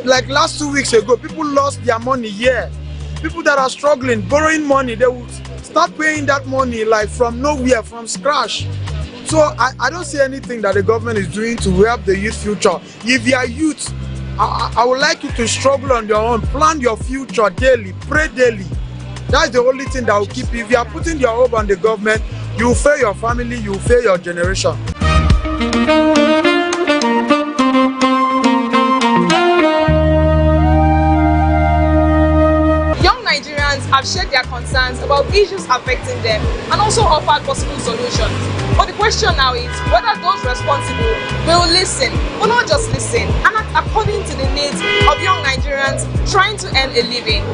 like last 2 weeks ago, people lost their money here. People that are struggling, borrowing money, they will start paying that money like from nowhere, from scratch. So I don't see anything that the government is doing to help the youth future. If you are youth, I would like you to struggle on your own, plan your future daily, pray daily. That's the only thing that will keep you. If you are putting your hope on the government, you will fail your family, you will fail your generation. Have shared their concerns about issues affecting them and also offered possible solutions. But the question now is whether those responsible will listen, or not just listen, and act according to the needs of young Nigerians trying to earn a living.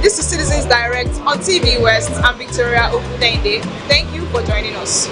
This is Citizens Direct on TVWest. I'm Victoria Okutende. Thank you for joining us.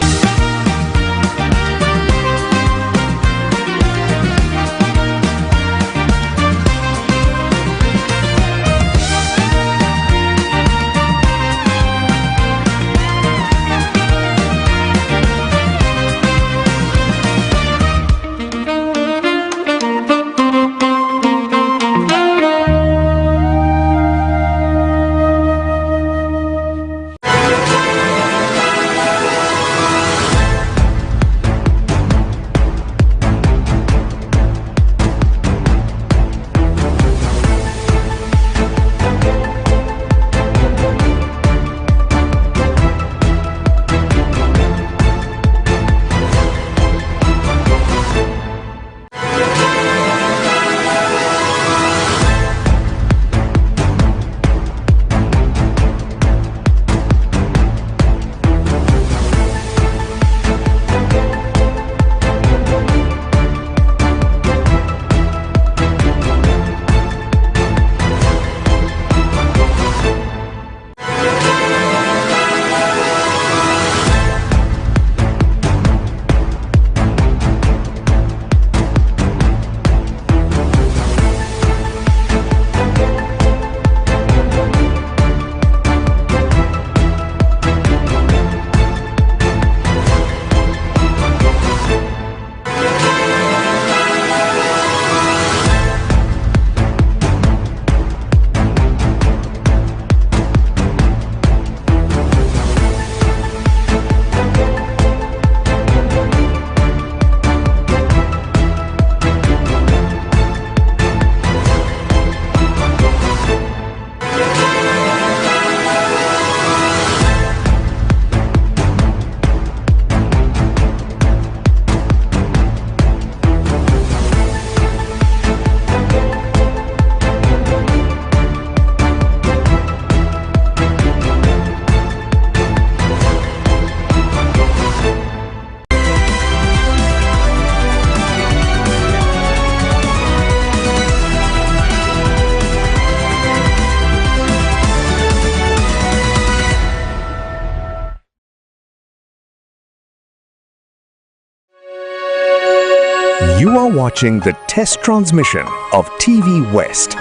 You are watching the test transmission of TVWest.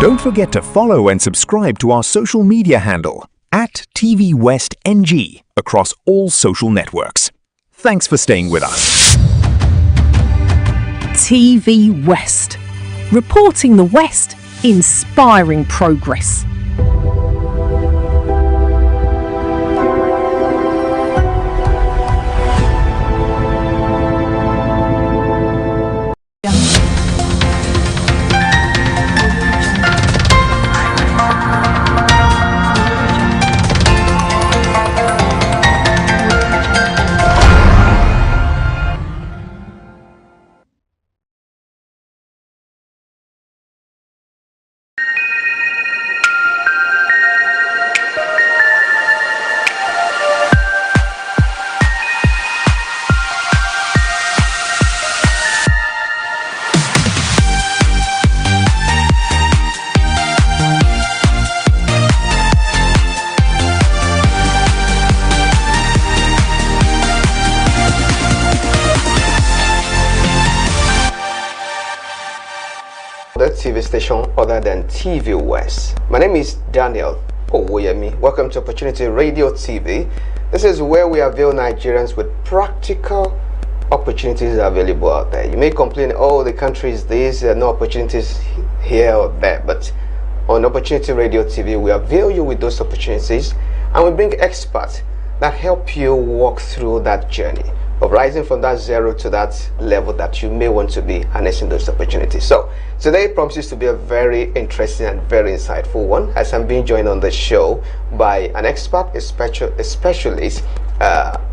Don't forget to follow and subscribe to our social media handle at TVWestNG across all social networks. Thanks for staying with us. TVWest, reporting the West, inspiring progress. TV station other than TVWest. My name is Daniel Owoyemi. Welcome to Opportunity Radio TV. This is where we avail Nigerians with practical opportunities available out there. You may complain, oh, the country is this, there are no opportunities here or there, but on Opportunity Radio TV, we avail you with those opportunities, and we bring experts that help you walk through that journey of rising from that zero to that level that you may want to be, harnessing those opportunities. So today promises to be a very interesting and very insightful one, as I'm being joined on the show by an expert, a specialist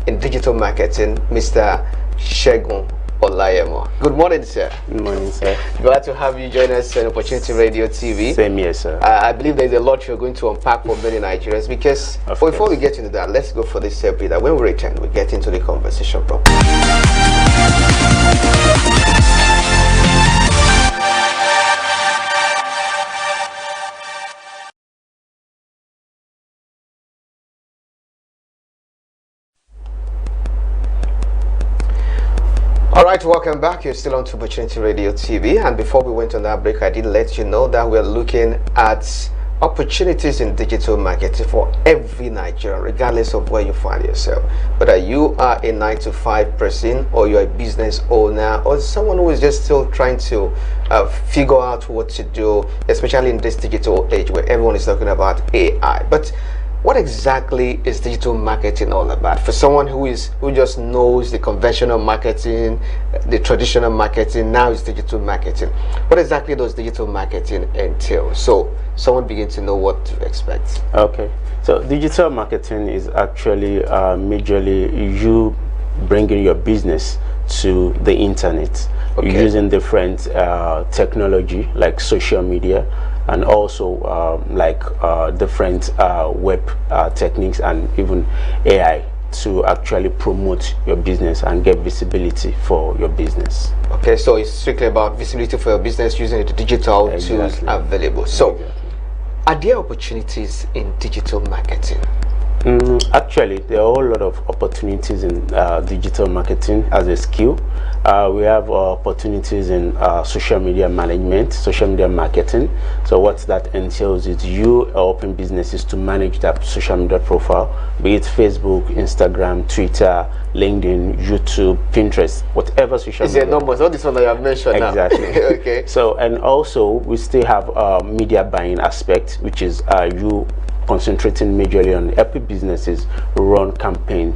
in digital marketing, Mr. Segun Olayemo. Good morning, sir. Good morning, sir. Glad to have you join us on Opportunity Radio TV. Same here, sir. I believe there's a lot you're going to unpack for many Nigerians, because before we get into that, let's go for this separate. That when we return, we get into the conversation proper. All right, welcome back. You're still on to Opportunity Radio TV, and before we went on that break, I did let you know that we're looking at opportunities in digital marketing for every Nigerian, regardless of where you find yourself. Whether you are a 9-to-5 person, or you're a business owner, or someone who is just still trying to figure out what to do, especially in this digital age where everyone is talking about AI. But what exactly is digital marketing all about? For someone who just knows the conventional marketing, the traditional marketing, now it's digital marketing. What exactly does digital marketing entail? So someone begins to know what to expect. Okay, so digital marketing is actually majorly you bringing your business to the internet, using different technology like social media, and also different web techniques and even AI to actually promote your business and get visibility for your business. Okay, so it's strictly about visibility for your business using the digital tools available. So, are there opportunities in digital marketing? Actually, there are a whole lot of opportunities in digital marketing as a skill. We have opportunities in social media management, social media marketing. So what that entails is you helping businesses to manage that social media profile, be it Facebook, Instagram, Twitter, LinkedIn, YouTube, Pinterest, whatever social media. Is there numbers? All this one that you have mentioned exactly. Now. Okay. So, and also we still have media buying aspect, which is you concentrating majorly on helping businesses run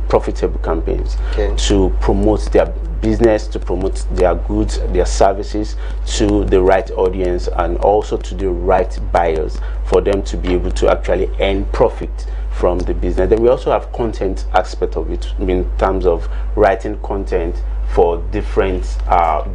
profitable campaigns to promote their business, to promote their goods, their services to the right audience, and also to the right buyers for them to be able to actually earn profit from the business. Then we also have content aspect of it, in terms of writing content for different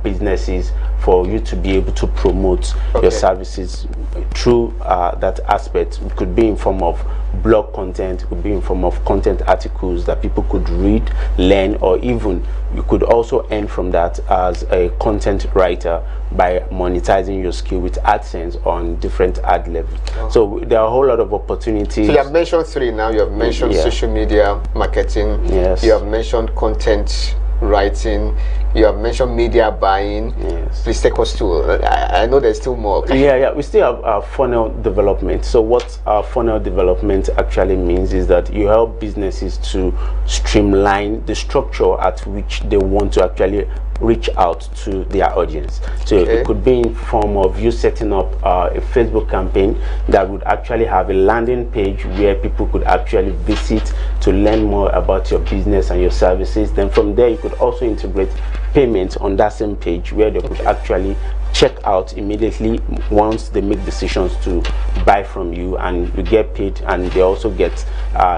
businesses, for you to be able to promote your services through that aspect. It could be in form of blog content, it could be in form of content articles that people could read, learn, or even you could also earn from that as a content writer by monetizing your skill with AdSense on different ad levels. So there are a whole lot of opportunities. So you have mentioned three now. You have mentioned social media marketing. Yes. You have mentioned content writing. You have mentioned media buying. Yes. Please take us to. I know there's still more. Yeah. We still have funnel development. So what funnel development actually means is that you help businesses to streamline the structure at which they want to actually reach out to their audience. So it could be in form of you setting up a Facebook campaign that would actually have a landing page where people could actually visit to learn more about your business and your services. Then from there you could also integrate payment on that same page where they could actually check out immediately once they make decisions to buy from you, and you get paid, and they also get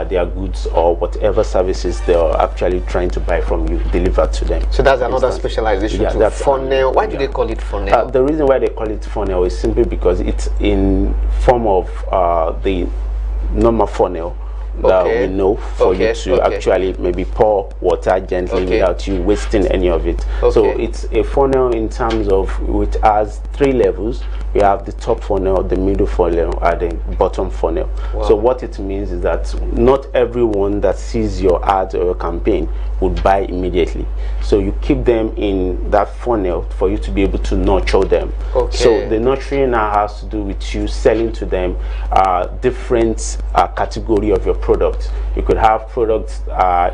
their goods or whatever services they are actually trying to buy from you delivered to them. So that's another specialization to funnel. Why do they call it funnel? The reason why they call it funnel is simply because it's in form of the normal funnel that we know for you to actually maybe pour water gently without you wasting any of it. So it's a funnel in terms of which has 3 levels. We have the top funnel, the middle funnel, and the bottom funnel. So what it means is that not everyone that sees your ad or your campaign would buy immediately. So you keep them in that funnel for you to be able to nurture them. So the nurturing now has to do with you selling to them different category of your product. You could have products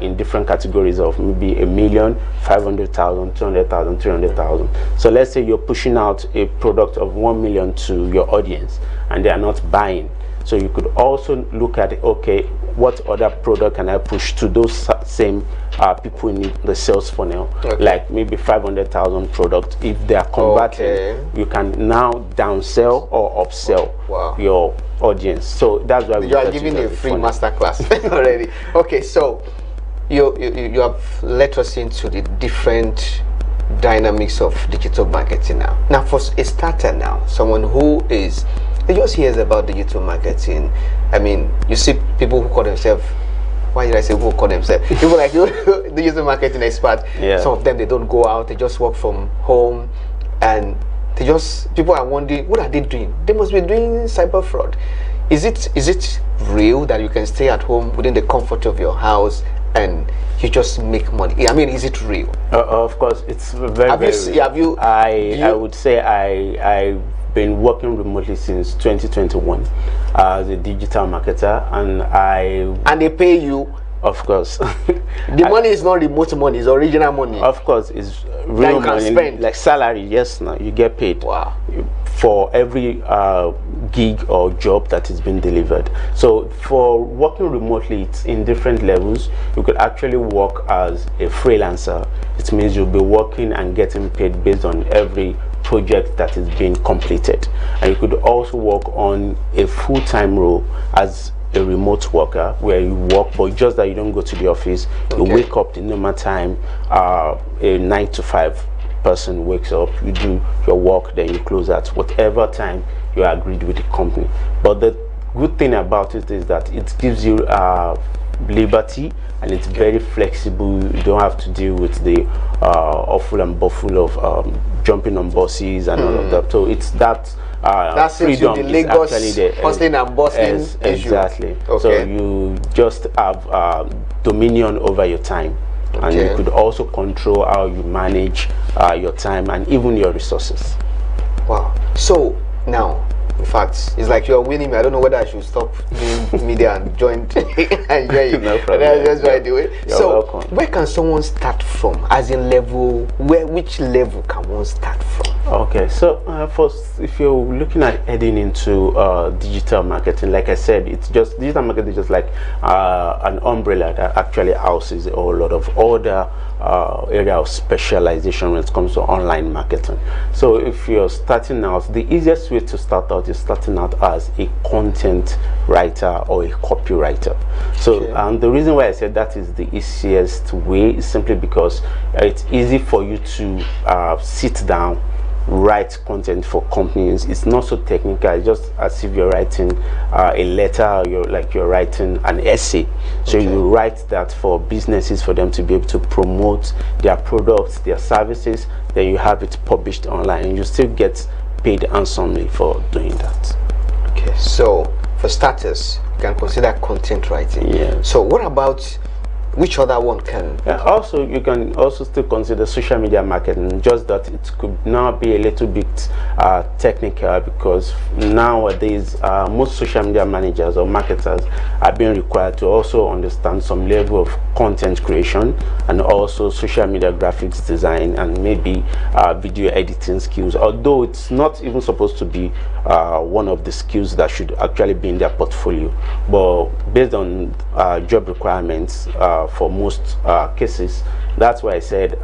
in different categories of maybe 1 million, 500,000, 200,000, 300,000. So let's say you're pushing out a product of 1 million million to your audience and they are not buying. So you could also look at, okay, what other product can I push to those same people in the sales funnel, like maybe 500,000 products. If they are converting, you can now downsell or upsell your audience. So that's why you are giving a free masterclass already. Okay, so you have let us into the different dynamics of digital marketing now. Now, for a starter now, someone who is just hears about digital marketing, I mean, you see people who call themselves, why did I say who call themselves? People like you, digital marketing experts. Some of them, they don't go out, they just work from home, and they just, people are wondering, what are they doing? They must be doing cyber fraud. Is it real that you can stay at home within the comfort of your house and you just make money? I mean, is it real? Of course, it's very real. I would say I've been working remotely since 2021 as a digital marketer, and they pay you. Of course. The money is not remote money, it's original money. Of course, it's real money, spend. Like salary. Yes, now you get paid. Wow. For every gig or job that is being delivered. So for working remotely, it's in different levels. You could actually work as a freelancer. It means you'll be working and getting paid based on every project that is being completed. And you could also work on a full-time role as a remote worker, where you work, but just that you don't go to the office. You wake up the normal time. A 9 to 5 person wakes up, you do your work, then you close at whatever time you agreed with the company. But the good thing about it is that it gives you liberty, and it's very flexible. You don't have to deal with the awful and buffle of jumping on buses and all of that. So it's that freedom the Lagos is actually the hustling and bustling issue. Exactly. So you just have dominion over your time, and you could also control how you manage your time and even your resources. Wow. So now, in fact, it's like you're winning me. I don't know whether I should stop doing media and join and join you. No problem. That's what I do it. So welcome. where can someone start from? As in level, which level can one start from? Okay, so first, if you're looking at heading into digital marketing, like I said, it's just digital marketing is just like an umbrella that actually houses a whole lot of other area of specialization when it comes to online marketing. So if you're starting out, the easiest way to start out is starting out as a content writer or a copywriter. So the reason why I said that is the easiest way is simply because it's easy for you to sit down, write content for companies. It's not so technical. It's just as if you're writing a letter, or you're writing an essay. So you write that for businesses, for them to be able to promote their products, their services. Then you have it published online, and you still get paid handsomely for doing that. Okay, so for starters, you can consider content writing. Yeah. So what about which other one can? Also, you can also still consider social media marketing, just that it could now be a little bit technical, because nowadays most social media managers or marketers are being required to also understand some level of content creation, and also social media graphics design, and maybe video editing skills, although it's not even supposed to be one of the skills that should actually be in their portfolio. But based on job requirements, for most cases, that's why I said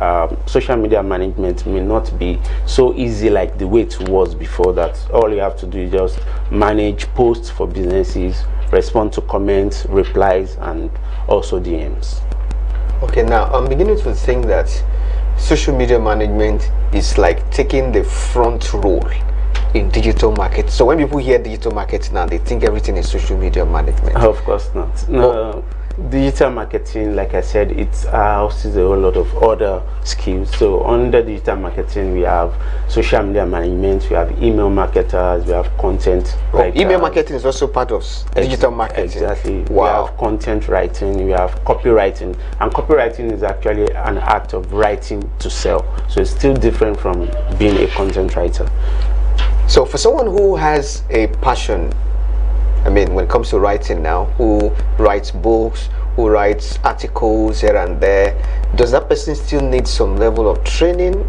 social media management may not be so easy like the way it was before. That all you have to do is just manage posts for businesses, respond to comments, replies, and also DMs. Okay, now I'm beginning to think that social media management is like taking the front role in digital market. So when people hear digital marketing now, they think everything is social media management. Of course not. No. Digital marketing, like I said, it houses a whole lot of other skills. So under digital marketing, we have social media management, we have email marketers, we have content writers. Email marketing is also part of digital marketing. Exactly. Wow. We have content writing, we have copywriting, and copywriting is actually an act of writing to sell. So it's still different from being a content writer. So for someone who has a passion, I mean, when it comes to writing now, who writes books, who writes articles here and there, does that person still need some level of training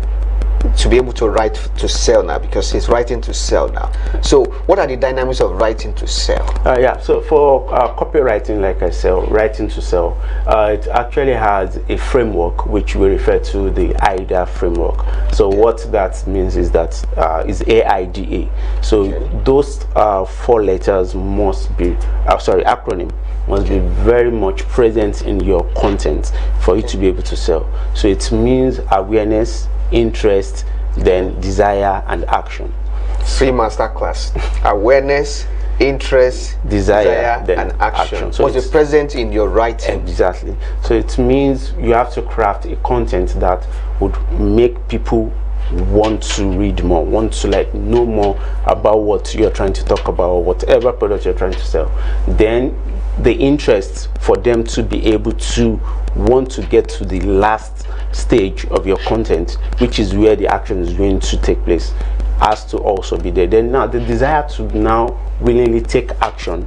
to be able to write to sell now, because he's writing to sell now. So what are the dynamics of writing to sell? Yeah, so for copywriting, like I said, writing to sell, it actually has a framework which we refer to the AIDA framework. So what that means is that is AIDA. So those 4 letters must be, acronym must be very much present in your content for you to be able to sell. So it means awareness, interest, then desire and action. Free masterclass. Awareness, interest, desire and action. So it's present in your writing. Exactly. So it means you have to craft a content that would make people want to read more, want to know more about what you're trying to talk about, or whatever product you're trying to sell. Then the interest for them to be able to want to get to the last stage of your content, which is where the action is going to take place, has to also be there. Then now the desire to now willingly take action.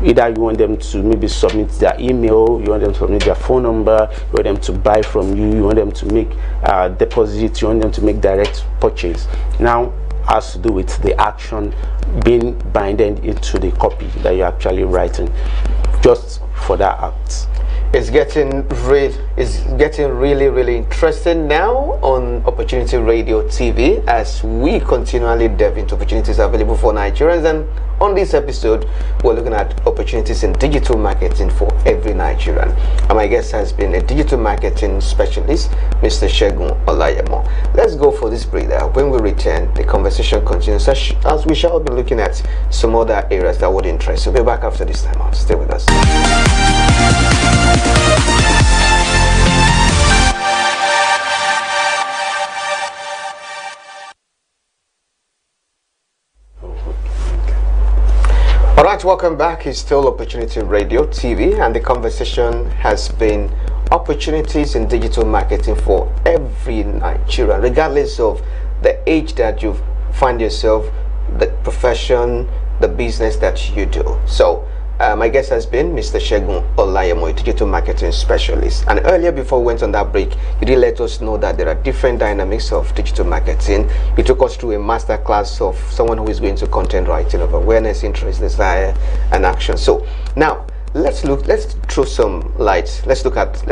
Either you want them to maybe submit their email, you want them to submit their phone number, you want them to buy from you, you want them to make deposits, you want them to make direct purchase. Now has to do with the action being binded into the copy that you're actually writing just for that act. It's getting really interesting now on Opportunity Radio TV as we continually delve into opportunities available for Nigerians. And on this episode, we're looking at opportunities in digital marketing for every Nigerian. And my guest has been a digital marketing specialist, Mr. Segun Olayemo. Let's go for this break there. When we return, the conversation continues as we shall be looking at some other areas that would interest. We'll be back after this time out. Stay with us. Alright, welcome back. It's still Opportunity Radio TV, and the conversation has been opportunities in digital marketing for every Nigerian, regardless of the age that you find yourself, the profession, the business that you do. So my guest has been Mr. Segun Olayemo, a digital marketing specialist. And earlier, before we went on that break, you did let us know that there are different dynamics of digital marketing. You took us through a masterclass of someone who is going to content writing, of awareness, interest, desire, and action. So now let's throw some light. Let's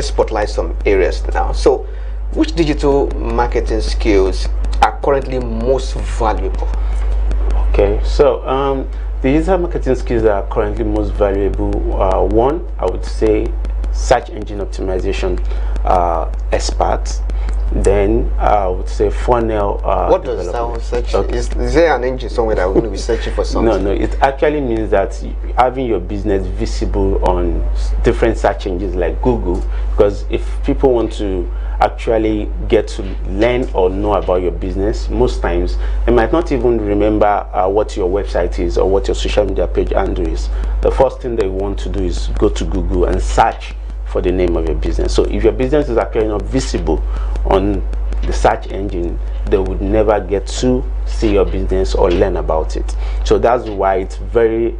spotlight some areas now. So which digital marketing skills are currently most valuable? Okay, so the digital marketing skills that are currently most valuable, one, I would say search engine optimization experts. Then I would say funnel what does that search? Okay. Is there an engine somewhere that we're going to be searching for something? No, it actually means that having your business visible on different search engines like Google, because if people want to actually get to learn or know about your business, most times they might not even remember what your website is or what your social media page handle is. The first thing they want to do is go to Google and search for the name of your business. So if your business is actually not visible on the search engine, they would never get to see your business or learn about it. So that's why it's very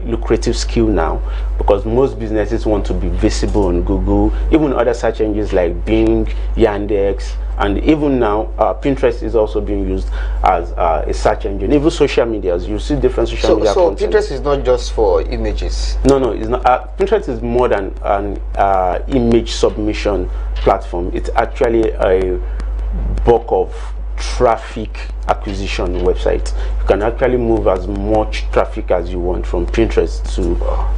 lucrative skill now, because most businesses want to be visible on Google, even other search engines like Bing, Yandex, and even now Pinterest is also being used as a search engine. Even social medias, you see different social media So content. Pinterest is not just for images? No, it's not. Pinterest is more than an image submission platform. It's actually a bulk of traffic acquisition website. You can actually move as much traffic as you want from Pinterest to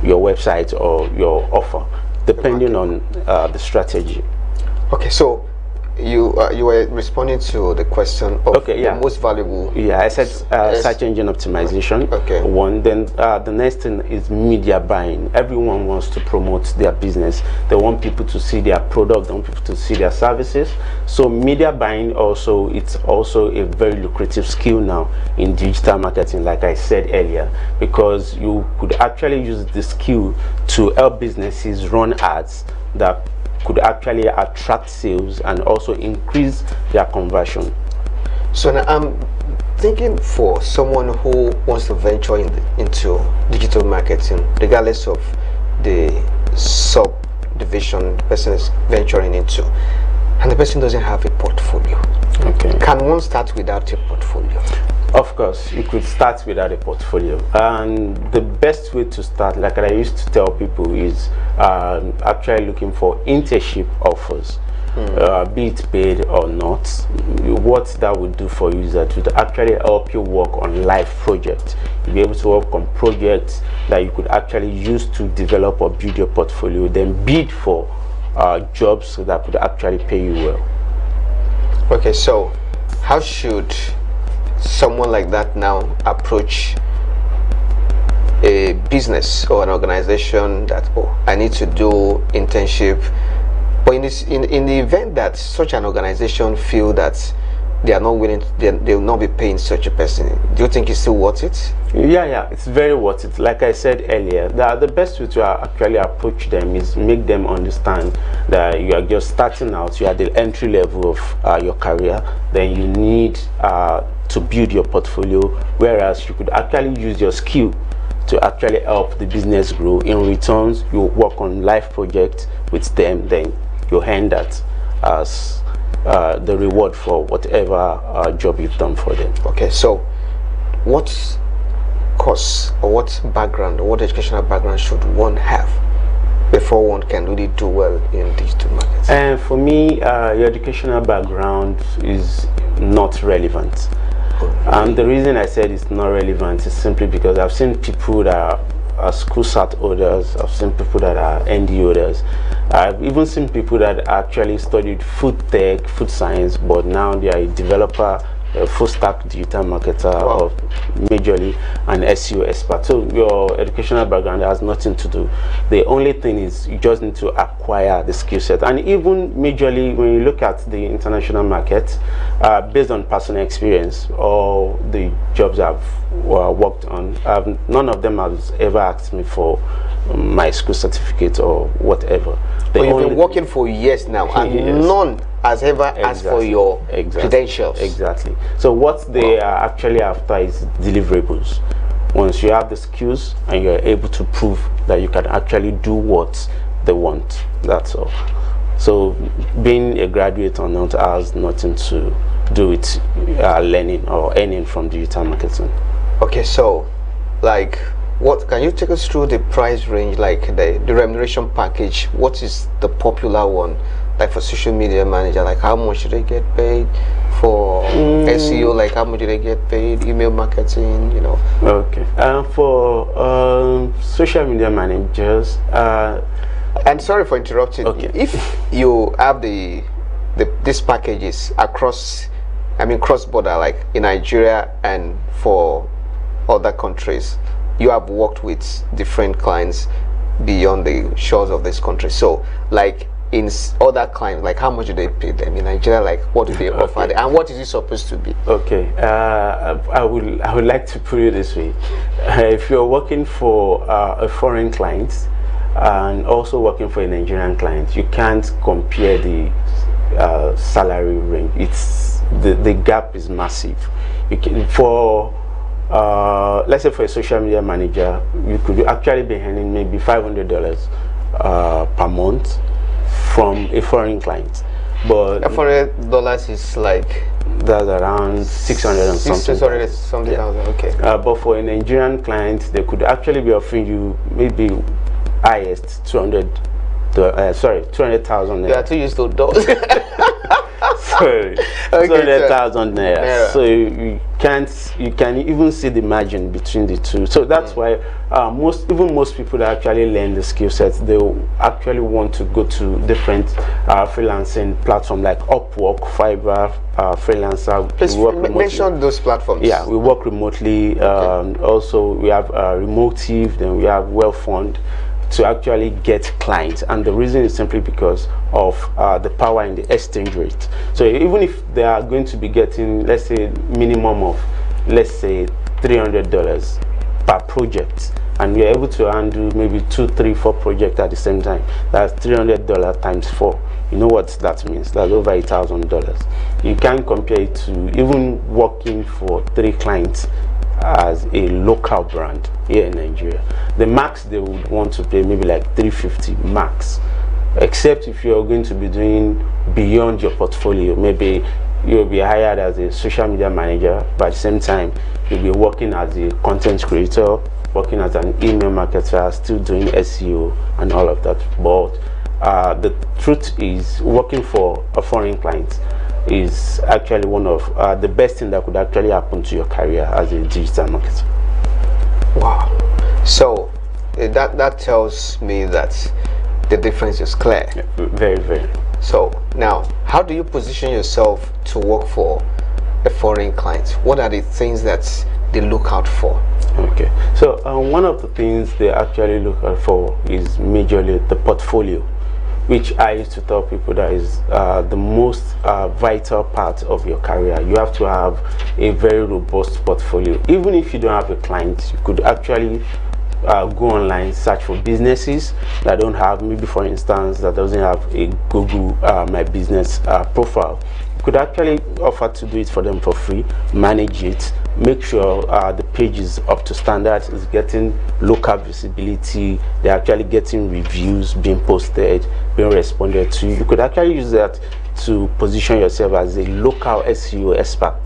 your website or your offer, depending on the strategy. Okay, so you were responding to the question of the most valuable. Yeah, I said search engine optimization. Okay. One. Then the next thing is media buying. Everyone wants to promote their business. They want people to see their product. They want people to see their services. So media buying also, it's also a very lucrative skill now in digital marketing, like I said earlier, because you could actually use the skill to help businesses run ads that could actually attract sales and also increase their conversion. So now I'm thinking for someone who wants to venture into digital marketing, regardless of the subdivision the person is venturing into, and the person doesn't have a portfolio, Okay. Can one start without a portfolio? Of course, you could start without a portfolio, and the best way to start, like I used to tell people, is actually looking for internship offers, be it paid or not. What that would do for you is that it would actually help you work on live projects. You'll be able to work on projects that you could actually use to develop or build your portfolio, then bid for jobs that could actually pay you well. Okay, so how should someone like that now approach a business or an organization that, oh, I need to do internship, but in the event that such an organization feel that they are not willing to, they will not be paying such a person, do you think it's still worth it? Yeah, it's very worth it. Like I said earlier, the best way to actually approach them is make them understand that you are just starting out, you are at the entry level of your career, then you need to build your portfolio, whereas you could actually use your skill to actually help the business grow. In returns, you work on live projects with them, then you hand that as the reward for whatever job you've done for them. Okay, so what course or what background or what educational background should one have before one can really do well in digital markets? And for me, your educational background is not relevant. And the reason I said it's not relevant is simply because I've seen people that are school sat holders, I've seen people that are ND holders, I've even seen people that actually studied food tech, food science, but now they are a developer, a full stack digital marketer, or majorly an SEO expert. So your educational background has nothing to do. The only thing is you just need to acquire the skill set. And even majorly when you look at the international market, based on personal experience or the jobs I've worked on, none of them has ever asked me for my school certificate or whatever. But you've been working for years now, and none has ever asked for your credentials. Exactly. So what they are actually after is deliverables. Once you have the skills and you're able to prove that you can actually do what they want, that's all. So being a graduate or not has nothing to do with learning or earning from digital marketing. Okay, so like, what can you take us through the price range, like the remuneration package? What is the popular one, like for social media manager? Like how much do they get paid? For SEO, like how much do they get paid? Email marketing, you know? Okay. For social media managers, and sorry for interrupting. Okay. If you have these packages across, I mean cross-border, like in Nigeria and for other countries, you have worked with different clients beyond the shores of this country. So like in other clients, like how much do they pay them in Nigeria? Like what do they offer, and what is it supposed to be? Okay, I would like to put it this way: if you're working for a foreign client and also working for a Nigerian client, you can't compare the salary range. It's the gap is massive. You can, for let's say for a social media manager, you could actually be earning maybe $500 per month from a foreign client, but $400 is like that's around 600 and something. 600 something thousand. Okay. But for a Nigerian client, they could actually be offering you maybe highest 200,000. They are too used to those. Sorry, 200,000 naira. So you can even see the margin between the two. So that's why most people that actually learn the skill sets, they actually want to go to different freelancing platforms like Upwork, Fiverr, Freelancer. Please mention those platforms. Yeah, we work remotely. Also, we have Remotive, then we have WellFund to actually get clients, and the reason is simply because of the power in the exchange rate. So even if they are going to be getting, let's say, minimum of, let's say, $300 per project, and we are able to handle maybe 2, 3, 4 projects at the same time, that's $300 times 4. You know what that means? That's over $1,000. You can't compare it to even working for 3 clients as a local brand here in Nigeria. The max they would want to pay maybe like $350 max, except if you're going to be doing beyond your portfolio, maybe you'll be hired as a social media manager, but at the same time, you'll be working as a content creator, working as an email marketer, still doing SEO and all of that. But the truth is, working for a foreign client is actually one of the best thing that could actually happen to your career as a digital marketer. Wow. So that tells me that the difference is clear. Yeah, very, very. So now, how do you position yourself to work for a foreign client? What are the things that they look out for? Okay, so one of the things they actually look out for is majorly the portfolio, which I used to tell people that is the most vital part of your career. You have to have a very robust portfolio. Even if you don't have a client, you could actually go online, search for businesses that don't have, maybe for instance, that doesn't have a Google My Business profile. You could actually offer to do it for them for free, manage it, make sure the page is up to standards, is getting local visibility, they're actually getting reviews being posted, being responded to. You could actually use that to position yourself as a local SEO expert.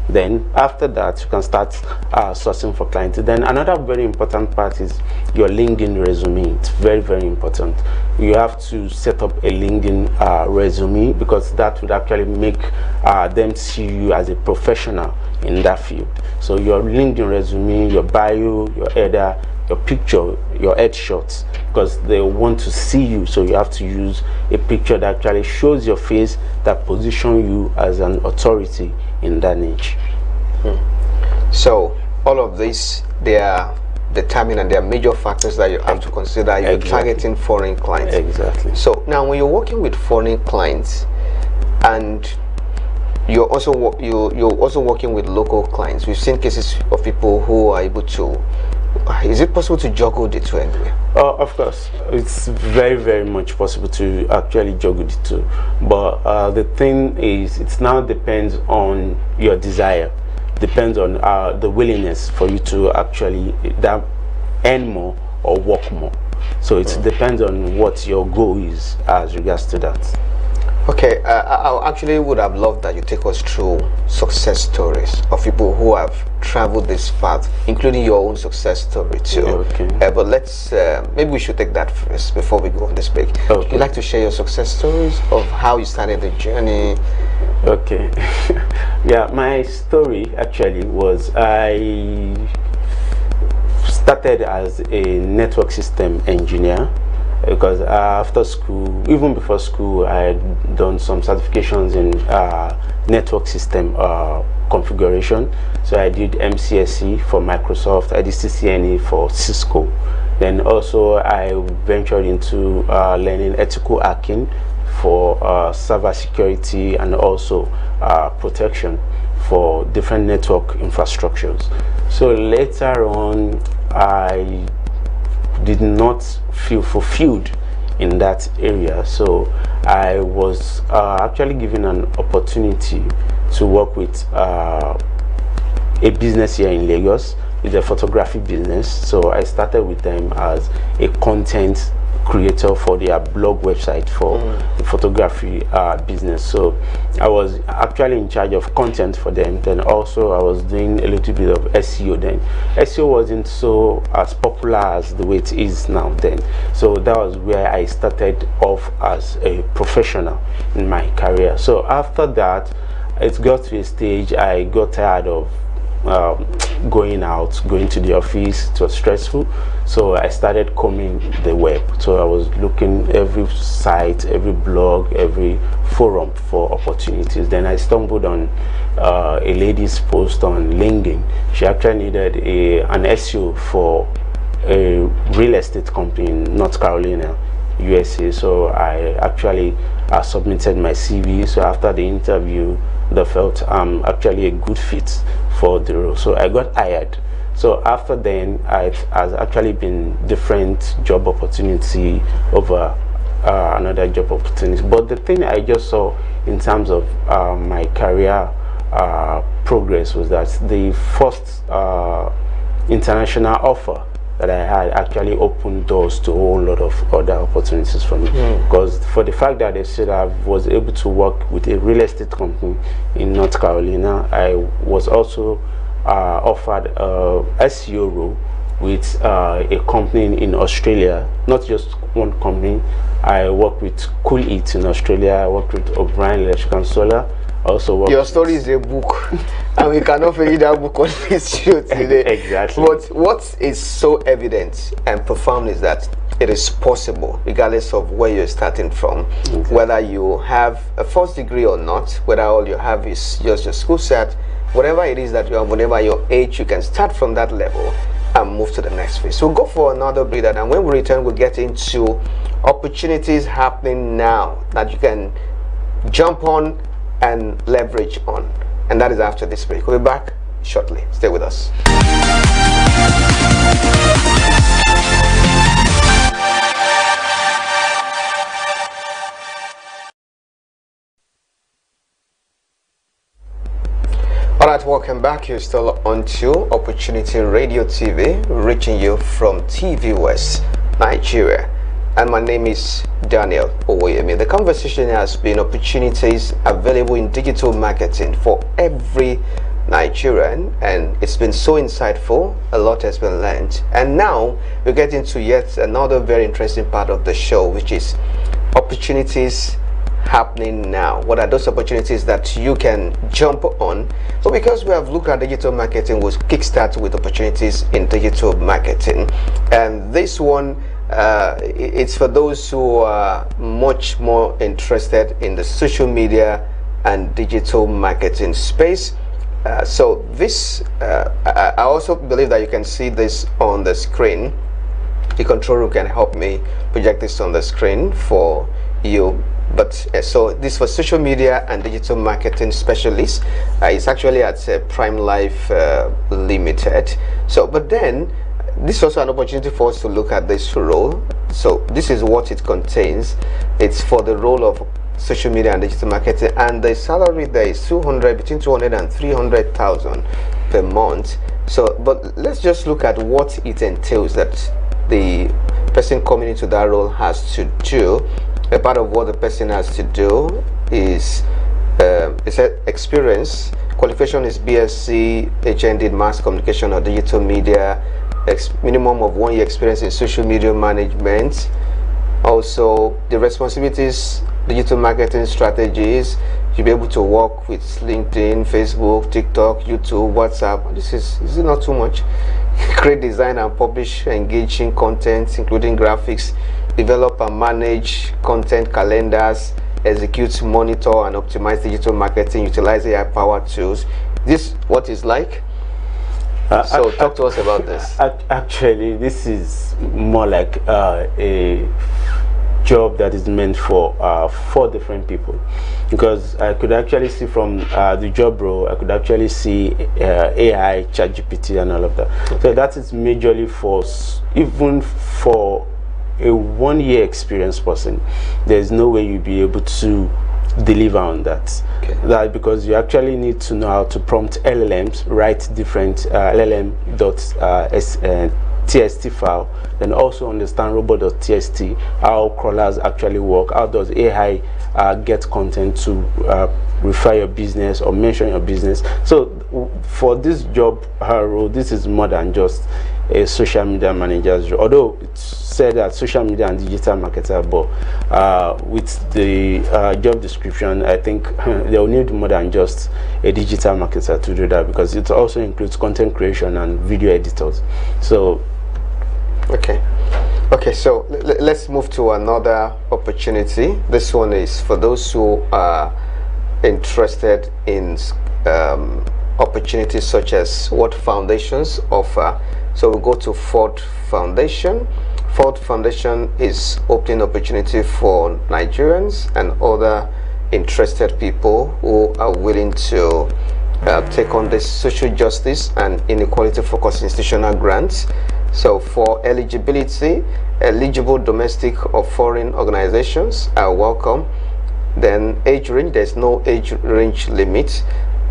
Then after that, you can start sourcing for clients. Then another very important part is your LinkedIn resume. It's very, very important. You have to set up a LinkedIn resume, because that would actually make them see you as a professional in that field. So your LinkedIn resume, your bio, your header, your picture, your headshots, because they want to see you. So you have to use a picture that actually shows your face, that position you as an authority in that niche. So all of this, they are determined, and there are major factors that you have to consider. You're targeting foreign clients. Exactly. So now, when you're working with foreign clients, and you're also working with local clients, we've seen cases of people who are able to. Is it possible to juggle the two anyway? Of course, it's very, very much possible to actually juggle the two. But the thing is, it now depends on your desire, depends on the willingness for you to actually earn more or work more. So it depends on what your goal is as regards to that. Okay, I actually would have loved that you take us through success stories of people who have traveled this path, including your own success story too. Okay. But let's maybe we should take that first before we go on this break. Okay. You'd like to share your success stories of how you started the journey? Okay. Yeah, my story actually was, I started as a network system engineer, because after school, even before school, I had done some certifications in network system configuration. So I did MCSE for Microsoft, I did CCNA for Cisco. Then also I ventured into learning ethical hacking for server security, and also protection for different network infrastructures. So later on, I did not feel fulfilled in that area, so I was actually given an opportunity to work with a business here in Lagos. It's a photography business, so I started with them as a content creator for their blog website for the photography business. So I was actually in charge of content for them. Then also I was doing a little bit of SEO. Then SEO wasn't so as popular as the way it is now then. So that was where I started off as a professional in my career. So after that, it got to a stage I got tired of going out, going to the office. It was stressful, so I started combing the web. So I was looking every site, every blog, every forum for opportunities. Then I stumbled on a lady's post on LinkedIn. She actually needed an SEO for a real estate company in North Carolina, USA. So I actually submitted my CV. So after the interview, they felt I'm actually a good fit for the role, so I got hired. So after then, I've actually been different job opportunity over another job opportunity. But the thing I just saw in terms of my career progress was that the first international offer that I had actually opened doors to a whole lot of other opportunities for me. Because for the fact that they said I was able to work with a real estate company in North Carolina, I was also offered a SEO role with a company in Australia, not just one company. I work with Cool Eat in Australia, I work with O'Brien Electric and Solar. Also your story is a book, and we cannot finish that book on this show today. Exactly. But what is so evident and profound is that it is possible, regardless of where you're starting from, whether you have a first degree or not, whether all you have is just your school set, whatever it is that you have, whatever your age, you can start from that level and move to the next phase. So we'll go for another breather, and when we return, we'll get into opportunities happening now that you can jump on and leverage on, and that is after this break. We'll be back shortly. Stay with us. All right, welcome back. You're still on to Opportunity Radio TV, reaching you from TVWest, Nigeria. And my name is Daniel Owoyemi. The conversation has been opportunities available in digital marketing for every Nigerian, and it's been so insightful. A lot has been learned. And now we get into yet another very interesting part of the show, which is opportunities happening now. What are those opportunities that you can jump on? So because we have looked at digital marketing, we'll kickstart with opportunities in digital marketing. And this one, it's for those who are much more interested in the social media and digital marketing space. So this, I also believe that you can see this on the screen. The control room can help me project this on the screen for you. But so this for social media and digital marketing specialists. It's actually at Prime Life Limited. So, but then this is also an opportunity for us to look at this role. So this is what it contains. It's for the role of social media and digital marketing, and the salary there is between 200 and 300,000 per month. So, but let's just look at what it entails that the person coming into that role has to do. A part of what the person has to do is experience. Qualification is BSc, HND in mass communication or digital media. Minimum of 1 year experience in social media management. Also, the responsibilities, digital marketing strategies. You'll be able to work with LinkedIn, Facebook, TikTok, YouTube, WhatsApp. This is not too much. Create, design, and publish engaging content, including graphics. Develop and manage content calendars. Execute, monitor, and optimize digital marketing. Utilize AI-powered tools. This what it's like. So talk to us about this. Actually, this is more like a job that is meant for 4 different people, because I could actually see from the job role, I could actually see AI, ChatGPT, and all of that. Okay. So that is majorly for even for a 1 year experienced person. There's no way you'll be able to deliver on that. Okay. That because you actually need to know how to prompt LLMs, write different LLM.txt file, then also understand robot.txt, how crawlers actually work, how does AI get content to refer your business or mention your business. So for this job role, this is more than just a social media manager's job, although it's said that social media and digital marketer, but with the job description, I think they'll need more than just a digital marketer to do that, because it also includes content creation and video editors. So okay, so let's move to another opportunity. This one is for those who are interested in opportunities such as what foundations offer. So we'll go to Ford Foundation. Ford Foundation is opening opportunity for Nigerians and other interested people who are willing to take on this social justice and inequality focused institutional grants. So for eligibility, eligible domestic or foreign organizations are welcome. Then age range, there's no age range limit.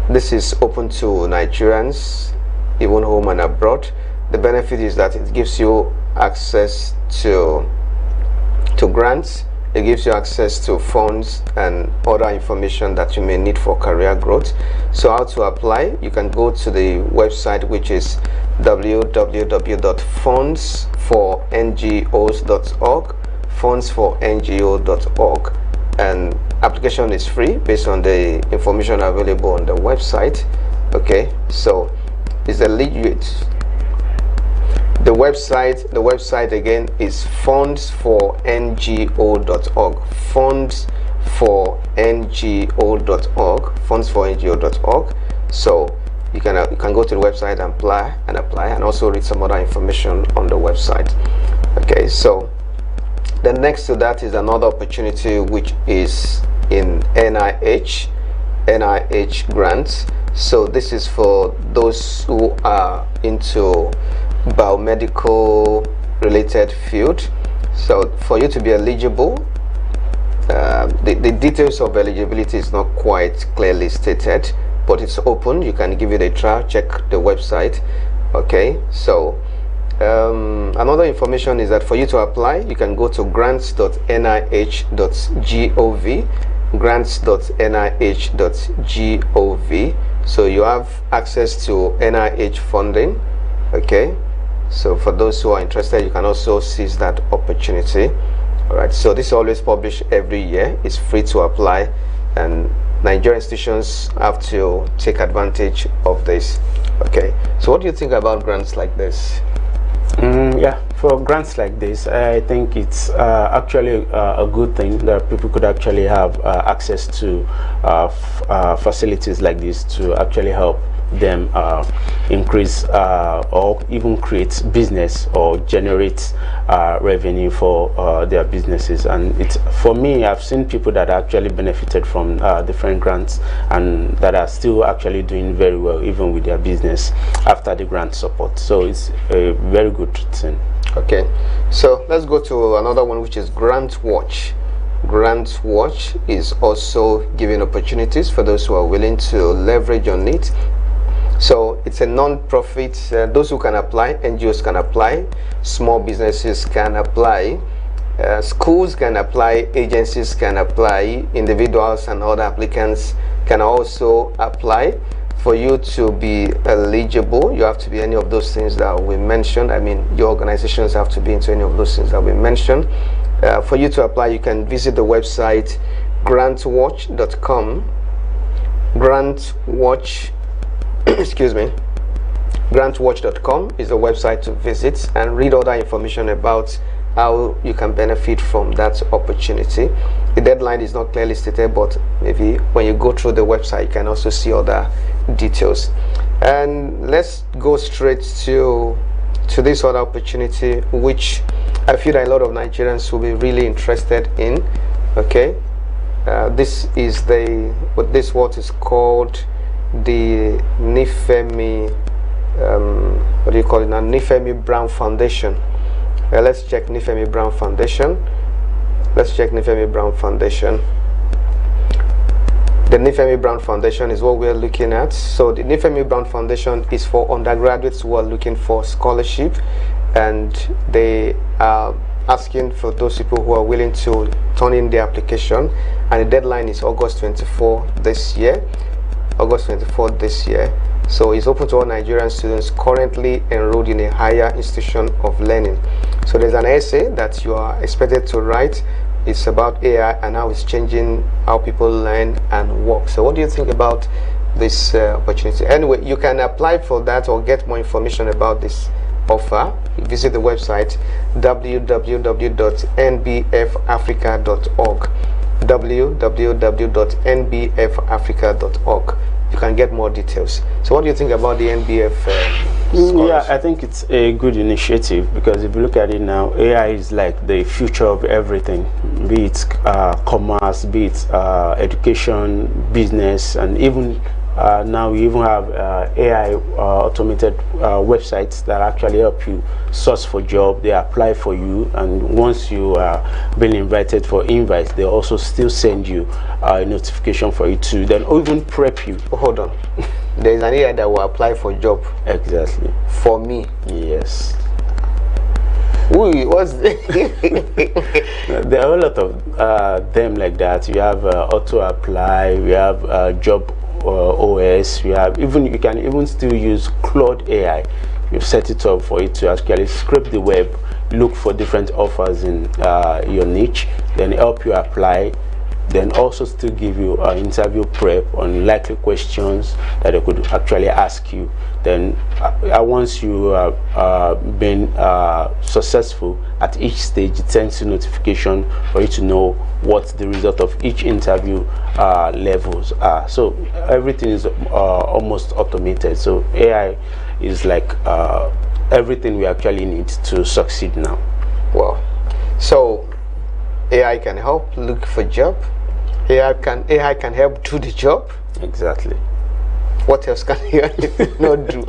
This is open to Nigerians, even home and abroad. The benefit is that it gives you access to grants, it gives you access to funds and other information that you may need for career growth. So how to apply? You can go to the website, which is www.fundsforngos.org, fundsforngo.org, and application is free based on the information available on the website. Okay, so it's a legit. The website again is fundsforngo.org, fundsforngo.org, fundsforngo.org. So you can go to the website and apply and also read some other information on the website. Okay, so the next to that is another opportunity, which is in NIH grants. So this is for those who are into biomedical related field. So for you to be eligible, the details of eligibility is not quite clearly stated, but it's open. You can give it a try, check the website. Okay, so another information is that for you to apply, you can go to grants.nih.gov, grants.nih.gov. so you have access to NIH funding. Okay, so for those who are interested, you can also seize that opportunity. All right, so this is always published every year. It's free to apply, and Nigerian institutions have to take advantage of this. Okay, so what do you think about grants like this? Yeah, for grants like this, I think it's actually a good thing that people could actually have access to facilities like this to actually help them increase or even create business or generate revenue for their businesses. And it's, for me, I've seen people that actually benefited from different grants and that are still actually doing very well even with their business after the grant support. So it's a very good thing. Okay, so let's go to another one, which is Grant Watch. Grant Watch is also giving opportunities for those who are willing to leverage on it. So it's a non-profit, those who can apply, NGOs can apply, small businesses can apply, schools can apply, agencies can apply, individuals and other applicants can also apply. For you to be eligible, you have to be any of those things that we mentioned. I mean, your organizations have to be into any of those things that we mentioned. For you to apply, you can visit the website grantwatch.com. Grantwatch excuse me, grantwatch.com is a website to visit and read other information about how you can benefit from that opportunity. The deadline is not clearly stated, but maybe when you go through the website, you can also see other details. And let's go straight to this other opportunity, which I feel that a lot of Nigerians will be really interested in. Okay, this is what is called the Nifemi, what do you call it now? Nifemi Brown Foundation. Let's check Nifemi Brown Foundation. Let's check Nifemi Brown Foundation. The Nifemi Brown Foundation is what we're looking at. So the Nifemi Brown Foundation is for undergraduates who are looking for scholarship, and they are asking for those people who are willing to turn in their application, and the deadline is August 24 this year. August 24th this year. So it's open to all Nigerian students currently enrolled in a higher institution of learning. So there's an essay that you are expected to write. It's about AI and how it's changing how people learn and work. So what do you think about this opportunity? Anyway, you can apply for that or get more information about this offer. Visit the website www.nbfafrica.org, www.nbfafrica.org. You can get more details. So what do you think about the NBF Yeah, I think it's a good initiative, because if you look at it now, AI is like the future of everything, be it commerce, be it education, business, and even now we even have AI automated websites that actually help you search for job. They apply for you, and once you are being invited for invites, they also still send you a notification for you to then even prep you. Hold on. there's an AI that will apply for job. Exactly. For me. Yes. Ooh, what's There are a lot of them like that. You have auto apply. We have job OS. We have even, you can even still use Claude AI. You set it up for it to actually scrape the web, look for different offers in your niche, then help you apply, then also still give you an interview prep on likely questions that they could actually ask you. Then once you have been successful at each stage, it sends you notification for you to know what the result of each interview levels are. So everything is almost automated. So AI is like everything we actually need to succeed now. Wow. So AI can help look for job. AI can help do the job. Exactly. What else can AI not do?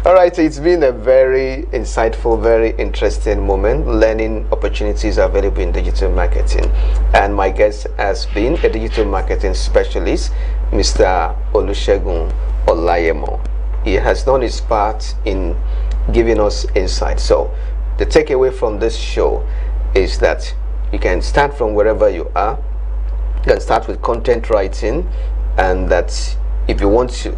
All right, so it's been a very insightful, very interesting moment, learning opportunities available in digital marketing. And my guest has been a digital marketing specialist, Mr. Olusegun Olayemo. He has done his part in giving us insight. So the takeaway from this show is that you can start from wherever you are. You can start with content writing, and that if you want to.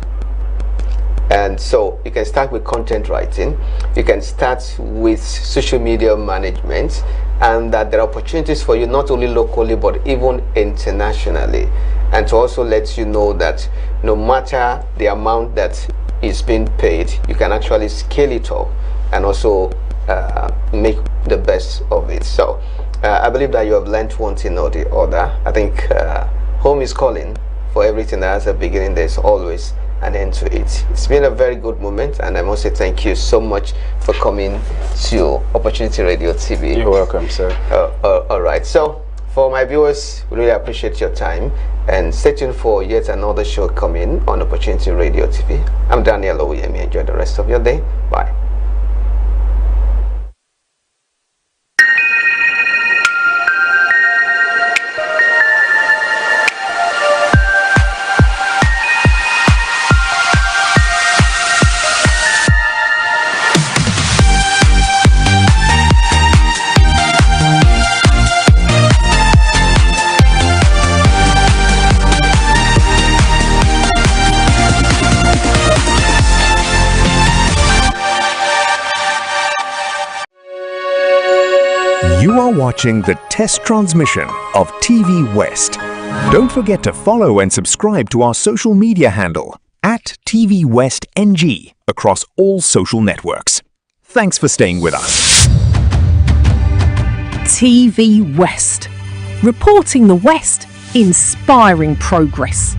And so you can start with content writing, you can start with social media management, and that there are opportunities for you not only locally but even internationally. And to also let you know that no matter the amount that is being paid, you can actually scale it up and also make the best of it. So I believe that you have learned one thing or the other. I think home is calling. For everything that has a beginning, there's always an end to it. It's been a very good moment, and I must say thank you so much for coming to Opportunity Radio TV. You're welcome, sir. All right. So for my viewers, we really appreciate your time, and stay tuned for yet another show coming on Opportunity Radio TV. I'm Daniel Oyemi. Enjoy the rest of your day. Bye. You are watching the test transmission of TVWest. Don't forget to follow and subscribe to our social media handle at TVWestNG across all social networks. Thanks for staying with us. TV West. Reporting the West, inspiring progress.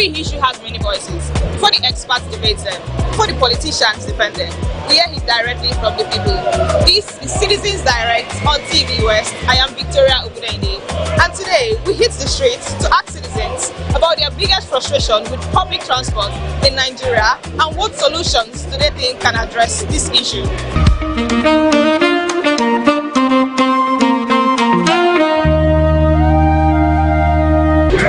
Every issue has many voices. Before the experts debate them, before the politicians defend them, we hear it directly from the people. This is Citizens Direct on TV West. I am Victoria Ogudende. And today, we hit the streets to ask citizens about their biggest frustration with public transport in Nigeria and what solutions do they think can address this issue.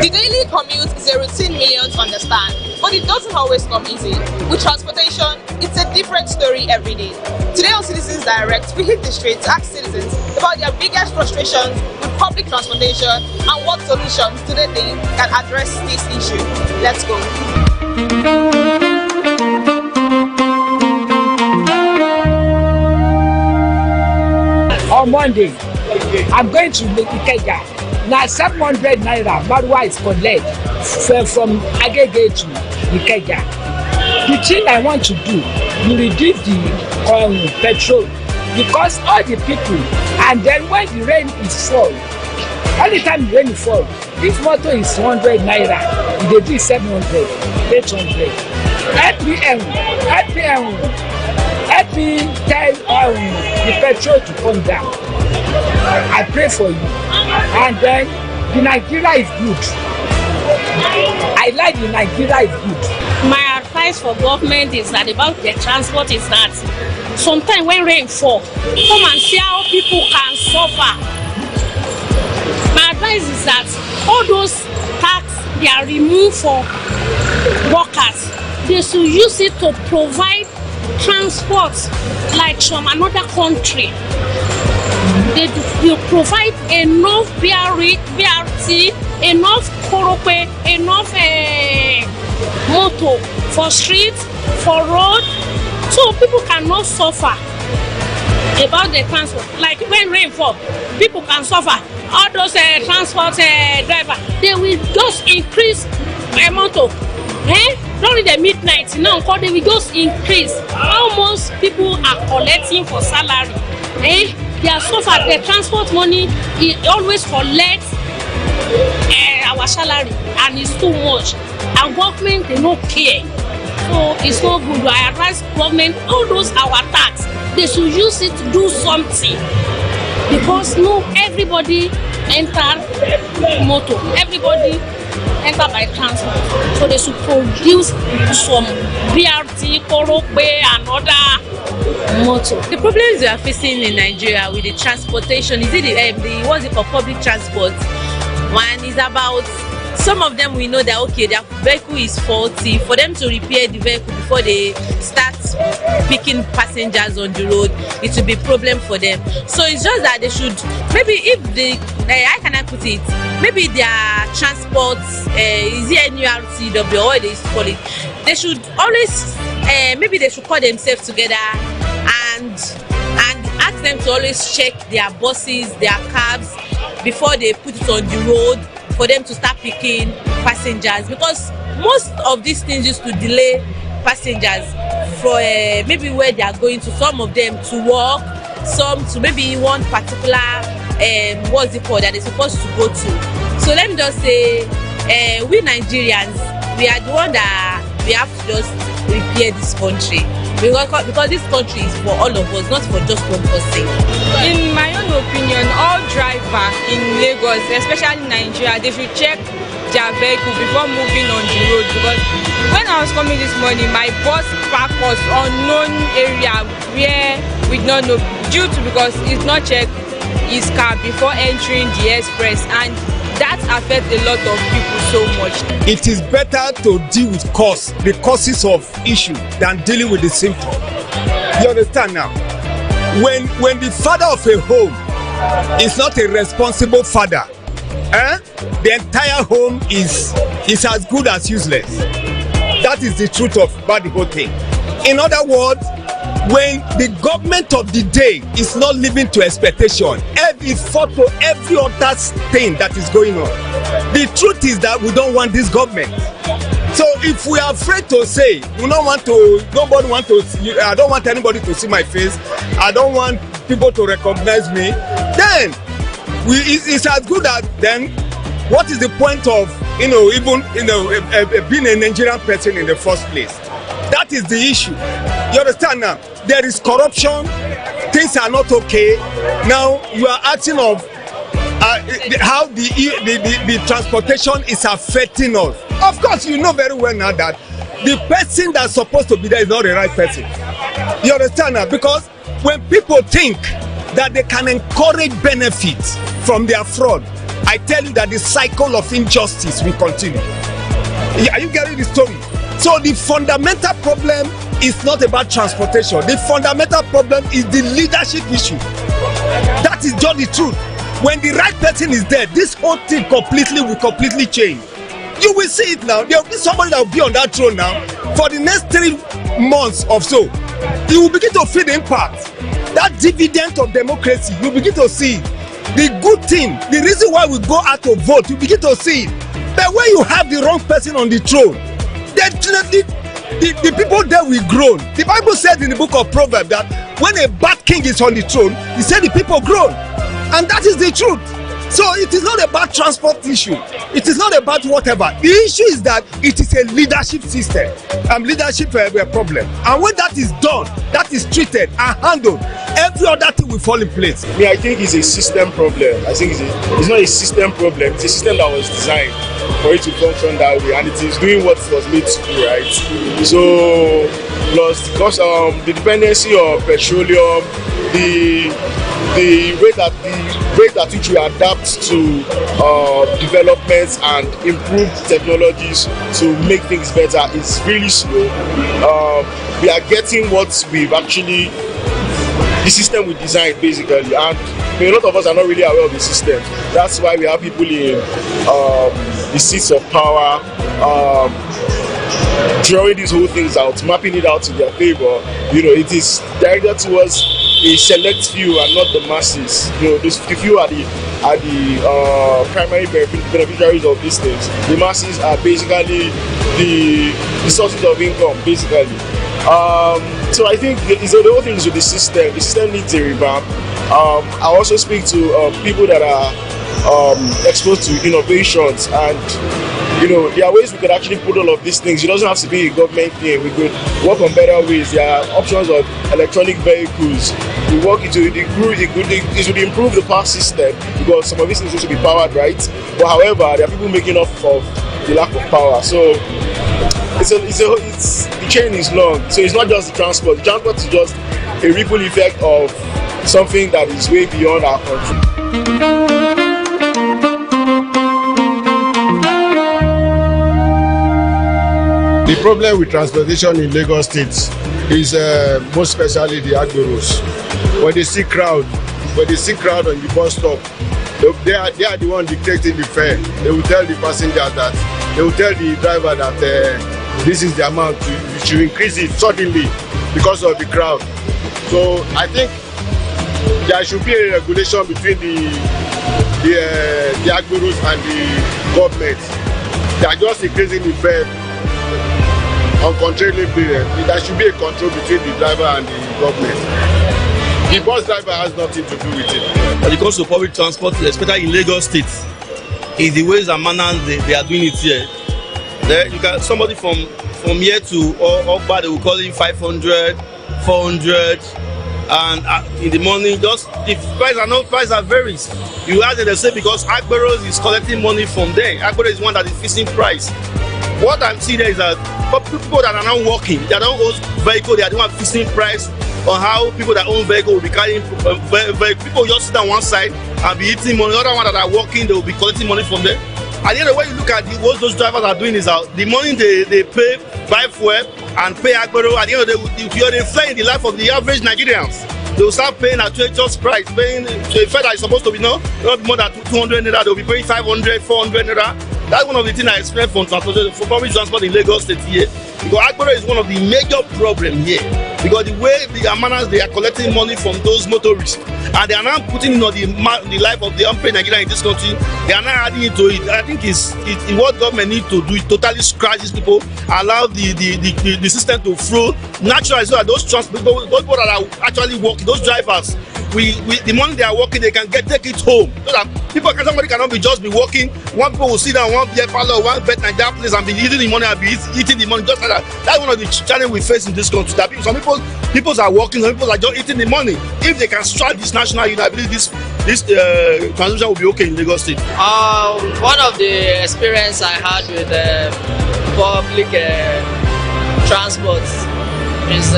The daily commute is a routine millions understand, but it doesn't always come easy. With transportation, it's a different story every day. Today on Citizens Direct, we hit the street to ask citizens about their biggest frustrations with public transportation and what solutions do they think can address this issue. Let's go. On Monday, I'm going to Ikeja. Now 700 naira Marwa is collect from Agege to Ikeja. The thing I want to do, you reduce the petrol because all the people, and then when the rain is fall, anytime the rain is fall, if motor is 100 naira, they do 700, 800. Help me tell the petrol to come down. I pray for you. And then the Nigeria is good. I like the Nigeria is good. My advice for government is that about the transport is that sometimes when rain fall, come and see how people can suffer. My advice is that all those tax they are removed for workers, they should use it to provide transport like from another country. They will provide enough BRT, enough korope, enough motor for streets, for road, so people cannot suffer about the transport. Like when rain fall, people can suffer. All those transport drivers, they will just increase motor. During the midnight, now they will just increase. Almost people are collecting for salary. They are so far the transport money it always collects our salary and it's too much. And government they don't care. So it's not good. I advise government all those our tax they should use it to do something because no everybody enter motor, everybody enter by transport. So they should produce some BRT, Korope and other motor. The problems we are facing in Nigeria with the transportation is it the what's it called public transport. One is about some of them we know that okay their vehicle is faulty. For them to repair the vehicle before they start picking passengers on the road, it will be a problem for them. So it's just that they should maybe if the how can I put it? Maybe their transport is it NURTW or what they call it. They should always maybe they should call themselves together and ask them to always check their buses, their cabs before they put it on the road for them to start picking passengers because most of these things used to delay passengers for maybe where they are going to, some of them to work, some to maybe one particular what's it called that they're supposed to go to. So let me just say we Nigerians, we are the one that we have to just repair this country because this country is for all of us, not for just one person. In my own opinion, all drivers in Lagos, especially Nigeria, they should check their vehicle before moving on the road because when I was coming this morning, my bus park was unknown area where we did not know due to because it's not checked his car before entering the express and that affects a lot of people so much. It is better to deal with the causes of issue than dealing with the symptom. You understand now? When the father of a home is not a responsible father, the entire home is as good as useless. That is the truth about the whole thing. In other words, when the government of the day is not living to expectation, every photo, every other thing that is going on, the truth is that we don't want this government. So if we are afraid to say, we don't want to, nobody want to, I don't want anybody to see my face, I don't want people to recognize me, then it's as good as then what is the point of being a Nigerian person in the first place. That is the issue. You understand now? There is corruption. Things are not okay. Now you are asking of how the transportation is affecting us. Of course, you know very well now that the person that's supposed to be there is not the right person. You understand now? Because when people think that they can encourage benefits from their fraud, I tell you that the cycle of injustice will continue. Are you getting the story? So the fundamental problem is not about transportation. The fundamental problem is the leadership issue. That is just the truth. When the right person is there, this whole thing will completely change. You will see it now. There will be somebody that will be on that throne now for the next 3 months or so. You will begin to feel the impact. That dividend of democracy, you begin to see it. The good thing, the reason why we go out to vote, you begin to see it. But when you have the wrong person on the throne, definitely the people there will groan. The Bible said in the book of Proverbs that when a bad king is on the throne, he said the people groan. And that is the truth. So it is not about transport issue. It is not about whatever. The issue is that it is a leadership system, leadership problem. And when that is done, that is treated and handled, every other thing will fall in place. I think it's a system problem. I think it's not a system problem. It's a system that was designed for it to function that way, and it is doing what it was made to do, right? So plus because the dependency of petroleum, the rate at which we adapt to developments and improve technologies to make things better is really slow. We are getting what we've actually, the system we designed basically, and a lot of us are not really aware of the system. That's why we have people in the seats of power drawing these whole things out, mapping it out to their favor. It is directed towards a select few and not the masses. Those few are the primary beneficiaries of these things. The masses are basically the sources of income, basically. So I think the whole thing is with the system. The system needs a revamp. I also speak to people that are exposed to innovations, and there are ways we could actually put all of these things. It doesn't have to be a government thing. We could work on better ways. There are options of electronic vehicles. We work it would improve the power system, because some of these things need to be powered right. But however, there are people making up of the lack of power. So the chain is long. So it's not just the transport. The transport is just a ripple effect of something that is way beyond our control. The problem with transportation in Lagos State is most especially the agboros. When they see crowd on the bus stop, they are the one dictating the fare. They will tell the passenger that, they will tell the driver that this is the amount, you should increase it suddenly because of the crowd. So I think there should be a regulation between the agboros and the government. They are just increasing the fare uncontrollably. There should be a control between the driver and the government. The bus driver has nothing to do with it. When it comes to public transport, especially in Lagos State, is the ways and manners they are doing it here. There you got somebody from here to Ogba, they will call him 500, 400, and in the morning, just the price are varies. You ask them, they say because Agboros is collecting money from there. Agboro is one that is fixing price. What I'm seeing there is that people that are now working, they don't own vehicle, they are the one fixing price on how people that own vehicle will be carrying people just sit on one side and be eating money. The other one that are working, they will be collecting money from there. At the end of the way you look at what those drivers are doing is that the money they pay, buy fuel and pay Agboro, at the end of the day, they fly in the life of the average Nigerians. They will start paying at just price, paying to a fare that is supposed to be not more than 200 naira, they will be paying 500, 400 naira. That's one of the things I expect from transportation, for public transport in Lagos State here. Because Agboro is one of the major problems here. Because the way the manners, they are collecting money from those motorists, and they are now putting it on the life of the unpaid Nigerian in this country, they are now adding it to it. I think it's what government needs to do is totally scratch these people, allow the system to flow naturally, so that those people that are actually working, those drivers, the money they are working, they can take it home. So that somebody cannot be working. One people will sit down, one beer parlor, one bed like that place and be eating the money and be eating the money just like that. That's one of the challenges we face in this country. That some people are working, some people are just eating the money. If they can strike this national unity, I believe this transition will be okay in Lagos State. One of the experience I had with public transport is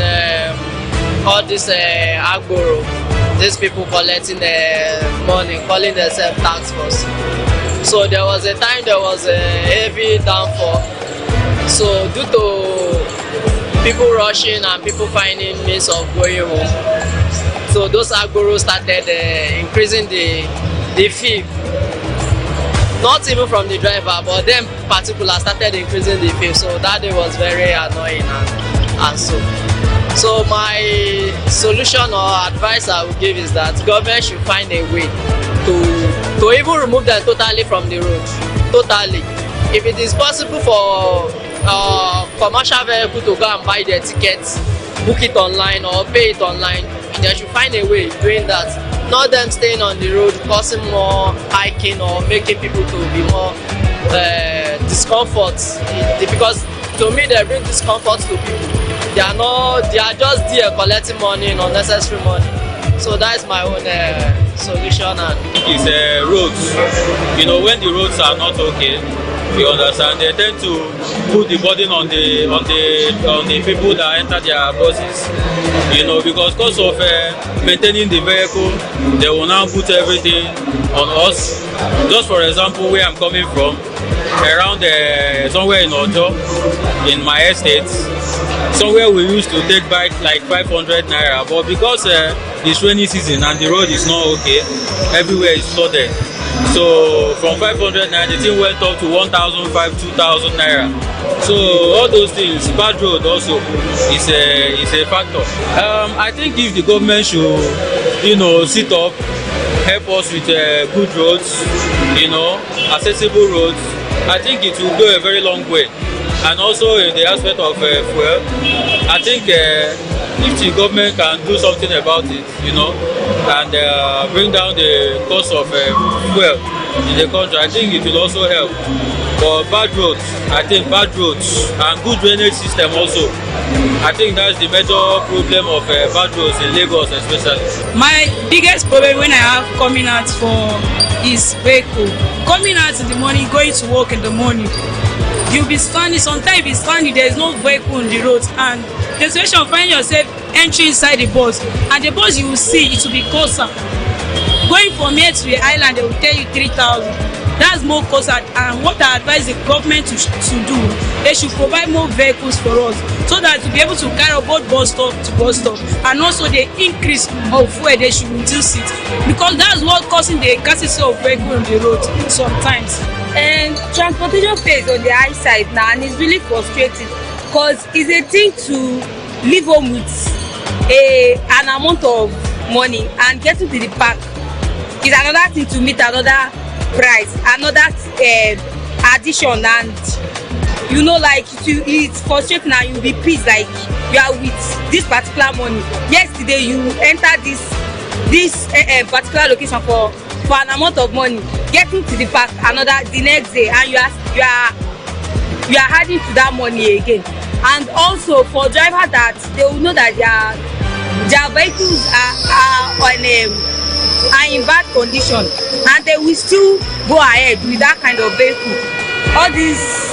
all this agboro. These people collecting money, calling themselves tax force. So there was a time there was a heavy downfall. So due to people rushing and people finding means of going home, so those agboros started increasing the fee. Not even from the driver, but them particular started increasing the fee. So that day was very annoying and so. So my solution or advice I would give is that government should find a way to even remove them totally from the road. Totally. If it is possible for commercial vehicle to go and buy their tickets, book it online or pay it online, they should find a way doing that. Not them staying on the road, causing more hiking or making people to be more discomfort. Because to me they bring discomfort to people. They are just there collecting money, unnecessary money. So that's my own solution. And it's roads. You know, when the roads are not okay, you understand, they tend to put the burden on the people that enter their buses. You know, because of maintaining the vehicle, they will now put everything on us. Just for example, where I'm coming from, around somewhere in Ojo, in my estate, somewhere we used to take back like 500 naira, but because it's rainy season and the road is not okay, everywhere is flooded. So from 500 naira, the thing went up to 1,500, 2,000 naira. So all those things, bad road also is a factor. I think if the government should, sit up, help us with good roads, accessible roads, I think it will go a very long way. And also in the aspect of fuel, I think if the government can do something about it, and bring down the cost of fuel in the country, I think it will also help. But bad roads, I think bad roads and good drainage system also, I think that's the major problem of bad roads in Lagos especially. My biggest problem when I have coming out is vehicle. Coming out in the morning, going to work in the morning, you'll be standing, sometimes you'll be standing, there is no vehicle on the road, and the situation of finding yourself entering inside the bus, and the bus you will see, it will be closer. Going from here to the island, they will tell you 3,000. That's more closer, and what I advise the government to do, they should provide more vehicles for us, so that to be able to carry both bus stop to bus stop, and also the increase of fuel, they should reduce it, because that's what causing the scarcity of vehicle on the road sometimes. And transportation pays on the high side now, and it's really frustrating because it's a thing to leave home with an amount of money, and getting to the park is another thing to meet another price, another addition, and like it's frustrating, and you'll be pissed like you are with this particular money. Yesterday you enter this particular location for an amount of money, getting to the park the next day, and you are adding to that money again. And also for drivers, that they will know that their vehicles are in bad condition, and they will still go ahead with that kind of vehicle. All this,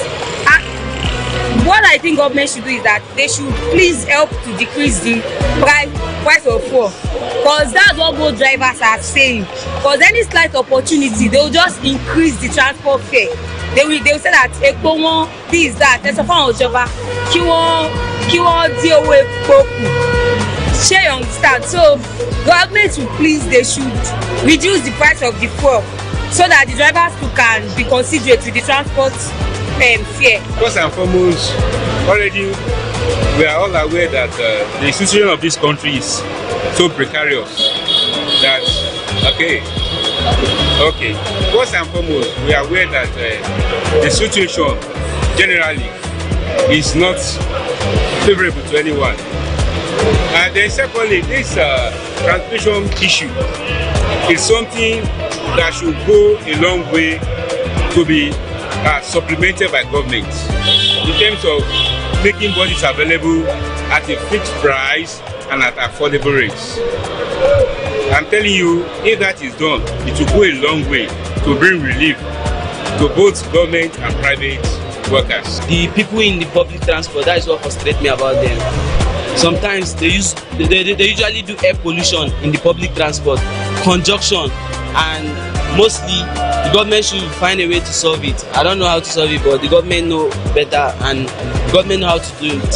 what I think government should do is that they should please help to decrease the price of fuel, because that's what both drivers are saying. Because any slight opportunity, they will just increase the transport fare. They will say that epo won, this, that, there's a form of java, kí wọ́n dín owó epo kù. Share, you understand? So government should please, they should reduce the price of the fuel, so that the drivers can be considerate with the transport fare. First and foremost, already we are all aware that the situation of this country is so precarious that first and foremost, we are aware that the situation generally is not favorable to anyone. And then secondly, this transportation issue is something that should go a long way to be supplemented by government in terms of making buses available at a fixed price and at affordable rates. I'm telling you, if that is done, it will go a long way to bring relief to both government and private workers. The people in the public transport, that is what frustrates me about them. Sometimes they usually do air pollution in the public transport, congestion, and mostly the government should find a way to solve it. I don't know how to solve it, but the government know better and the government know how to do it.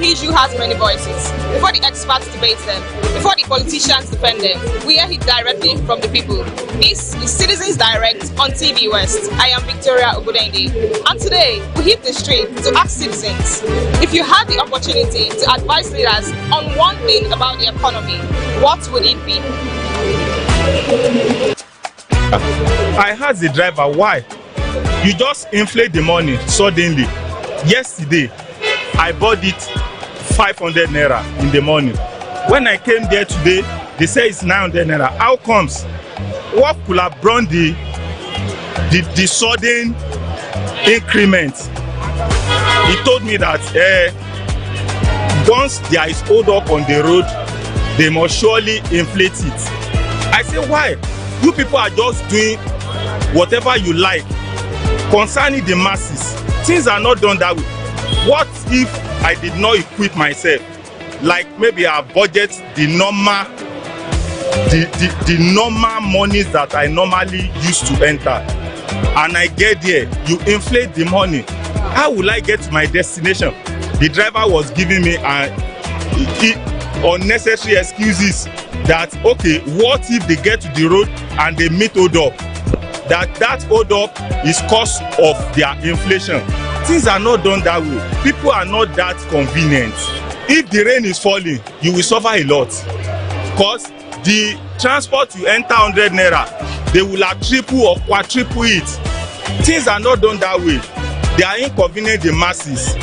Issue has many voices. Before the experts debate them, before the politicians defend them, we hear it directly from the people. This is Citizens Direct on TVWest. I am Victoria Ogudende, and today we hit the street to ask citizens if you had the opportunity to advise leaders on one thing about the economy, what would it be? I asked the driver why. You just inflate the money suddenly. Yesterday, I bought it 500 naira in the morning. When I came there today, they say it's 900 naira. How comes? What could have brought the sudden increment? He told me that once there is hold up on the road, they must surely inflate it. I say, why? You people are just doing whatever you like concerning the masses. Things are not done that way. What if I did not equip myself? Like maybe I budget the normal monies that I normally used to enter, and I get there, you inflate the money. How will I get to my destination? The driver was giving me unnecessary excuses that, okay, what if they get to the road and they meet hold up? That hold up is cause of their inflation. Things are not done that way. People are not that convenient. If the rain is falling, you will suffer a lot. Because the transport you enter 100 naira, they will have triple or quadruple it. Things are not done that way. They are inconvenient the masses.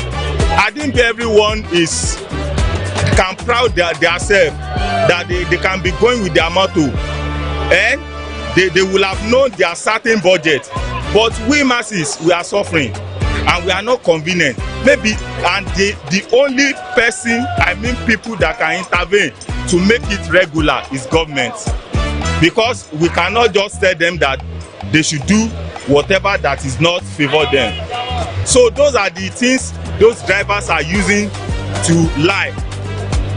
I think everyone can proud themselves that they can be going with their motto. And they will have known their certain budget. But we masses, we are suffering. And we are not convenient. Maybe, and the only person, people that can intervene to make it regular is government. Because we cannot just tell them that they should do whatever that is not favor them. So those are the things those drivers are using to lie.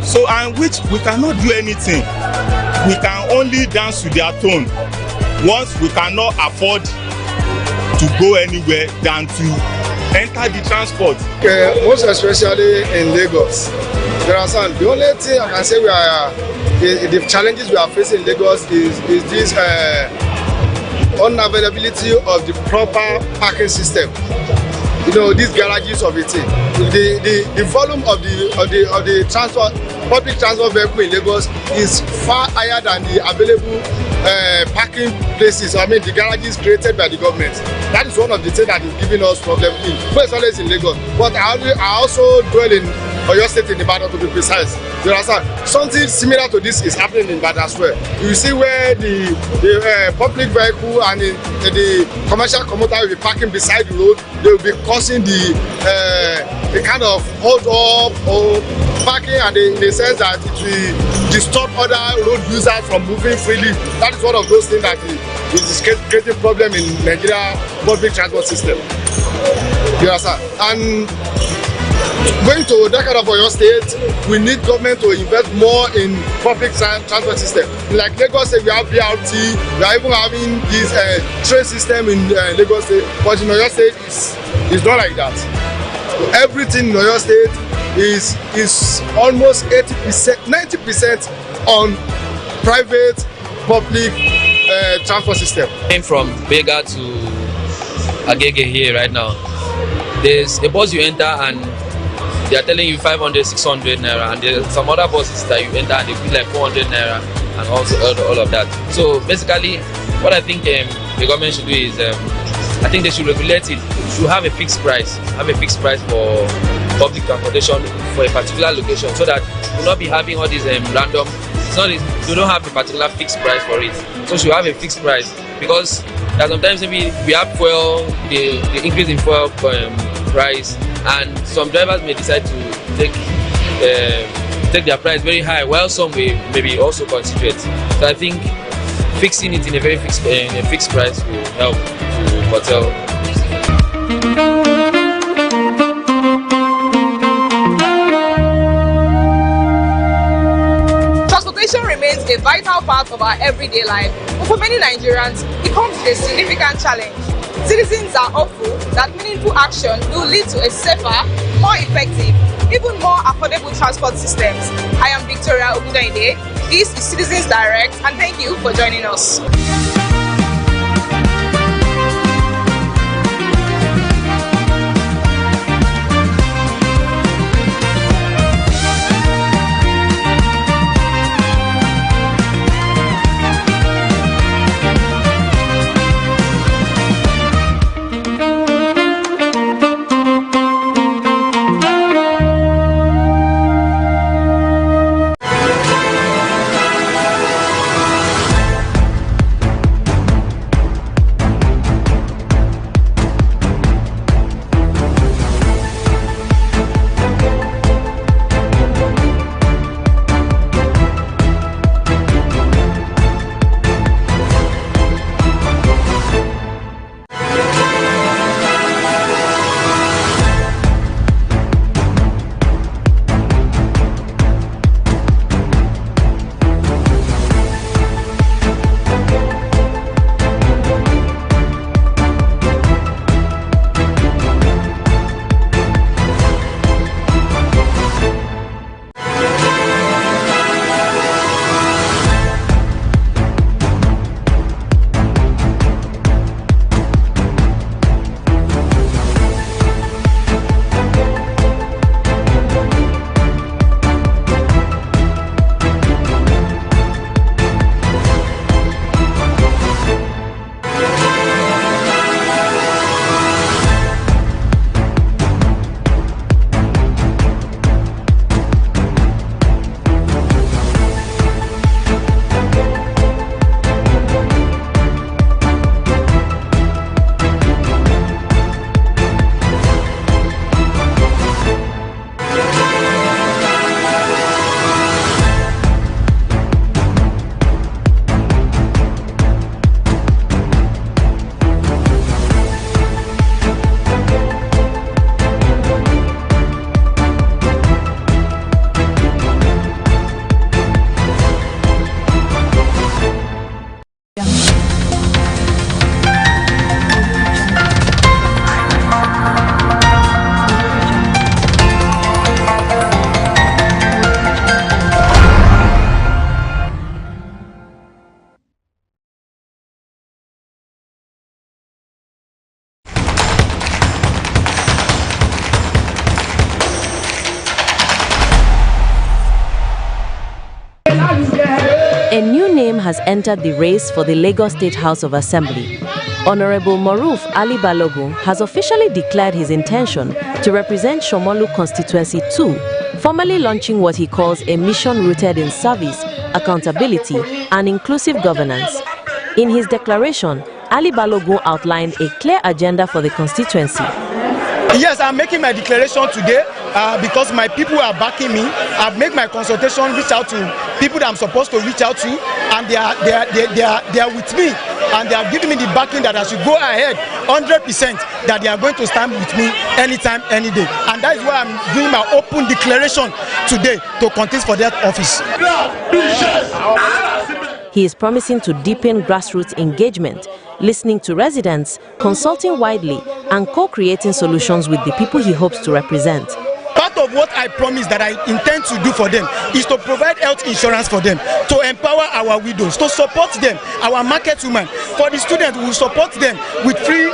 So, and which we cannot do anything. We can only dance to their tone. Once we cannot afford to go anywhere than to enter the transport. Most especially in Lagos. There are some. The only thing I can say the challenges we are facing in Lagos is this unavailability of the proper parking system. You know, these garages of it. The volume of the transport, public transport vehicle in Lagos is far higher than the available parking places. I mean, the garages created by the government. That is one of the things that is giving us problem in, first always in Lagos. But I also dwell in Oyo State, in Ibadan to be precise. You understand? Something similar to this is happening in Ibadan as well. You see where the public vehicle and the commercial commuter will be parking beside the road. They will be causing the kind of hold up or parking, and in the sense that it will disturb other road users from moving freely. That is one of those things that is creating problem in Nigeria public transport system. You understand? And going to that kind of Oyo State, we need government to invest more in public transport system. Like Lagos State, we have BRT, we are even having this train system in Lagos State, but in Oyo State, it's not like that. Everything in Oyo State is almost 80%, 90% on private public transport system. Came from Bega to Agege here right now. There's a bus you enter and they are telling you 500, 600 naira, and there's some other buses that you enter and they feel like 400 naira and also all of that. So basically, what I think the government should do is I think they should regulate it. Should have a fixed price. Have a fixed price for public transportation for a particular location, so that we'll not be having all these random. It's not. You don't have a particular fixed price for it. So should have a fixed price, because that sometimes maybe we have fuel, the increase in fuel price, and some drivers may decide to take their price very high, while some may maybe also consider it. So I think fixing it in a very fixed price will help to curtail. Transportation remains a vital part of our everyday life, but for many Nigerians, it comes with a significant challenge. Citizens are hopeful that meaningful action will lead to a safer, more effective, even more affordable transport systems. I am Victoria Ogudaide. This is Citizens Direct, and thank you for joining us. A new name has entered the race for the Lagos State House of Assembly. Honorable Moruf Ali Balogun has officially declared his intention to represent Shomolu Constituency 2, formally launching what he calls a mission rooted in service, accountability, and inclusive governance. In his declaration, Ali Balogun outlined a clear agenda for the constituency. Yes, I'm making my declaration today because my people are backing me. I've made my consultation, reach out to people that I'm supposed to reach out to, and they are with me, and they are giving me the backing that I should go ahead 100%, that they are going to stand with me anytime, any day. And that is why I'm doing my open declaration today to contest for that office. He is promising to deepen grassroots engagement, listening to residents, consulting widely, and co-creating solutions with the people he hopes to represent. Part of what I promise that I intend to do for them is to provide health insurance for them, to empower our widows, to support them, our market women. For the students, we will support them with free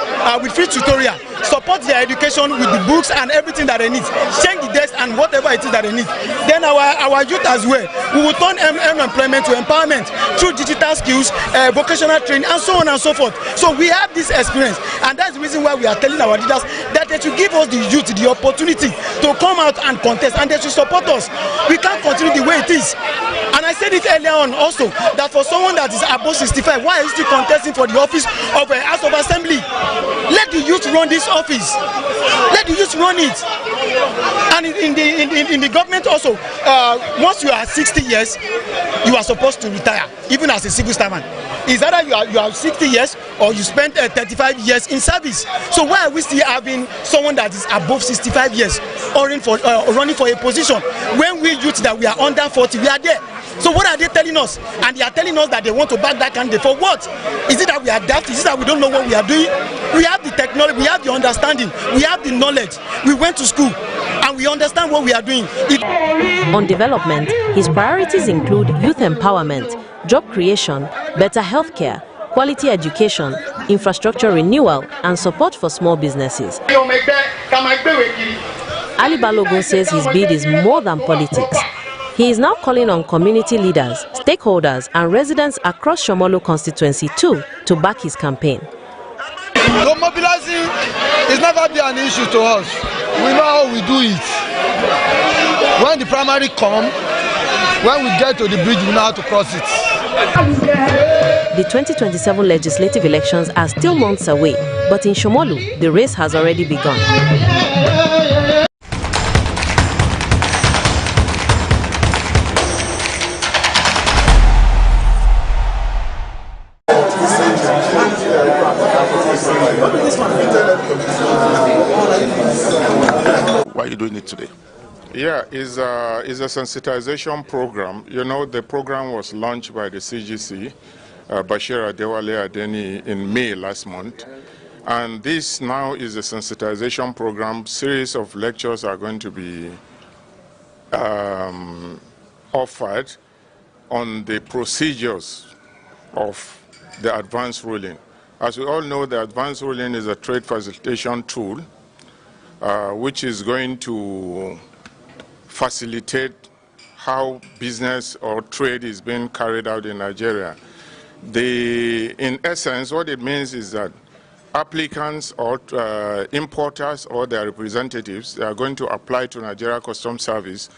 tutorial, support their education with the books and everything that they need, change the desk and whatever it is that they need. Then our youth as well, we will turn unemployment to empowerment through digital skills, vocational training, and so on and so forth. So we have this experience, and that's the reason why we are telling our leaders that they should give us the youth the opportunity to come out and contest, and they should support us. We can't continue the way it is. And I said it earlier on also, that for someone that is above 65, why is he contesting for the office of a House of Assembly? Let the youth run this office. Let the youth run it. And in the government also, once you are 60 years, you are supposed to retire, even as a civil servant. It's either you are 60 years or you spent 35 years in service. So why are we still having someone that is above 65 years running for a position when we youth that we are under 40, we are there? So what are they telling us? And they are telling us that they want to back that candidate for what? Is it that we are daft? Is it that we don't know what we are doing? We have the technology, we have the understanding, we have the knowledge. We went to school and we understand what we are doing. On development, his priorities include youth empowerment, job creation, better healthcare, quality education, infrastructure renewal, and support for small businesses. Ali Balogun says his bid is more than politics. He is now calling on community leaders, stakeholders, and residents across Shomolu constituency too to back his campaign. So mobilizing is never been an issue to us. We know how we do it. When the primary come, when we get to the bridge, we know how to cross it. The 2027 legislative elections are still months away, but in Shomolu, the race has already begun. Why are you doing it today? Yeah, it's a sensitization program. You know, the program was launched by the CGC, Bashir Adewale Adeni, in May last month. And this now is a sensitization program. Series of lectures are going to be offered on the procedures of the advance ruling. As we all know, the advance ruling is a trade facilitation tool which is going to facilitate how business or trade is being carried out in Nigeria. In essence, what it means is that applicants or importers or their representatives are going to apply to Nigeria Customs Service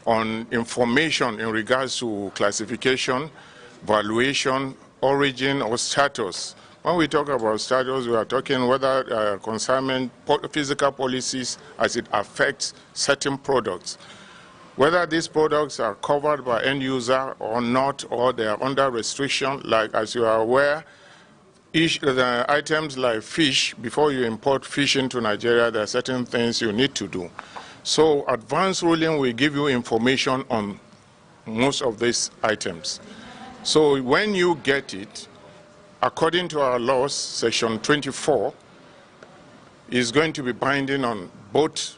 on information in regards to classification, valuation, origin, or status. When we talk about status, we are talking whether consignment physical policies as it affects certain products. Whether these products are covered by end user or not, or they are under restriction, like as you are aware, the items like fish, before you import fish into Nigeria, there are certain things you need to do. So advanced ruling will give you information on most of these items. So when you get it, according to our laws, section 24 is going to be binding on both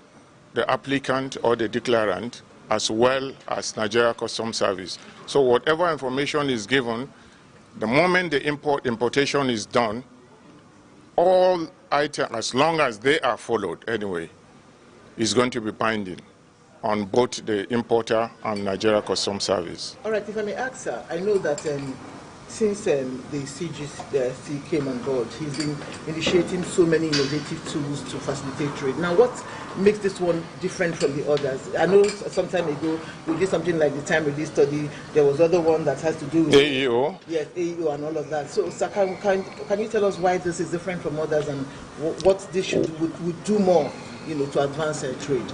the applicant or the declarant as well as Nigeria Customs Service. So whatever information is given, the moment the importation is done, all items, as long as they are followed anyway, is going to be binding on both the importer and Nigeria Customs Service. All right, if I may ask, sir, I know that since the CGC came on board, he's been initiating so many innovative tools to facilitate trade. Now, what makes this one different from the others? I know some time ago we did something like the time release study. There was other one that has to do with AEO. Yes, AEO and all of that. So, sir, can you tell us why this is different from others and what this would do more, to advance trade?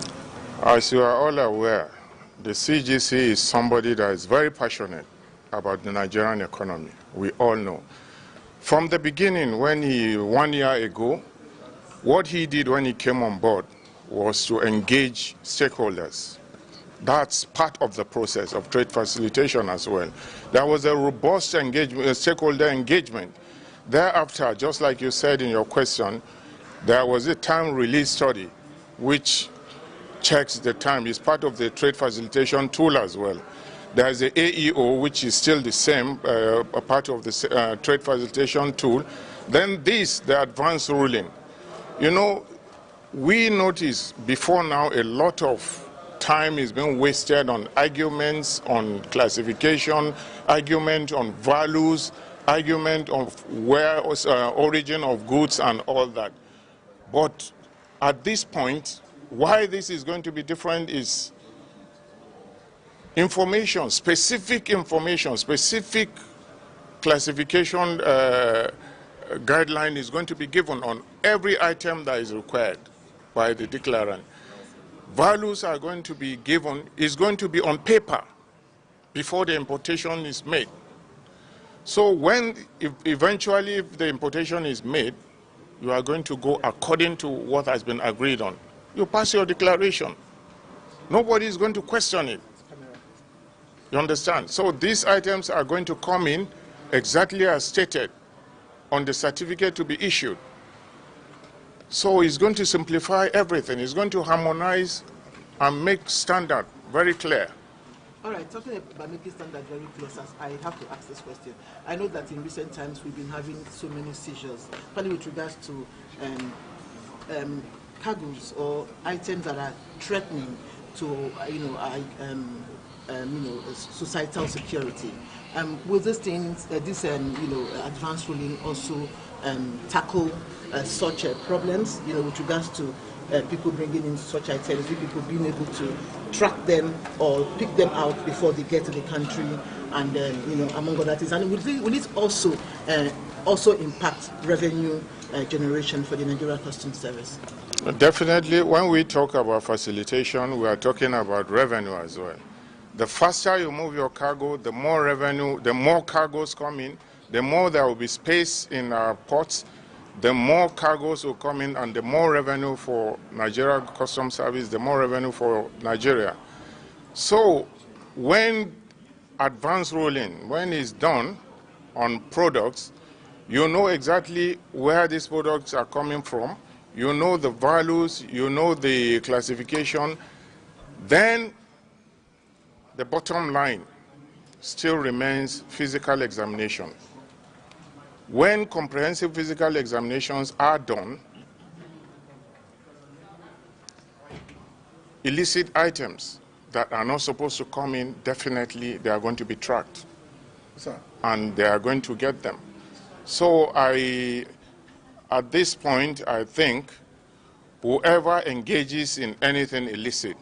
As you are all aware, the CGC is somebody that is very passionate about the Nigerian economy. We all know. From the beginning, when 1 year ago, what he did when he came on board was to engage stakeholders. That's part of the process of trade facilitation as well. There was a robust stakeholder engagement. Thereafter, just like you said in your question, there was a time release study which checks the time. It's part of the trade facilitation tool as well. There's the AEO, which is still the same, a part of the trade facilitation tool. Then the advanced ruling. we notice before now a lot of time is being wasted on arguments on classification, argument on values, argument of where origin of goods and all that. But at this point, why this is going to be different is information, specific classification guideline is going to be given on every item that is required by the declarant. Values are going to be given, is going to be on paper before the importation is made. So eventually if the importation is made, you are going to go according to what has been agreed on. You pass your declaration. Nobody is going to question it. You understand? So these items are going to come in exactly as stated on the certificate to be issued. So it's going to simplify everything. It's going to harmonize and make standard very clear. All right, talking about making standard very clear, I have to ask this question. I know that in recent times we've been having so many seizures, particularly with regards to cargoes or items that are threatening to, societal security. Will these things, advanced ruling also tackle such problems, with regards to people bringing in such items, people being able to track them or pick them out before they get to the country, and among other things? And will it also impact revenue generation for the Nigeria Customs Service? Definitely, when we talk about facilitation, we are talking about revenue as well. The faster you move your cargo, the more revenue, the more cargoes come in, the more there will be space in our ports, the more cargoes will come in, and the more revenue for Nigeria Customs Service, the more revenue for Nigeria. So when advanced ruling, when it's done on products, you know exactly where these products are coming from, you know the values, you know the classification, then the bottom line still remains physical examination. When comprehensive physical examinations are done, illicit items that are not supposed to come in, definitely they are going to be tracked. Sir. And they are going to get them. So at this point, I think whoever engages in anything illicit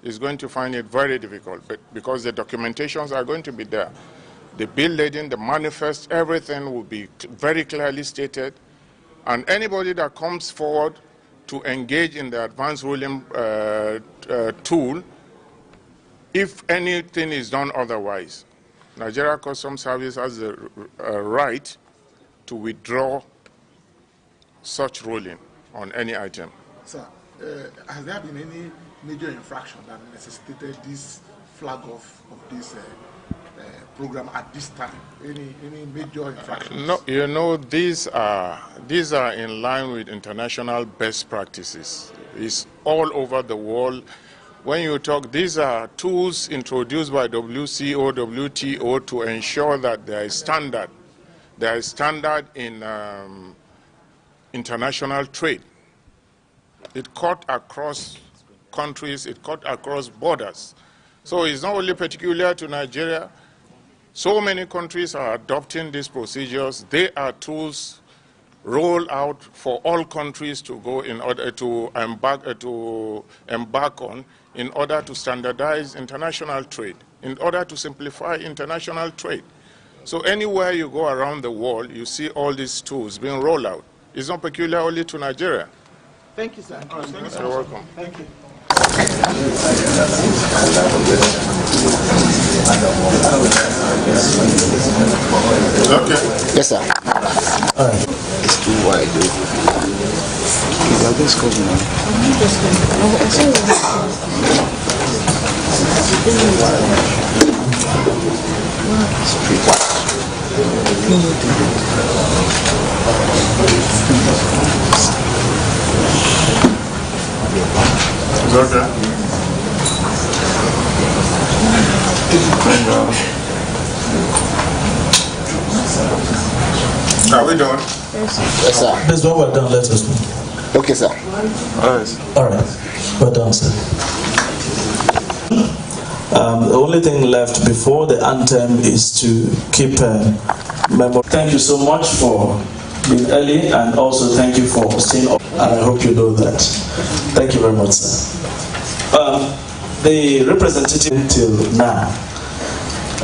is going to find it very difficult, because the documentations are going to be there. The bill lading, the manifest, everything will be very clearly stated, and anybody that comes forward to engage in the advanced ruling tool, if anything is done otherwise, Nigeria Customs Service has the right to withdraw such ruling on any item. Sir, has there been any major infraction that necessitated this flag off of this program at this time? Any major infractions? No, you know, these are in line with international best practices. It's all over the world. When you talk, these are tools introduced by WCO, WTO to ensure that there is standard. There is standard in international trade. It cut across countries, it cut across borders. So it's not only peculiar to Nigeria. So many countries are adopting these procedures. They are tools rolled out for all countries to go in order to embark on, in order to standardize international trade, in order to simplify international trade. So anywhere you go around the world, you see all these tools being rolled out. It's not peculiar only to Nigeria. Thank you, sir. You're welcome. Thank you. Okay. Yes, sir. All right. It's too wide. I'll just come now. It's okay. Are we done? Yes, sir. That's what we're done. Let us know. Okay, sir. All right. Well done, sir. The only thing left before the anthem is to keep memory. Thank you so much for being early, and also thank you for staying up. And I hope you know that. Thank you very much, sir. The representative till now,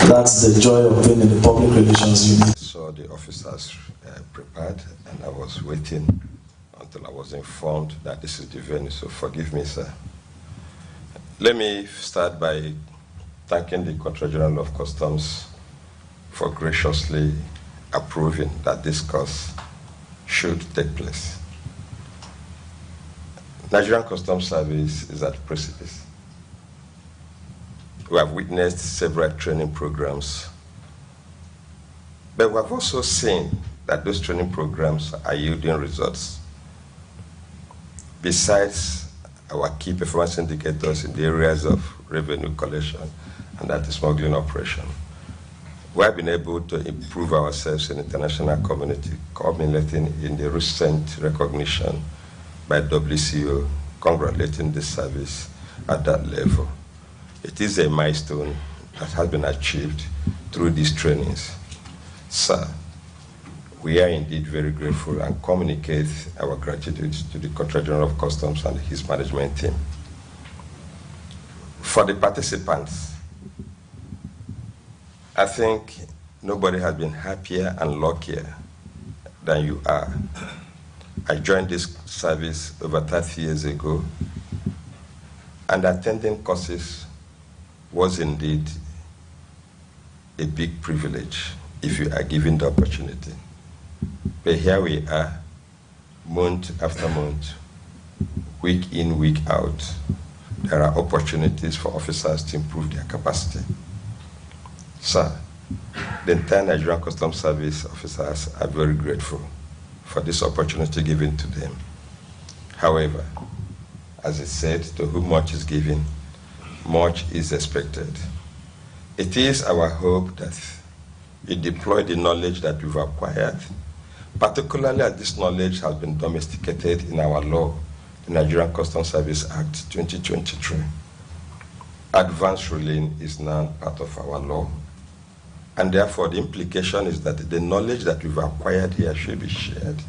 that's the joy of being in the public relations unit. So the officers prepared, and I was waiting until I was informed that this is the venue, so forgive me, sir. Let me start by thanking the Controller General of Customs for graciously approving that this course should take place. Nigerian Customs Service is at precipice. We have witnessed several training programs, but we have also seen that those training programs are yielding results. Besides our key performance indicators in the areas of revenue collection and anti-smuggling operation, we have been able to improve ourselves in the international community, culminating in the recent recognition by WCO congratulating the service at that level. It is a milestone that has been achieved through these trainings. Sir, we are indeed very grateful and communicate our gratitude to the Controller General of Customs and his management team. For the participants, I think nobody has been happier and luckier than you are. I joined this service over 30 years ago, and attending courses was indeed a big privilege if you are given the opportunity. But here we are, month after month, week in, week out. There are opportunities for officers to improve their capacity. Sir, the entire Nigerian Customs Service officers are very grateful for this opportunity given to them. However, as it said, to whom much is given, much is expected. It is our hope that you deploy the knowledge that we've acquired, particularly as this knowledge has been domesticated in our law, the Nigerian Customs Service Act 2023. Advanced ruling is now part of our law, and therefore the implication is that the knowledge that we've acquired here should be shared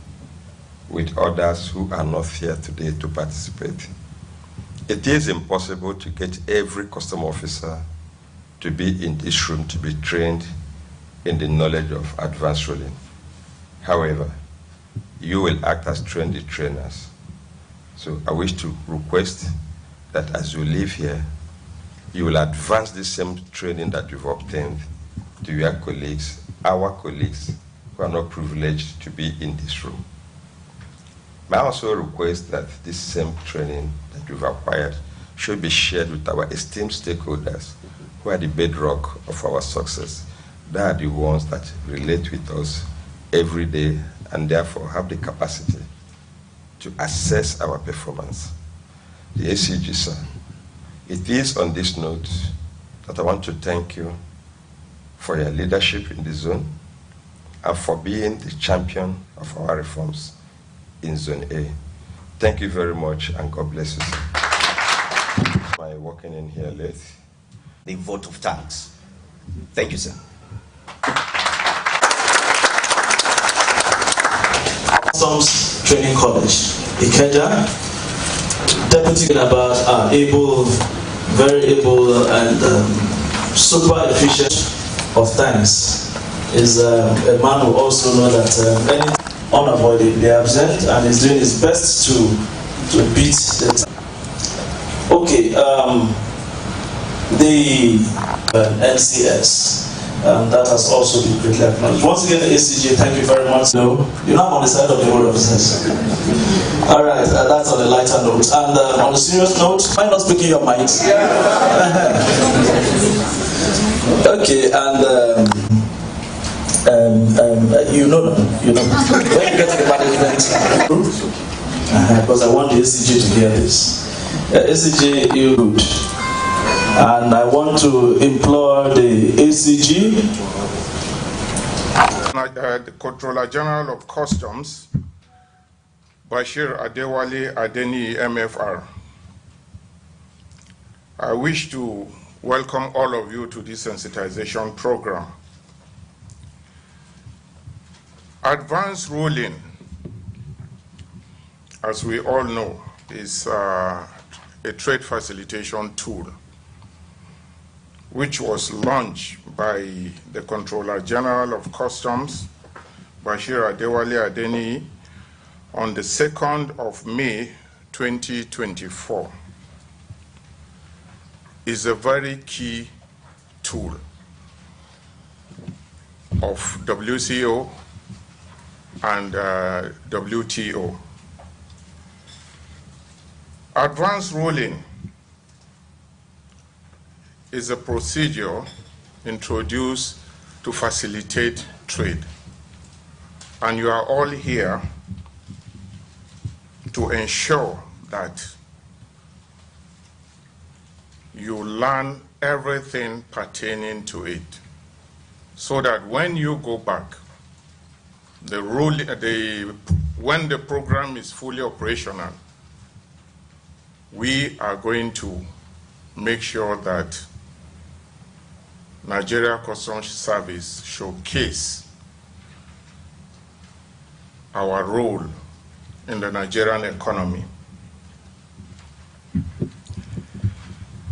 with others who are not here today to participate. It is impossible to get every custom officer to be in this room to be trained in the knowledge of advanced ruling. However, you will act as trained trainers. So I wish to request that as you leave here, you will advance the same training that you've obtained to your colleagues, our colleagues, who are not privileged to be in this room. May I also request that this same training that we've acquired should be shared with our esteemed stakeholders, who are the bedrock of our success. They are the ones that relate with us every day and therefore have the capacity to assess our performance. The ACG, sir, it is on this note that I want to thank you for your leadership in the zone and for being the champion of our reforms in Zone A. Thank you very much, and God bless you, sir. My walking in here late. The vote of thanks. Thank you, sir. Customs Training College, Ikeja, deputy about able, very able, and super efficient of times. Is a man who also knows that any unavoidably absent and is doing his best to beat the time. Okay, the NCS. That has also been greatly acknowledged. Once again, the ACG, thank you very much. No, you're not on the side of the whole officers. All right, that's on a lighter note. And on a serious note, why not speaking your mind? Okay, and you know, when you get to the management group, because I want the ACG to hear this. ACG, you good. And I want to implore the ACG, the Controller General of Customs, Bashir Adewale Adeni, MFR. I wish to welcome all of you to this sensitization program. Advance ruling, as we all know, is a trade facilitation tool which was launched by the Controller General of Customs, Bashir Adewale Adeni, on the 2nd of May 2024. Is a very key tool of WCO and WTO. Advance ruling is a procedure introduced to facilitate trade. And you are all here to ensure that you learn everything pertaining to it, so that when you go back, when the program is fully operational, we are going to make sure that Nigeria Customs Service showcase our role in the Nigerian economy.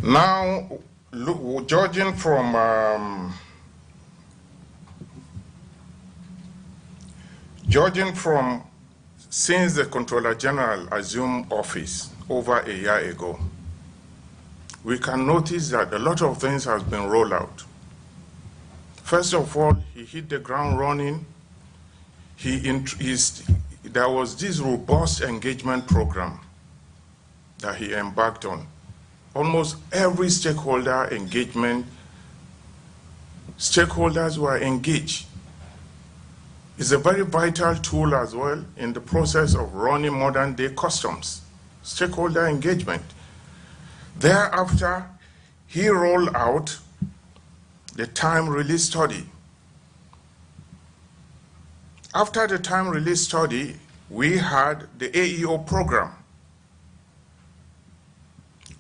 Now, judging from since the Controller General assumed office over a year ago, we can notice that a lot of things has been rolled out. First of all, he hit the ground running. There was this robust engagement program that he embarked on. Almost every stakeholder engagement, stakeholders were engaged. It's a very vital tool as well in the process of running modern day customs, stakeholder engagement. Thereafter, he rolled out the time release study. After the time release study, we had the AEO program.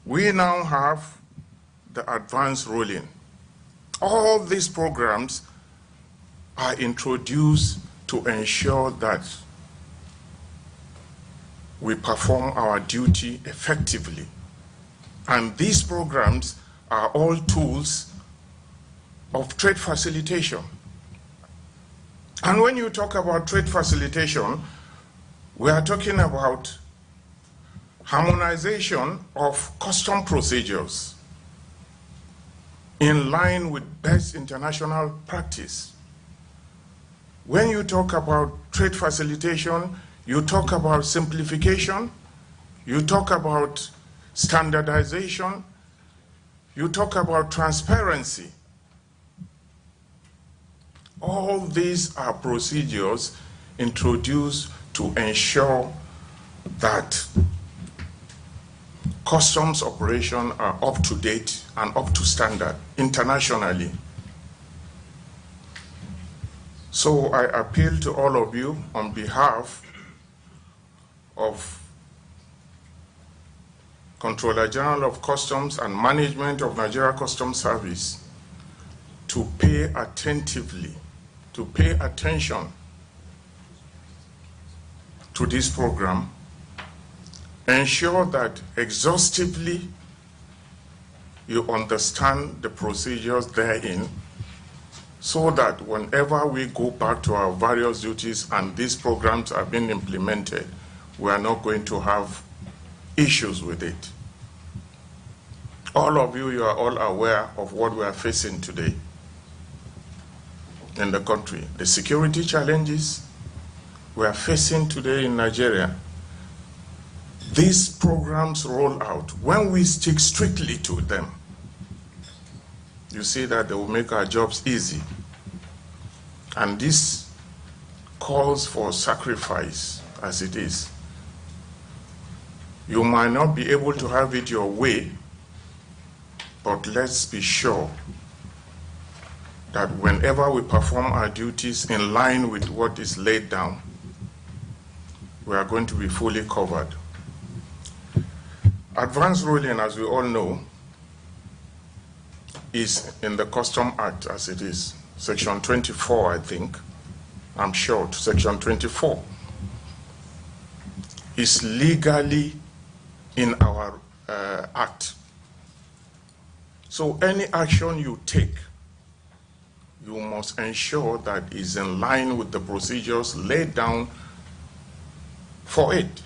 We now have the advance ruling. All these programs are introduced to ensure that we perform our duty effectively. And these programs are all tools of trade facilitation. And when you talk about trade facilitation, we are talking about harmonization of custom procedures in line with best international practice. When you talk about trade facilitation, you talk about simplification, you talk about standardization, you talk about transparency. All these are procedures introduced to ensure that customs operations are up to date and up to standard internationally. So I appeal to all of you on behalf of Controller General of Customs and Management of Nigeria Customs Service to pay attentively, to pay attention to this program, ensure that exhaustively you understand the procedures therein, so that whenever we go back to our various duties and these programs are being implemented, we are not going to have issues with it. All of you are all aware of what we are facing today in the country. The security challenges we are facing today in Nigeria. These programs roll out. When we stick strictly to them, you see that they will make our jobs easy. And this calls for sacrifice as it is. You might not be able to have it your way, but let's be sure that whenever we perform our duties in line with what is laid down, we are going to be fully covered. Advance ruling, as we all know, is in the Custom Act as it is. Section 24, I think. I'm short. Section 24 is legally in our act. So any action you take, you must ensure that is in line with the procedures laid down for it.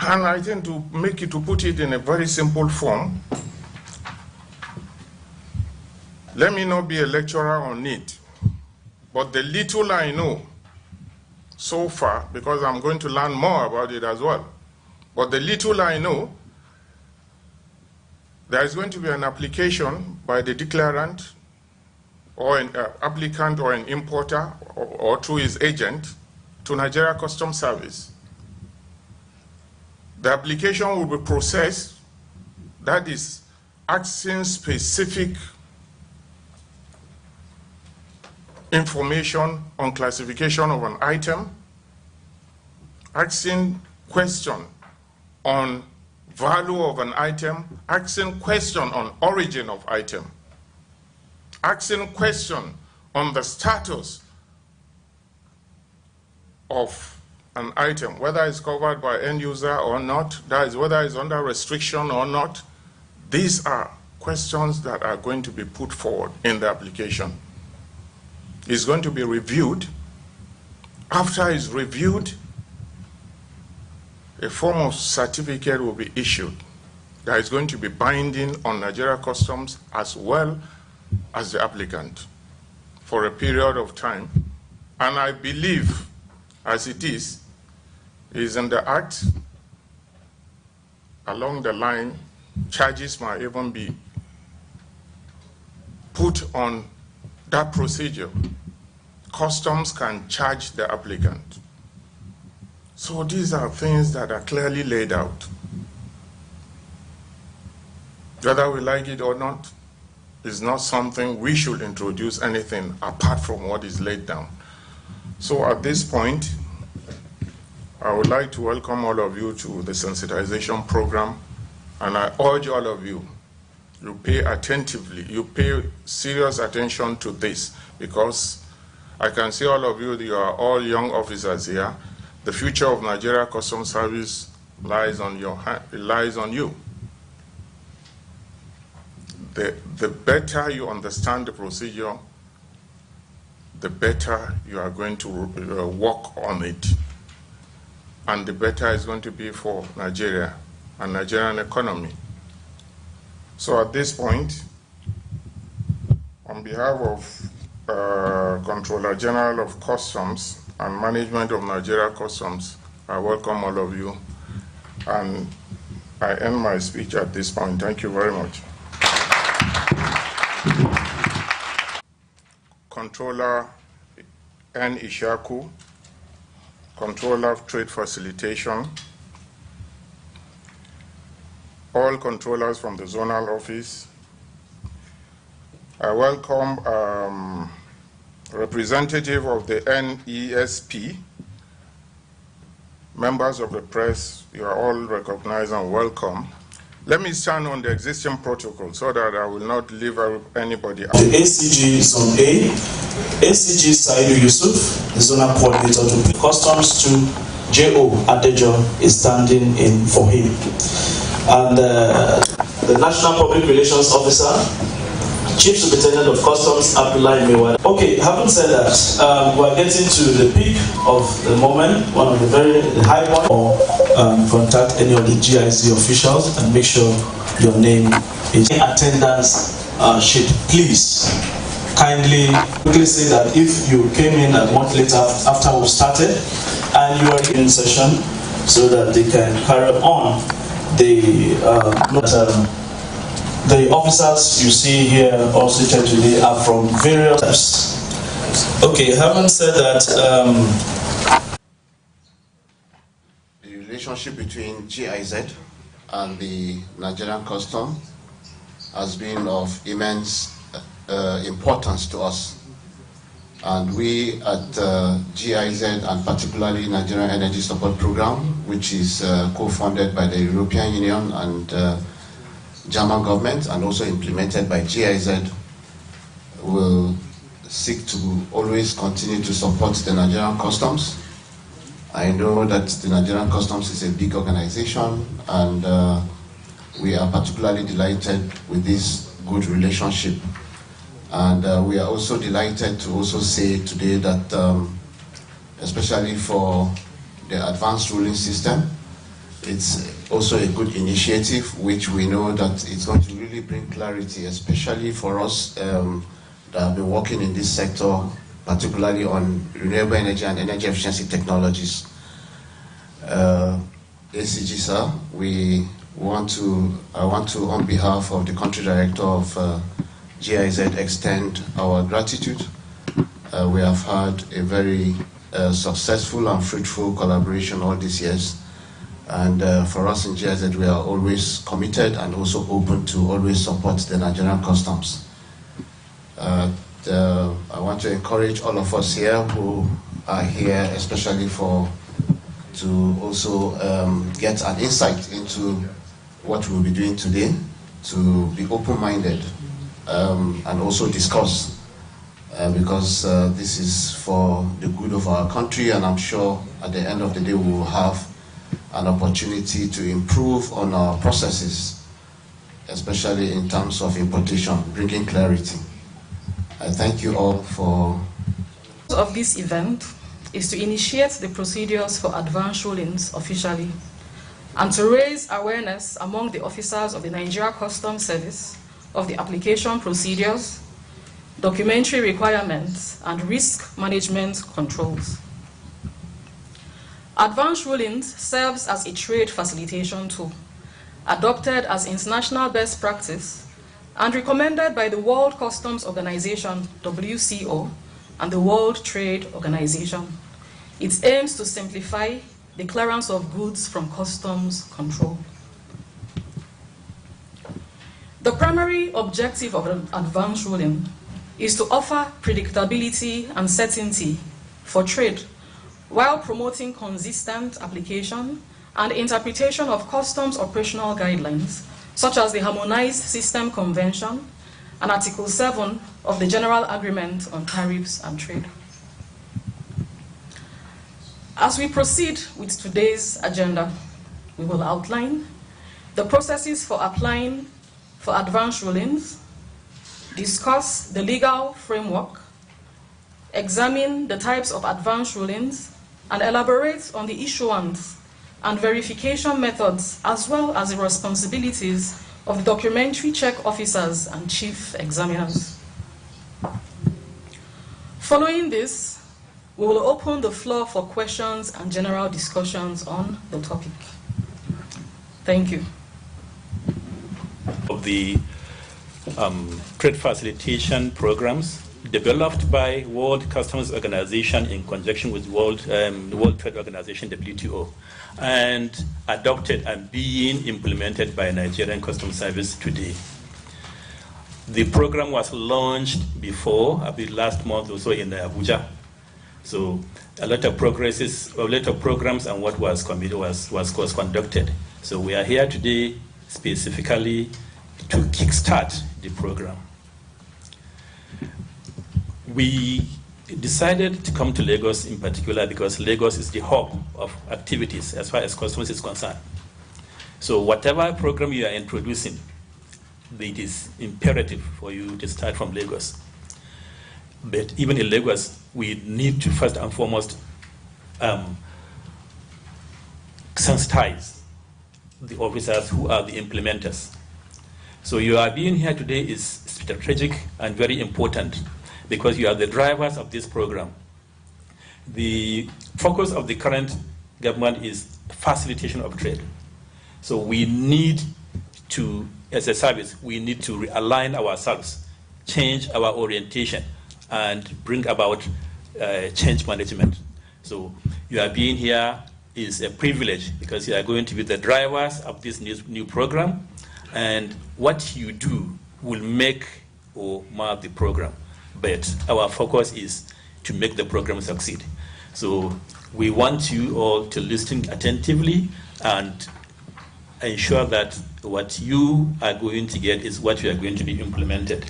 And I think to put it in a very simple form, let me not be a lecturer on it, but the little I know so far, because I'm going to learn more about it as well, but the little I know, there is going to be an application by the declarant or an applicant or an importer or through his agent to Nigeria Customs Service. The application will be processed, that is, asking specific information on classification of an item, asking question on value of an item, asking question on origin of item, asking question on the status of an item, whether it's covered by end user or not, that is, whether it's under restriction or not. These are questions that are going to be put forward in the application. It's going to be reviewed. After it's reviewed, a form of certificate will be issued that is going to be binding on Nigeria Customs as well as the applicant for a period of time. And I believe, as it is in the Act, along the line, charges might even be put on that procedure. Customs can charge the applicant. So these are things that are clearly laid out. Whether we like it or not, is not something we should introduce anything apart from what is laid down. So at this point, I would like to welcome all of you to the sensitization program, and I urge all of you, you pay attentively, you pay serious attention to this, because I can see all of you are all young officers here. The future of Nigeria Customs Service lies on your hand, it lies on you. The better you understand the procedure, the better you are going to work on it. And the better it's going to be for Nigeria and Nigerian economy. So at this point, on behalf of Controller General of Customs and Management of Nigeria Customs, I welcome all of you. And I end my speech at this point. Thank you very much. Controller N. Ishaku, Controller of Trade Facilitation, all controllers from the zonal office. I welcome representative of the NESP, members of the press, you are all recognized and welcome. Let me stand on the existing protocol so that I will not leave anybody out. The ACG Zone A, ACG Saidu Yusuf, the zonal coordinator to Customs to J.O. Adejo is standing in for him. And the National Public Relations Officer, Chief Superintendent of Customs, Abdullahi Mewad. Okay, having said that, we're getting to the peak of the moment, one of the very high points. Or contact any of the GIZ officials and make sure your name is in attendance sheet. Please, kindly quickly say that if you came in a month later after we started and you are in session, so that they can carry on the officers you see here all seated today are from various types. Okay, having said that, the relationship between GIZ and the Nigerian Custom has been of immense importance to us. And we at GIZ, and particularly Nigerian Energy Support Program, which is co-funded by the European Union and German government, and also implemented by GIZ, will seek to always continue to support the Nigerian Customs. I know that the Nigerian Customs is a big organization, and we are particularly delighted with this good relationship. And we are also delighted to also say today that, especially for the advanced ruling system, it's also a good initiative, which we know that it's going to really bring clarity, especially for us that have been working in this sector, particularly on renewable energy and energy efficiency technologies. ACG, sir, I want to, on behalf of the country director of GIZ, extend our gratitude. We have had a very successful and fruitful collaboration all these years. And for us in GIZ, we are always committed and also open to always support the Nigerian Customs. I want to encourage all of us here who are here, especially to also get an insight into what we'll be doing today, to be open-minded and also discuss, because this is for the good of our country, and I'm sure at the end of the day we will have an opportunity to improve on our processes, especially in terms of importation, bringing clarity. I thank you all for... of this event is to initiate the procedures for advanced rulings officially and to raise awareness among the officers of the Nigeria Customs Service of the application procedures, documentary requirements, and risk management controls. Advanced rulings serves as a trade facilitation tool, adopted as international best practice and recommended by the World Customs Organization, WCO, and the World Trade Organization. It aims to simplify the clearance of goods from customs control. The primary objective of an advanced ruling is to offer predictability and certainty for trade while promoting consistent application and interpretation of customs operational guidelines, such as the Harmonized System Convention and Article 7 of the General Agreement on Tariffs and Trade. As we proceed with today's agenda, we will outline the processes for applying for advanced rulings, discuss the legal framework, examine the types of advanced rulings, and elaborate on the issuance and verification methods, as well as the responsibilities of the documentary check officers and chief examiners. Following this, we will open the floor for questions and general discussions on the topic. Thank you. Of the trade facilitation programs developed by World Customs Organization in conjunction with the World Trade Organization, WTO, and adopted and being implemented by Nigerian Customs Service today. The program was launched before, I believe last month or so in Abuja. So a lot of programs and what was conducted. So we are here today specifically to kickstart the program. We decided to come to Lagos in particular because Lagos is the hub of activities as far as customs is concerned. So whatever program you are introducing, it is imperative for you to start from Lagos. But even in Lagos, we need to first and foremost sensitize the officers who are the implementers. So your being here today is strategic and very important because you are the drivers of this program. The focus of the current government is facilitation of trade. So we need to, as a service, we need to realign ourselves, change our orientation, and bring about change management. So your being here is a privilege because you are going to be the drivers of this new program, and what you do will make or mark the program. But our focus is to make the program succeed. So we want you all to listen attentively and ensure that what you are going to get is what you are going to be implemented.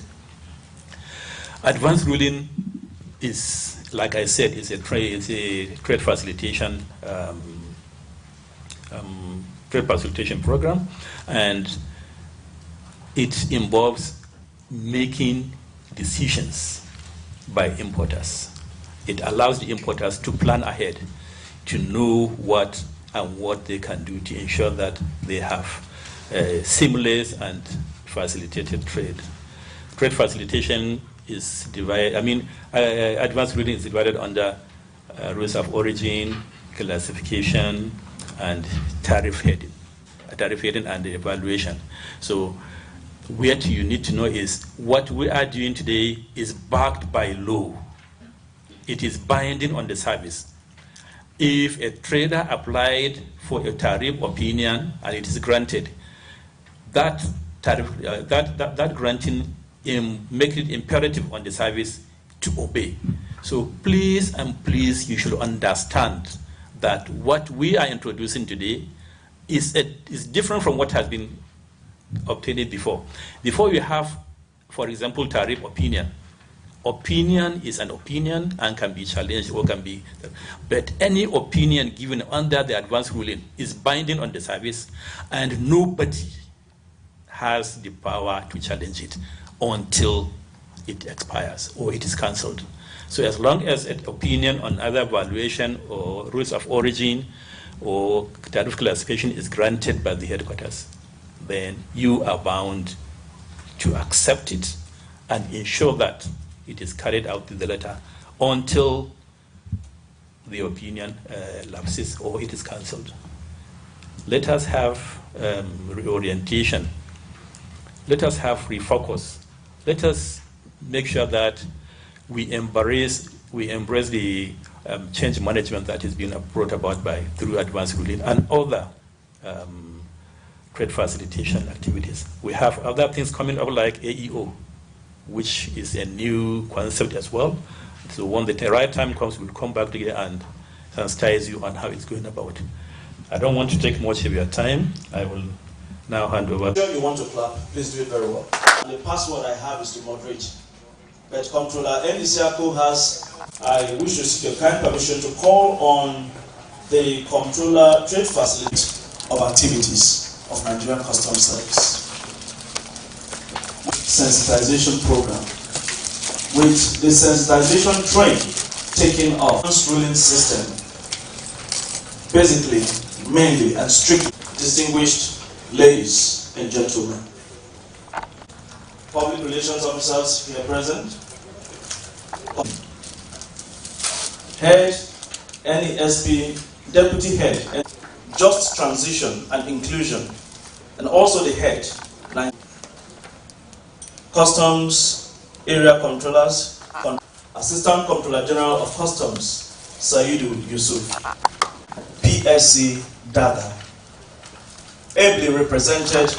Advanced ruling is, like I said, it's a trade facilitation program, and it involves making decisions by importers. It allows the importers to plan ahead, to know what and what they can do to ensure that they have seamless and facilitated trade. Trade facilitation is divided, advanced ruling is divided under rules of origin, classification, and tariff heading and evaluation. So what you need to know is what we are doing today is backed by law. It is binding on the service. If a trader applied for a tariff opinion and it is granted, that tariff, that granting makes it imperative on the service to obey. So please and please, you should understand that what we are introducing today is different from what has been obtained before. Before you have, for example, tariff opinion. Opinion is an opinion and can be challenged or can be, but any opinion given under the advanced ruling is binding on the service, and nobody has the power to challenge it until it expires or it is cancelled. So as long as an opinion on either valuation or rules of origin or tariff classification is granted by the headquarters, then you are bound to accept it and ensure that it is carried out to the letter until the opinion lapses or it is cancelled. Let us have reorientation. Let us have refocus. Let us make sure that we embrace the change management that is being brought about through advanced ruling and other trade facilitation activities. We have other things coming up like AEO, which is a new concept as well. So when the right time comes, we'll come back together and sensitize you on how it's going about. I don't want to take much of your time. I will now hand over. If you want to clap, please do it very well. And the password I have is to moderate. But Controller Ndisiako I wish to seek your kind permission to call on the Controller Trade Facility of Activities of Nigerian Customs Service sensitization program, with the sensitization train taking off ruling system, basically, mainly and strictly. Distinguished ladies and gentlemen, public relations officers here present, head, NESP, deputy head, and just transition and inclusion, and also the head, Customs Area Controllers, Assistant Comptroller General of Customs, Saidu Yusuf, PSC Dada, ably represented.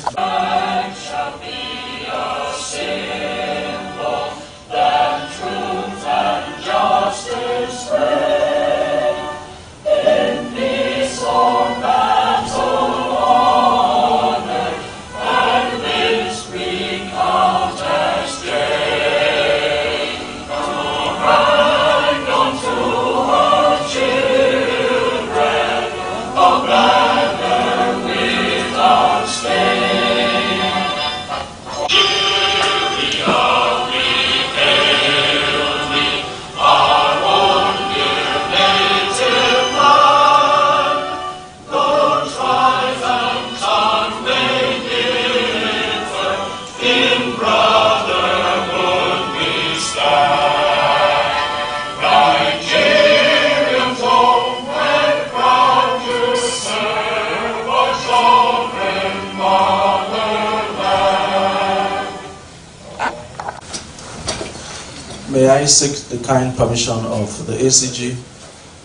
May I seek the kind permission of the ACG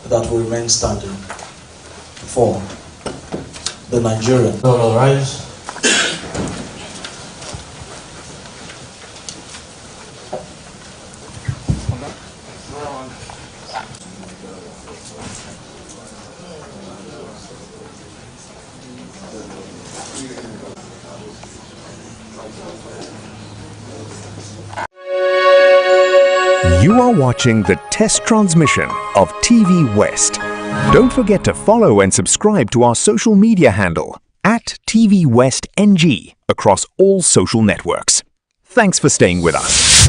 that will remain standing for the Nigerian. All rise. You are watching the test transmission of TVWest. Don't forget to follow and subscribe to our social media handle at TVWestNG across all social networks. Thanks for staying with us.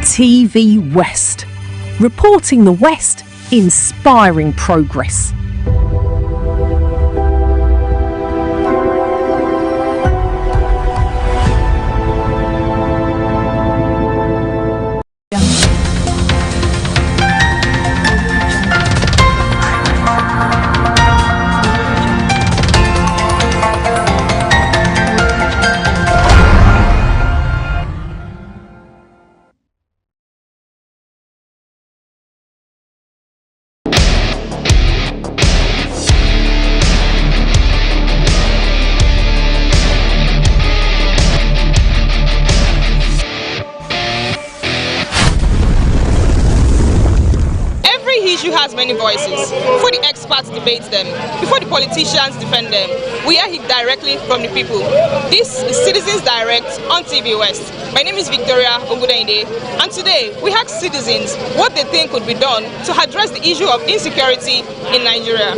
TV West. Reporting the West, inspiring progress. Has many voices. Before the experts debate them, before the politicians defend them, we hear it directly from the people. This is Citizens Direct on TV West. My name is Victoria Ogudende, and today we ask citizens what they think could be done to address the issue of insecurity in Nigeria.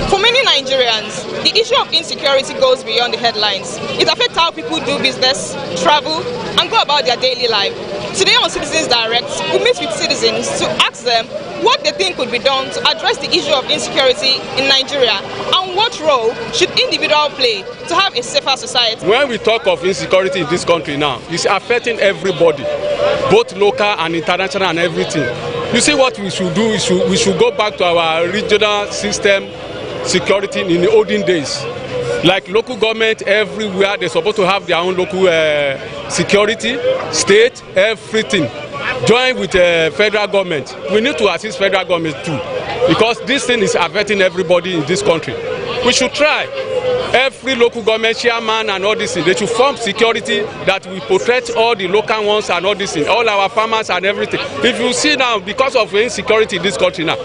For many Nigerians, the issue of insecurity goes beyond the headlines. It affects how people do business, travel, and go about their daily life. Today on Citizens Direct, we meet with citizens to ask them what they think could be done to address the issue of insecurity in Nigeria and what role should individuals play to have a safer society. When we talk of insecurity in this country now, it's affecting everybody, both local and international and everything. You see, what we should do is we should go back to our regional system security in the olden days. Like local government everywhere, they're supposed to have their own local security, state, everything. Join with federal government. We need to assist federal government too, because this thing is affecting everybody in this country. We should try. Every local government chairman and all this thing, they should form security that will protect all the local ones and all this thing, all our farmers and everything. If you see now, because of insecurity in this country now,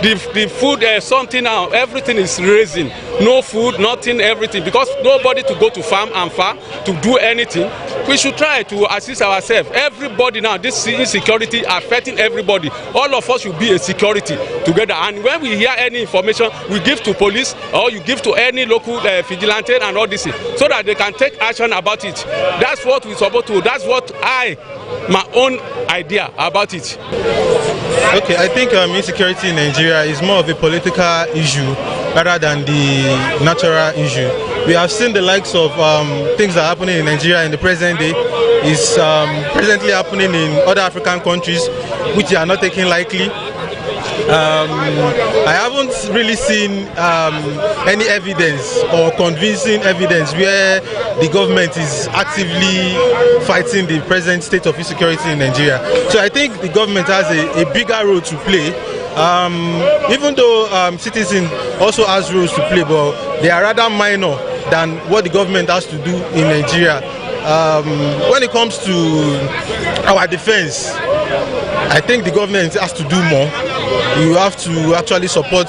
the food, something now, everything is raising. No food, nothing, everything. Because nobody to go to farm to do anything. We should try to assist ourselves. Everybody now, this insecurity affecting everybody. All of us should be a security together. And when we hear any information, we give to police or you give to any local vigilante and all this, so that they can take action about it. That's what we're supposed to do. That's what my own idea about it. Okay, I think insecurity in Nigeria is more of a political issue rather than the natural issue. We have seen the likes of things that are happening in Nigeria in the present day is presently happening in other African countries, which they are not taking lightly. I haven't really seen any evidence or convincing evidence where the government is actively fighting the present state of insecurity in Nigeria. So I think the government has a bigger role to play. Even though citizens also has roles to play, but they are rather minor than what the government has to do in Nigeria. When it comes to our defense, I think the government has to do more. You have to actually support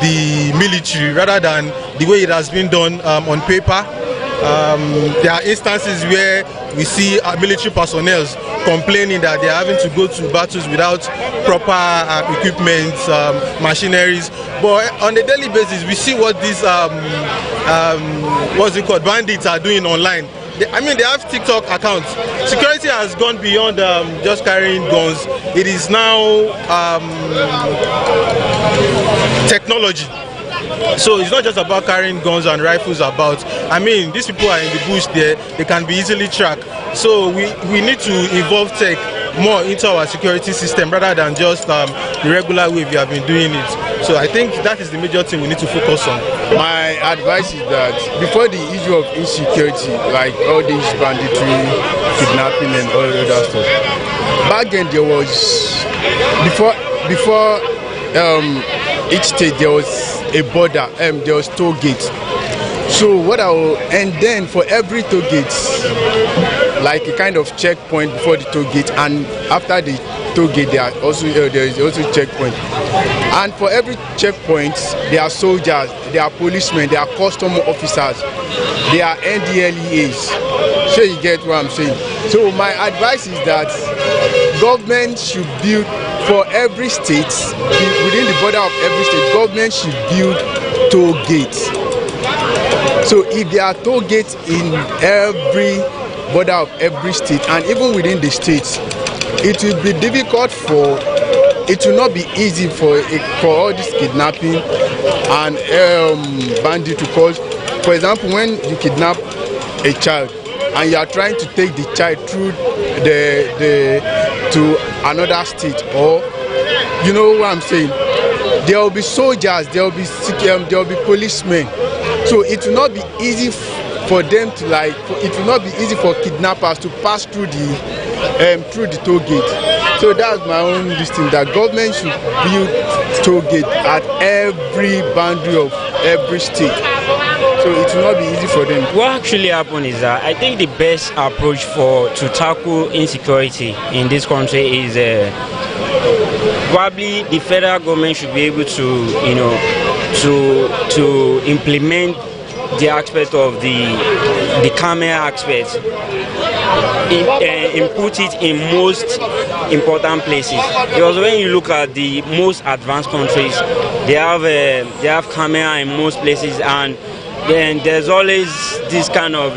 the military rather than the way it has been done on paper. There are instances where we see military personnel complaining that they are having to go to battles without proper equipment, machineries. But on a daily basis, we see what these bandits are doing online. They have TikTok accounts. Security has gone beyond just carrying guns. It is now technology. So it's not just about carrying guns and rifles about. These people are in the bush there. They can be easily tracked. So we need to evolve tech more into our security system rather than just the regular way we have been doing it. So I think that is the major thing we need to focus on. My advice is that before the issue of insecurity, like all these banditry, kidnapping and all the other stuff, back then there was, before each state there was a border, there was toll gates. So and then for every toll gate, like a kind of checkpoint before the toll gate, and after the toll gate there is also checkpoint. And for every checkpoint, there are soldiers, there are policemen, there are custom officers, there are NDLEAs. So you get what I'm saying. So my advice is that government should build for every state, within the border of every state, government should build toll gates. So if there are toll gates in every border of every state, and even within the states, it will be difficult it will not be easy for all this kidnapping and bandit to cause. For example, when you kidnap a child and you are trying to take the child through to another state, or you know what I'm saying, there will be soldiers, there will be policemen. So it will not be easy for them to it will not be easy for kidnappers to pass through the toll gate. So that's my own listing, that government should build toll gate at every boundary of every state. So it will not be easy for them. What actually happened is that I think the best approach to tackle insecurity in this country is probably the federal government should be able to implement the aspect of the camera aspect, input it in most important places. Because when you look at the most advanced countries, they have camera in most places, and then there's always this kind of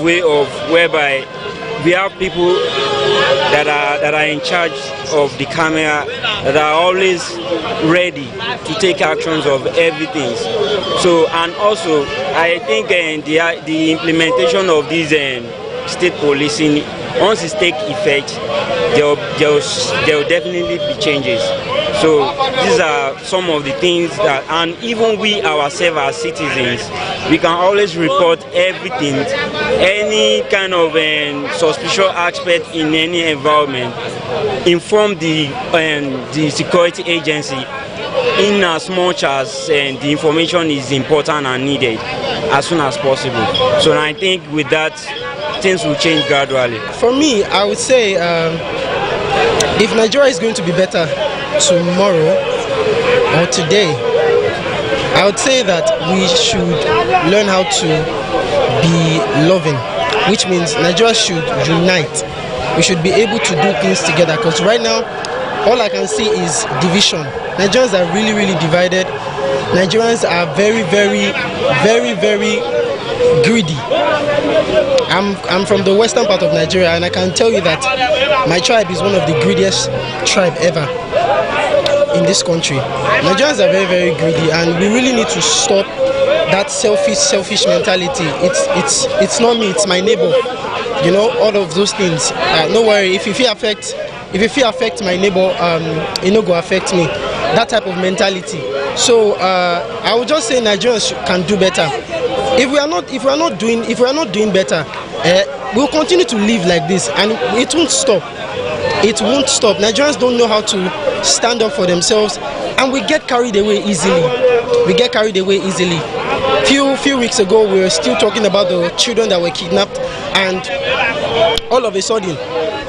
way of whereby we have people that are in charge of the camera, that are always ready to take actions of everything. So, and also I think the implementation of these state policing, once it takes effect, there will definitely be changes. So these are some of the things that, and even we ourselves as citizens, we can always report everything, any kind of suspicious aspect in any environment, inform the security agency in as much as the information is important and needed as soon as possible. So I think with that, things will change gradually. For me, I would say if Nigeria is going to be better tomorrow or today, I would say that we should learn how to be loving, which means Nigeria should unite. We should be able to do things together, because right now all I can see is division. Nigerians are really, really divided. Nigerians are very, very, very, very greedy. I'm from the western part of Nigeria, and I can tell you that my tribe is one of the greediest tribe ever in this country. Nigerians are very, very greedy, and we really need to stop that selfish mentality. It's not me, it's my neighbor. You know, all of those things. No worry, if it affect my neighbor, it no go affect me. That type of mentality. So I would just say Nigerians can do better. If we are not doing better, we'll continue to live like this, and it won't stop. It won't stop. Nigerians don't know how to stand up for themselves, and we get carried away easily. Few weeks ago, we were still talking about the children that were kidnapped, and all of a sudden,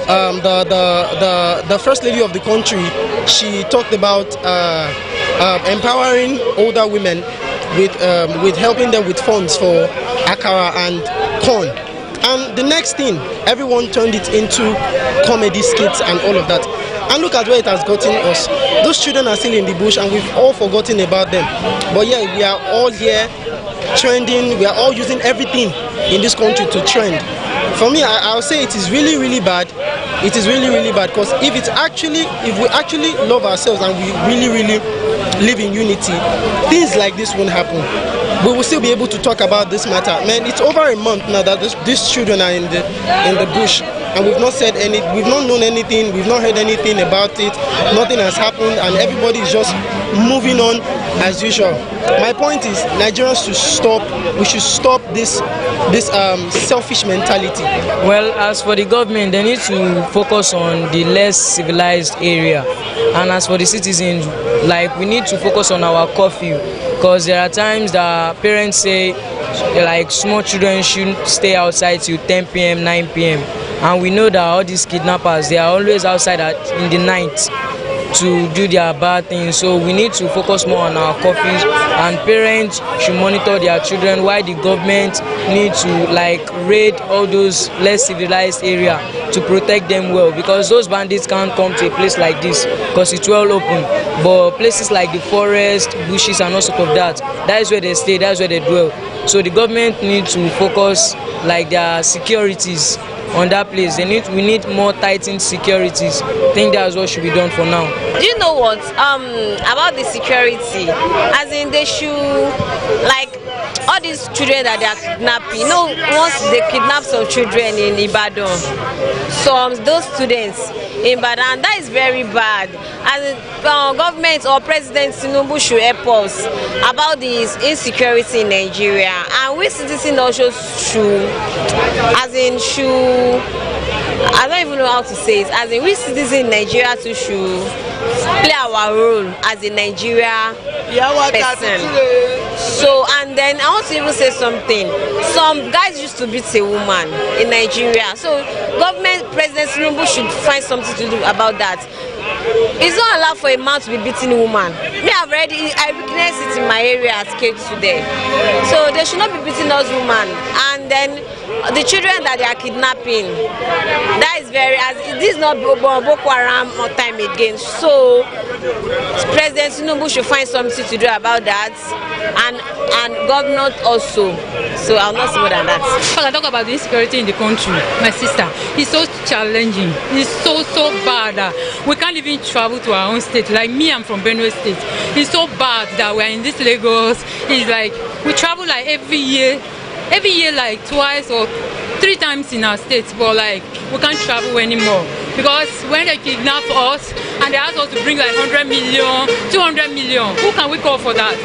the first lady of the country, she talked about empowering older women with helping them with funds for akara and corn. And the next thing, everyone turned it into comedy skits and all of that. And look at where it has gotten us. Those children are still in the bush, and we've all forgotten about them. But yeah, we are all here trending. We are all using everything in this country to trend. For me, I'll say it is really, really bad. It is really, really bad, because if we actually love ourselves and we really, really live in unity, things like this won't happen. We will still be able to talk about this matter. Man, it's over a month now that these children are in the bush, and we've not said any, we've not known anything, we've not heard anything about it. Nothing has happened, and everybody is just moving on as usual. My point is, Nigerians should stop. We should stop this selfish mentality. Well, as for the government, they need to focus on the less civilized area, and as for the citizens, like we need to focus on our curfew, because there are times that parents say like small children shouldn't stay outside till 10 p.m., 9 p.m. and we know that all these kidnappers, they are always outside in the night to do their bad things. So we need to focus more on our curfews, and parents should monitor their children, while the government need to like raid all those less civilized area to protect them well, because those bandits can't come to a place like this because it's well open, but places like the forest, bushes and all sort of that is where they stay, that's where they dwell. So the government needs to focus like their securities on that place. We need more tightened securities. I think that's what should be done for now. Do you know what about the security? As in, they should, like, all these children that they are kidnapping. You know, once they kidnap some children in Ibadan, those students in Ibadan, that is very bad. As government or President Tinubu should help us about this insecurity in Nigeria, and we citizens also should, I don't even know how to say it, as in we citizens in Nigeria too should play our role as a Nigeria person. So, and then I want to even say something. Some guys used to beat a woman in Nigeria. So, government, President Tinubu should find something to do about that. It's not allowed for a man to be beating a woman. I witnessed it in my area at Cape today. So they should not be beating those women. And then the children that they are kidnapping, that is this is not Boko Haram time again. So President Tinubu should find something to do about that, and government also. So I'll not say more than that. When I talk about the insecurity in the country, my sister, it's so challenging. It's so bad. We can't even travel to our own state. Like me, I'm from Benue State. It's so bad that we're in this Lagos. It's like we travel like every year like twice or 3 times in our state, but like we can't travel anymore, because when they kidnap us and they ask us to bring like 100 million, 200 million, who can we call for that?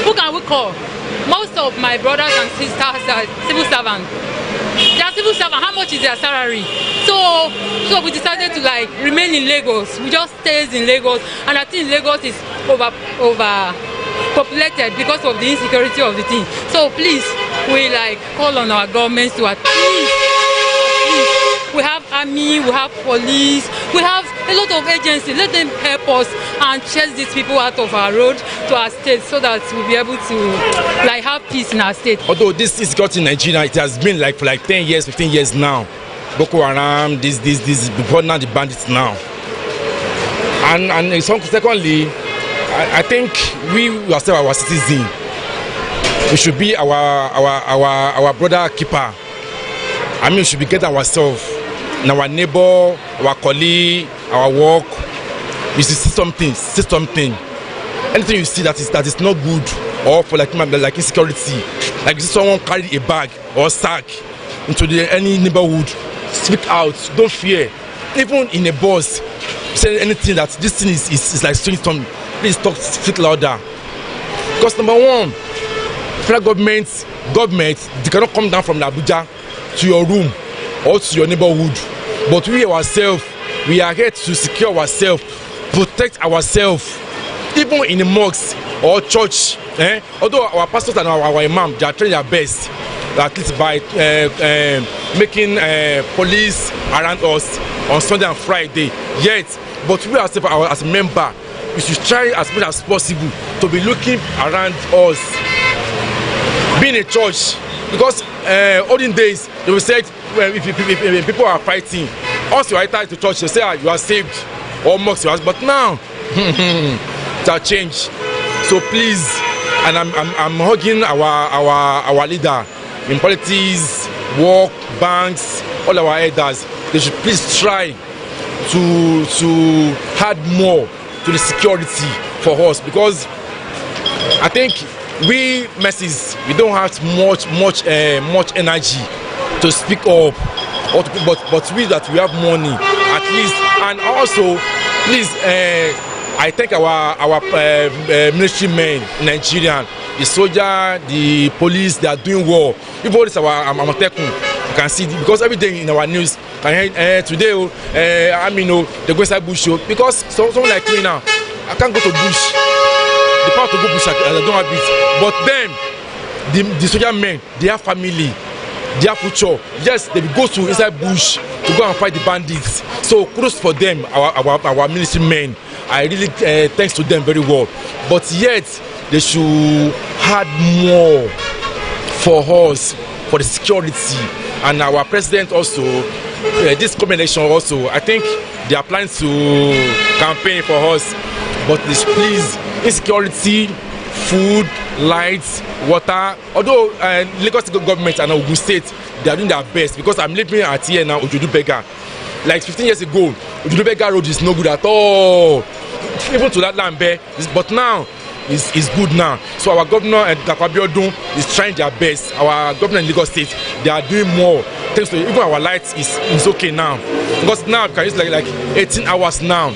Who can we call? Most of my brothers and sisters are civil servants. They are civil servants. How much is their salary? So we decided to like remain in Lagos. We just stayed in Lagos, and I think Lagos is over populated because of the insecurity of the thing. So please, we like call on our governments to at least we have army, we have police, we have a lot of agencies. Let them help us and chase these people out of our road to our state, so that we'll be able to like have peace in our state. Although this insecurity in Nigeria, it has been like for like 10 years, 15 years now. Boko Haram, this, before now the bandits now. And secondly, I think we ourselves, our citizens, we should be our brother keeper. I mean, we should be getting ourselves, and our neighbor, our colleague, our work. You see something. Anything you see that is not good, or for like insecurity, like you see someone carry a bag or sack into any neighborhood, speak out. Don't fear. Even in a bus, say anything that this thing is like saying something. Please speak louder. Because number one, federal government, they cannot come down from Abuja to your room or to your neighborhood. But we ourselves, we are here to secure ourselves, protect ourselves, even in the mosques or church. Although our pastors and our imam, they are trying their best, at least by making police around us on Sunday and Friday. Yet, but we ourselves, as a member, we should try as much as possible to be looking around us. Being a church, because olden days they will say if people are fighting, once you enter to church, they say you are saved or mocks you. But now it has changed. So please, and I'm hugging our leader in politics, work, banks, all our elders. They should please try to add more to the security for us, because I think we masses, we don't have much energy to speak up, but we that we have money at least. And also please I thank our military men, Nigerian, the soldier, the police. They are doing well. Even this our Amatekun, you can see because every day in our news. Today, I mean, they go inside bush because someone like me now, I can't go to bush. The power to go bush, I don't have it. But then, the soldier men, they have family, they have future. Yes, they will go to inside bush to go and fight the bandits. So kudos for them, our military men. I really thanks to them very well. But yet, they should add more for us, for the security. And our president also, this coming election also, I think they are planning to campaign for us. But please, insecurity, food, lights, water. Although Lagos government and Ogun State, they are doing their best because I'm living at here now, Ojudubega. Like 15 years ago, Ojudubega road is no good at all. Even to that land, but now it's good now. So our governor and Abiodun is trying their best. Our governor in Lagos State, they are doing more. Thanks to even our lights is okay now. Because now we can use like 18 hours now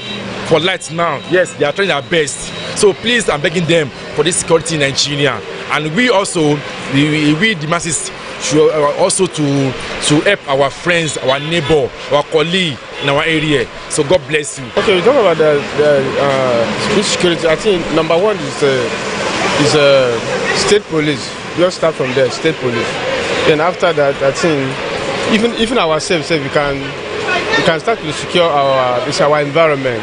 for lights now. Yes, they are trying their best. So please, I'm begging them for this security in Nigeria. And we also, we the masses, should also to help our friends, our neighbor, our colleague in our area. So God bless you. Okay, we talk about the security. I think number one is state police. Just start from there, state police. Then after that, I think even ourselves, we can start to secure our environment.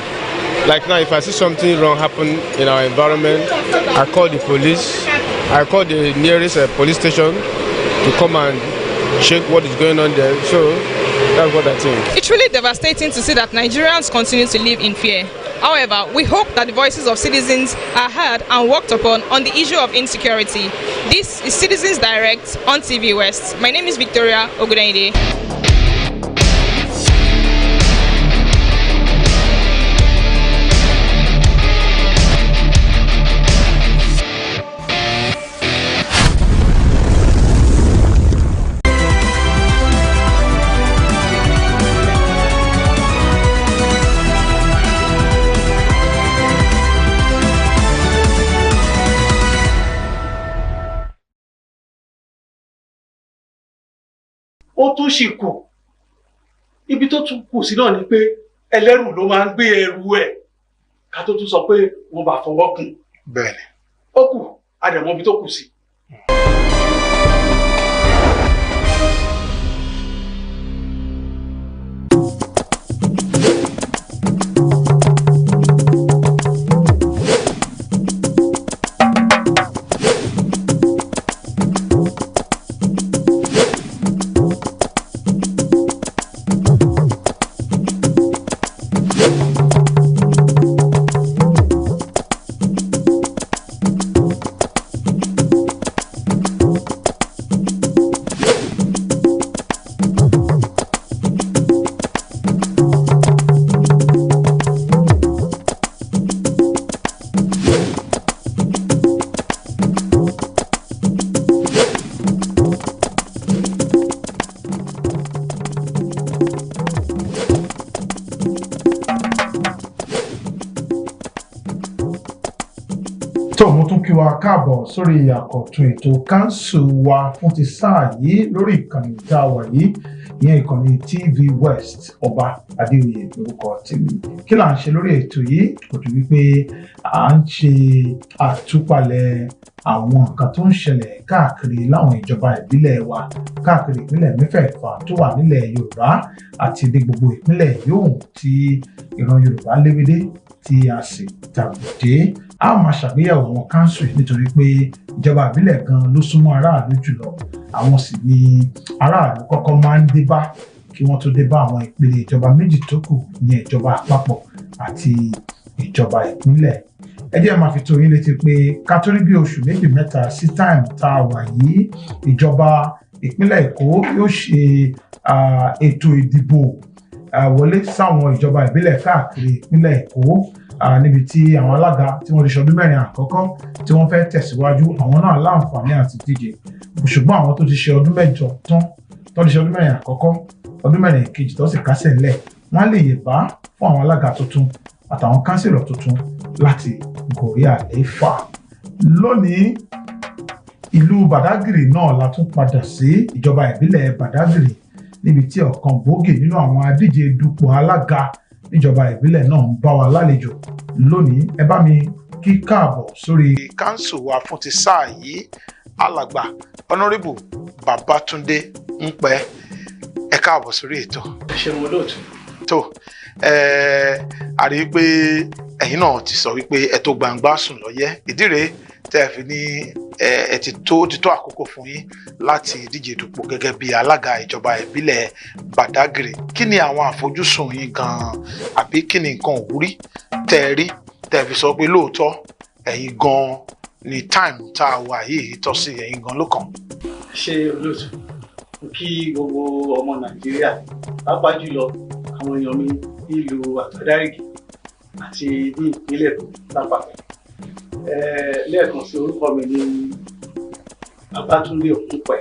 Like now, if I see something wrong happen in our environment, I call the police. I call the nearest police station to come and check what is going on there. So that's what I think. It's really devastating to see that Nigerians continue to live in fear. However, we hope that the voices of citizens are heard and worked upon on the issue of insecurity. This is Citizens Direct on TVWest. My name is Victoria Ogunayide. Ó tún sì kù ibi tó tún kù sí náà ni pé ẹlẹ́rù ló máa ń gbé ẹrù ẹ̀ ká tó tún sọ pé wọ́n bá fọwọ́ kún. Bẹ́ẹ̀ni. Ó kù àdẹ̀mọ́ ibi tó kù sí. tó mo tún kí wa káàbọ̀ sórí àkọ́tún ètò káńsù wa fún ti sáà yìí lórí ìkànnì tá a wà yìí ìyẹn ìkànnì TVWest ọba adéoyè lórúkọ tèmi kí là ń ṣe lórí ètò yìí kò tó wípé à ń ṣe àtúpalẹ̀ àwọn nǹkan tó ń ṣẹlẹ̀ káàkiri láwọn ìjọba ìbílẹ̀ wa káàkiri ìpínlẹ̀ mẹ́fẹ̀ẹ̀fà tó wà nílẹ̀ Yorùbá àti ní gbogbo ìpínlẹ̀ yòówù tí ìran Yorùbá léwédé tí a sì tàbùdé a máa ṣàgbéyẹ̀wò àwọn káńsù yìí nítorí pé ìjọba ìbílẹ̀ gan ló súnmọ́ aráàlú jùlọ àwọn sì ni aráàlú kọ́kọ́ máa ń dé bá kí wọ́n tó dé bá àwọn ìpele ìjọba méjì tó kù ìyẹn ìjọba àpapọ̀ àti ìjọba ìpínlẹ̀ ẹ jẹ́ máa fi tó yín létí pé ká tó rí bí oṣù méjì mẹ́ta sí táìmù tá a wà yìí ìjọba ìpínlẹ̀ Èkó yóò ṣe ètò ìdìbò wọlé sáwọn ìjọba ìbílẹ̀ káàkiri ìpínlẹ̀ Èkó níbi tí àwọn alága tí wọ́n ti ṣọdún mẹ́rin àkọ́kọ́ tí wọ́n fẹ́ tẹ̀síwájú àwọn náà láǹfààní àti díje ṣùgbọ́n àwọn tó ti ṣe ọdún mẹ́jọ tán tó ti ṣe ọdún mẹ́rin àkọ́kọ́ ọdún mẹ́rin kejì tó sì kásẹ̀ ńlẹ̀ wọ́n lè yè bá fún àwọn alága tuntun àtàwọn kánsílọ̀ tuntun láti gòrí àlééfà. Lónìí ìlú Badagry náà la tún padà sí ìjọba ìbílẹ̀ Badagry níbi tí ọ̀kan gbòógì nínú àwọn adíje dupò alága níjọba ìbílẹ̀ náà ń bá wa lálejò lónìí. Ẹ bá mi kí káàbọ̀ sórí kánsù wa fún ti sáà yìí, alàgbà Honourable Babatunde Ńpẹ. Ẹ káàbọ̀ sórí ètò. ṣe mo lóòtú. tó a rí i pé ẹ̀yin náà ti sọ wípé ẹ tó gbangba sùn lọ́yẹ́, ìdí rèé tẹ́ ẹ fi ní ẹ ti tó àkókò fún yín láti díje dupò gẹ́gẹ́ bí alága ìjọba ìbílẹ̀ Badagry. Kí ni àwọn àfojúsùn yín gan-an, àbí kí ni nǹkan òwúrí tẹ́ ẹ rí tẹ́ ẹ fi sọ pé lóòótọ́ ẹ̀yin gan-an ni táìmù tá a wà yìí tọ́ sí ẹ̀yin gan-an ló kàn? ṣe olóòtú, kí gbogbo ọmọ Nàìjíríà pàápàá jùlọ àwọn èèyàn mi nílùú Badagry àti ní ìpínlẹ̀ Èkó lápapọ̀. Lẹ́ẹ̀kan sí orúkọ mi ní Babatunde Ńpẹ,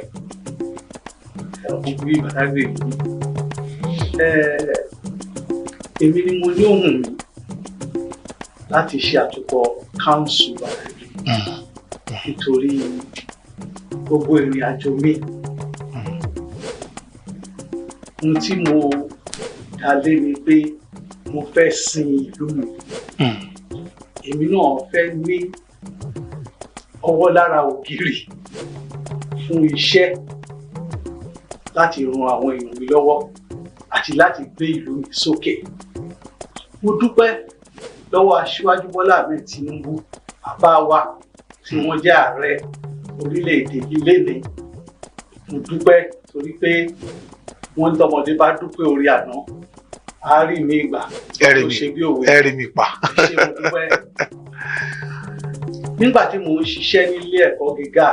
ọkùnrin bíi Badagry yìí. Èmi ni mo ní ohùn mi láti ṣe àtúkọ̀ káńsù Badagry nítorí gbogbo ìrìn àjò mi. Ohun tí mo dá lé ni pé mo fẹ́ sin ìlú mi. Èmi náà fẹ́ ní ọwọ́ lára ògiri fún iṣẹ́ láti ran àwọn èèyàn mi lọ́wọ́ àti láti gbé ìlú mi sókè. Mo dúpẹ́ lọ́wọ́ Aṣíwájú Bọ́lá Ahmed Tinubu, bàbá wa tí wọ́n jẹ́ ààrẹ orílẹ̀-èdè yìí lénìí. Mo dúpẹ́ torí pé wọ́n ní tọmọdé bá dúpẹ́ orí àná a rí mi gbà tó ṣe bí òwe. Ẹ rí mi pa. Ṣé mo dúpẹ́. Nígbà tí mo ń ṣiṣẹ́ nílé ẹ̀kọ́ gíga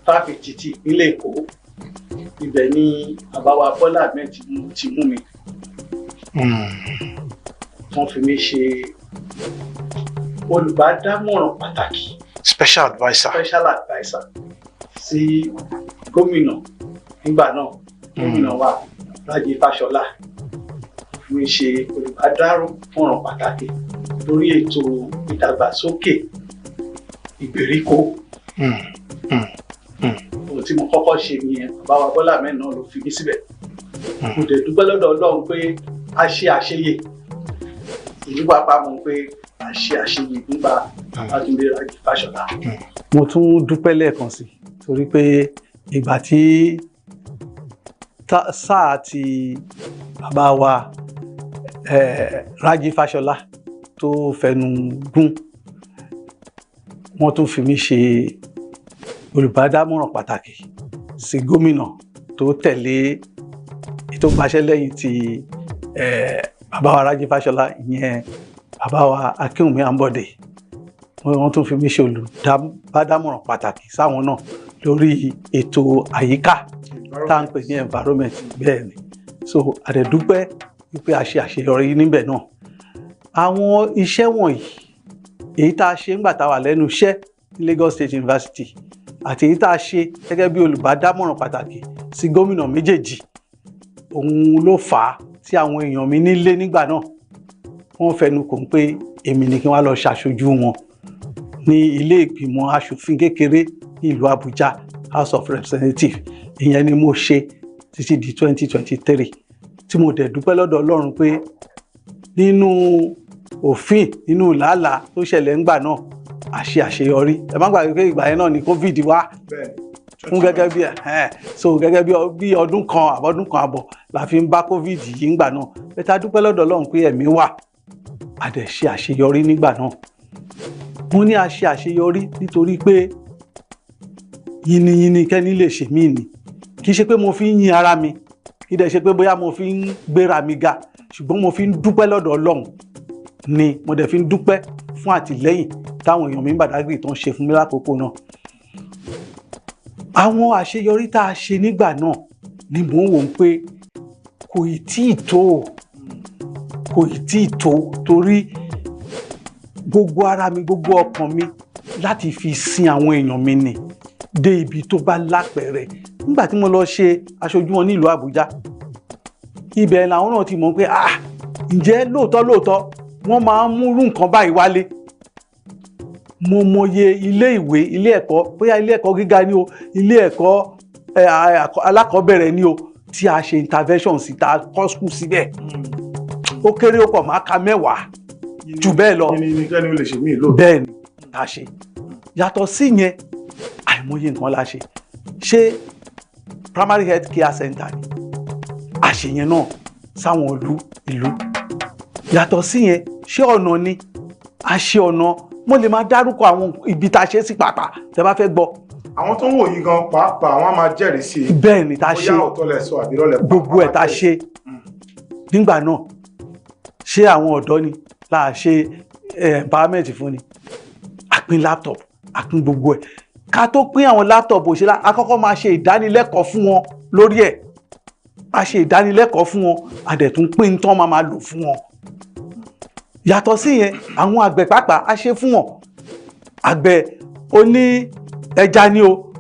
fáfitì ti ìpínlẹ̀ Èkó, ibẹ̀ ni bàbá wa Bọ́lá Ahmed Tinubu ti mú mi. Wọ́n fi mí ṣe olùbádámọ̀ràn pàtàkì. Special adviser sí gómìnà nígbà náà, gómìnà wa Rájí Fáṣọlá. Fi mí ṣe olùbádámọ̀ràn pàtàkì lórí ètò ìdàgbàsókè ìgbèríko. Ohun tí mo kọ́kọ́ ṣe nìyẹn, bàbá wa Bọ́lá Ahmed náà ló fi mí síbẹ̀. Mo dẹ̀ dúpẹ́ lọ́dọ̀ Ọlọ́run pé a ṣe àṣeyè. Ìlú pápá mọ̀ pé a ṣe àṣeyè nípa Babátúndé Rájí Fáṣọlá. Mo tún dúpẹ́ lẹ́ẹ̀kan sí torí pé ìgbà tí sáà ti bàbá wa Rájí Fáṣọlá tó fẹnu gún, wọ́n tún fi mí ṣe olùbádámọ̀ràn pàtàkì sí gómìnà tó tẹ̀lé ètò gbaṣẹ́ lẹ́yìn tí bàbá wa Rájí Fáṣọlá, ìyẹn bàbá wa Akínwùmí Ambode. Wọ́n tún fi mí ṣe olùbádámọ̀ràn pàtàkì sáwọn náà lórí ètò àyíká tá à ń pè ní environment. Bẹ́ẹ̀ ni, so àdẹ̀dúpẹ́ wípé a ṣe àṣeyọrí níbẹ̀ náà. Àwọn iṣẹ́ wọ̀nyí, èyí tá a ṣe ńgbà tá a wà lẹ́nu iṣẹ́ ní Lagos State University àti èyí tá a ṣe gẹ́gẹ́ bí olùbádámọ̀ràn pàtàkì sí gómìnà méjèèjì, òun ló fà á tí àwọn èèyàn mi nílé nígbà náà wọ́n fẹnu kò ń pé èmi ni kí wọ́n lọ ṣàṣojú wọn ní ilé ìgbìmọ̀ aṣòfin kékeré ní ìlú Àbújá, House of Representatives. Ìyẹn ni mo ṣe títí di 2023 tí mo dẹ̀ dúpẹ́ lọ́dọ̀ Ọlọ́run pé nínú òfin, nínú làálàá tó ṣẹlẹ̀ ńgbà náà, a ṣe àṣeyọrí. Ẹ má gbàgbé pé ìgbà yẹn náà ni COVID wá fún gẹ́gẹ́ bí ọdún kan àbọ̀ la fi ń bá COVID yìí ńgbà náà. Bẹ́ẹ̀ dúpẹ́ lọ́dọ̀ Ọlọ́run pé ẹ̀mí wà, a dẹ̀ ṣe àṣeyọrí nígbà náà. Mo ní a ṣe àṣeyọrí nítorí pé yìnyín kẹ́ni lè ṣe mí ni. Kì í ṣe pé mo fi ń yin ara mi, kì í dẹ̀ ṣe pé bóyá mo fi ń gbéra mi ga, ṣùgbọ́n mo fi ń dúpẹ́ lọ́dọ̀ Ọlọ́run ni. Mo dẹ̀ fi ń dúpẹ́ fún àtìlẹ́yìn táwọn èèyàn mi ní Badagry tó ń ṣe fún mi lákòókò náà. Àwọn àṣeyọrí tá a ṣe nígbà náà ni mò ń wò pé kò ì tí ì tó torí gbogbo ara mi, gbogbo ọkàn mi láti fi sin àwọn èèyàn mi ni dé ibi tó bá lápẹẹrẹ. Nígbà tí mo lọ ṣe aṣojú wọn ní ìlú Àbújá, ibẹ̀ làwọn náà ti mọ̀ pé ǹjẹ́ lóòótọ́ wọ́n máa ń múrú nǹkan báyìí wálé. Mo mọye ilé ìwé ilé ẹ̀kọ́ bóyá ilé ẹ̀kọ́ gíga ni o ilé ẹ̀kọ́ alákọ̀ọ́bẹ̀rẹ̀ ni o tí a ṣe intervention sí ta kọ́ school síbẹ̀. Ó kéré ó pọ̀ máa ka 10 jù bẹ́ẹ̀ lọ. Bẹ́ẹ̀ ni ta ṣe. Yàtọ̀ sí yẹn àìmọye nǹkan la ṣe. Ṣé primary health care center ni àṣeyẹn náà sáwọn ìlú. Yàtọ̀ sí yẹn ṣé ọ̀nà ni a ṣe ọ̀nà. Mo lè máa dárúkọ àwọn ibi tá a ṣe sí pàpà tẹ́ bá fẹ́ gbọ́. Àwọn tó ń wò yìí gan pàápàá àwọn máa jẹ́rìí sí i. Bẹ́ẹ̀ ni ta ṣe bóyá ọ̀tọ̀ lẹ̀ sọ àbí rọ́lẹ̀ gbogbo ẹ̀ ta ṣe. Nígbà náà ṣé àwọn ọ̀dọ́ ni láà ṣe empowerment fún ni. A pín laptop a pín gbogbo ẹ̀. Ká tó pín àwọn laptop òṣèlú a kọ́kọ́ máa ṣe ìdánilẹ́kọ̀ọ́ fún wọn lórí ẹ̀. A ṣe ìdánilẹ́kọ̀ọ́ fún wọn a dẹ̀ tún pín tán máa lò fún wọn. Yàtọ̀ sí yẹn àwọn àgbẹ̀ pàápàá a ṣe fún wọn. Àgbẹ̀ oní ẹja ni o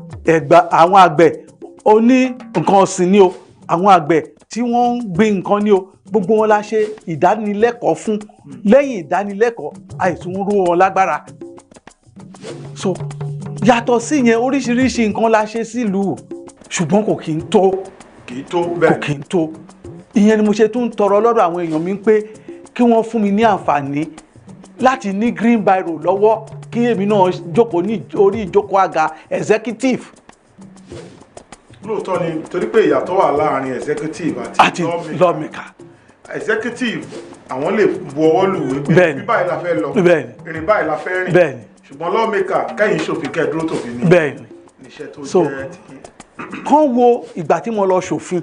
àwọn àgbẹ̀ oní nǹkan ọ̀sìn ni o àwọn àgbẹ̀ tí wọ́n ń gbin nǹkan ni o gbogbo wọn la ṣe ìdánilẹ́kọ̀ọ́ fún. Lẹ́yìn ìdánilẹ́kọ̀ọ́ àìsùn rú wọn lágbára. So yàtọ̀ sí yẹn oríṣiríṣi nǹkan la ṣe sílùú ṣùgbọ́n kò kí ń tó. Kò kí ń tó. Ìyẹn ni mo ṣe tún tọrọ lọ́dọ̀ àwọn èèyàn mi pé kí wọ́n fún mi ní àǹfààní láti ní green biro lọ́wọ́ kí èmi náà jókòó ní orí ìjókòó àga executive. Lóòótọ́ ni torí pé ìyàtọ̀ wà láàrin executive àti lawmaker. Executive àwọn lè bu ọwọ́ lù wípé bí báyìí la fẹ́ lọ ìrìn báyìí la fẹ́ rìn ṣùgbọ́n lawmaker kẹ́yìn ṣòfin kẹ́ẹ̀dúró tòfin ní iṣẹ́ tó jẹ́ ti. Kán wo ìgbà tí mo lọ ṣòfin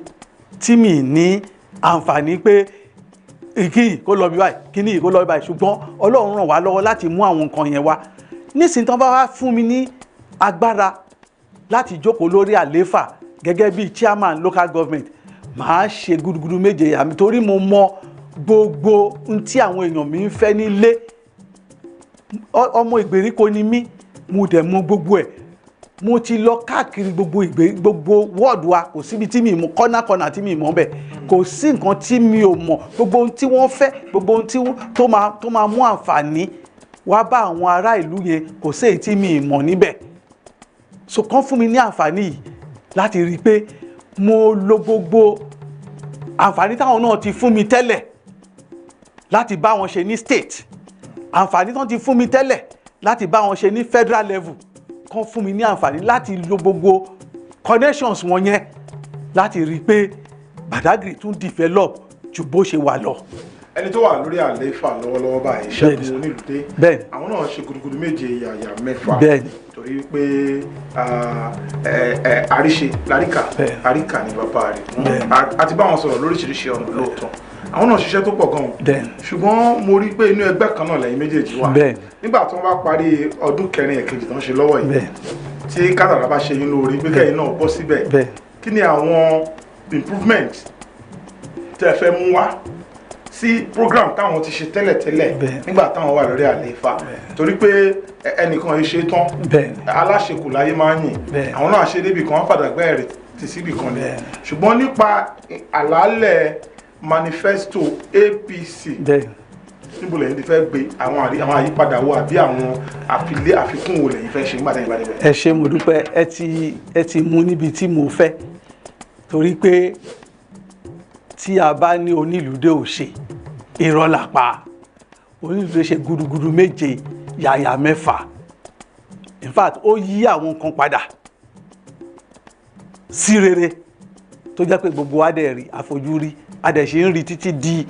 tí mi ní àǹfààní pé kíni kó lọ bí báyìí kíni kó lọ bí báyìí ṣùgbọ́n Ọlọ́run ràn wá lọ́wọ́ láti mú àwọn nǹkan yẹn wá. Nísìnyí tán bá wá fún mi ní agbára láti jókòó lórí àlééfà gẹ́gẹ́ bí chairman local government màá ṣe gudugudu méje àmì torí mo mọ gbogbo ohun tí àwọn èèyàn mi ń fẹ́ nílé. Ọmọ ìgbèríko ni mí mo dẹ̀ mọ gbogbo ẹ̀. Mo ti lọ káàkiri gbogbo wọ́ọ̀dù wa kò síbi tí mi mọ̀ kọ́nà tí mi mọ̀ bẹ̀ kò sí nǹkan tí mi ò mọ̀ gbogbo ohun tí wọ́n fẹ́ gbogbo ohun tó máa mú àǹfààní wá bá àwọn ará ìlú yẹn kò sí èyí tí mi mọ̀ níbẹ̀. So kàn fún mi ní àǹfààní yìí láti rí i pé mo lo gbogbo àǹfààní táwọn náà ti fún mi tẹ́lẹ̀ láti bá wọn ṣe ní state àǹfààní tán ti fún mi tẹ́lẹ̀ láti bá wọn ṣe ní federal level kàn fún mi ní àǹfààní láti lo gbogbo connections wọn yẹn láti rí i pé Badagry tún develop ju bó ṣe wà lọ. Ẹni tó wà lórí àlééfà lọ́wọ́lọ́wọ́ báyìí Ṣẹ́gun Onílùdé àwọn náà ṣe gudugudu méje yàyà mẹ́fà torí pé àríṣe àríkà ni bàbá rẹ̀ àti bá wọn sọ̀rọ̀ lóríṣiríṣi ọ̀nà lóòótọ́ àwọn náà ṣiṣẹ́ tó pọ̀ gan-an ṣùgbọ́n mo rí pé inú ẹgbẹ́ kan náà lẹ́yìn méjèèjì wà nígbà tí wọ́n bá parí ọdún kẹrin ẹ̀kejì tó ń ṣe lọ́wọ́ yìí tí kádàrá bá ṣe yín lórí pé kẹ́yìn náà bọ́ síbẹ̀ kí ni àwọn improvement tẹ́ fẹ́ mú wá sí program táwọn ti ṣe tẹ́lẹ̀tẹ́lẹ̀ nígbà táwọn wà lórí àlééfà torí pé ẹnìkan yìí ṣe tán aláṣekù láyé máa ń yìn àwọn náà ṣe débì kan wọ́n padà gbẹ́ ẹ̀rẹ̀ tì síbì kan ni ṣùgbọ́n nípa àlàálẹ̀ manifesto APC níbo lẹ́yìn ti fẹ́ gbé àwọn àyípadà wo àbí àwọn àfikún wo lẹ́yìn fẹ́ ṣe nígbà tẹ́yìn bá débẹ̀. Ẹ ṣé mo dúpẹ́ ẹ ti mú níbi tí mo fẹ́ torí pé tí a bá ní Onílùdé ò ṣe irọ́ là pa Onílùdé ṣe gudugudu méje yàyà mẹ́fà in fact ó yí àwọn nǹkan padà sí rere tó jẹ́ pé gbogbo wa dẹ̀ rí àfojúrí a dẹ̀ ṣe ń rí títí di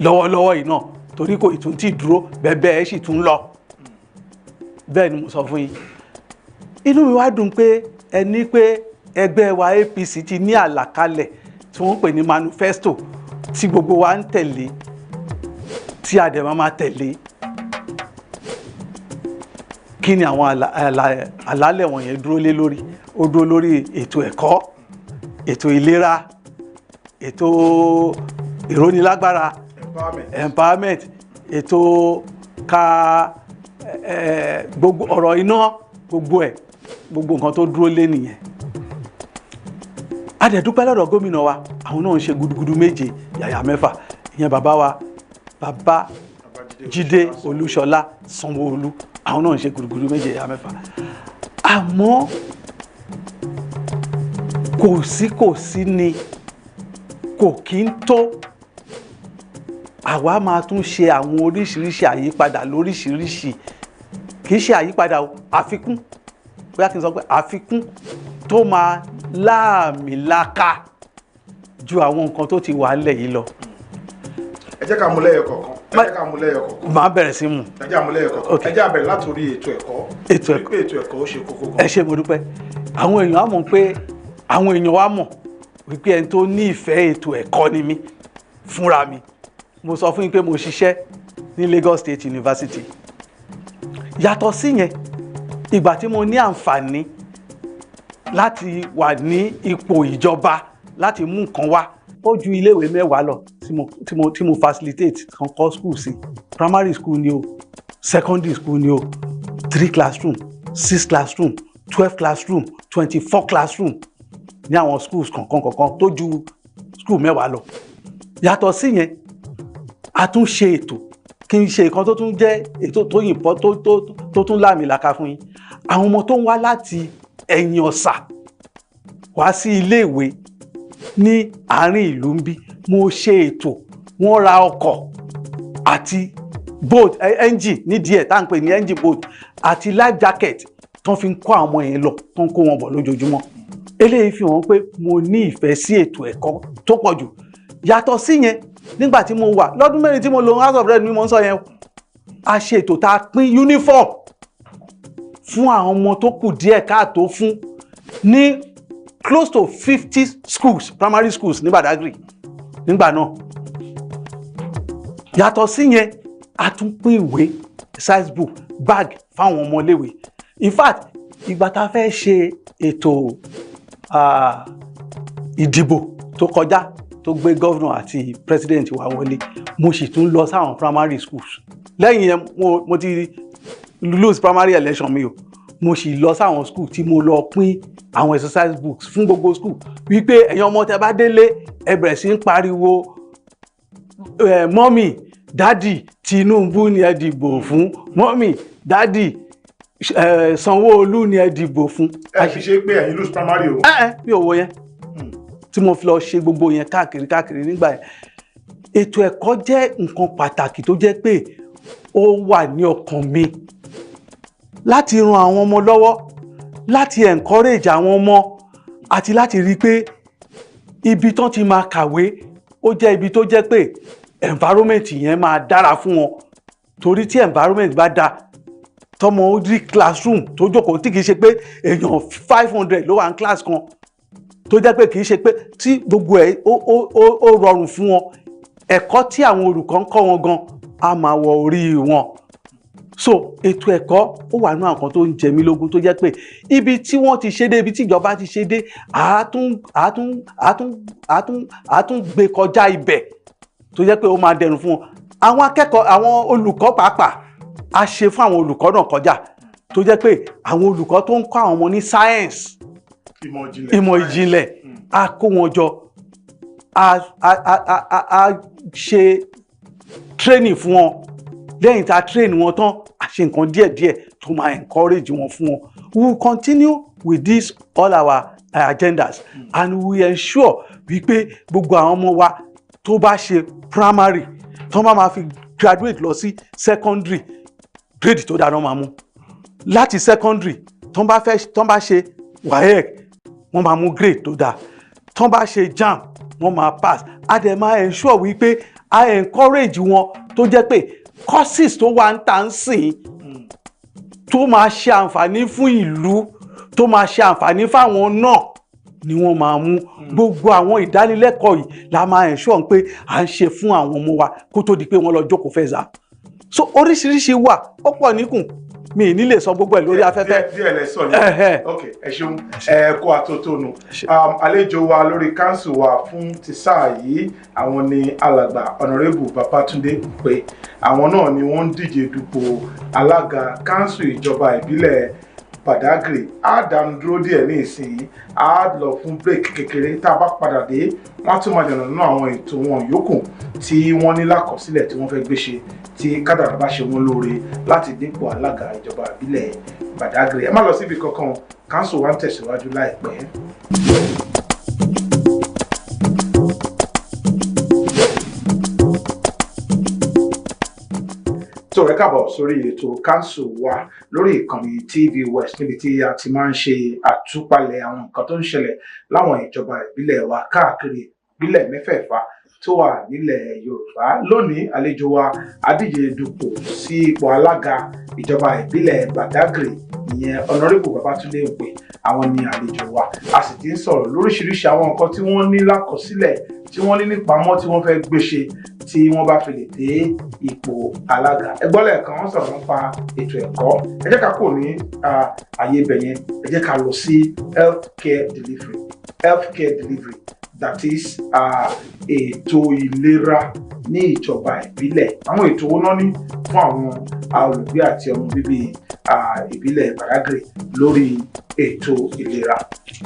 lọ́wọ́lọ́wọ́ yìí náà torí kò ìtún tí dúró bẹ́ẹ̀ ẹ̀ sì tún lọ bẹ́ẹ̀ ni mo sọ fún yín. Inú mi wá dùn pé ẹni pé ẹgbẹ́ wa APC ti ní àlàkalẹ̀ tí wọ́n ń pè ní manifesto tí gbogbo wa ń tẹ̀lé tí a dẹ̀ máa tẹ̀lé. Kí ni àwọn àlàálẹ̀ wọ̀nyẹn dúró lé lórí? Ó dúró lórí ètò ẹ̀kọ́, ètò ìlera, ètò ìrónilágbára, empowerment, ètò gbogbo ọ̀rọ̀ iná gbogbo nǹkan tó dúró lé nìyẹn. A dẹ̀ dúpẹ́ lọ́dọ̀ gómìnà wa àwọn náà ń ṣe gudugudu méje yàyà mẹ́fà ìyẹn bàbá wa bàbá Jídé Olúṣọlá Sanwó-Olú àwọn náà ń ṣe gùrùgùrù méje ìyá mẹ́fà àmọ́ kò sí ni kò kí ń tó àwa máa tún ṣe àwọn oríṣiríṣi àyípadà lóríṣiríṣi kì í ṣe àyípadà àfikún bóyá kí n sọ pé àfikún tó máa láàmìlaka ju àwọn nǹkan tó ti wà nílẹ̀ yìí lọ. ẹ jẹ́ ká mú lẹ́yọ kọ̀ọ̀kan. máa bẹ̀rẹ̀ sí mú. ẹ jẹ́ àmú lẹ́yọ kọ̀ọ̀kan. ẹ jẹ́ àbẹ̀rẹ̀ látòrí ètò ẹ̀kọ́. ètò ẹ̀kọ́ ó ṣe kókó gan. ẹ ṣé mo dúpẹ́ àwọn èèyàn á mọ̀ pé àwọn èèyàn wa mọ̀ wípé ẹni tó ní ìfẹ́ ètò ẹ̀kọ́ ni mí fúnra mi mo sọ fún yín pé mo ṣiṣẹ́ ní Lagos State University yàtọ̀ sí yẹn ìgbà tí mo ní àǹfààní láti wà ní ipò ìjọba láti mú nǹkan wá ó ju iléèwé mẹ́wàá lọ tí mo facilitate kan kọ́ school sí primary school ni o secondary school ni o 3 classroom 6 classroom 12 classroom 24 classroom ní àwọn schools kankan tó ju school mẹ́wàá lọ yàtọ̀ sí yẹn a tún ṣe ètò kí n ṣe nǹkan tó tún jẹ́ ètò tó yìnbọn tó tún láàmìlaka fún yín àwọn ọmọ tó ń wá láti ẹ̀yìn ọ̀sà wá sí iléèwé ní àárín ìlú ń bí mo ṣe ètò wọ́n ra ọkọ̀ àti boat engine nídìí ẹ̀ tá à ń pè ní engine boat àti life jacket tó fi ń kó àwọn ọmọ yẹn lọ tó ń kó wọn bọ̀ lójoojúmọ́ eléyìí fi hàn pé mo ní ìfẹ́ sí ètò ẹ̀kọ́ tó pọ̀ jù yàtọ̀ sí yẹn nígbà tí mo wà lọ́dún mẹ́rin tí mo lò house of rep ni mo ń sọ yẹn a ṣe ètò tá a pín uniform fún àwọn ọmọ tó kù díẹ̀ káàtó fún ní close to 50 schools primary schools ní Badagry nígbà náà yàtọ̀ sí yẹn a tún pín ìwé size book bag fáwọn ọmọléèwé in fact ìgbà tá a fẹ́ ṣe ètò ìdìbò tó kọjá tó gbé governor àti president wa wọlé mo sì tún lọ sáwọn primary schools lẹ́yìn yẹn mo ti lose primary election mi o mo sì lọ sáwọn school tí mo lọ pín àwọn exercise books fún gbogbo school wípé ẹ̀yin ọmọ tẹ́ bá délé ẹ bẹ̀rẹ̀ sí ń pariwo mọ́mì dádì Tinubu ni ẹ dìbò fún mọ́mì dádì Sanwó-Olú ni ẹ dìbò fún. ẹ fi ṣe pé ẹ̀yin lose primary o. mi ò wo yẹn tí mo fi lọ ṣe gbogbo yẹn káàkiri nígbà yẹn ètò ẹ̀kọ́ jẹ́ nǹkan pàtàkì tó jẹ́ pé ó wà ní ọkàn mi láti ran àwọn ọmọ lọ́wọ́ láti encourage àwọn ọmọ àti láti rí pé ibi tán ti máa kàwé ó jẹ́ ibi tó jẹ́ pé environment yẹn máa dára fún wọn torí tí environment bá dáa tọmọ ó rí classroom tó jókòó tí kìí ṣe pé èèyàn 500 ló wà ní class kan tó jẹ́ pé kìí ṣe pé tí gbogbo ẹ̀ ó rọrùn fún wọn ẹ̀kọ́ tí àwọn olùkọ́ ń kọ́ wọn gan á máa wọ orí wọn so ètò ẹ̀kọ́ ó wà nínú àwọn tó ń jẹ mí lógún tó jẹ́ pé ibi tí wọ́n ti ṣe dé ibi tí ìjọba ti ṣe dé àá tún gbé kọjá ibẹ̀ tó jẹ́ pé ó máa dẹrùn fún wọn àwọn akẹ́kọ̀ọ́ àwọn olùkọ́ pàápàá a ṣe fún àwọn olùkọ́ náà kọjá tó jẹ́ pé àwọn olùkọ́ tó ń kọ́ àwọn ọmọ ní science ìmọ̀ ìjìnlẹ̀ a kó wọn jọ a ṣe training fún wọn lẹ́yìn tá a train wọn tán a ṣe nǹkan díẹ̀díẹ̀ tó máa encourage wọn fún wọn we will continue with this all our agendas and we will ensure wípé gbogbo àwọn ọmọ wa tó bá ṣe primary tó bá máa fi graduate lọ sí secondary grade tó dáná máa mú láti secondary tó bá ṣe WAEC wọ́n máa mú grade tó dáa tó bá ṣe JAMB wọ́n máa pass a dẹ̀ máa ensure wípé a encourage wọn tó jẹ́ pé courses tó wà ń tà ń sìn tó máa ṣe àǹfààní fún ìlú tó máa ṣe àǹfààní fáwọn náà ni wọ́n máa mú gbogbo àwọn ìdánilẹ́kọ̀ọ́ yìí la máa ensure pé à ń ṣe fún àwọn ọmọ wa kó tó di pé wọ́n lọ jókòó fẹ́ exam so oríṣiríṣi wà ó pọ̀ níkùn mi ì ní lè sọ gbogbo ẹ̀ lórí afẹ́fẹ́. díẹ̀ lẹ sọ yẹn ok ẹ ṣeun ẹ kó àtótónu àlejò wa lórí council wa fún ti sáà yìí àwọn ni alàgbà honourable Babatunde pé àwọn náà ni wọ́n ń díje dupò alága council ìjọba ìbílẹ̀ Badagry. Á dánu dúró díẹ̀ ní ìsìn, á lọ fún break kékeré. Tá a bá padà dé, wọ́n á tún máa yànnà nínú àwọn ètò wọn yòókù tí wọ́n ní lákọsílẹ̀ tí wọ́n fẹ́ gbé ṣe tí kádàrá bá ṣe wọ́n lóore láti dípò alága ìjọba ìbílẹ̀ Badagry. Ẹ má lọ síbi kankan, council wa ń tẹ̀síwájú láìpẹ́. tó rẹ káàbọ̀ sórí ètò council wa lórí ìkànnì TVWest níbi tí a ti máa ń ṣe àtúpalẹ̀ àwọn nǹkan tó ń ṣẹlẹ̀ láwọn ìjọba ìbílẹ̀ wa káàkiri ìbílẹ̀ mẹ́fẹ̀ẹ̀fà tó wà nílẹ̀ Yorùbá. Lónìí àlejò wa adíje dupò sí ipò alága ìjọba ìbílẹ̀ Badagry ìyẹn Honorable Babatunde Ogbe, àwọn ni àlejò wa. A sì ti ń sọ̀rọ̀ lóríṣiríṣi àwọn nǹkan tí wọ́n ní lákọsílẹ̀ tí wọ́n ní nípamọ́ tí wọ́n fẹ́ gbé ṣe tí wọ́n bá fi lè dé ipò alága. Ẹgbọ́n lẹ́ẹ̀kan wọ́n sọ̀rọ̀ nípa ètò ẹ̀kọ́. Ẹ jẹ́ ká kò ní àyè ibẹ̀ yẹn, ẹ jẹ́ ká lọ sí healthcare delivery, that is ètò ìlera ní ìjọba ìbílẹ̀. Àwọn ètò owó náà ní fún àwọn olùgbé àti ọmọ bíbí ìbílẹ̀ Badagry lórí ètò ìlera.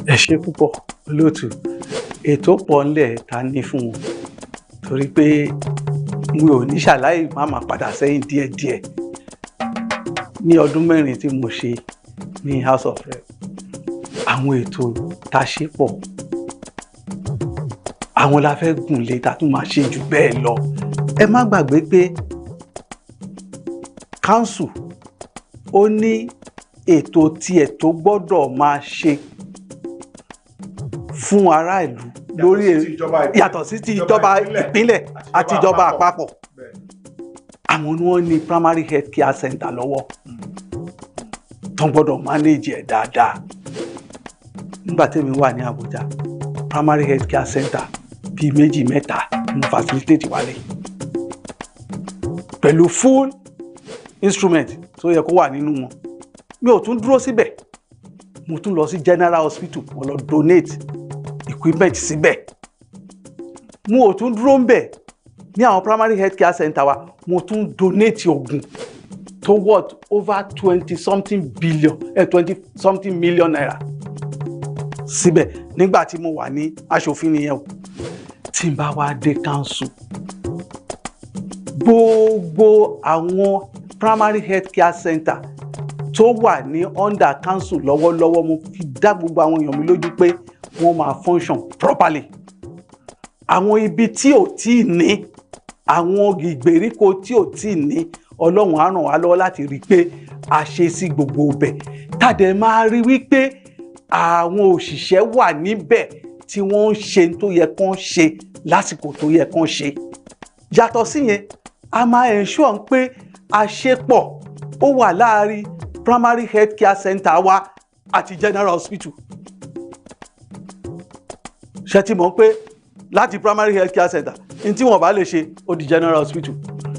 Ẹ ṣé púpọ̀ olóòtú. Ètò pọ̀ ńlẹ̀ ta ní fún wọn torí pé mi ò ní ṣàlàyé máa padà sẹ́yìn díẹ̀díẹ̀. Ní ọdún 4 tí mo ṣe ní House of Rep, àwọn ètò ta ṣe pọ̀, àwọn la fẹ́ gùn lé ta tún máa ṣe jù bẹ́ẹ̀ lọ. Ẹ má gbàgbé pé council ó ní ètò tiẹ̀ tó gbọ́dọ̀ máa ṣe fún ará ìlú lórí yàtọ̀ sí ti ìjọba ìpínlẹ̀ àti ìjọba àpapọ̀. Àwọn ni wọ́n ní primary health care center lọ́wọ́ tó gbọ́dọ̀ manage ẹ̀ dáadáa. Nígbà tẹ́mi wà ní Abuja, primary health care center bíi 2-3 mo facilitate wálé pẹ̀lú full instrument tó yẹ kó wà nínú wọn. Mi ò tún dúró síbẹ̀, mo tún lọ sí general hospital, mo lọ donate equipment síbẹ̀. Mo ò tún dúró ń bẹ̀ ní àwọn primary health care center wa, mo tún donate oògùn tó worth over 20-something million naira síbẹ̀ nígbà tí mo wà ní aṣòfin nìyẹn o. Tí n bá wá dé council, gbogbo àwọn primary health care center tó wà ní under council lọ́wọ́lọ́wọ́ mo fi dá gbogbo àwọn èèyàn mi lójú pé wọ́n máa function properly. Àwọn ibi tí ò tí ì ní, àwọn ìgbèríko tí ò tí ì ní, Ọlọ́run á ràn wá lọ́wọ́ láti rí i pé a ṣe sí gbogbo ibẹ̀. Tàdé máa rí wípé àwọn òṣìṣẹ́ wà níbẹ̀ tí wọ́n ń ṣe tó yẹ kán ṣe lásìkò tó yẹ kán ṣe. Yàtọ̀ sí yẹn, a máa ensure pé àṣepọ̀ ó wà láàárín primary health care center wa àti general hospital. Ṣé ti mọ̀ pé láti primary health care center ní tí wọ́n bá lè ṣe ó di general hospital.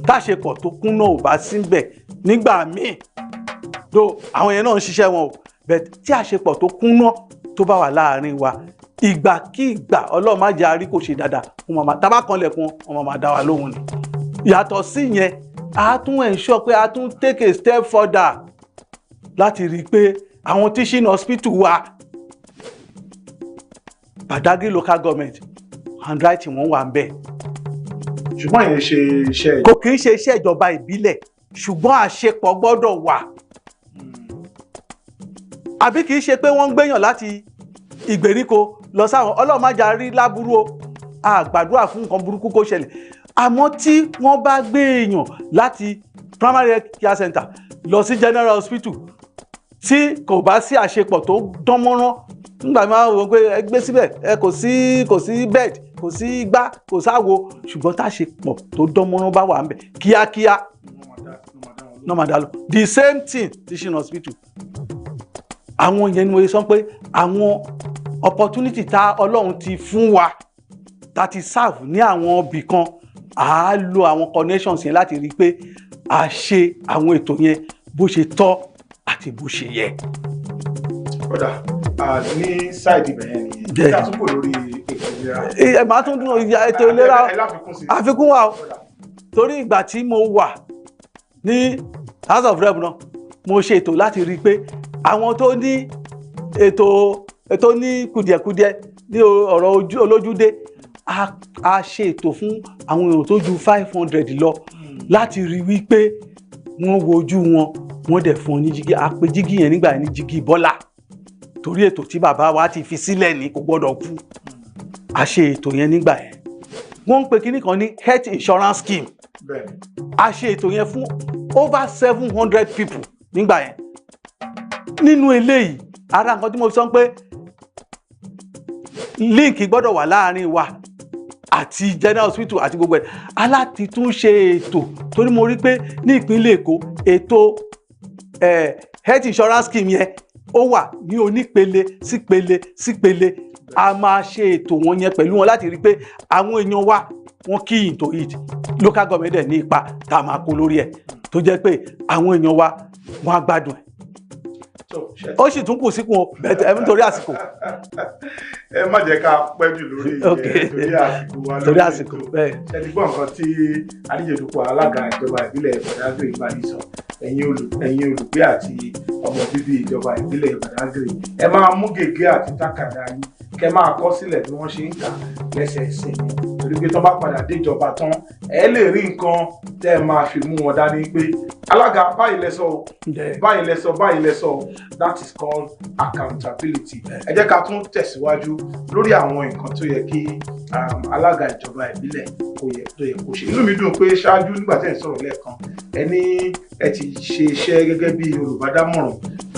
Táṣepọ̀ tó kún náà ò bá síbẹ̀ nígbà míì tó àwọn yẹn náà ń ṣiṣẹ́ wọn o, bẹ́ẹ̀ tí àṣepọ̀ tó kún náà tó bá wà láàárín wa, ìgbàkígbà Ọlọ́run má jẹ́ àrí kò ṣe dáadáa, tábà kanlẹ̀kùn wọn máa dá wa lóhùn ni. Yàtọ̀ sí yẹn, a tún ensure pé a tún take a step further láti rí i pé àwọn teaching hospital wa Badagry local government handwriting wọn wà ń bẹ̀. Ṣùgbọ́n ìyẹn ṣe iṣẹ́ kò kì í ṣe iṣẹ́ ìjọba ìbílẹ̀, ṣùgbọ́n àṣepọ̀ gbọ́dọ̀ wà. Àbí kì í ṣe pé wọ́n ń gbéyàn láti ìgbèríko lọ sáwọn, Ọlọ́run má jà rí láburú o, a gbàdúrà fún nǹkan burúkú kó ṣẹlẹ̀. Àmọ́ tí wọ́n bá gbé èèyàn láti primary health care center lọ sí general hospital tí kò bá sí àṣepọ̀ tó dánmọ́rán, nígbà máa wò pé ẹ gbé síbẹ̀ ẹ kò sí bed, kò sí igbá, kò sáwo, ṣùgbọ́n táṣepọ̀ tó dánmọ́rán bá wà ń bẹ̀ kíákíá náà máa dá lọ. The same thing teaching hospital. Àwọn yẹn ni mo sọ pé àwọn opportunity tá Ọlọ́run ti fún wa tá ti serve ní àwọn ibì kan, à á lo àwọn connections yẹn láti rí i pé a ṣe àwọn ètò yẹn bó ṣe tọ́ àti bó ṣe yẹ. Kódà ní sáìdì bẹ̀yẹn nìyẹn, kí a tún kò lórí ètò ìlera. Ẹ máa tún dún ètò ìlera àfikún wa o. Torí ìgbà tí mo wà ní House of Rep náà, mo ṣe ètò láti rí i pé àwọn tó ní ètò ní kùdìẹ̀kudiẹ ní ọ̀rọ̀ olójúdé a ṣe ètò fún àwọn èèyàn tó ju 500 lọ láti rí wípé wọ́n wojú wọn wọ́n dẹ̀ fún ọ ní jígí a pè jígí yẹn nígbà yẹn ní jígí Bọ́lá torí ètò tí bàbá wa ti fi sílẹ̀ ní kò gbọ́dọ̀ kú a ṣe ètò yẹn nígbà yẹn wọ́n ń pe kinní kan ní health insurance scheme a ṣe ètò yẹn fún over 700 people nígbà yẹn nínú eléyìí ara nǹkan tí mo sọ pé link gbọ́dọ̀ wà láàrin wa àti general hospital àti gbogbo ẹ̀ aláti tún ṣe ètò torí mo rí pé ní ìpínlẹ̀ Èkó ètò health insurance scheme yẹn ó wà ní onípele sípele a máa ṣe ètò wọn yẹn pẹ̀lú wọn láti rí pé àwọn èèyàn wa wọn key into it local government dẹ̀ ní ipa tá a máa kó lórí ẹ̀ tó jẹ́ pé àwọn èèyàn wa wọn á gbádùn ẹ̀ ó sì tún kù síkùn o bẹ̀tẹ̀ nítorí àsìkò. ẹ má jẹ́ ká pẹ́ jù lórí ìyẹn torí àsìkò bẹ́ẹ̀. ẹni gbọ́ nǹkan tí adíjedupò alága ìjọba ìbílẹ̀ Badagry bá yìí sọ ẹ̀yin olùgbé àti ọmọ bíbí ìjọba ìbílẹ̀ Badagry ẹ máa mú gègé àti tákàdá yín kẹ máa kọ sílẹ̀ bí wọ́n ṣe ń kà lẹ́sẹẹsẹ torí pé tó bá padà déjọba tán ẹ lè rí nǹkan tẹ́ ẹ máa fi mú wọn dání pé alága báyìí lẹ sọ báyìí lẹ sọ that is called accountability. ẹ jẹ́ ká tún tẹ̀síwájú lórí àwọn nǹkan tó yẹ kí alága ìjọba ìbílẹ̀ tó yẹ kó ṣe. inú mi dùn pé ṣáájú nígbà tẹ́ ẹ̀ sọ̀rọ̀ lẹ́ẹ̀kan ẹ ti ṣe iṣẹ́ gẹ́gẹ́ bí olùbádámọ̀ràn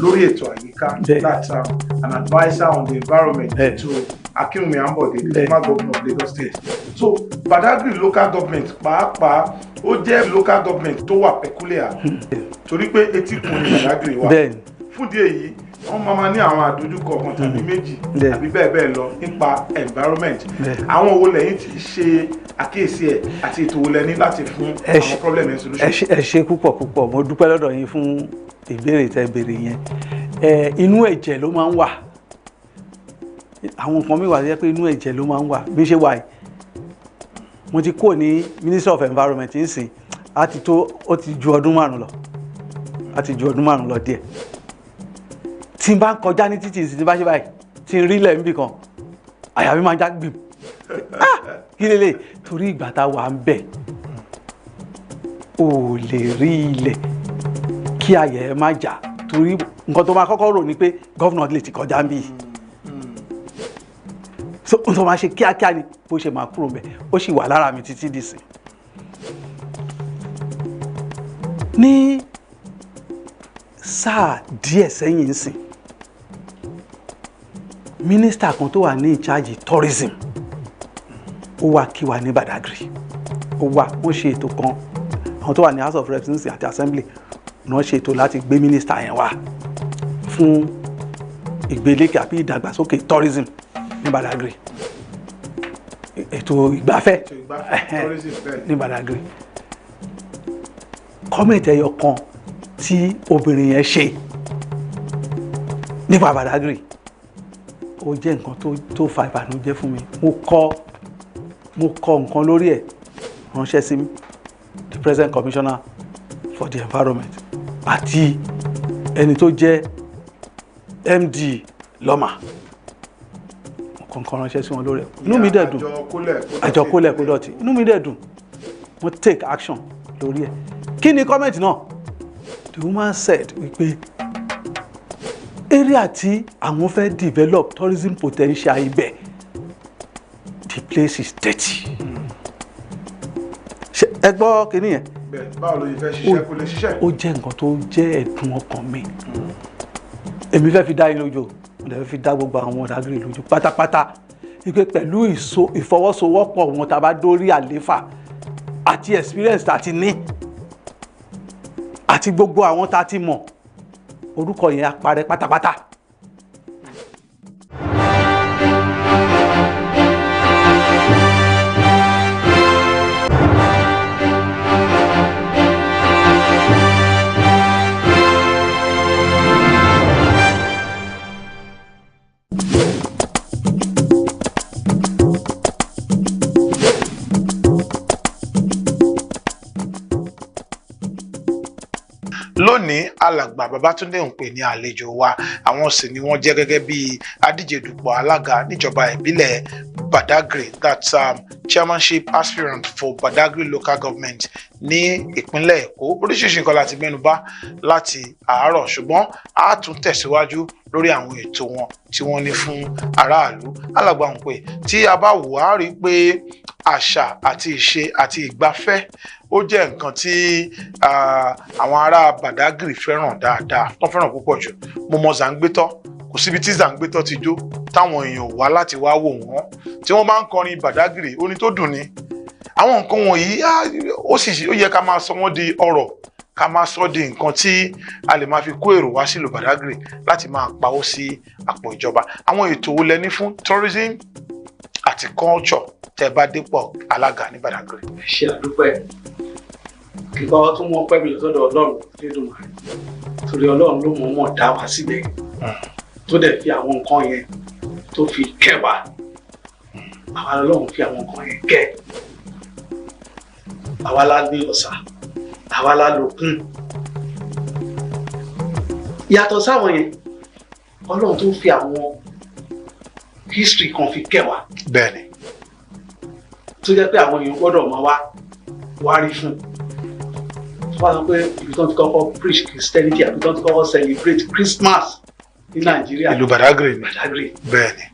lórí ètò àyíká that's an adviser on the environment to Akinwumi Ambode, the former governor of Lagos State. So Badagry local government pàápàá ó jẹ́ local government tó wà peculiar torí pé etíkun ní Badagry wà fún díẹ̀ yìí wọ́n máa ní àwọn àdójúkọ kan tàbí méjì àbí bẹ́ẹ̀ lọ nípa environment àwọn owó lẹ́yìn ti ṣe àkíyèsí ẹ̀ àti ètò owó lẹ́ni láti fún àwọn problem and solution. ẹ ṣe púpọ̀ mo dúpẹ́ lọ́dọ̀ yín fún ìbéèrè tẹ́ béèrè yẹn inú ẹ̀jẹ̀ ló máa ń wà àwọn nǹkan mi wà jẹ́ pé inú ẹ̀jẹ̀ ló máa ń wà bí ṣe wà yìí mo ti kúrò ní Minister of Environment nsìn ó ti ju ọdún márùn lọ díẹ̀ tí n bá ń kọjá ní títì tí n bá ṣe báyìí tí n rí ilẹ̀ níbì kan àyà mi máa ń já gbìm kí lélẹ̀ torí ìgbà tá a wà ń bẹ̀ ò lè rí ilẹ̀ kí àyà ẹ má jà torí nǹkan tó máa kọ́kọ́ rò ní pé gọ́vnà lè ti kọjá ń bì so n tó máa ṣe kíákíá ni bó ṣe máa kúrò bẹ̀ ó sì wà lára mi títí dìsìn. ní sáà díẹ̀ sẹ́yìn sìn mínísítà kan tó wà ní ìcháàjì tourism ó wá kí wa ní Badagry wọ́n ṣe ètò kan àwọn tó wà ní House of Representatives àti Assembly náà ṣe ètò láti gbé mínísítà yẹn wá fún ìgbélékè àbí ìdàgbàsókè tourism ní Badagry ètò ìgbafẹ́ ní Badagry kọ́mẹ̀tì ẹyọ kan tí obìnrin yẹn ṣe nípa Badagry ó jẹ́ nǹkan tó fa ìbànújẹ́ fún mi mo kọ nǹkan lórí ẹ̀ ránṣẹ́ sí the present commissioner for the environment àti ẹni tó jẹ́ MD Lọ́mà kọ̀ọ̀kan ránṣẹ́ sí wọn lórí ẹ̀ inú mi dẹ̀ dùn àjọ kólẹ̀ kó dọ̀tí inú mi dẹ̀ dùn wọ́n take action lórí ẹ̀ kí ni comment náà the woman said wípé area tí àwọn fẹ́ develop tourism potential ibẹ̀ the place is dirty ẹ gbọ́ kínní yẹn báwo ló yẹ fẹ́ ṣiṣẹ́ kó lè ṣiṣẹ́. ó jẹ́ nǹkan tó jẹ́ ẹ̀dùn ọkàn mi èmi fẹ́ fi dá yín lójú mo lè fi dá gbogbo àwọn Badagry lójú pátápátá wípé pẹ̀lú ìfọwọ́sowọ́pọ̀ wọn tá a bá dórí àléfà àti experience tá a ti ní àti gbogbo àwọn tá a ti mọ̀ orúkọ yẹn á parẹ́ pátápátá. lónìí alàgbà Babátúndé Òǹpè ní àlejò wa, àwọn sì ni wọ́n jẹ́ gẹ́gẹ́ bí adíje dupò alága níjọba ìbílẹ̀ Badagry, that's chairmanship aspirant for Badagry local government ní ìpínlẹ̀ Èkó. Oríṣiríṣi nǹkan láti mẹ́nubà láti àárọ̀, ṣùgbọ́n a tún tẹ̀síwájú lórí àwọn ètò wọn tí wọ́n ní fún aráàlú. Alàgbà Òǹpè, tí a bá wò á rí i pé àṣà àti ìṣe àti ìgbafẹ́ ó jẹ́ nǹkan tí àwọn ará Badagry fẹ́ràn dáadáa, wọ́n fẹ́ràn púpọ̀ jù. Mo mọ Zàǹgbétọ́, kò síbi tí Zàǹgbétọ́ ti jó táwọn èèyàn wá láti wá wò wọ́n. Tí wọ́n bá ń kọrin Badagry, orin tó dùn ni. Àwọn nǹkan wọ̀nyí ó yẹ ká máa sọ wọ́n di ọrọ̀, ká máa sọ di nǹkan tí a lè máa fi kó èrò wá sílùú Badagry láti máa pawó sí àpò ìjọba. Àwọn ètò wo lẹ ní fún tourism àti culture tẹ́ bá dépò alága ní Badagry? Ṣé àdúpẹ́ kíkọ́ tún wọ́n pẹ́ mi lọ́dọ̀ Ọlọ́run Elédùmarè, torí Ọlọ́run ló mọ̀ọ́mọ̀ dá wa sílẹ̀ tó dẹ̀ fi àwọn nǹkan yẹn tó fi kẹ́ wa. Àwa Ọlọ́run fi àwọn nǹkan yẹn kẹ́. Àwa la ní ọ̀sà, àwa la lòkun. Yàtọ̀ sáwọn yẹn, Ọlọ́run tó fi àwọn history kan fi kẹ́ wa. Bẹ́ẹ̀ni. Tó jẹ́ pé àwọn èèyàn gbọ́dọ̀ máa wá rí fún. Tó bá sọ pé ibi tó ti kọ́kọ́ preach Christianity àbí tó ti kọ́kọ́ celebrate Christmas ní Nàìjíríà. Ìlú Badagry. Badagry. Bẹ́ẹ̀ni.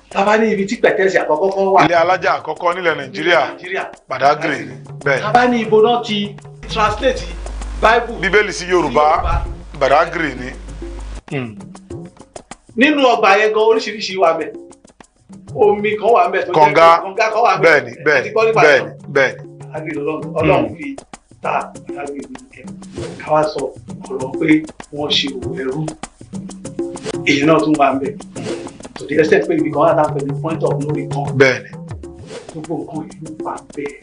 Tábà ní ibi tí pẹ̀tẹ́sì àkọ́kọ́ kan wà. Ilé alájà àkọ́kọ́ nílẹ̀ Nàìjíríà. Badagry. Bẹ́ẹ̀ni. Tábà ní ibo náà ti translate Bible. Bíbélì sí Yorùbá. Badagry ni. Nínú ọgbà yẹn gan oríṣiríṣi wà bẹ̀. Omi kan wà bẹ̀ tó jẹ́ kọ̀ǹga kan wà bẹ̀. Bẹ́ẹ̀ni. Ọlọ́run fi ta Badagry ní kẹ́. Káwá sọ ọ̀rọ̀ pé wọ́n ṣe òwò ẹrú. Èyí náà tún wà bẹ̀. To the extent pé ibi kan wà láǹfẹ̀ ní point of no return. Bẹ́ẹ̀ni. Gbogbo nǹkan ìlú wà bẹ́ẹ̀.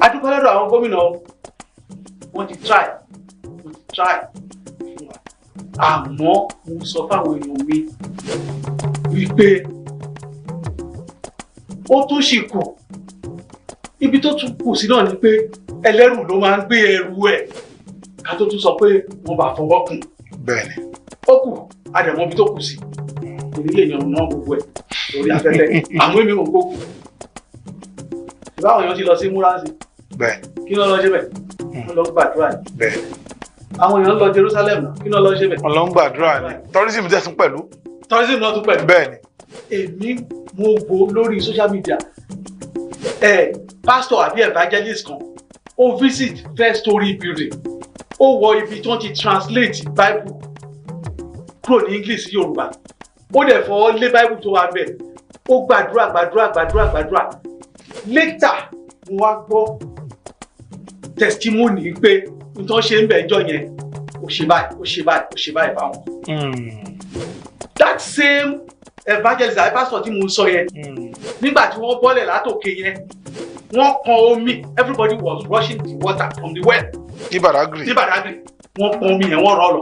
A dúpẹ́ lọ́dọ̀ àwọn gómìnà wọ́n ti try fún wa. Àmọ́ mo sọ fáwọn èèyàn mi wípé ó tún ṣì kù. Ibi tó tún kù sí náà ni pé ẹlẹ́rù ló máa ń gbé ẹrù ẹ̀ ká tó tún sọ pé wọ́n bá fọwọ́ kùn. Bẹ́ẹ̀ni. Ó kù, àdẹ̀mọ́ ibi tó kù sí. Ìdílé èèyàn náà gbogbo ẹ̀ lórí afẹ́fẹ́. Àwọn èmi ò gbógun. Ìbáwọn èèyàn ti lọ sí Múránsì. Bẹ́ẹ̀ni. Kí ló lọ ṣe bẹ̀? Wọ́n lọ gbàdúrà ni. Bẹ́ẹ̀ni. Àwọn èèyàn lọ Jerusalem náà. Kí ló lọ ṣe bẹ̀? Wọ́n lọ ń gbàdúrà ni. Tourism tẹ̀ tún pẹ̀lú. Tourism náà tún pẹ̀lú. Bẹ́ẹ̀ni. Èmi mo gbọ́ lórí social media. Pastor àbí evangelist kan ó visit First Story building. Ó wọ ibi tí wọ́n ti translate Bible kúrò ní English sí Yorùbá. Ó dẹ̀ fọwọ́ lé Bible tó wà bẹ́ẹ̀. Ó gbàdúrà. Later mo wá gbọ́ testimony pé nǹkan ṣe ń bẹ̀ ẹjọ́ yẹn ó ṣe báyìí báwọn. That same evangelist àti pastor tí mo sọ yẹn nígbà tí wọ́n bọ́lẹ̀ látòkè yẹn wọ́n kan omi, everybody was rushing the water from the well. Ní Badagry. Wọ́n pọn omi yẹn wọ́n rọ́ lọ.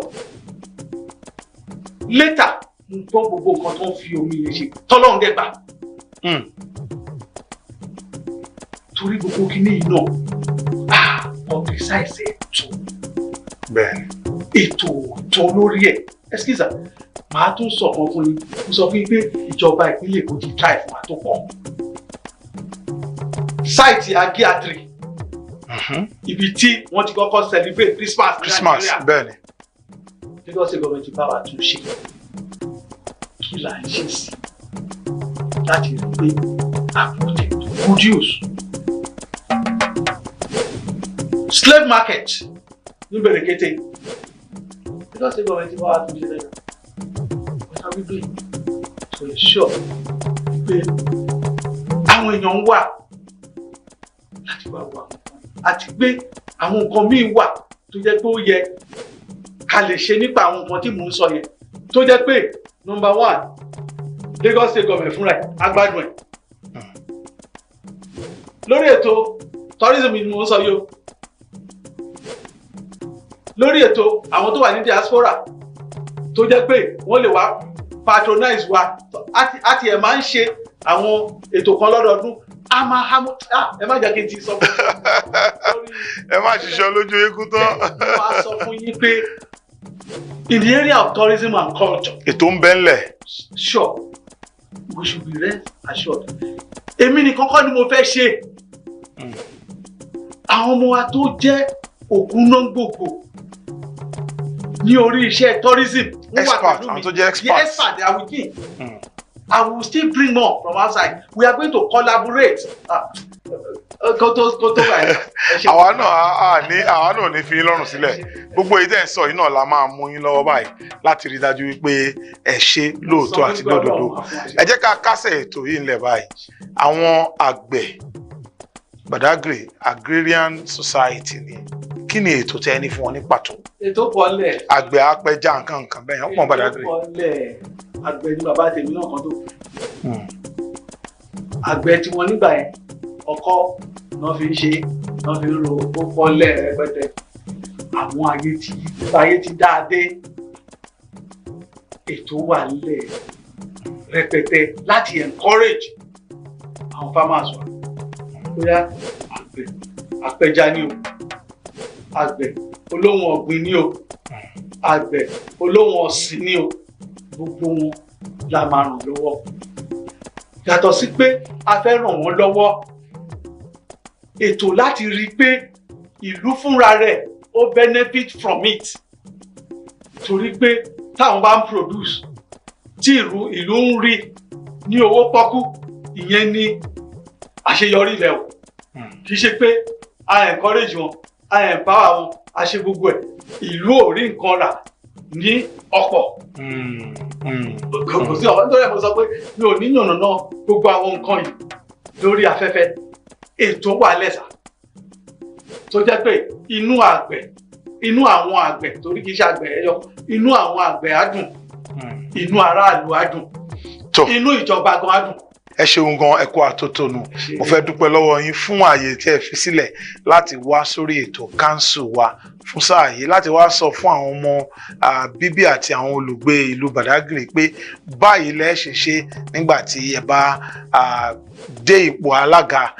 Later mo gbọ́ gbogbo nǹkan tó ń fi omi yẹn ṣe tọ́lọ́run dẹ̀ gbà. Torí gbogbo kìíní yìí náà publicize ètò. Bẹ́ẹ̀ni. Ètò tó lórí ẹ̀. Excuse me, màá tún sọ kan fún yín. Mo sọ fún yín pé ìjọba ìpínlẹ̀ Èkó ti try fún wa tó pọ̀. Site Agiatri. Ibi tí wọ́n ti kọ́kọ́ celebrate Christmas. Bẹ́ẹ̀ni. Lagos State government ti bá wa tún ṣe. Kí là ń ṣe sí láti rí pé a protect good use. Slave market ní Bẹ̀rẹ̀kẹ́tẹ̀. Lagos State government ti bá wa tún ṣe lẹ́yìn. What are we doing to ensure pé àwọn èèyàn wà láti wá wà àti pé àwọn nǹkan míì wà tó jẹ́ pé ó yẹ ká lè ṣe nípa àwọn nǹkan tí mò ń sọ yẹn tó jẹ́ pé number one Lagos State government fúnra ẹ̀ agbádùn ẹ̀ lórí ètò tourism ni mò ń sọ yìí o lórí ètò àwọn tó wà ní diaspora tó jẹ́ pé wọ́n lè wá patronize wa àti ẹ̀ máa ń ṣe àwọn ètò kan lọ́dọọdún ẹ má jẹ́ kí n ti sọ fún ẹ má ṣiṣẹ́ lójú eégún tán. mo máa sọ fún yín pé in the area of tourism and culture. ètò ń bẹ ńlẹ̀. Sure, we should be rest assured. Èmi nìkan kọ́ ni mo fẹ́ ṣe. Àwọn ọmọ wa tó jẹ́ ògúnná gbogbo ní orí iṣẹ́ tourism. Expert, àwọn tó jẹ́ expert. The expert they are with me. I will still bring more from outside. We are going to collaborate. Àwa náà ní fi yín lọ́rùn sílẹ̀. Gbogbo èyí tẹ́ ń sọ yìí náà la máa mú yín lọ́wọ́ báyìí láti rí dájú wípé ẹ ṣe lóòótọ́ àti lódodo. Ẹ jẹ́ ká kásẹ̀ ètò yìí ńlẹ̀ báyìí. Àwọn àgbẹ̀ Badagry Agrarian Society ni. Kí ni ètò tẹ́ ní fún wọn ní pàtó? Ètò pọ̀lẹ̀. Àgbẹ̀ apẹja nǹkan bẹ́ẹ̀ yẹn pọ̀ Badagry. Ètò pọ̀lẹ̀. Àgbẹ̀ ni bàbá tèmi náà kan tó. Àgbẹ̀ tí wọ́n nígbà yẹn ọkọ́ náà fi ń ṣe náà fi ń ro ó pọ́lẹ̀ rẹpẹtẹ. Àwọn ayé ti dáadé. Ètò wà nílẹ̀ rẹpẹtẹ láti encourage àwọn farmers wa. Bóyá àgbẹ̀ apẹja ni o, àgbẹ̀ olóhùn ọ̀gbìn ni o, àgbẹ̀ olóhùn ọ̀sìn ni o, gbogbo wọn la máa ràn lọ́wọ́. Yàtọ̀ sí pé a fẹ́ ràn wọ́n lọ́wọ́, ètò láti rí i pé ìlú fúnra rẹ̀ ó benefit from it. Torí pé táwọn bá ń produce tí ìlú ń rí ní owó pọ́kú, ìyẹn ni àṣeyọrí ilẹ̀ o. Kì í ṣe pé a encourage wọn, a empower wọn, a ṣe gbogbo ẹ̀. Ìlú ò rí nǹkan rà ní ọ̀pọ̀. Kò sí ọ̀pọ̀ nítorí ẹ̀ mo sọ pé mi ò ní yànnàná gbogbo àwọn nǹkan yìí lórí afẹ́fẹ́. Ètò wà lẹ́sà tó jẹ́ pé inú àwọn àgbẹ̀ torí kì í ṣe àgbẹ̀ ẹyọ, inú àwọn àgbẹ̀ á dùn, inú aráàlú á dùn, inú ìjọba gan á dùn. Ẹ ṣeun gan, ẹ kú àtótónu. Mo fẹ́ dúpẹ́ lọ́wọ́ yín fún ààyè tí ẹ fi sílẹ̀ láti wá sórí ètò council wa fún sáà yìí, láti wá sọ fún àwọn ọmọ bíbí àti àwọn olùgbé ìlú Badagry pé báyìí lẹ ṣe ṣe nígbà tí ẹ bá dé ipò alága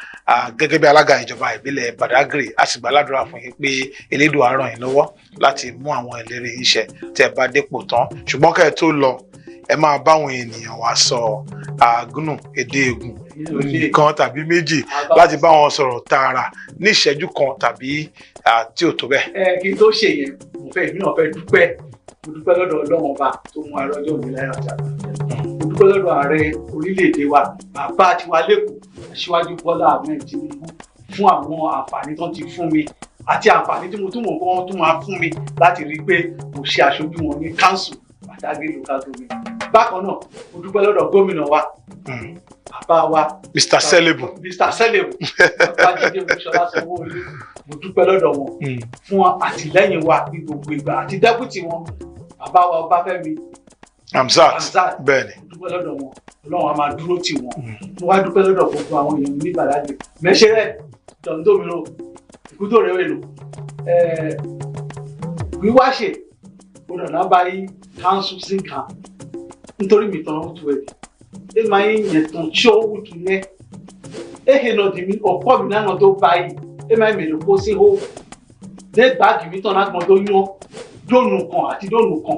gẹ́gẹ́ bí alága ìjọba ìbílẹ̀ Badagry. A sì gbàládùra fún yín pé Elédùà á ràn yín lọ́wọ́ láti mú àwọn ìlérí iṣẹ́ tí ẹ bá dépò tán. Ṣùgbọ́n kẹ́ ẹ tó lọ, ẹ máa báwọn ènìyàn wá sọ àgúnù èdè ègùn kan tàbí méjì láti bá wọn sọ̀rọ̀ tààrà ní ìṣẹ́jú kan tàbí tí ò tó bẹ́ẹ̀. Kí n tó ṣe yẹn, èmi náà fẹ́ dúpẹ́. Mo dúpẹ́ lọ́dọ̀ Ọlọ́run ọba tó mú arọ́jọ́ òní láyọ̀ àti àlàáfíà. Mo dúpẹ́ lọ́dọ̀ ààrẹ orílẹ̀-èdè wa, bàbá tiwa lẹ́kọ̀ọ́, Aṣíwájú Bọ́lá Ahmed Tinubu fún àwọn àǹfààní tó ti fún mi àti àǹfààní tí mo tún mọ̀ pé wọ́n tún máa fún mi láti rí i pé mo ṣe aṣojú wọn ní council Badagry local government. Bákan náà, mo dúpẹ́ lọ́dọ̀ gómìnà wa, bàbá wa Mr. Selebu. Babájídé Olúṣọlá Sanwó-Olú. Mo dúpẹ́ lọ́dọ̀ wọn fún àtìlẹ́yìn wa ní gbogbo ìgbà àti dẹ́pútì wọn, bàbá wa Ọbáfẹ́mi Hamzat. Bẹ́ẹ̀ni. Mo dúpẹ́ lọ́dọ̀ wọn, Ọlọ́run á máa dúró tì wọ́n. Mo wá dúpẹ́ lọ́dọ̀ gbogbo àwọn èèyàn ní Badagry. Mẹ́ṣẹ́rẹ́ Dọ̀ndómìnà Ìkúdò rẹ̀ wẹ̀lò wíwáṣe gbọdọ̀ náà bá yí council sí nǹkan nítorí mi tán ó tu ẹ̀. Ẹ máa ń yẹn tán tí ó wù tún yẹn. Ehe náà dì mí ọ̀pọ̀ mi náà tó bá yìí. Ẹ máa ń mèrè kó sí hó. Dé gbáàgì mi tán láti mọ tó yán dóònù kan àti dóònù kan.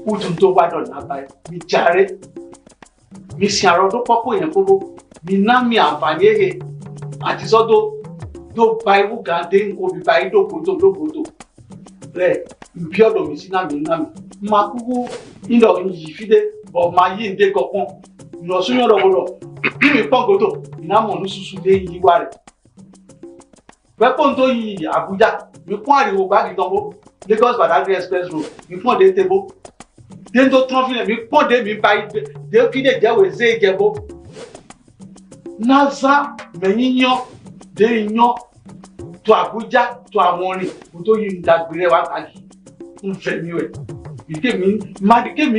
Wù tún tó wá dọ̀nà báyìí. Mi jàre. Mi sin àrọ̀ tó pọ́pọ̀ yẹn kóró. Mi ná mi àǹfààní ehe àti sọ́dọ̀ tó ba ewu gan dé nǹkan bí ba ìdókòtò. Rẹ̀ ìbí ọ̀dọ̀ mi sí náà mi. Máa kúkú ìlọ yìí fídé ọ̀ máa yí ǹdé kankan. Ìlọsúnyàn lọ́wọ́lọ́. Bí mi pọ́n gòtò, ìnámọ̀ ní ṣuṣu dé yí wá rẹ̀. Wẹ́pọ̀n tó yí Àbújá, mi pọ́n àríwó gbági tánbó, Lagos Badagry Express Road, mi pọ́n dé tébó. Dé tó tán fílẹ̀, mi pọ́n dé mi bá dé fídé jẹ́wèé zé ìjẹ́bó. Naza mẹ́yìnyán dé iyán tó Àbújá tó àwọn rìn, kò tó yí ìdàgbére wa kàkì. Ń fẹ́ mi wẹ̀. Ìkémi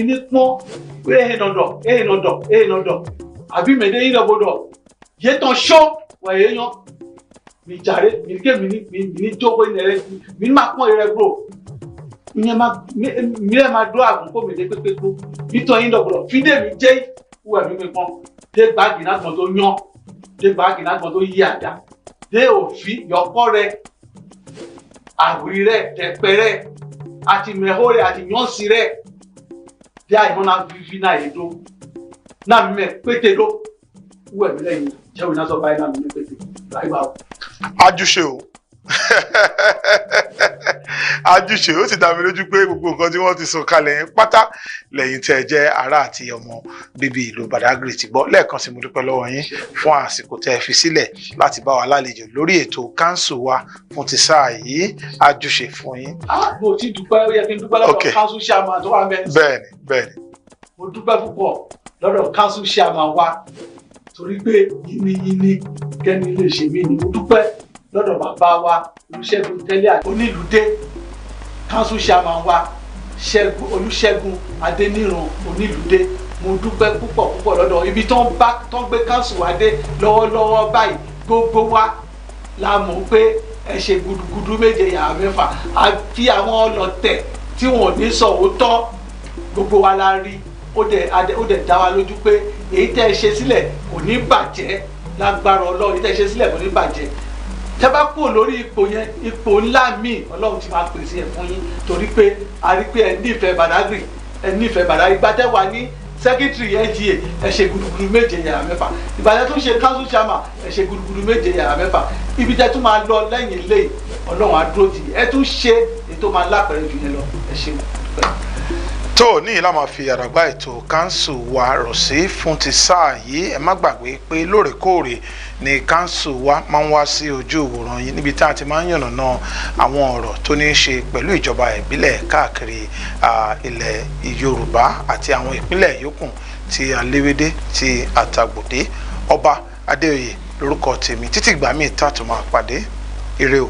ní pọ́n nọ̀dọ̀. Àbí mẹ́dẹ́ yín lọ́gbọ́dọ̀. Yé tán ṣó wọ̀ èèyàn. Mi jàre, mi ní jókòó ilẹ̀ rẹ̀, mi máa pọ́n rẹ̀ bro. Mi máa dó àgùn kó mẹ́dẹ́ pépépó. Mi tán yín lọ́gbọ́dọ̀. Fídé mi jẹ́ wẹ̀ mímí pọ́n dé gbági náà gbọ́n tó yán dé gbági náà gbọ́n tó yí àdá dé òfin yọkọ́ rẹ̀ àwùrí rẹ̀ tẹ̀pẹ́ rẹ̀ àti mẹ́hó rẹ̀ àti yánsí rẹ̀ dé àyìnbó náà fífi náà yé dó náà mímẹ́ pété dó wẹ̀ mí lẹ́yìn jẹ́wé náà sọ báyìí náà mímẹ́ pété láì bá o. Ajúṣe o ajúṣe ó sì dá mi lójú pé gbogbo nǹkan tí wọ́n ti sọ kalẹ̀ yẹn pátá lẹ́yìn tí ẹ jẹ́ ará àti ọmọ bíbí ìlú Badagry ti gbọ́. Lẹ́ẹ̀kan sí mo dúpẹ́ lọ́wọ́ yín fún àsìkò tẹ́ ẹ fi sílẹ̀ láti bá wa lálejò lórí ètò council wa fún ti sáà yìí. Ajúṣe fún yín. Mo ti dúpẹ́ ó yẹ kí n dúpẹ́ lọ́dọ̀ council chairman tó wà mẹ́rin. Bẹ́ẹ̀ni. Mo dúpẹ́ púpọ̀ lọ́dọ̀ council chairman wa torí pé yínníyínní kẹ́ni lè ṣe mí ni. Mo dúpẹ́ lọ́dọ̀ bàbá wa Olúṣẹ́gun tẹ́lẹ̀ onílùdé council chairman wa Olúṣẹ́gun Adéníran onílùdé. Mo dúpẹ́ púpọ̀ lọ́dọ̀ ibi tó ń gbé council wa dé lọ́wọ́lọ́wọ́ báyìí gbogbo wa la mọ̀ pé ẹ ṣe gudugudu méje yàrá mẹ́fà àti àwọn ọlọ́tẹ̀ tí wọn ò ní sọ òótọ́ gbogbo wa la rí ó dẹ̀ dá wa lójú pé èyí tẹ́ ẹ ṣe sílẹ̀ kò ní bàjẹ́ lágbára Ọlọ́run èyí tẹ́ ẹ ṣe sílẹ̀ kò ní bàjẹ́ tẹ́ bá kúrò lórí ipò yẹn ipò ńlá míì Ọlọ́run ti máa pèsè ẹ̀ fún yín torí pé a rí pé ẹ nífẹ̀ẹ́ Badagry ìgbà tẹ́ wà ní secretary NGA ẹ ṣe gudugudu méje yàrá mẹ́fà ìgbà tẹ́ tún ṣe council chairman ẹ ṣe gudugudu méje yàrá mẹ́fà ibi tẹ́ tún máa lọ lẹ́yìn ilé Ọlọ́run á dúró tì ẹ tún ṣe ètò máa lápẹ̀rẹ̀ jù yẹn lọ ẹ ṣeun. tó ní ìlà máa fi àdàgbà ètò council wa rọ̀ sí fún ti sáà yìí. Ẹ má gbàgbé pé lóòrèkóòrè ni council wa máa ń wá sí ojú ìwòran yìí níbi tí a ti máa ń yànnàná àwọn ọ̀rọ̀ tó ní í ṣe pẹ̀lú ìjọba ìbílẹ̀ káàkiri ilẹ̀ Yorùbá àti àwọn ìpínlẹ̀ yòókù tí aléwédé tí àtàgbòdé. Ọba Adéoyè lórúkọ tèmi títí ìgbà míì tá a tún máa pàdé. Ire o.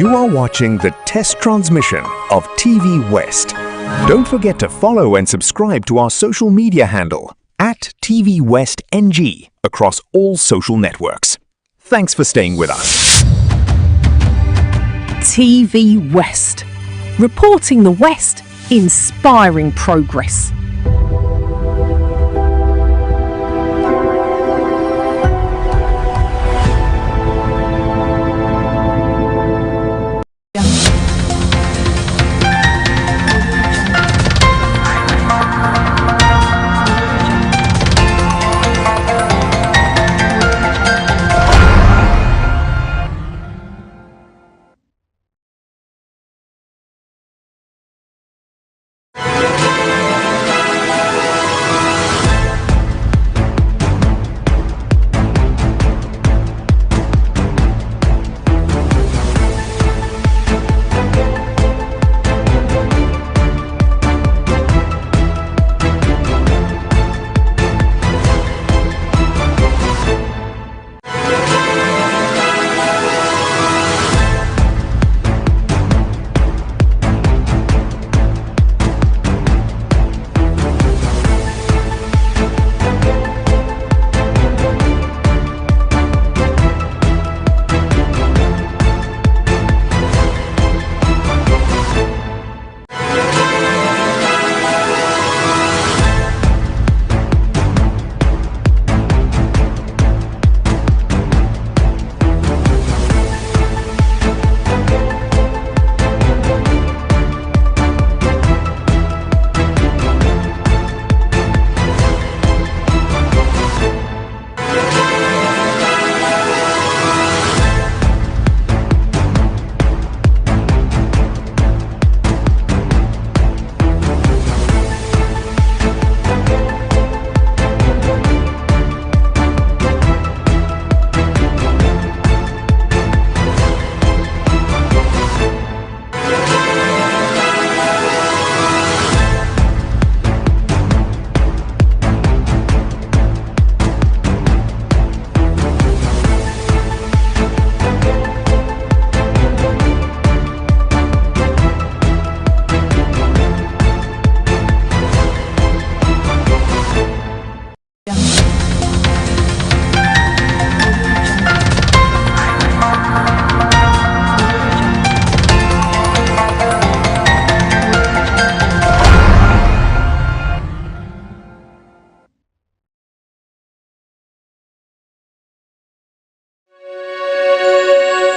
You are watching the test transmission of TVWest. Don't forget to follow and subscribe to our social media handle @TVWestNG across all social networks. Thanks for staying with us. TV West. Reporting the West, inspiring progress.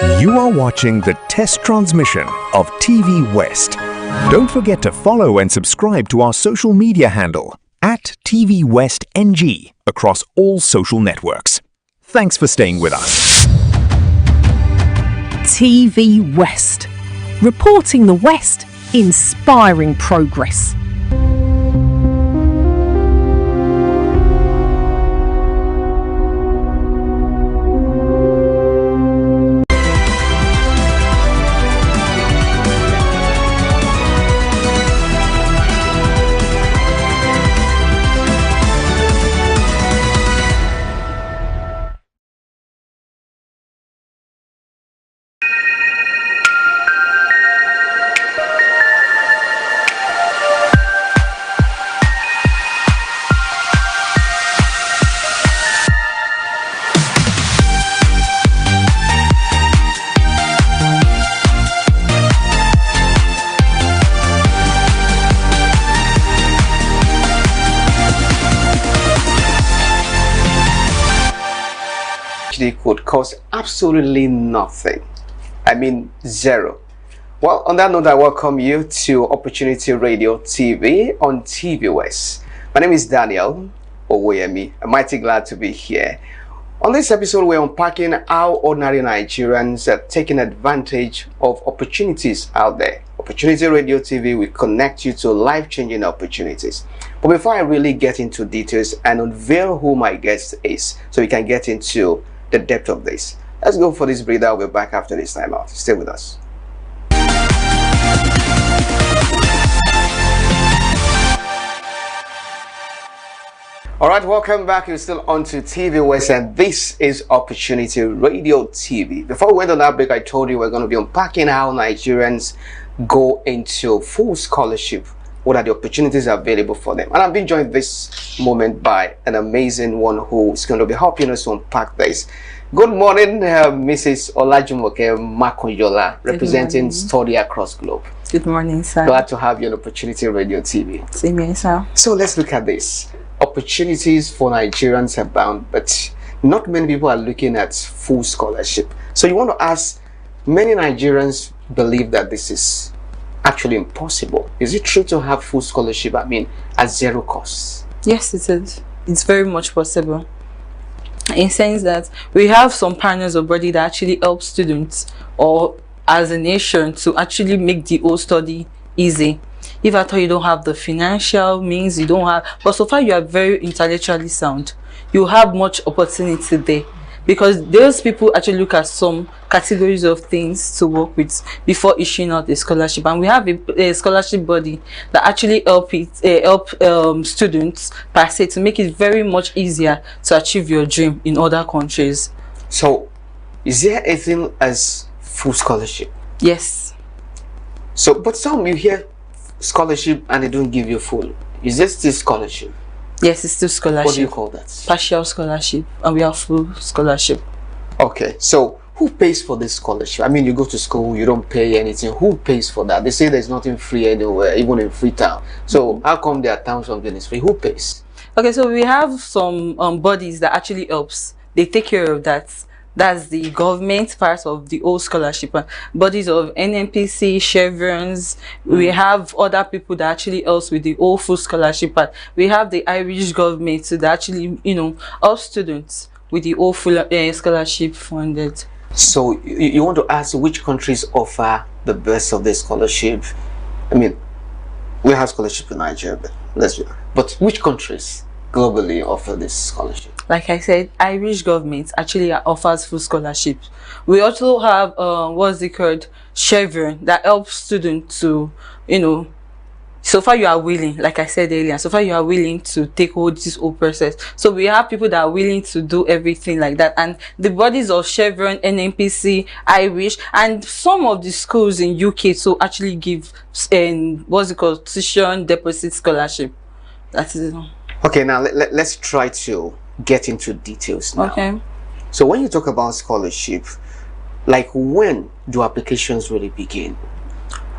You are watching the test transmission of TVWest. Don't forget to follow and subscribe to our social media handle at TVWestNG across all social networks. Thanks for staying with us. TV West. Reporting the West, inspiring progress. Could cost absolutely nothing. I mean zero. Well, on that note, I welcome you to Opportunity Radio TV on TVWest. My name is Daniel Owoyemi. I'm mighty glad to be here. On this episode, we're unpacking how ordinary Nigerians are taking advantage of opportunities out there. Opportunity Radio TV will connect you to life-changing opportunities. But before I really get into details and unveil who my guest is, so you can get into the depth of this, let's go for this breather. I'll be back after this time out. Stay with us. All right, welcome back. You're still on to TVWest, and this is Opportunity Radio TV. Before we went on that break, I told you we're going to be unpacking how Nigerians go into full scholarship. What are the opportunities available for them? And I'm being joined this moment by an amazing one who's going to be helping us to unpack this. Good morning, Mrs. Olajumoke Makonyola, representing Study Across Globe. Good morning, sir. Glad to have you on Opportunity Radio TV. Same here, sir. So let's look at this. Opportunities for Nigerians abound, but not many people are looking at full scholarship. So you want to ask, many Nigerians believe that this is actually impossible. Is it true to have full scholarship, I mean, at zero cost? Yes, it is. It's very much possible. In sense that we have some partners of body that actually help students or as a nation to actually make the whole study easy. If at all you don't have the financial means, you don't have, but so far you are very intellectually sound, you have much opportunity there, because those people actually look at some categories of things to work with before issuing out a scholarship. And we have a scholarship body that actually help students per se to make it very much easier to achieve your dream in other countries. So is there anything as full scholarship? Yes. So but some you hear scholarship and they don't give you full. Is this still scholarship? Yes, it's still scholarship. What do you call that? Partial scholarship, and we have full scholarship. Okay, so who pays for this scholarship? I mean, you go to school, you don't pay anything. Who pays for that? They say there's nothing free anywhere, even in Freetown. So how come there are towns something is free? Who pays? Okay, so we have some bodies that actually helps. They take care of that. That's the government part of the whole scholarship. Bodies of NNPC, Chevrons. We have other people that actually helps with the whole full scholarship part. We have the Irish government that actually, help students with the whole full scholarship funded. So you want to ask which countries offer the best of the scholarship? I mean, we have scholarship in Nigeria, but which countries globally offer this scholarship? Like I said, Irish government actually offers full scholarship. We also have what's it called, Chevron, that helps students to, so far you are willing, like I said earlier, so far you are willing to take hold this whole process. So we have people that are willing to do everything like that. And the bodies of Chevron, NNPC, Irish, and some of the schools in UK to actually give what's it called, tuition deposit scholarship. That is it. Okay, now let's try to get into details now. Okay. So when you talk about scholarship, like when do applications really begin?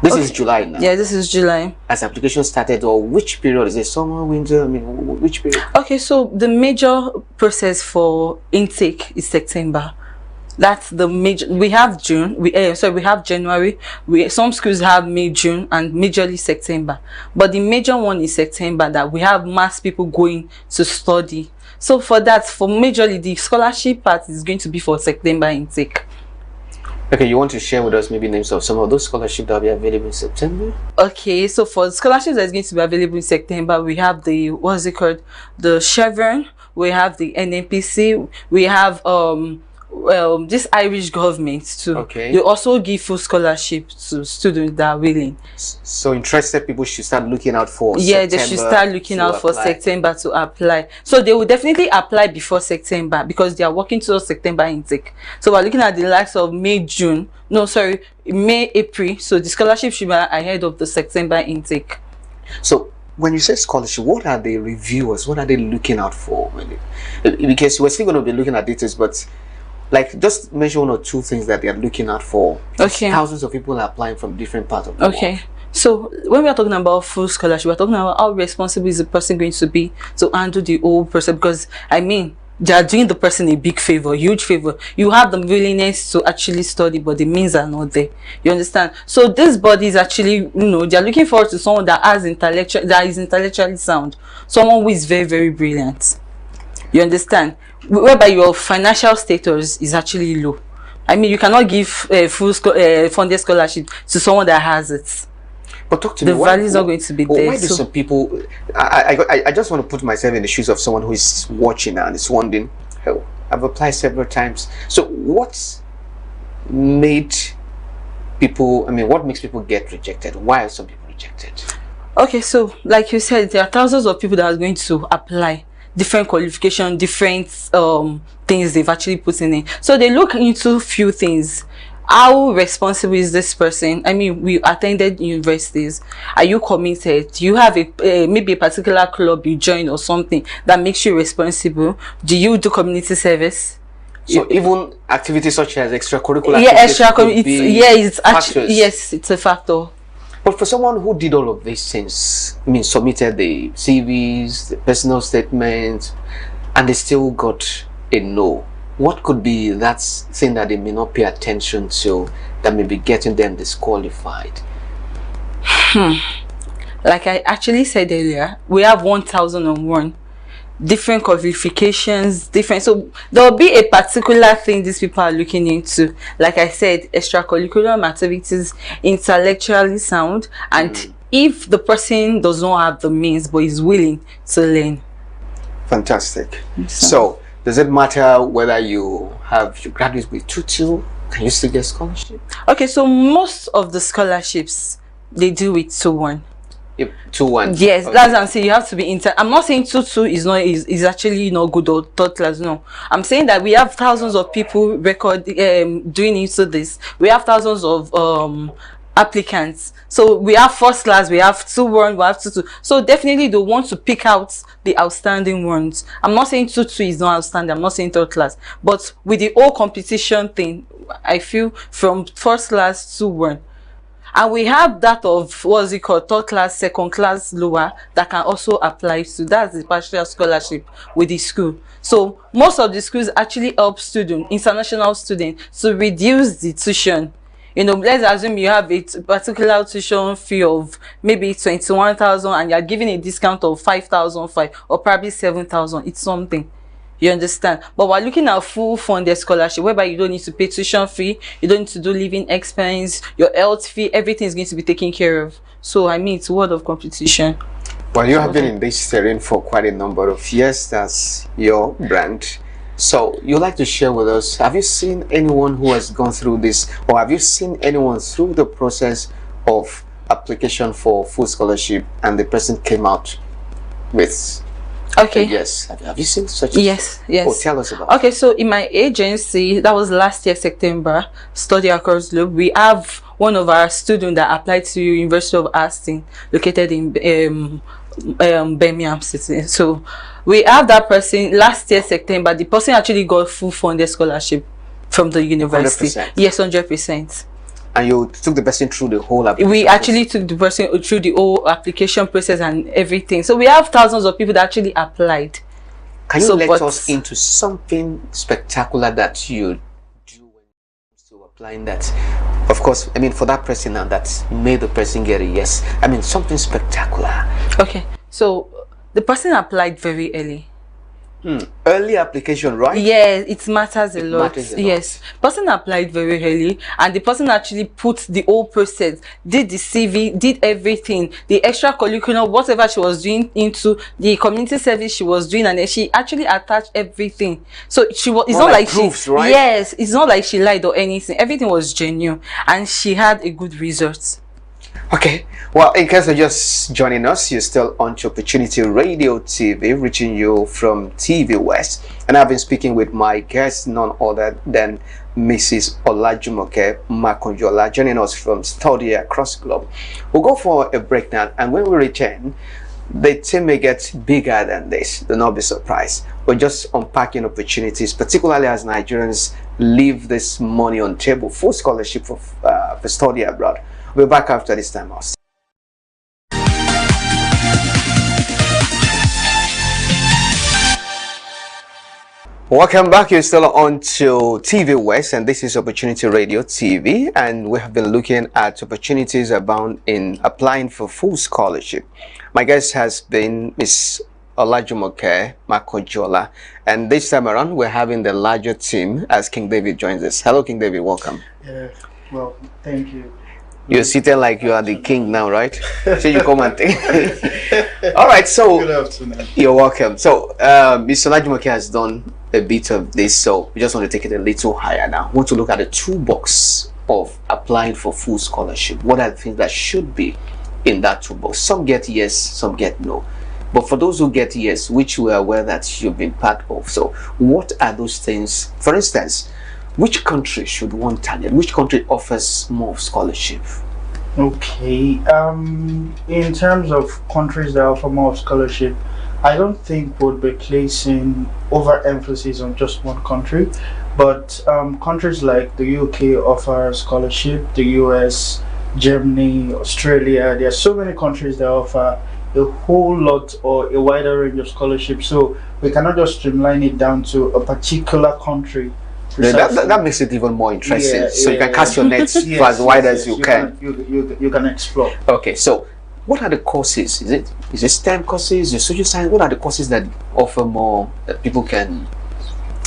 This is July now. Yeah, this is July. As application started, or which period is it? Summer, winter? I mean, which period? Okay, so the major process for intake is September. That's the major. We have June. We have January. Some schools have May, June, and majorly September. But the major one is September, that we have mass people going to study. So for that, for majorly the scholarship part is going to be for September intake. Okay, you want to share with us maybe names of some of those scholarships that will be available in September? Okay, so for scholarships that's going to be available in September, we have the the Chevron, we have the NNPC, we have this Irish government too. Okay. They also give full scholarship to students that are willing. So interested people should start looking out for They should start looking out for September to apply. So they will definitely apply before September because they are working towards September intake. So we're looking at the likes of May, April. So the scholarship should be ahead of the September intake. So when you say scholarship, what are the reviewers? What are they looking out for? Because we're still going to be looking at details, but like just mention one or two things that they are looking out for. Okay. Thousands of people are applying from different parts of the world. So when we are talking about full scholarship, we're talking about how responsible is the person going to be to handle the whole process, because I mean they are doing the person a big favor, huge favor. You have the willingness to actually study, but the means are not there. You understand? So this body is actually, they are looking forward to someone that is intellectually sound, someone who is very, very brilliant. You understand? Whereby your financial status is actually low. I mean, you cannot give full funded scholarship to someone that has it. But talk to me. The value is not going to be there. Why do some people? I just want to put myself in the shoes of someone who is watching and is wondering, oh, I've applied several times. So what made people? I mean, what makes people get rejected? Why are some people rejected? Okay, so like you said, there are thousands of people that are going to apply. Different qualification, different things they've actually put in. So they look into few things. How responsible is this person? I mean, we attended universities. Are you committed? Do you have maybe a particular club you join or something that makes you responsible? Do you do community service? So even activities such as extracurricular yes, it's a factor. But for someone who did all of these things, I mean, submitted the CVs, the personal statements, and they still got a no, what could be that thing that they may not pay attention to that may be getting them disqualified? Like I actually said earlier, we have 1001 different qualifications, so there will be a particular thing these people are looking into. Like I said, extracurricular activities, intellectually sound, and if the person does not have the means but is willing to learn. Fantastic. So does it matter whether you graduate with 2-2? Can you still get scholarship? Okay, so most of the scholarships they do with 2-1. 2-1. Yes, that's what I'm saying. You have to be I'm not saying 2-2 is actually not good or third class. No, I'm saying that we have thousands of people doing into this. We have thousands of applicants. So we have first class, we have 2-1, we have 2-2. So definitely they want to pick out the outstanding ones. I'm not saying 2-2 is not outstanding. I'm not saying third class, but with the whole competition thing, I feel from first class to 1. And we have that of third class, second class, lower that can also apply to. That's the partial scholarship with the school. So most of the schools actually help international students to reduce the tuition. Let's assume you have a particular tuition fee of maybe 21,000 and you're giving a discount of 5,500 or probably 7,000. It's something. You understand? But we're looking at full funded scholarship whereby you don't need to pay tuition fee, you don't need to do living expense, your health fee, everything is going to be taken care of. So I mean, it's a world of competition. Well, you have been in this terrain for quite a number of years. That's your brand. So you'd like to share with us, have you seen anyone who has gone through this, or have you seen anyone through the process of application for full scholarship and the person came out with yes? Have you seen such? Yes. Oh, tell us about it. So in my agency, that was last year September, Study Across Globe, we have one of our students that applied to University of Austin, located in Birmingham City. So we have that person last year September. The person actually got full funded scholarship from the university. 100%. Yes, 100%. And you took the person through the whole application? We actually took the person through the whole application process and everything. So we have thousands of people that actually applied. Can you let us into something spectacular that you do applying that, of course, I mean, for that person now that made the person get a yes, I mean, something spectacular. Okay, so the person applied very early. Early application, right? Yeah, it matters a lot. Matters a lot. Yes, person applied very early, and the person actually put the whole process, did the CV, did everything, the extracurricular, whatever she was doing, into the community service she was doing, and then she actually attached everything. So it's More not like proofs, she, right? yes, it's not like she lied or anything. Everything was genuine, and she had a good result. Okay, well, in case you're just joining us, you're still on to Opportunity Radio TV, reaching you from TVWest, and I've been speaking with my guest, none other than Mrs. Olajumoke Makonjola, joining us from Study Across Globe. We'll go for a break now, and when we return, the team may get bigger than this. Do not be surprised. We're just unpacking opportunities, particularly as Nigerians leave this money on table for scholarship for study abroad. We'll be back after this time out. Welcome back. You're still on to TVWest, and this is Opportunity Radio TV, and we have been looking at opportunities abound in applying for full scholarship. My guest has been Ms. Olajumoke Makonjola, and this time around we're having the larger team as King David joins us. Hello, King David. Welcome. Yeah, well, thank you. You're sitting like you are the king now, right? So you come and think. All right, so Good afternoon. You're welcome. So Mr. Olajumoke has done a bit of this, so we just want to take it a little higher now. We want to look at the toolbox of applying for full scholarship. What are the things that should be in that toolbox? Some get yes, some get no. But for those who get yes, which we are aware that you've been part of, so what are those things? For instance, which country should one target? Which country offers more scholarship? Okay, in terms of countries that offer more scholarship, I don't think we'll be placing overemphasis on just one country, but countries like the UK offer scholarship, the US, Germany, Australia. There are so many countries that offer a whole lot or a wider range of scholarship, so we cannot just streamline it down to a particular country. That makes it even more interesting. Yeah, so you can cast your nets for as wide as you can. You can explore. Okay, so what are the courses? Is it STEM courses? Is it social science? What are the courses that offer more that people can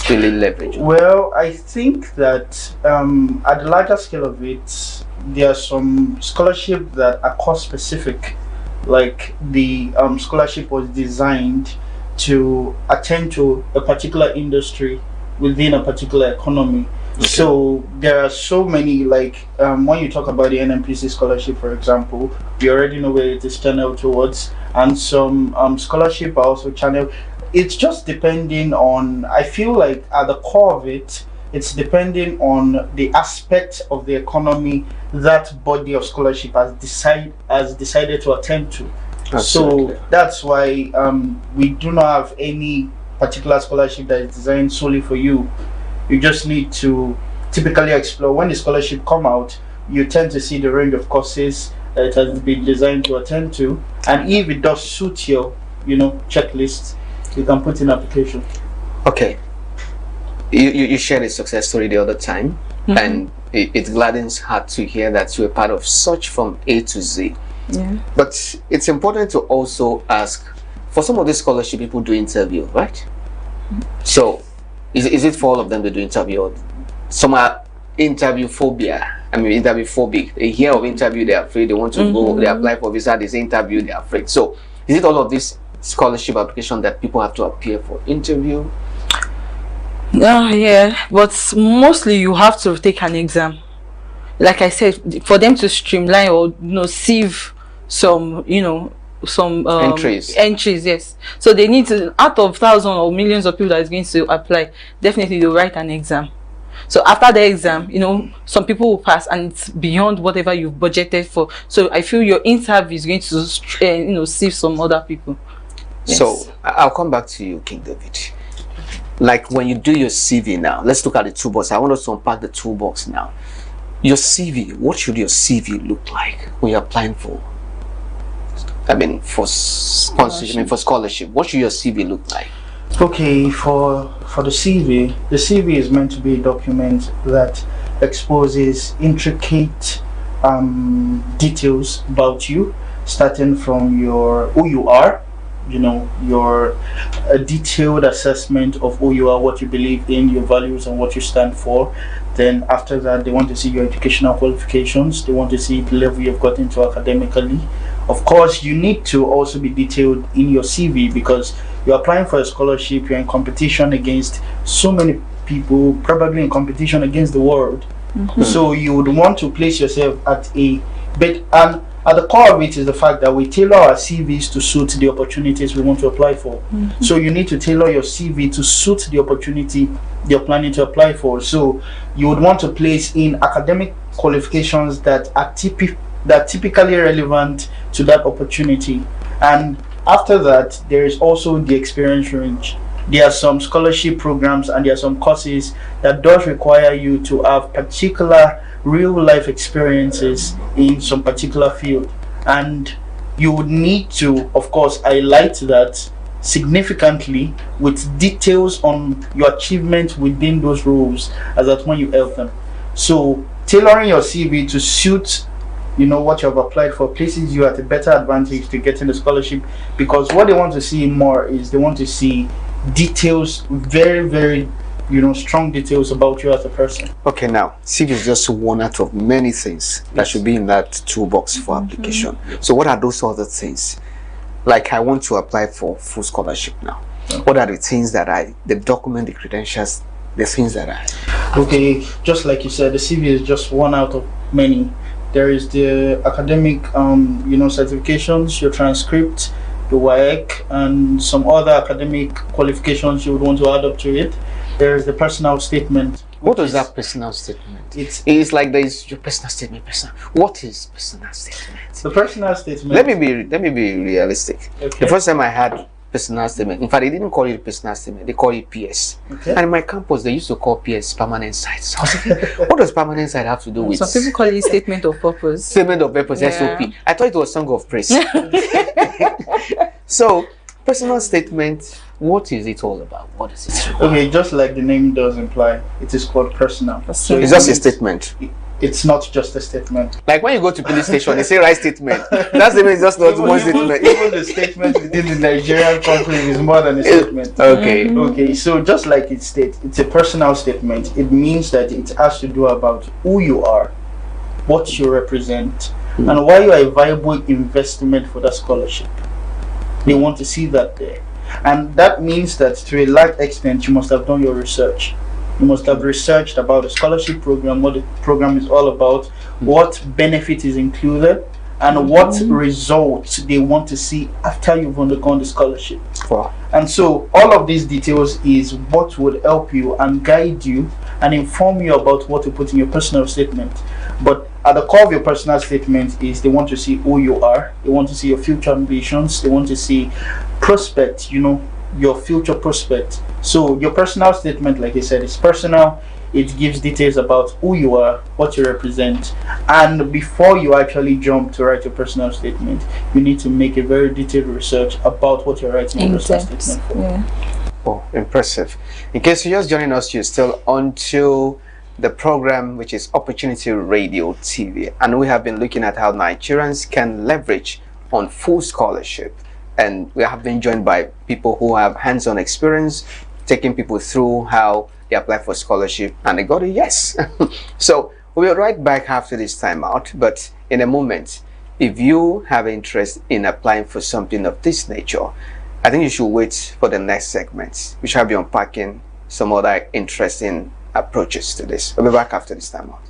really leverage? Well, I think that at the larger scale of it, there are some scholarship that are course specific. Like the scholarship was designed to attend to a particular industry within a particular economy. Okay. So there are so many, like when you talk about the NMPC scholarship, for example, we already know where it is channeled towards, and some scholarship are also channeled. It's just depending on, I feel like at the core of it, it's depending on the aspect of the economy that body of scholarship has decided to attend to. Absolutely. So that's why we do not have any particular scholarship that is designed solely for you. You just need to typically explore. When the scholarship come out, you tend to see the range of courses that it has been designed to attend to, and if it does suit your checklist, you can put in application. Okay, you shared a success story the other time, and it gladdens heart to hear that you were part of such from A to Z. Yeah. But it's important to also ask, for some of these scholarship people do interview, right? So is it for all of them to do interview? Or some are interview phobia. I mean, interview phobic. They hear of interview, they're afraid. They want to go, they apply for visa, they say interview, they're afraid. So is it all of this scholarship application that people have to appear for interview? Yeah, but mostly you have to take an exam. Like I said, for them to streamline or sieve some some entries, yes. So they need to, out of thousands or millions of people that is going to apply, definitely they'll write an exam. So after the exam, some people will pass, and it's beyond whatever you've budgeted for. So I feel your interview is going to sieve some other people. Yes. So I'll come back to you, King David. Like when you do your CV now, let's look at the toolbox. I want us to unpack the toolbox now. Your CV, what should your CV look like when you're applying for, for sponsorship, for scholarship? What should your CV look like? Okay, for the CV is meant to be a document that exposes intricate details about you, starting from your who you are, you know, your detailed assessment of who you are, what you believe in, your values, and what you stand for. Then after that, they want to see your educational qualifications. They want to see the level you've got into academically. Of course, you need to also be detailed in your CV, because you're applying for a scholarship, you're in competition against so many people, probably in competition against the world. So you would want to place yourself at a bit, and at the core of it is the fact that we tailor our CVs to suit the opportunities we want to apply for. So you need to tailor your CV to suit the opportunity you're planning to apply for. So you would want to place in academic qualifications that are typically relevant to that opportunity. And after that, there is also the experience range. There are some scholarship programs and there are some courses that does require you to have particular real life experiences in some particular field, and you would need to, of course, highlight that significantly with details on your achievement within those roles, as that when you help them. So tailoring your CV to suit, you know, what you have applied for places you at a better advantage to getting the scholarship, because what they want to see more is they want to see details, very, you know, strong details about you as a person. Okay, now CV is just one out of many things that should be in that toolbox for application. So what are those other things? Like, I want to apply for full scholarship now. What are the things that the document, the credentials, the things that Okay, just like you said, the CV is just one out of many. There is the academic you know, certifications, your transcript, the WAEC, and some other academic qualifications you would want to add up to it. There is the personal statement. What is that personal statement? It's like there is your personal statement. What is personal statement? The personal statement. Let me be realistic. Okay. The first time I had personal statement, in fact, they didn't call it personal statement. They call it PS. Okay. And in my campus, they used to call PS permanent site. So I was thinking, what does permanent site have to do with? Some people call it statement of purpose. Statement of purpose, SOP. I thought it was song of praise. So, personal statement. What is it all about? What is it? Okay, just like the name does imply, it is called personal. So it's just a statement. It's not just a statement. Like when you go to police station, they say right statement. That statement is just not one statement. Even the statement within the Nigerian conclave is more than a statement. Okay. Okay, so just like it states, it's a personal statement. It means that it has to do about who you are, what you represent, and why you are a viable investment for that scholarship. They want to see that there. And that means that to a large extent you must have done your research. You must have researched about the scholarship program, what the program is all about, what benefit is included, and what results they want to see after you've undergone the scholarship. Wow. And so all of these details is what would help you and guide you and inform you about what to put in your personal statement. But at the core of your personal statement is they want to see who you are, they want to see your future ambitions, they want to see prospect, you know, your future prospect. So your personal statement, like I said, is personal. It gives details about who you are, what you represent, and before you actually jump to write your personal statement, you need to make a very detailed research about what you're writing your personal statement for. Yeah. Oh, impressive. In case you're just joining us, you're still onto the program, which is Opportunity Radio TV, and we have been looking at how Nigerians can leverage on full scholarship, and we have been joined by people who have hands-on experience taking people through how they apply for scholarship and they got a yes. So we'll be right back after this time out, but in a moment, if you have interest in applying for something of this nature, I think you should wait for the next segment, which I'll be unpacking some other interesting approaches to this. We'll be back after this time out.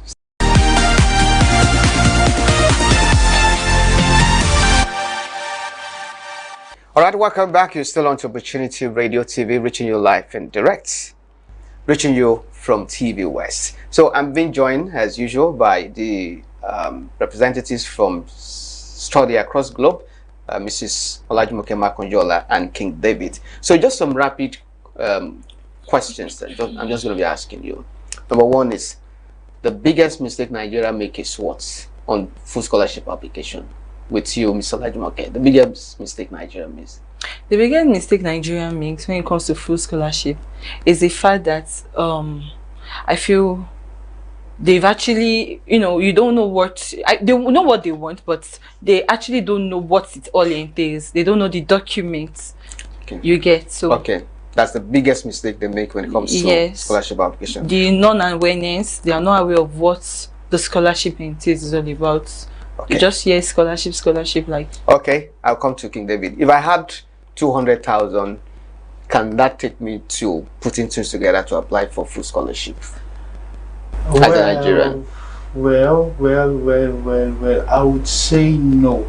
All right, welcome back. You're still on to Opportunity Radio TV, reaching you live and direct, reaching you from TVWest. So I'm being joined, as usual, by the representatives from Study Across Globe, Mrs. Olajumoke Makonjola and King David. So just some rapid questions that I'm just going to be asking you. Number one is, the biggest mistake Nigeria makes is what on full scholarship application? With you, Mr. Olajumoke, the biggest mistake Nigeria makes? The biggest mistake Nigeria makes when it comes to full scholarship is the fact that I feel they've actually, you don't know what they know what they want, but they actually don't know what it all entails. They don't know the documents. You get so. Okay, that's the biggest mistake they make when it comes to scholarship application. The non-awareness, they are not aware of what the scholarship entails is all about. Okay. You just hear scholarship like. Okay, I'll come to King David. If I had 200,000, can that take me to putting things together to apply for full scholarship as a Nigerian? Well, I would say no.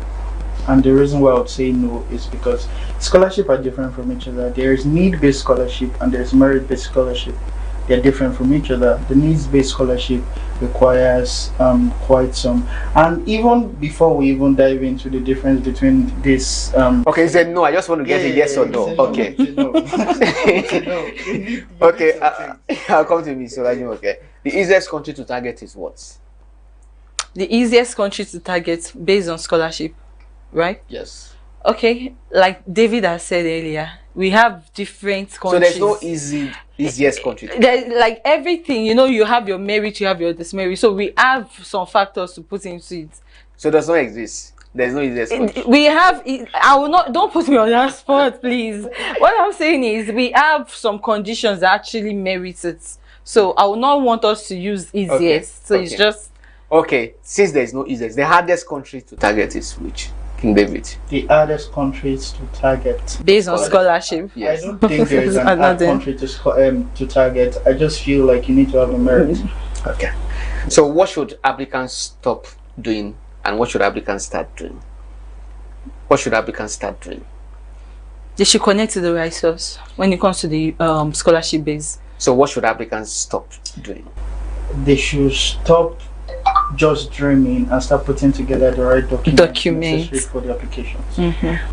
And the reason why I would say no is because scholarships are different from each other. There is need-based scholarship and there is merit-based scholarship. They are different from each other. The needs-based scholarship requires quite some. And even before we even dive into the difference between this... okay, he said no. I just want to get a yes or no. Okay. Okay, I'll come to me. So, okay. The easiest country to target is what? The easiest country to target based on scholarship, right? Yes. Okay, like David has said earlier, we have different countries. So there's no easiest country. Like everything, you have your merit, you have your dismerit. So we have some factors to put into it. So does not exist. There's no easiest country. We have. I will not. Don't put me on that spot, please. What I'm saying is, we have some conditions that actually merit it. So I will not want us to use easiest. Okay. So it's just. Okay, since there is no easiest, the hardest country to target is which? King David. The hardest countries to target based on scholarship. Yes. I don't think there is an hard country to target. I just feel like you need to have a merit. Okay. So what should applicants stop doing and what should applicants start doing? What should applicants start doing? They should connect to the right source when it comes to the scholarship base. So what should applicants stop doing? They should stop just dreaming and start putting together the right documents necessary for the applications.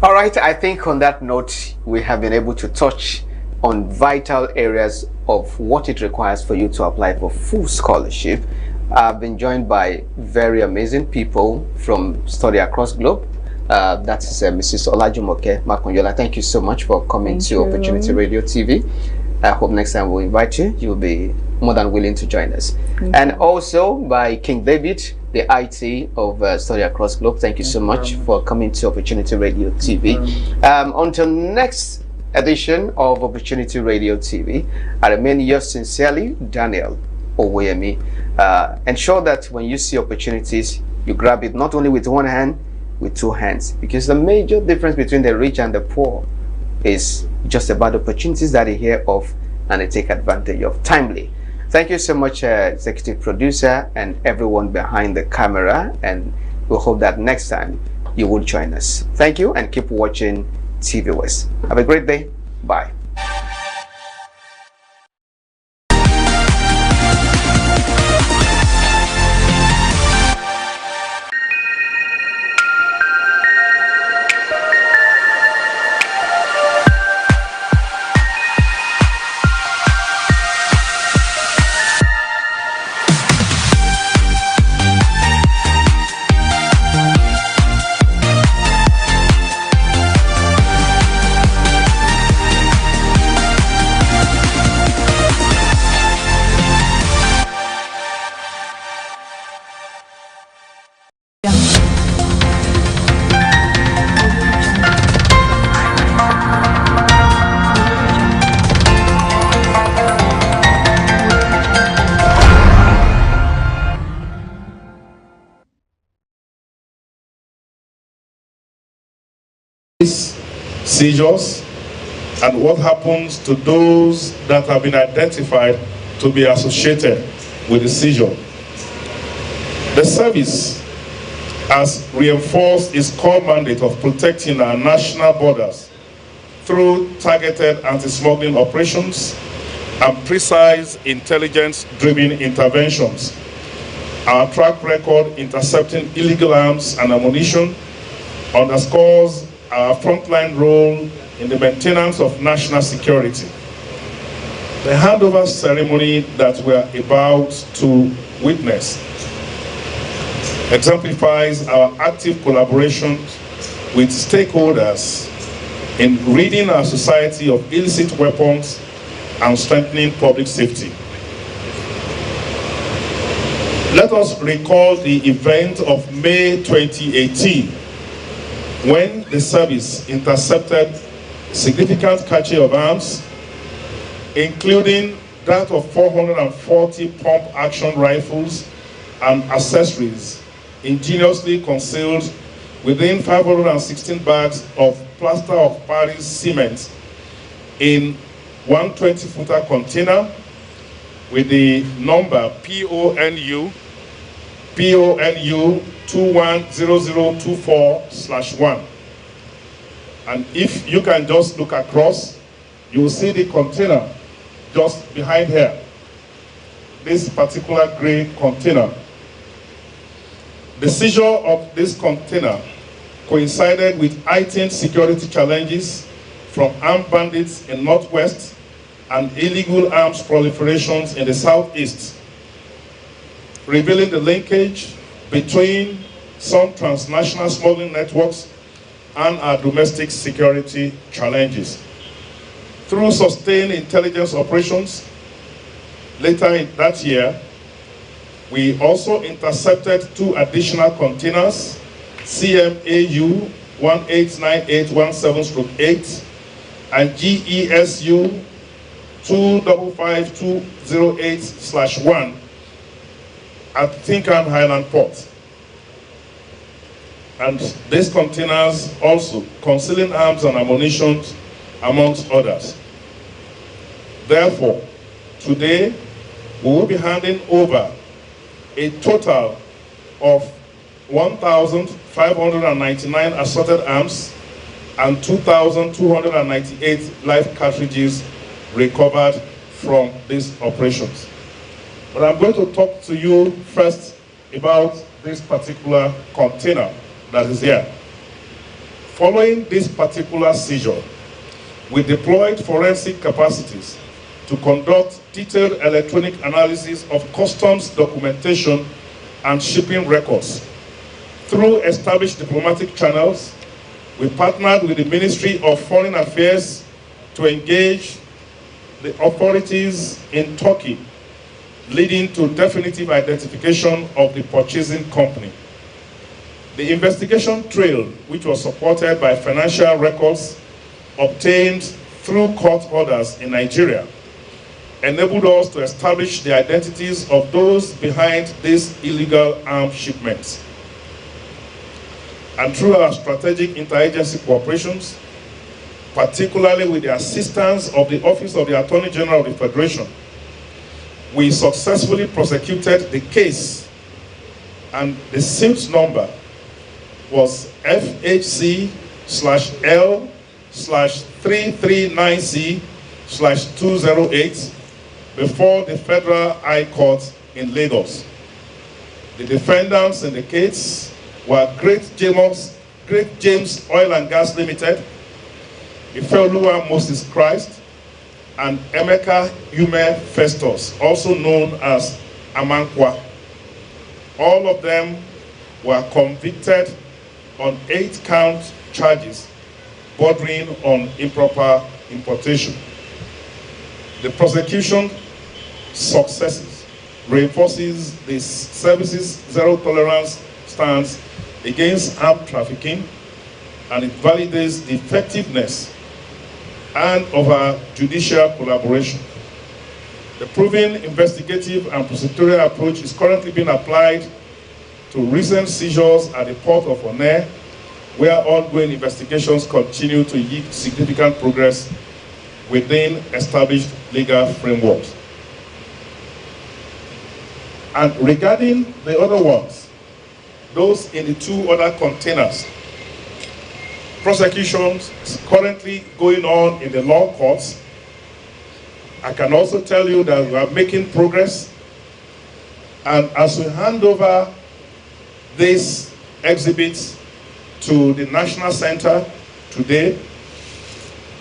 All right, I think on that note, we have been able to touch on vital areas of what it requires for you to apply for full scholarship. I've been joined by very amazing people from Study Across Globe. That is Mrs. Olajumoke Makonyola. Thank you so much for coming to Opportunity Radio TV. I hope next time we'll invite you. You'll be more than willing to join us. And also by King David, the IT of Study Across Globe. Thank you so much for coming to Opportunity Radio TV. Until next edition of Opportunity Radio TV, I remain yours sincerely, Daniel Oweyemi. Ensure that when you see opportunities, you grab it not only with one hand, with two hands. Because the major difference between the rich and the poor is just about opportunities that they hear of and they take advantage of timely. Thank you so much, executive producer and everyone behind the camera, and we hope that next time you will join us. Thank you and keep watching TVWest. Have a great day. Bye. Seizures and what happens to those that have been identified to be associated with the seizure. The service has reinforced its core mandate of protecting our national borders through targeted anti-smuggling operations and precise intelligence-driven interventions. Our track record intercepting illegal arms and ammunition underscores our frontline role in the maintenance of national security. The handover ceremony that we are about to witness exemplifies our active collaboration with stakeholders in ridding our society of illicit weapons and strengthening public safety. Let us recall the event of May 2018, when the service intercepted significant cache of arms, including that of 440 pump-action rifles and accessories ingeniously concealed within 516 bags of plaster of Paris cement in 120-footer container with the number PONU 210024/1. And if you can just look across, you will see the container just behind here. This particular gray container. The seizure of this container coincided with heightened security challenges from armed bandits in Northwest and illegal arms proliferations in the Southeast, revealing the linkage between some transnational smuggling networks and our domestic security challenges. Through sustained intelligence operations, later in that year, we also intercepted 2 additional containers, CMAU 189817/8 and GESU 255208/1 at Tinkham Highland Port. And these containers also concealing arms and ammunition, amongst others. Therefore, today we will be handing over a total of 1,599 assorted arms and 2,298 live cartridges recovered from these operations. But I'm going to talk to you first about this particular container that is here. Following this particular seizure, we deployed forensic capacities to conduct detailed electronic analysis of customs documentation and shipping records. Through established diplomatic channels, we partnered with the Ministry of Foreign Affairs to engage the authorities in Turkey, leading to definitive identification of the purchasing company. The investigation trail, which was supported by financial records obtained through court orders in Nigeria, enabled us to establish the identities of those behind these illegal arms shipments. And through our strategic interagency cooperations, particularly with the assistance of the Office of the Attorney General of the Federation, we successfully prosecuted the case, and the suit number was FHC/L/339C/208 before the Federal High Court in Lagos. The defendants in the case were Great James Oil and Gas Limited, Ifeoluwa Moses Christ, and Emeka Yume Festus, also known as Amankwa. All of them were convicted on 8-count charges bordering on improper importation. The prosecution successes reinforces the service's zero-tolerance stance against armed trafficking, and it validates the effectiveness and of our judicial collaboration. The proven investigative and prosecutorial approach is currently being applied to recent seizures at the port of Onne, where ongoing investigations continue to yield significant progress within established legal frameworks. And regarding the other ones, those in the 2 other containers, prosecutions is currently going on in the law courts. I can also tell you that we are making progress, and as we hand over these exhibits to the National Center today,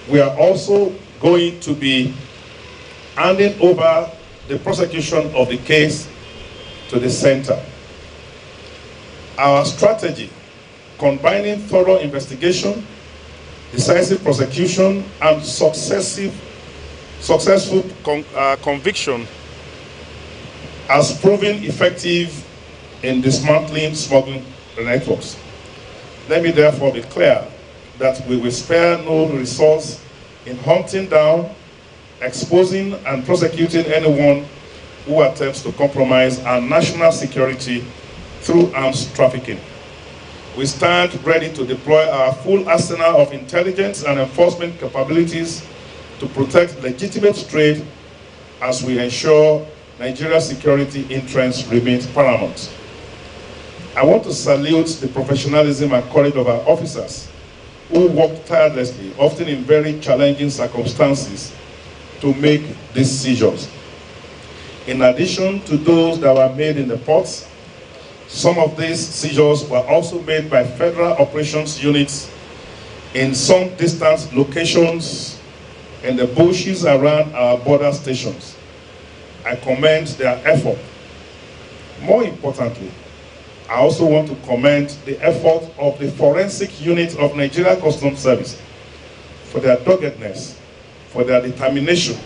we are also going to be handing over the prosecution of the case to the center. Our strategy, combining thorough investigation, decisive prosecution, and successful conviction, has proven effective in dismantling smuggling networks. Let me therefore be clear that we will spare no resource in hunting down, exposing and prosecuting anyone who attempts to compromise our national security through arms trafficking. We stand ready to deploy our full arsenal of intelligence and enforcement capabilities to protect legitimate trade as we ensure Nigeria's security interests remain paramount. I want to salute the professionalism and courage of our officers who work tirelessly, often in very challenging circumstances, to make these seizures. In addition to those that were made in the ports, some of these seizures were also made by federal operations units in some distant locations in the bushes around our border stations. I commend their effort. More importantly, I also want to commend the effort of the forensic unit of Nigeria Customs Service for their doggedness, for their determination,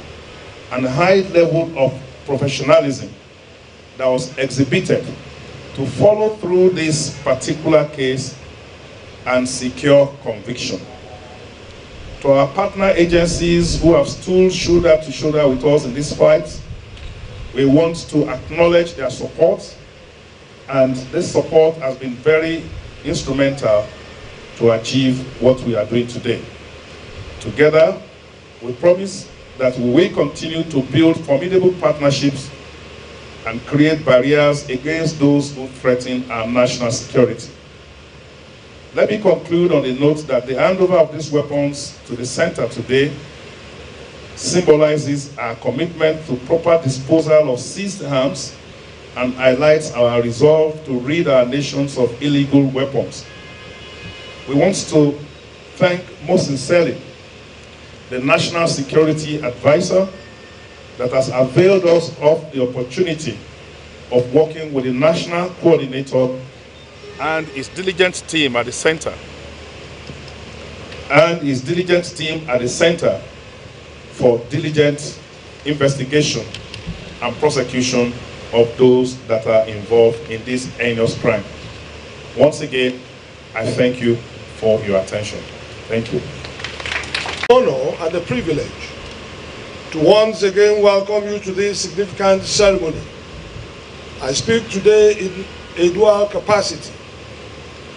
and high level of professionalism that was exhibited to follow through this particular case and secure conviction. To our partner agencies who have stood shoulder to shoulder with us in this fight, we want to acknowledge their support, and this support has been very instrumental to achieve what we are doing today. Together, we promise that we will continue to build formidable partnerships and create barriers against those who threaten our national security. Let me conclude on the note that the handover of these weapons to the center today symbolizes our commitment to proper disposal of seized arms and highlights our resolve to rid our nations of illegal weapons. We want to thank most sincerely the National Security Advisor that has availed us of the opportunity of working with the National Coordinator and his diligent team at the center. For diligent investigation and prosecution of those that are involved in this heinous crime. Once again, I thank you for your attention. Thank you. Honor and the privilege to once again welcome you to this significant ceremony. I speak today in a dual capacity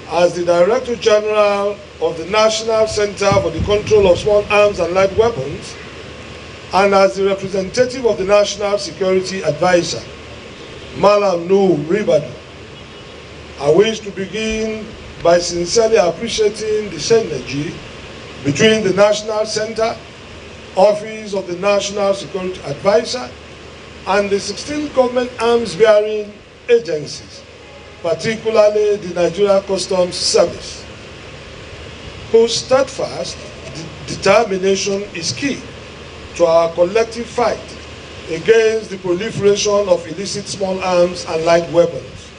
as the Director General of the National Center for the Control of Small Arms and Light Weapons and as the representative of the National Security Advisor, Malam Nuhu Ribadu. I wish to begin by sincerely appreciating the synergy between the National Center, Office of the National Security Advisor, and the 16 government arms-bearing agencies, particularly the Nigeria Customs Service, whose steadfast determination is key to our collective fight against the proliferation of illicit small arms and light weapons.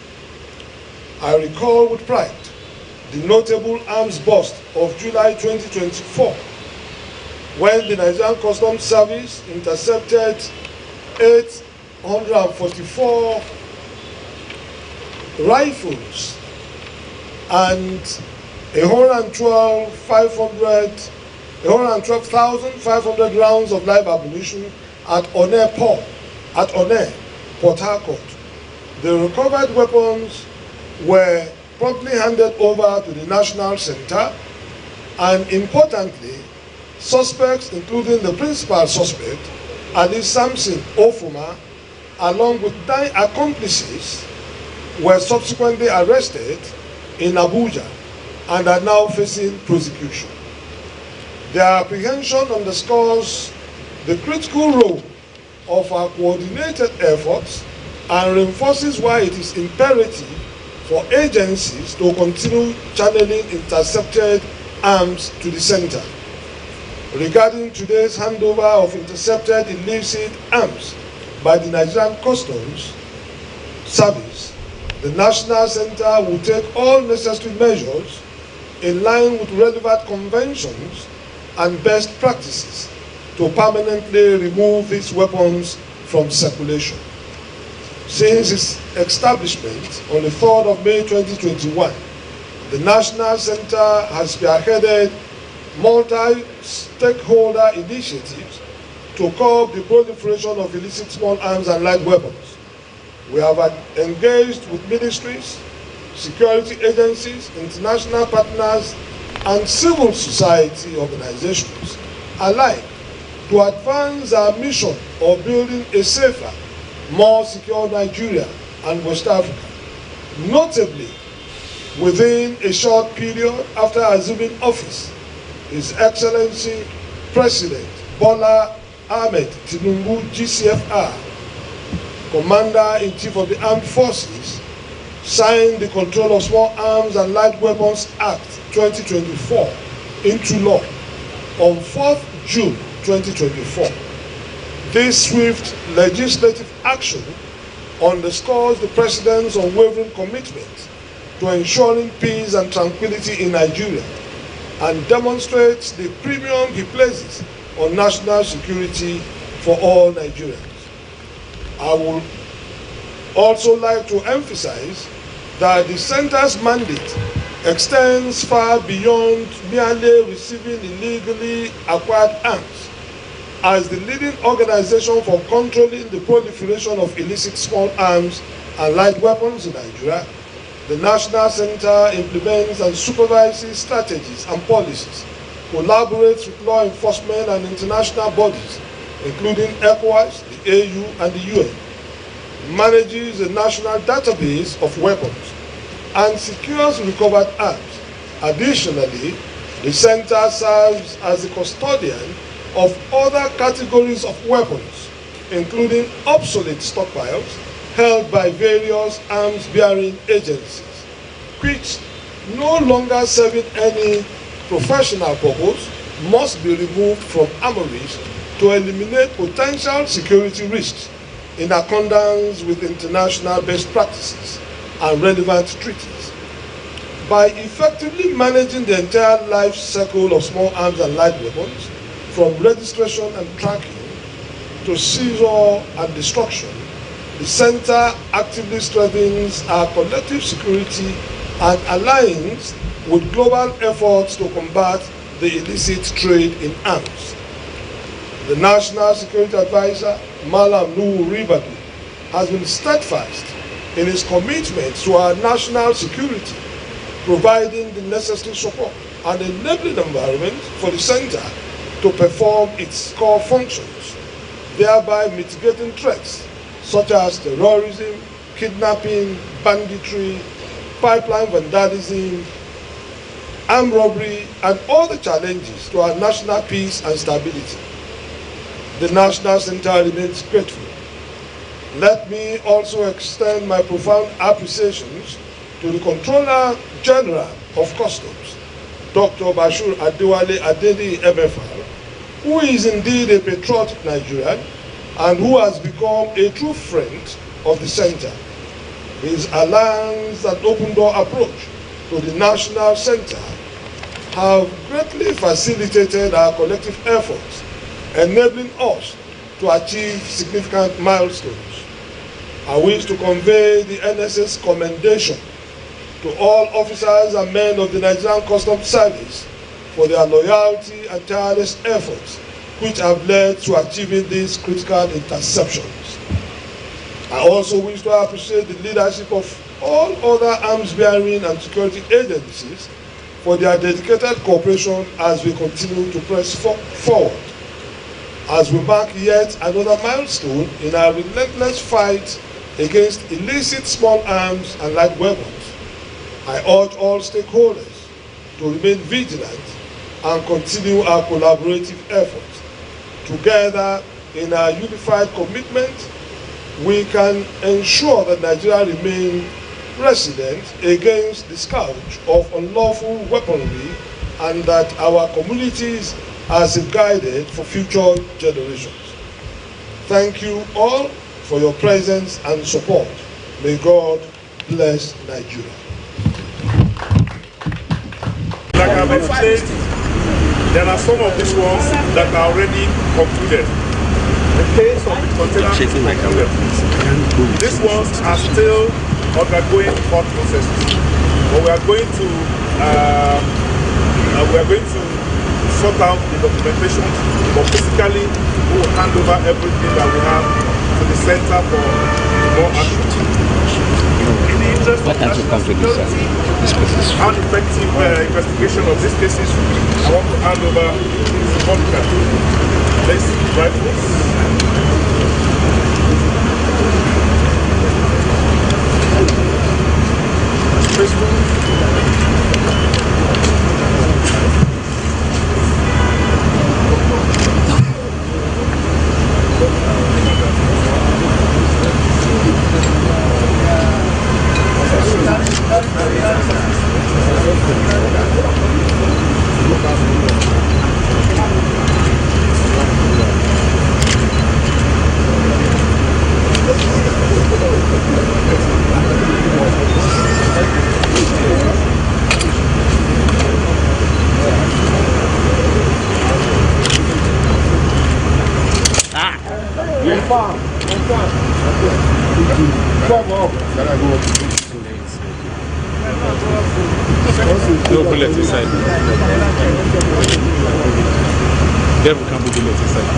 I recall with pride the notable arms bust of July 2024, when the Nigerian Customs Service intercepted 844 rifles and 112,500 rounds of live ammunition at Onne Port, Port Harcourt. The recovered weapons were promptly handed over to the National Center, and importantly, suspects, including the principal suspect, Ali Samson Ofuma, along with 9 accomplices, were subsequently arrested in Abuja and are now facing prosecution. Their apprehension underscores the critical role of our coordinated efforts and reinforces why it is imperative for agencies to continue channeling intercepted arms to the center. Regarding today's handover of intercepted illicit arms by the Nigerian Customs Service, the National Center will take all necessary measures in line with relevant conventions and best practices to permanently remove these weapons from circulation. Since its establishment on the 3rd of May 2021, the National Center has spearheaded multi-stakeholder initiatives to curb the proliferation of illicit small arms and light weapons. We have engaged with ministries, security agencies, international partners, and civil society organizations alike to advance our mission of building a safer, more secure Nigeria and West Africa. Notably, within a short period after assuming office, His Excellency President Bola Ahmed Tinubu GCFR, Commander-in-Chief of the Armed Forces, signed the Control of Small Arms and Light Weapons Act 2024 into law on 4th June 2024. This swift legislative action underscores the President's unwavering commitment to ensuring peace and tranquility in Nigeria and demonstrates the premium he places on national security for all Nigerians. I would also like to emphasize that the Center's mandate extends far beyond merely receiving illegally acquired arms. As the leading organization for controlling the proliferation of illicit small arms and light weapons in Nigeria, the National Center implements and supervises strategies and policies, collaborates with law enforcement and international bodies, including ECOWAS, the AU, and the UN, manages a national database of weapons, and secures recovered arms. Additionally, the Center serves as a custodian of other categories of weapons, including obsolete stockpiles held by various arms-bearing agencies, which, no longer serving any professional purpose, must be removed from armories to eliminate potential security risks in accordance with international best practices and relevant treaties. By effectively managing the entire life cycle of small arms and light weapons, from registration and tracking to seizure and destruction, the Center actively strengthens our collective security and aligns with global efforts to combat the illicit trade in arms. The National Security Advisor, Malam Nuhu Ribadu, has been steadfast in his commitment to our national security, providing the necessary support and enabling environment for the Center to perform its core functions, thereby mitigating threats such as terrorism, kidnapping, banditry, pipeline vandalism, armed robbery, and all the challenges to our national peace and stability. The National Center remains grateful. Let me also extend my profound appreciations to the Controller General of Customs, Dr. Bashir Adewale Adedi MFR, who is indeed a patriotic Nigerian and who has become a true friend of the Center. His alliance and open door approach to the National Center have greatly facilitated our collective efforts, enabling us to achieve significant milestones. I wish to convey the NSA's commendation to all officers and men of the Nigerian Customs Service for their loyalty and tireless efforts, which have led to achieving these critical interceptions. I also wish to appreciate the leadership of all other arms-bearing and security agencies for their dedicated cooperation as we continue to press forward. As we mark yet another milestone in our relentless fight against illicit small arms and light weapons, I urge all stakeholders to remain vigilant and continue our collaborative efforts. Together, in our unified commitment, we can ensure that Nigeria remains resilient against the scourge of unlawful weaponry and that our communities are safeguarded for future generations. Thank you all for your presence and support. May God bless Nigeria. Like I've explained, there are some of these ones that are already concluded. The case of the container is concluded. These ones are still undergoing court processes, but we are going to sort out the documentation, but physically we will hand over everything that we have to the Center for More Action. In the interest of national security and effective investigation of these cases, I want to hand over symbolically these rifles. No bullets inside. There we can put bullets inside.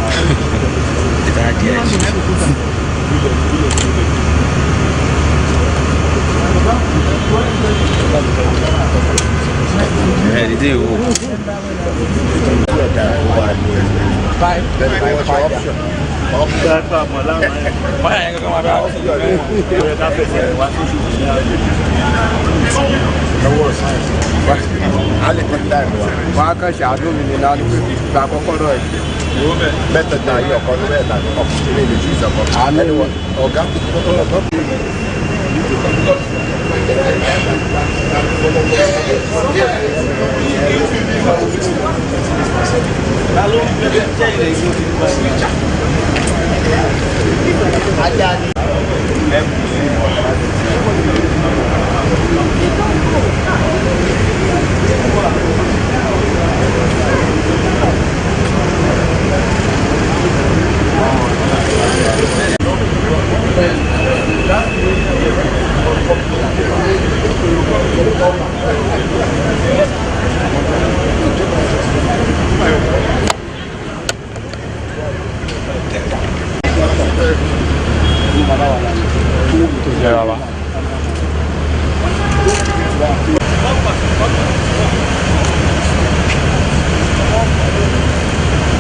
Wọ́n á kàn ṣàánú mi ní náà ní pé ìgbà àkọ́kọ́ náà mẹ́tẹ̀ẹ̀ta yìí ọ̀kan ló mẹ́ta ọ̀kan ní ilé ìṣúná ọ̀kan. Ọ̀gá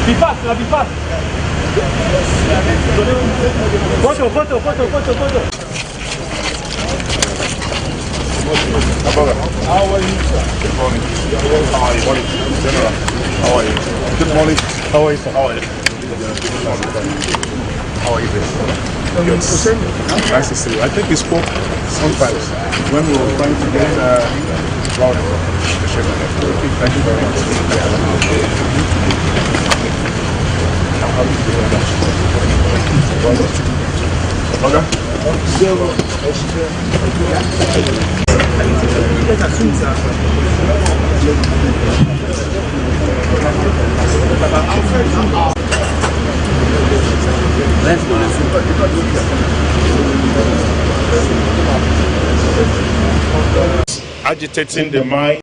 Be fast, be fast. Photo. How are you, sir? Good morning. How are you? General. How are you? Good morning. How are you, sir? How are you? How are you doing? Yes. Nice to see you. I think we spoke sometimes when we were trying to get Florida to ship it. Thank you very much. How are you doing? Agitating the mind.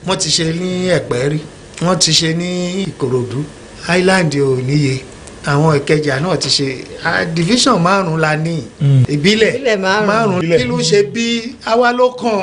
Wọ́n ti ṣe ní Ẹ̀pẹ́ rí, wọ́n ti ṣe ní Ìkòròdú, Island ò níye, àwọn Ìkẹjà náà ti ṣe division 5 la ní ìbílẹ̀ 5 kí ló ṣe bí àwa ló kàn.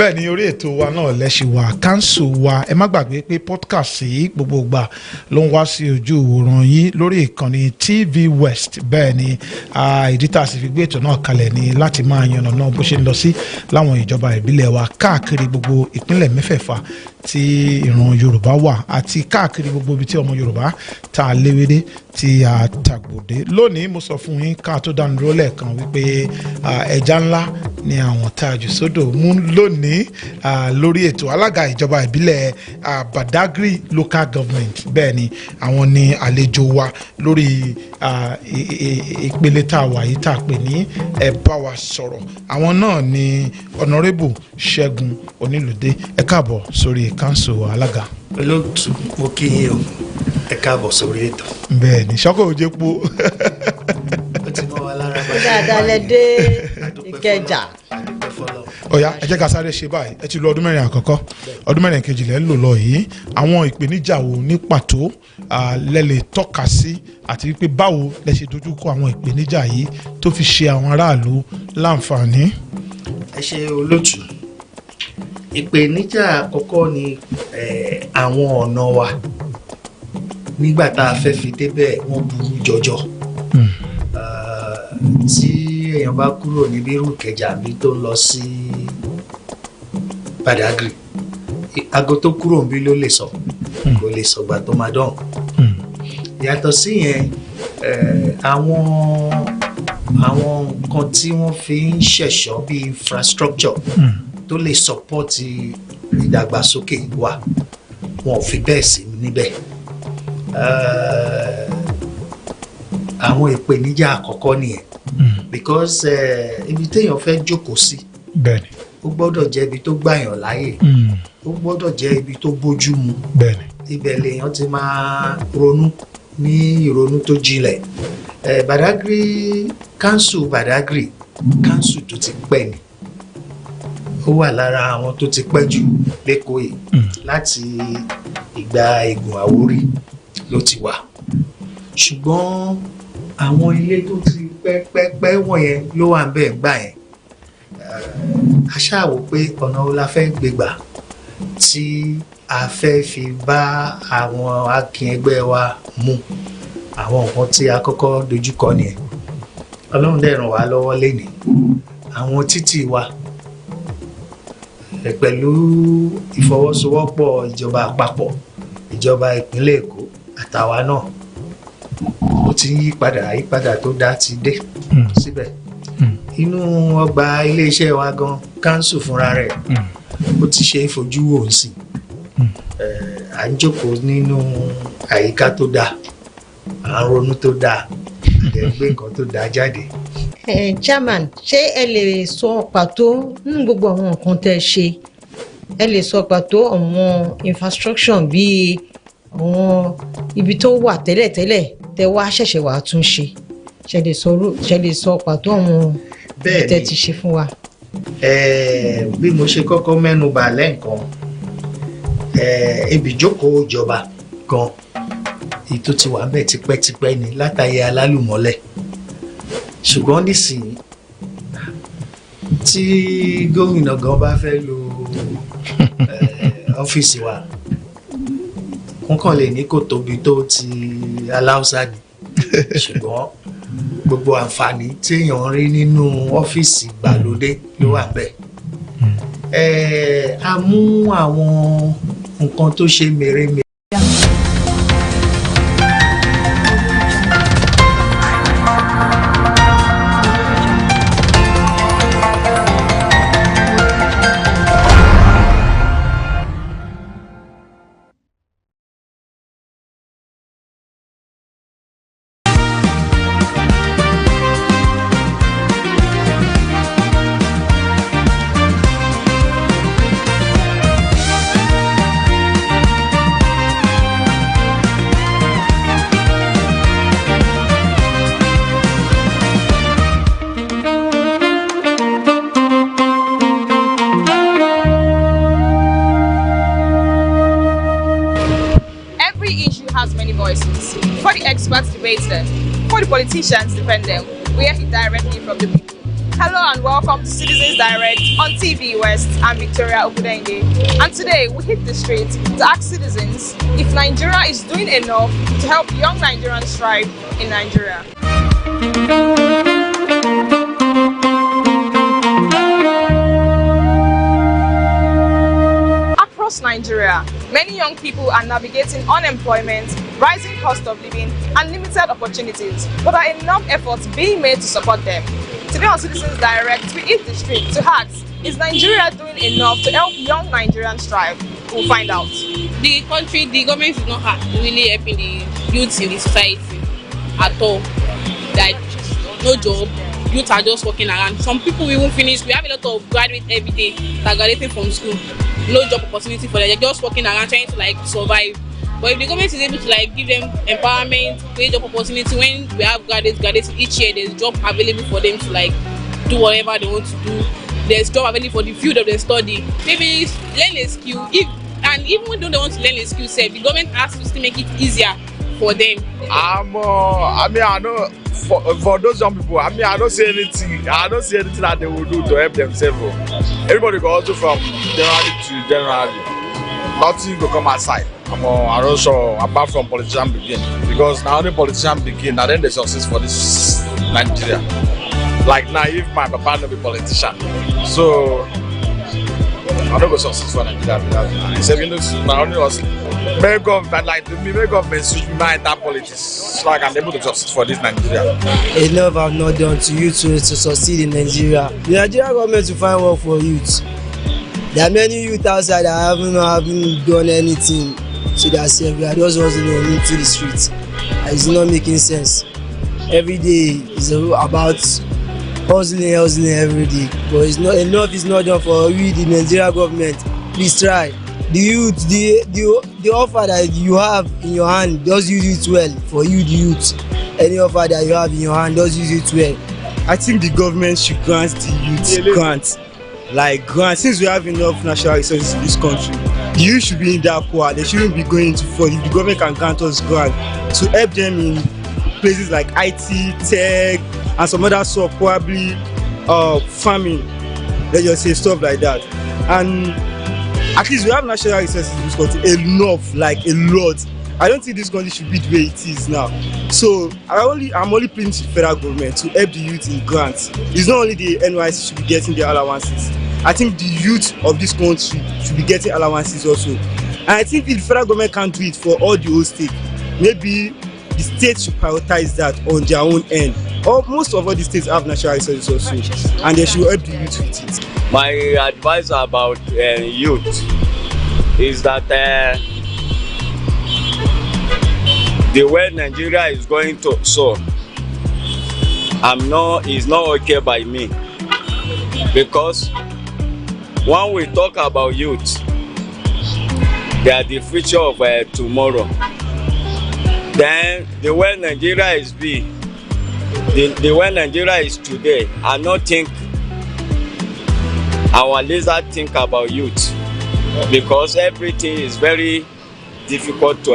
bẹ́ẹ̀ ni orí ètò wa náà lẹ́sìn wa council wa ẹ má gbàgbé pé podcast yìí gbogbo ìgbà ló ń wá sí ojú ìwòran yìí lórí ìkànnì TVWest bẹ́ẹ̀ ni ìdí tá a sì fi gbé ètò náà kalẹ̀ ni láti máa yànnà náà bó ṣe ń lọ sí láwọn ìjọba ìbílẹ̀ wa káàkiri gbogbo ìpínlẹ̀ mẹ́fẹ̀ẹ̀fà tí ìran Yorùbá wà àti káàkiri gbogbo ibi tí ọmọ Yorùbá tá a léwédé tí a tàgbòdé lónìí mo sọ fún yín ká tó dánu dúró lẹ́ẹ̀kan wípé ẹja ńlá ni àwọn tá a jù sódò mú lónìí lórí ètò alága ìjọba ìbílẹ̀ Badagry local government bẹ́ẹ̀ ni àwọn ni àlejò wa lórí ìpele tá a wà yìí tá a pè ní ẹ bá wa sọ̀rọ̀ àwọn náà ni Honourable Ṣẹ́gun Onílùdé ẹ káàbọ̀ sórí council alága. olóòtú mo kí yín o ẹ káàbọ̀ sórí ètò. bẹ́ẹ̀ ni ṣọ́kọ̀ òjò po. ó ti mọ́ wa lára bá. dáadáa lẹ dé Ìkẹjà. ọ̀yá ẹ jẹ́ ká sáré ṣe báyìí ẹ ti lo ọdún mẹ́rin àkọ́kọ́ ọdún mẹ́rin kejì lẹ́ ń lò lọ yìí àwọn ìpèníjà wo ní pàtó lẹ lè tọ́ka sí àti wípé báwo lẹ ṣe dojúkọ àwọn ìpèníjà yìí tó fi ṣe àwọn aráàlú láǹfààní. ẹ ṣe olóòtú ìpèníjà àkọ́kọ́ ni àwọn ọ̀nà wa nígbà tá a fẹ́ fi débẹ̀ wọ́n burú jọjọ tí èèyàn bá kúrò níbi irú Ìkẹjà bí tó ń lọ sí Badagry aago tó kúrò níbí ló lè sọ kò lè sọgbà tó máa dán yàtọ̀ sí yẹn àwọn nǹkan tí wọ́n fi ń ṣẹ̀ṣọ́ bíi infrastructure tó lè sọpọ́tì ìdàgbàsókè wa wọn ò fi bẹ́ẹ̀ sí níbẹ̀ àwọn ìpèníjà àkọ́kọ́ nìyẹn because ibi téèyàn fẹ́ jókòó sí bẹ́ẹ̀ni ó gbọ́dọ̀ jẹ́ ibi tó gbàyàn láàyè ó gbọ́dọ̀ jẹ́ ibi tó bójú mu bẹ́ẹ̀ni ibẹ̀ lèèyàn ti máa ronú ní ìrònú tó jinlẹ̀ Badagry council Badagry council tó ti pẹ́ ni ó wà lára àwọn tó ti pẹ́ jù lẹ́kọ̀ọ́ yìí láti ìgbà Ègùn Àwórì ló ti wà ṣùgbọ́n àwọn ilé tó ti pẹ́pẹ́pẹ́ wọ̀nyẹn ló wà ń bẹ̀ gbà yẹn a ṣàwò pé ọ̀nà wo la fẹ́ gbégbà tí a fẹ́ fi bá àwọn akin ẹgbẹ́ wa mú àwọn nǹkan tí a kọ́kọ́ dojúkọ nìyẹn Ọlọ́run dẹ̀ ràn wá lọ́wọ́ lénìí àwọn títì wa pẹ̀lú ìfọwọ́sowọ́pọ̀ ìjọba àpapọ̀ ìjọba ìpínlẹ̀ Èkó àtàwa náà ó ti ń yípadà tó dá ti dé síbẹ̀ inú ọgbà iléeṣẹ́ wa gan council fúnra rẹ̀ ó ti ṣe é fojú wò ó sí à ń jókòó nínú àyíká tó dáa à ń ronú tó dáa àdẹ̀gbé nǹkan tó dáa jáde. Chairman ṣé ẹ lè sọ pàtó nínú gbogbo àwọn nǹkan tẹ́ ẹ ṣe ẹ lè sọ pàtó àwọn infrastructure bíi àwọn ibi tó wà tẹ́lẹ̀tẹ́lẹ̀ tẹ́ wá ṣẹ̀ṣẹ̀ wà tún ṣe ṣe lè sọ pàtó àwọn tẹ́ ti ṣe fún wa. bí mo ṣe kọ́kọ́ mẹ́nu bà lẹ́ǹkan ibi ìjókòó ìjọba gan ètò ti wà bẹ́ẹ̀ tipẹ́tipẹ́ ni látàyè alálùmọ́lẹ̀ ṣùgbọ́n nísìnyí tí gómìnà gan bá fẹ́ lo ọ́fíìsì wa wọ́n kàn lè ní kò tóbi tó ti aláùsá ni ṣùgbọ́n gbogbo àǹfààní téèyàn rí nínú ọ́fíìsì ìgbàlódé ló wà bẹ́ẹ̀. A mú àwọn nǹkan tó ṣe mèremère. For the experts debate them, for the politicians defend them, we hear it directly from the people. Hello and welcome to Citizens Direct on TVWest. I'm Victoria Obudenge. And today we hit the streets to ask citizens if Nigeria is doing enough to help young Nigerians thrive in Nigeria. Across Nigeria, many young people are navigating unemployment, rising cost of living, and limited opportunities, but are enough efforts being made to support them? Today on Citizens Direct, we hit the street to ask, is Nigeria doing enough to help young Nigerians thrive? We'll find out. The government is not really helping the youth in the society at all. Like, no job, youth are just walking around. Some people we won't finish. We have a lot of graduates every day that are graduating from school. No job opportunity for them. They're just walking around trying to like survive. But if the government is able to like give them empowerment, create job opportunity, when we have graduates each year, there's job available for them to like do whatever they want to do. There's job available for the field of their study. Maybe learn a skill. Even when they want to learn a skill set, the government has to still make it easier for them. I know for those young people, I don't see anything. I don't see anything that they will do to help themselves. Everybody go also from January to January. Nothing will come aside. I'm not sure apart from politician begin, because now only politician begin, and then they success for this Nigeria. Like now, if my papa no be politician, so I don't go success for Nigeria without that. Except you know, not only us, make government like to me, make government switch me mind that politics, so I can be able to success for this Nigeria. Enough have not done to youth to succeed in Nigeria. The Nigerian government to find work for youth. There are many youth outside that haven't done anything to themselves. We are just hustling into the streets. It's not making sense. Every day is about hustling every day. But it's not enough. Is not done for we, the Nigerian government. Please try. The youth, the offer that you have in your hand, just use it well. For you, the youth, any offer that you have in your hand, just use it well. I think the government should grant the youth grants. Like grants, since we have enough natural resources in this country, the youth should be in that poor. They shouldn't be going to fraud. If the government can grant us grant to help them in places like IT, tech, and some other stuff, probably farming, let's just say stuff like that. And at least we have natural resources in this country enough, like a lot. I don't think this country should be the way it is now. So I'm only pleading to the federal government to help the youth in grants. It's not only the NYC should be getting their allowances. I think the youth of this country should be getting allowances also. And I think if the federal government can't do it for all the whole state, maybe the states should prioritize that on their own end. Or most of all the states have natural resources also, and they should help the youth with it. My advice about youth is that the way Nigeria is going to soar, is not okay by me, because when we talk about youth, they are the future of tomorrow. Then the way Nigeria is the way Nigeria is today, I don't think our leaders think about youth, because everything is very difficult to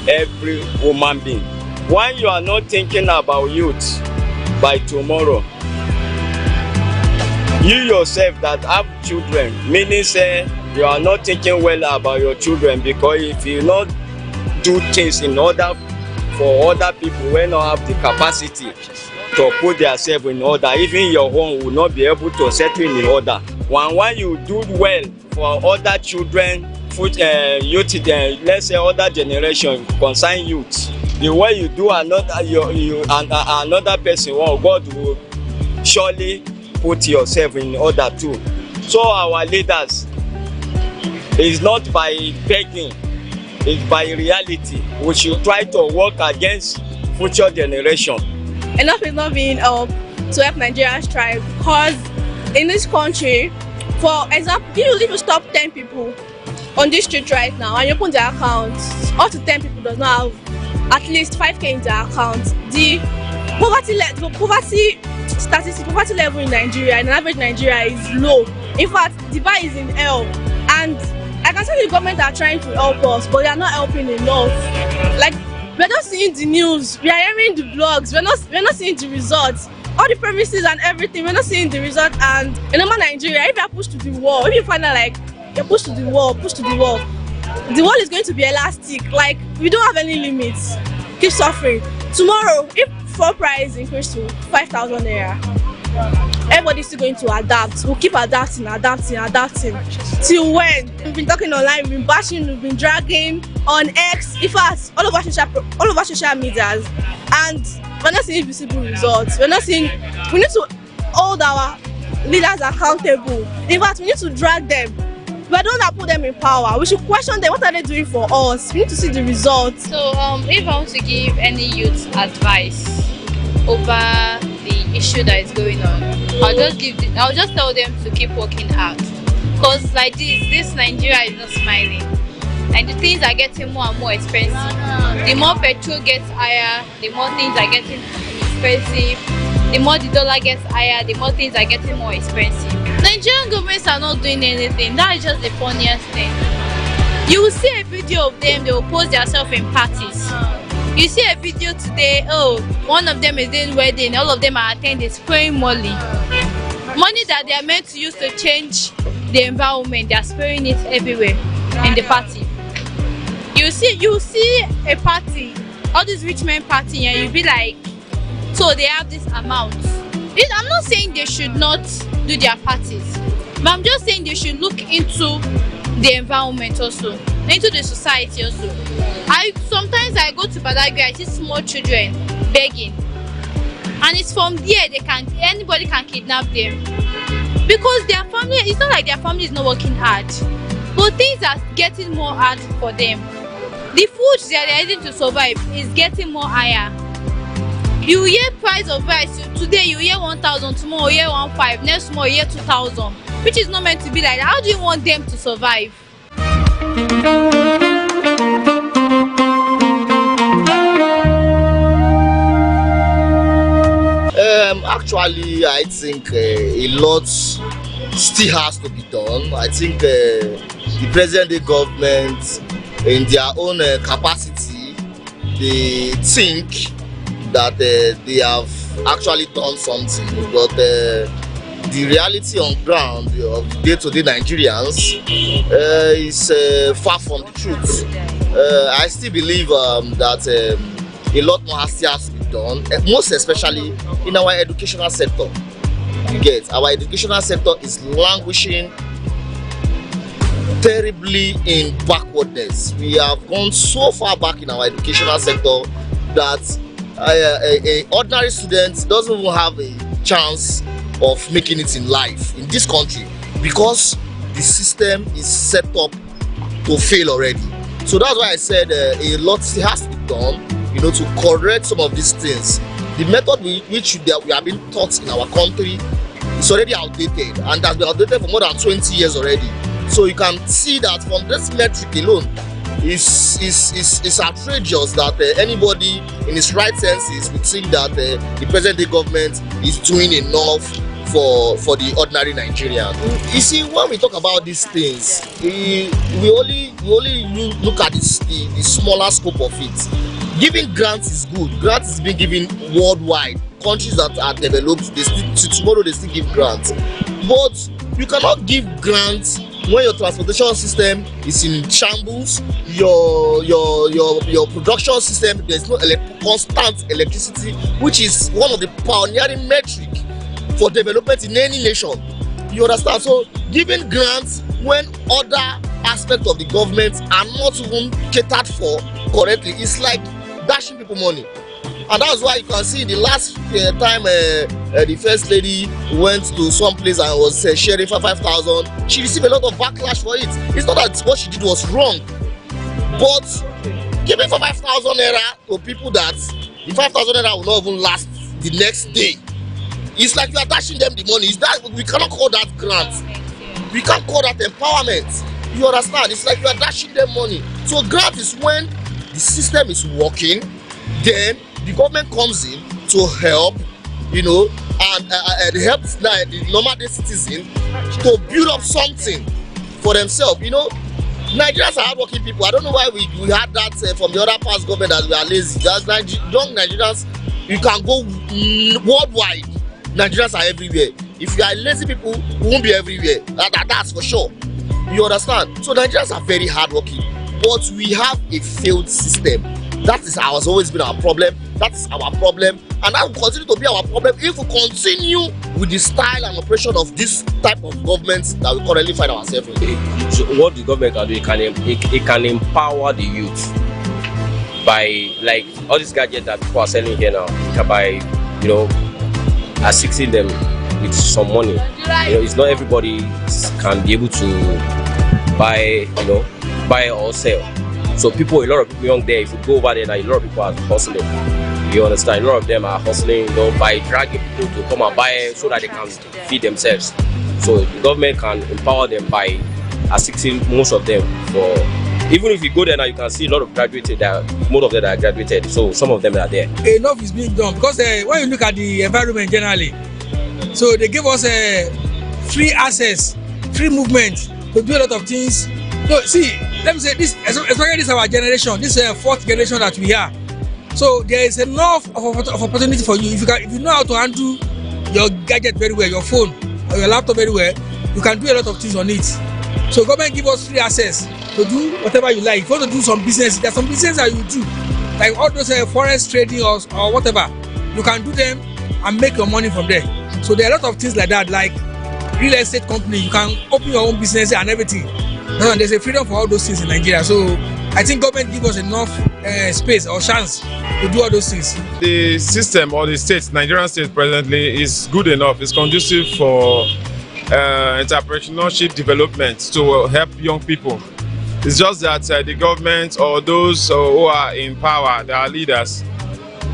every human being. When you are not thinking about youth by tomorrow, you yourself that have children, meaning say you are not thinking well about your children, because if you not do things in order for other people who don't have the capacity to put themselves in order, even your home will not be able to settle in order. When you do well for other children, youth, let's say other generation concern youth, the way you do another person, God will surely put yourself in order too. So our leaders, is not by begging, it's by reality. We should try to work against future generation. Enough is not being helped to help Nigerians thrive, because in this country, for example, if you stop 10 people on this street right now and you open their accounts, up to 10 people does not have at least 5k in their account. The poverty level in Nigeria, in average Nigeria, is low. In fact, the bar is in hell. And I can tell the government are trying to help us, but they are not helping enough. Like, we're not seeing the news, we are hearing the blogs, we're not seeing the results. all the premises and everything. We're not seeing the result. And in normal Nigeria, if you're pushed to the wall, if you find out like you're pushed to the wall, the wall is going to be elastic. Like we don't have any limits. Keep suffering. Tomorrow, if fuel price increase to 5,000 naira, everybody's still going to adapt. We'll keep adapting. Till when? We've been talking online, we've been bashing, we've been dragging on X, in fact, all over social medias, and we're not seeing visible results. We need to hold our leaders accountable. In fact, we need to drag them. We don't have to put them in power. We should question them. What are they doing for us? We need to see the results. So, if I want to give any youth advice over the issue that is going on, I'll just tell them to keep working hard. Because like this Nigeria is not smiling. And the things are getting more and more expensive. The more petrol gets higher, the more things are getting expensive. The more the dollar gets higher, the more things are getting more expensive. Nigerian governments are not doing anything. That is just the funniest thing. You will see a video of them, they will post themselves in parties. You see a video today, oh, one of them is doing wedding, all of them are attending, spraying money. Money that they are meant to use to change the environment, they are spraying it everywhere in the party. You see a party, all these rich men party, and you'll be like, so they have this amount. I'm not saying they should not do their parties, but I'm just saying they should look into the environment also, into the society also. Sometimes I go to Badagry, I see small children begging, and it's from there anybody can kidnap them, because their family, it's not like their family is not working hard, but things are getting more hard for them. The food that they're eating to survive is getting more higher. You hear price of rice today, you hear 1,000, tomorrow you hear 1,500, next tomorrow you hear 2,000, which is not meant to be like that. How do you want them to survive? Actually, I think a lot still has to be done. I think the present-day government, in their own capacity, they think that they have actually done something, but the reality on ground of day-to-day Nigerians is far from the truth. I still believe that a lot more still has to be done, most especially in our educational sector. You get, our educational sector is languishing terribly in backwardness. We have gone so far back in our educational sector that a ordinary student doesn't even have a chance of making it in life in this country, because the system is set up to fail already. So that's why I said a lot has to be done, to correct some of these things. The method which we have been taught in our country is already outdated, and has been outdated for more than 20 years already. So you can see that from this metric alone, it's outrageous that anybody in his right senses would think that the present-day government is doing enough for the ordinary Nigerian. You see, when we talk about these things, we only look at the smaller scope of it. Giving grants is good. Grants is being given worldwide. Countries that are developed, tomorrow they still give grants. But you cannot give grants when your transportation system is in shambles, your production system, there's no constant electricity, which is one of the pioneering metric for development in any nation. You understand? So giving grants when other aspects of the government are not even catered for correctly, it's like dashing people money. And that's why you can see the last time the first lady went to some place and was sharing for 5,000, she received a lot of backlash for it. It's not that what she did was wrong, but giving for 5,000 naira to people that the 5,000 naira will not even last the next day, it's like you are dashing them the money. We cannot call that grant. We can't call that empowerment. You understand? It's like you are dashing them money. So grant is when the system is working, then the government comes in to help, and help the normal day citizen to build up something for themselves. Nigerians are hardworking people. I don't know why we had that from the other past government that we are lazy. That's young Nigerians, you can go worldwide Nigerians are everywhere. If you are lazy people, we won't be everywhere. That's for sure. You understand? So Nigerians are very hardworking, but we have a failed system. That has always been our problem. That is our problem, and that will continue to be our problem if we continue with the style and operation of this type of government that we currently find ourselves in. So what the government can do, it can empower the youth by, like, all these gadgets that people are selling here now, by, you know, assisting them with some money. You know, it's not everybody can be able to buy, you know, buy or sell. So people, a lot of people young there, if you go over there now, a lot of people are hustling. You understand? A lot of them are hustling, you know, by dragging people to come and buy so that they can feed themselves. So the government can empower them by assisting most of them. For even if you go there now, you can see a lot of graduated. Most of them are graduated. So some of them are there. Enough is being done because when you look at the environment generally, so they give us free access, free movement to do a lot of things. So see, let me say this, especially this our generation, this fourth generation that we are. So there is enough of opportunity for you. If you know how to handle your gadget very well, your phone or your laptop very well, you can do a lot of things on it. So government give us free access to do whatever you like. If you want to do some business, there's some business that you do, like all those forest trading or whatever. You can do them and make your money from there. So there are a lot of things like that, like real estate company. You can open your own business and everything. There's a freedom for all those things in Nigeria. So I think government give us enough space or chance to do all those things. The system or the state, Nigerian state presently, is good enough. It's conducive for entrepreneurship development to help young people. It's just that the government or those who are in power, they are leaders,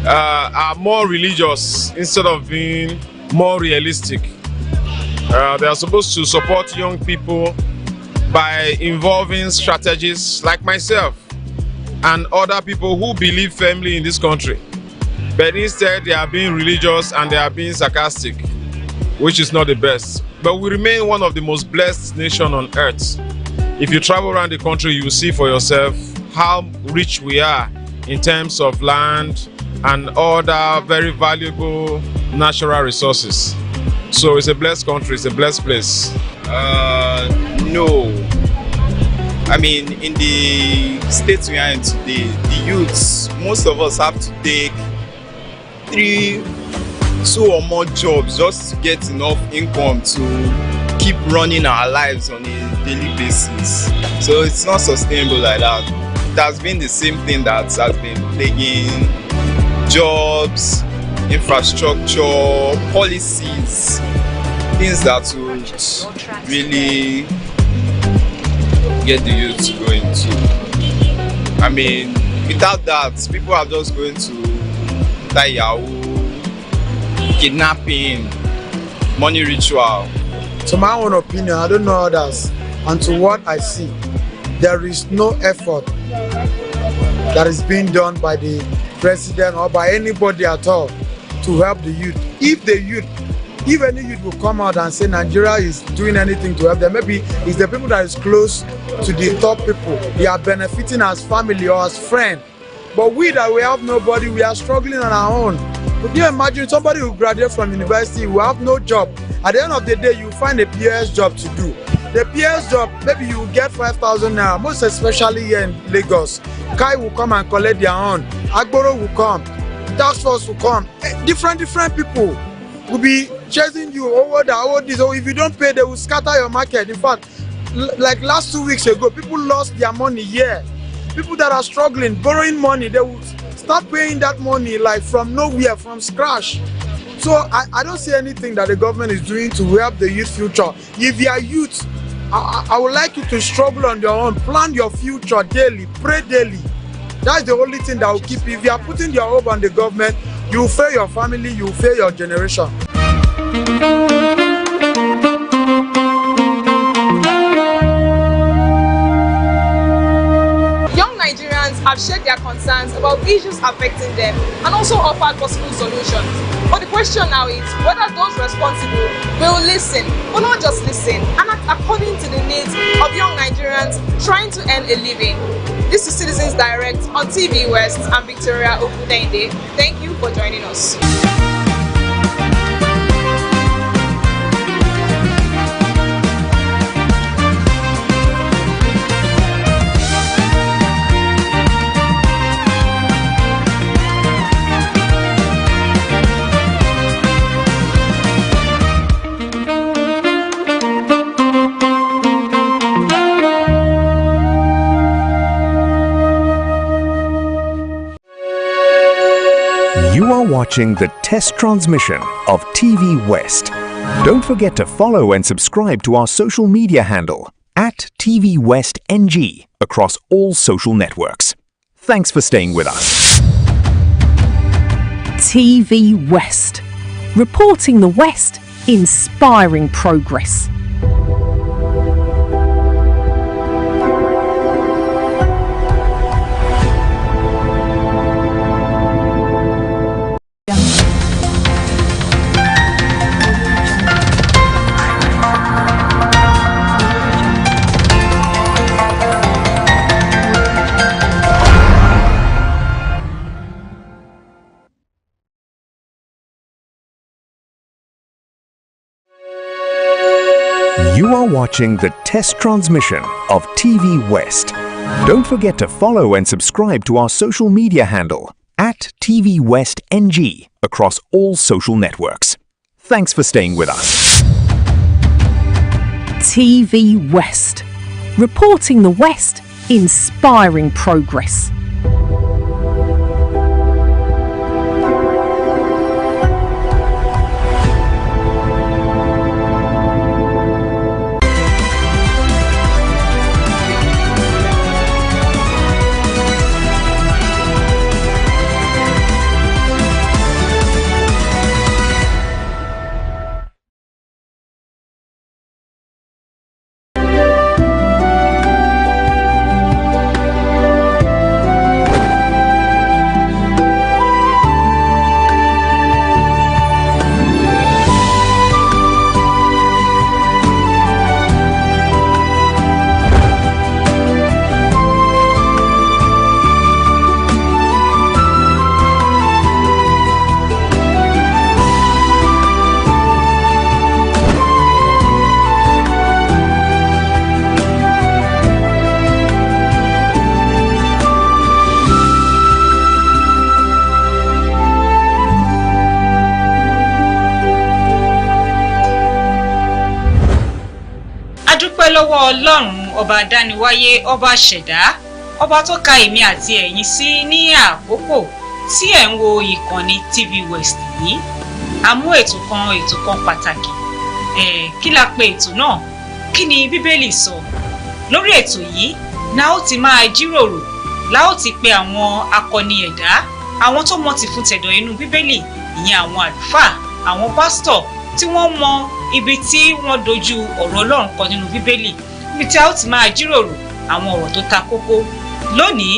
are more religious instead of being more realistic. They are supposed to support young people by involving strategists like myself and other people who believe firmly in this country. But instead, they are being religious and they are being sarcastic, which is not the best. But we remain one of the most blessed nations on earth. If you travel around the country, you will see for yourself how rich we are in terms of land and other very valuable natural resources. So it's a blessed country, it's a blessed place. No. I mean, in the state we are in today, the youths, most of us have to take 2 or more jobs just to get enough income to keep running our lives on a daily basis. So it's not sustainable like that. It has been the same thing that has been plaguing jobs, infrastructure, policies, things that would really get the youth to go into. I mean, without that, people are just going to die yahoo, kidnapping, money ritual. To my own opinion, I don't know others, and to what I see, there is no effort that is being done by the president or by anybody at all to help the youth. If any youth will come out and say Nigeria is doing anything to help them, maybe it's the people that is close to the top people. They are benefiting as family or as friend. But we that we have nobody, we are struggling on our own. Could you imagine somebody who graduates from university who have no job? At the end of the day, you find a PS job to do. The PS job, maybe you get 5,000 naira, most especially here in Lagos. Kai will come and collect their own. Agboro will come. Task force will come. Different people will be chasing you over this. Or if you don't pay, they will scatter your market. In fact, like last 2 weeks ago, people lost their money here. People that are struggling, borrowing money, they will start paying that money like from nowhere, from scratch. So I don't see anything that the government is doing to help the youth future. If you are youth, I would like you to struggle on your own, plan your future daily, pray daily. That's the only thing that will keep you. If you are putting your hope on the government, you will fail your family, you will fail your generation. Young Nigerians have shared their concerns about issues affecting them and also offered possible solutions. But the question now is whether those responsible will listen, or not just listen, and act according to the needs of young Nigerians trying to earn a living. This is Citizens Direct on TVWest. I'm Victoria Okudende. Thank you for joining us. watching the test transmission of TVWest. Don't forget to follow and subscribe to our social media handle at TVWestNG across all social networks. Thanks for staying with us. TVWest. Reporting the West, inspiring progress. You are watching the test transmission of TVWest. Don't forget to follow and subscribe to our social media handle at TVWestNG across all social networks. Thanks for staying with us. TVWest. Reporting the West, inspiring progress. lọ́wọ́ Ọlọ́run ọba dániwáyé ọba ṣẹ̀dá ọba tó ka èmi àti ẹ̀yin sí ní àkókò tí ẹ̀ ń wo ìkànnì TVWest yìí a mú ètò kan pàtàkì kí la pè ètò náà kí ni Bíbélì sọ lórí ètò yìí la ó ti máa jíròrò la ó ti pe àwọn akọni ẹ̀dá àwọn tó mọ̀ ti fún tẹ̀dọ̀ inú Bíbélì ìyẹn àwọn àlùfáà àwọn pásítọ̀ tí wọ́n mọ ibi tí wọ́n dojú ọ̀rọ̀ Ọlọ́run kọ nínú Bíbélì ibi tí a ó ti máa jíròrò àwọn ọ̀rọ̀ tó ta kókó lónìí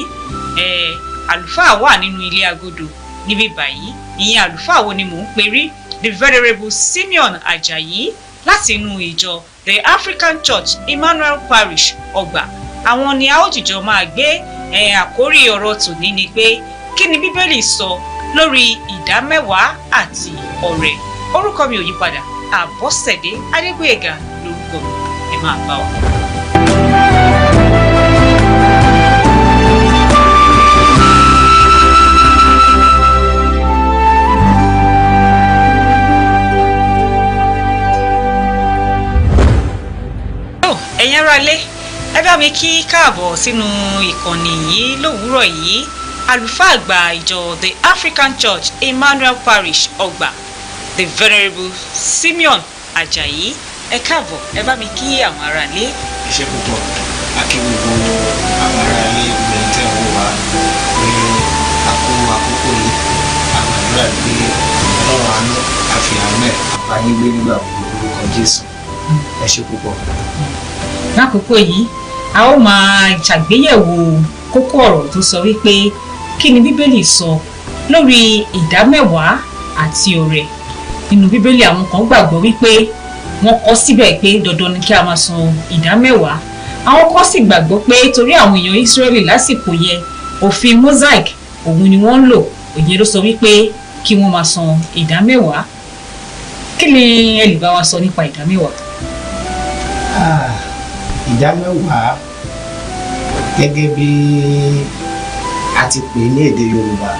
àlùfáà wà nínú ilé agodo níbí báyìí ìyẹn àlùfáà wo ni mò ń pè rí the Venerable Simeon Ajayi láti inú ìjọ the African Church Emmanuel Parish Ọgbà àwọn ni a ó jìjọ máa gbé àkórí ọ̀rọ̀ tòní ni pé kí ni Bíbélì sọ lórí ìdámẹ́wàá àti ọrẹ orúkọ mi ò yí padà Àbọ̀sẹ̀dé Adégbóyèga lórúkọ mi ẹ máa bá wa. ẹ̀yin ará ilé ẹ bá mi kí káàbọ̀ sínú ìkànnì yìí lówùúrọ̀ yìí àlùfáà àgbà ìjọ the African Church Emmanuel Parish Ọgbà the Venerable Simeon Ajayi ẹ káàbọ̀ ẹ bá mi kí àwọn ará ilé. Iṣẹ́ púpọ̀ akí gbogbo àwọn ará ilé ìgbẹ̀yìn tẹ̀ wọ́n wá pé àkókò yìí àmàdúrà pé ọlọ́run àánú àfihàn mẹ́ àbáyé gbé nígbà orúkọ Jésù ẹ ṣé púpọ̀. lákòókò yìí a ó máa ṣàgbéyẹ̀wò kókó ọ̀rọ̀ tó sọ wípé kí ni Bíbélì sọ lórí ìdámẹ́wàá àti ọrẹ nínú Bíbélì àwọn kan gbàgbọ́ wípé wọ́n kọ síbẹ̀ pé dandan ni kí a máa san ìdámẹ́wàá àwọn kan sì gbàgbọ́ pé torí àwọn èèyàn Ísírẹ́lì lásìkò yẹn òfin Mosaic òun ni wọ́n ń lò òye ló sọ wípé kí wọ́n máa san ìdámẹ́wàá kí ni ẹ lè bá wa sọ nípa ìdámẹ́wàá. ìdámẹ́wàá gẹ́gẹ́ bí a ti pè ní èdè Yorùbá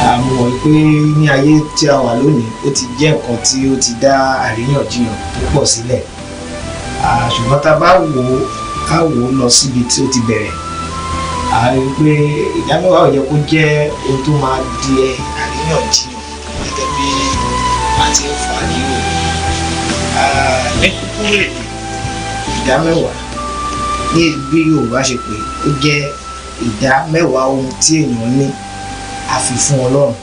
a mọ̀ pé ní ayé tí a wà lónìí ó ti jẹ́ nǹkan tí ó ti dá àríyànjiyàn púpọ̀ sílẹ̀ ṣùgbọ́n tá a bá wò ó lọ síbi tí ó ti bẹ̀rẹ̀ àrí pé ìdámẹ́wàá ò yẹ kó jẹ́ ohun tó máa di àríyànjiyàn gẹ́gẹ́ bí a ti ń fà ní òní. Ní kúkúrú èdè ìdámẹ́wàá ní bí Yorùbá ṣe pé ó jẹ́ ìdámẹ́wàá ohun tí èèyàn ní àfi fún Ọlọ́run.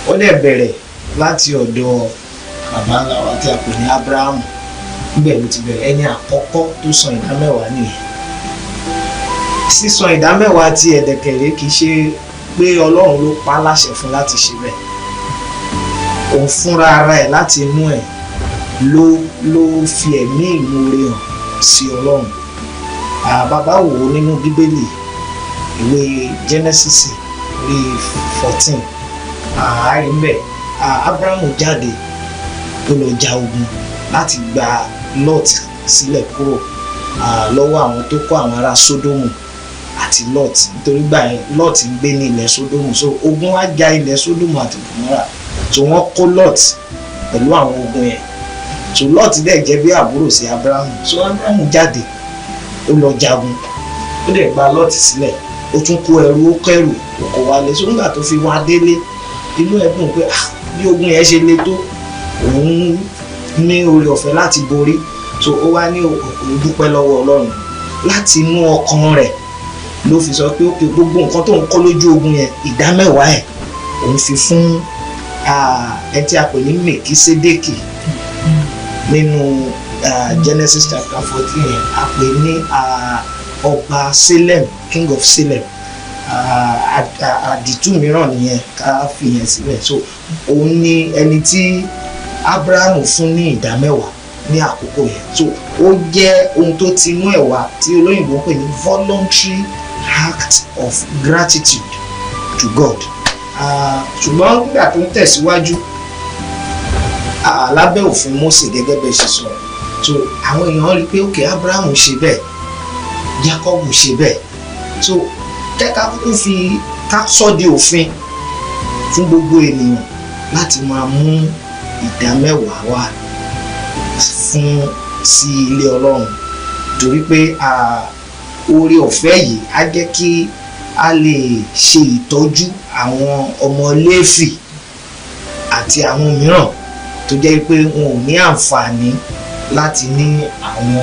Ó dẹ̀ bẹ̀rẹ̀ láti ọ̀dọ̀ bàbá ńlá wa tí a pè ní Ábúráhámù. Níbẹ̀ ló ti bẹ̀rẹ̀, ẹni àkọ́kọ́ tó san ìdámẹ́wàá nìyẹn. Sísan ìdámẹ́wàá ti ẹ̀dẹ̀kẹ̀rẹ́ kì í ṣe pé Ọlọ́run ló pa á láṣẹ fún láti ṣe bẹ́ẹ̀. Òun fúnra ara ẹ̀ láti inú ẹ̀ ló fi ẹ̀mí ìmoore hàn sí Ọlọ́run. Bàbá wò ó nínú Bíbélì ìwé Genesis orí 14 àárín ńbẹ̀ Ábúráhámù jáde ó lọ ja ogun láti gba Lot sílẹ̀ kúrò lọ́wọ́ àwọn tó kó àwọn ará Sódómù àti Lot, nítorí gbà yẹn Lot ń gbé ní ilẹ̀ Sódómù, so ogun wá ja ilẹ̀ Sódómù àti Gòmórà, so wọ́n kó Lot pẹ̀lú àwọn ogun yẹn, so Lot dẹ̀ jẹ́ bí àbúrò sí Ábúráhámù, so Ábúráhámù jáde ó lọ jagun ó dẹ̀ gba Lot sílẹ̀, ó tún kó ẹrù ó kẹrù ó kó wálé, so nígbà tó fi wá délé inú ẹ̀ dùn pé bí ogun yẹn ṣe le tó òun ní oore ọ̀fẹ́ láti borí, so ó wá ní òun dúpẹ́ lọ́wọ́ Ọlọ́run láti inú ọkàn rẹ̀ ló fi sọ pé ókè gbogbo nǹkan tó ń kọ́ lójú ogun yẹn ìdámẹ́wàá ẹ̀ òun fi fún ẹ tí a pè ní Mèkísédékì nínú Genesis chapter 14 yẹn a pè ní ọba Salem, king of Salem. Àdìtú mìíràn nìyẹn ká fi yẹn sílẹ̀, so òun ni ẹni tí Ábúráhámù fún ní ìdámẹ́wàá ní àkókò yẹn, so ó jẹ́ ohun tó ti inú ẹ̀ wá tí olóyìnbó pè ní voluntary act of gratitude to God. Ṣùgbọ́n nígbà tó ń tẹ̀síwájú lábẹ́ òfin Mósè gẹ́gẹ́ bẹ́ẹ̀ ṣe sọ, so àwọn èèyàn rí i pé òkè Ábúráhámù ṣe bẹ́ẹ̀, Jákọ́bù ṣe bẹ́ẹ̀, so kẹ́ka kúkú fi ká sọ́ di òfin fún gbogbo ènìyàn láti máa mú ìdámẹ́wàá wá fún sí ilé Ọlọ́run, torí pé oore ọ̀fẹ́ yìí á jẹ́ kí a lè ṣe ìtọ́jú àwọn ọmọ Léfì àti àwọn mìíràn tó jẹ́ pé wọn ò ní àǹfààní láti ní àwọn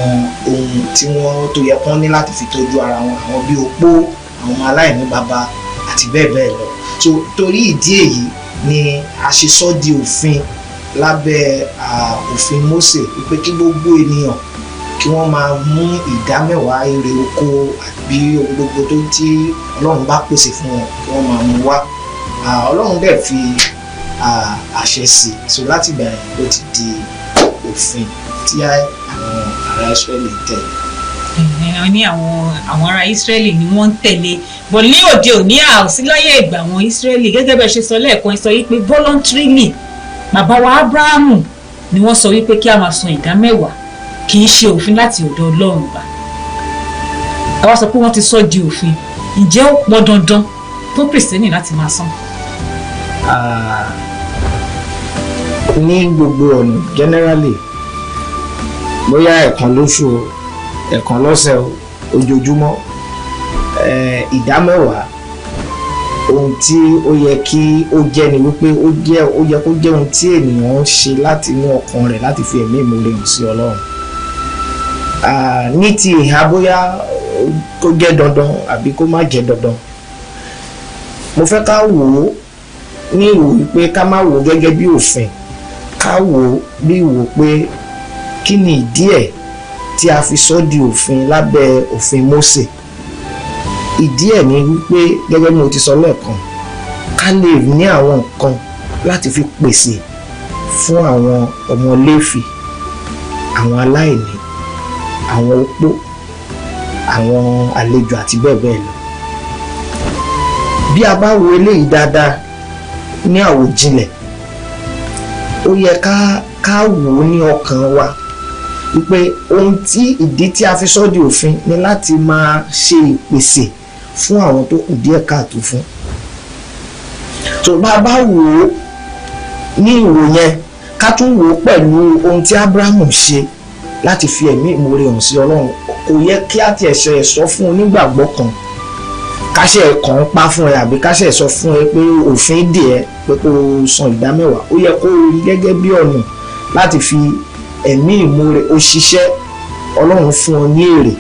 ohun tí wọ́n tó yẹ kán ní láti fi tọ́jú ara wọn, àwọn bí opó, àwọn ọmọ aláìní bàbá àti bẹ́ẹ̀ bẹ́ẹ̀ lọ. So torí ìdí èyí ni a ṣe sọ di òfin lábẹ́ òfin Mósè wípé kí gbogbo ènìyàn kí wọ́n máa mú ìdámẹ́wàá èrè oko àbí ohun gbogbo tó tí Ọlọ́run bá pèsè fún wọn kí wọ́n máa mú wá. Ọlọ́run dẹ̀ fi àṣẹ sí, so láti ìgbà yẹn ló ti di òfin tí àwọn ará Ísírẹ́lì ń tẹ̀lé. Ní àwọn ará Ísírẹ́lì ni wọ́n ń tẹ̀lé, bọ̀ ní òde òní àòsí láyé ìgbà àwọn Ísírẹ́lì gẹ́gẹ́ bẹ́ẹ̀ ṣe sọ lẹ́ẹ̀kan, sọ wípé voluntarily bàbá wa Ábúráhámù ni wọ́n sọ wípé kí a máa san ìdámẹ́wàá, kì í ṣe òfin láti ọ̀dọ̀ Ọlọ́run bá. Àwa sọ pé wọ́n ti sọ di òfin, ǹjẹ́ ó pọn dandan fún Kìrìsìtẹ́nì láti máa san? Ní gbogbo ọ̀nà generally bóyá ẹ̀kan lóṣù ẹ̀kan lọ́sẹ̀ ojoojúmọ́ ìdámẹ́wàá ohun tí ó yẹ kí ó jẹ́ ni wípé ó yẹ kó jẹ́ ohun tí ènìyàn ń ṣe láti inú ọkàn rẹ̀ láti fi ẹ̀mí ìmoore hàn sí Ọlọ́run. Ní ti ìhà bóyá kó jẹ́ dandan àbí kó má jẹ́ dandan, mo fẹ́ ká wò ó ní ìwò wípé ká má wò ó gẹ́gẹ́ bí òfin, ká wò ó bí ìwò pé kí ni ìdí ẹ̀ tí a fi sọ di òfin lábẹ́ òfin Mósè. Ìdí ẹ̀ ni wípé gẹ́gẹ́ bí mo ti sọ lẹ́ẹ̀kan, ká lè ní àwọn nǹkan láti fi pèsè fún àwọn ọmọ Léfì, àwọn aláìní, àwọn opó, àwọn àlejò àti bẹ́ẹ̀ bẹ́ẹ̀ lọ. Bí a bá wo eléyìí dáadáa ní àwòjinlẹ̀, ó yẹ ká wò ó ní ọkàn wa wípé ohun tí ìdí tí a fi sọ di òfin ni láti máa ṣe ìpèsè fún àwọn tó kù díẹ̀ káàtó fún. tó bá wò ó ní ìwò yẹn, ká tún wò ó pẹ̀lú ohun tí Ábúráhámù ṣe láti fi ẹ̀mí ìmoore hàn sí Ọlọ́run. Kò yẹ kí á tiẹ̀ ṣe ẹ̀sọ́ fún onígbàgbọ́ kan káṣẹ̀ kàn ń pa fún ẹ àbí káṣẹ̀ sọ fún ẹ pé òfin dè ẹ́ pé kó san ìdá mẹ́wàá. Ó yẹ kó rí gẹ́gẹ́ bí ọ̀nà láti fi ẹ̀mí ìmoore ó ṣiṣẹ́, Ọlọ́run fún ọ ní èrè.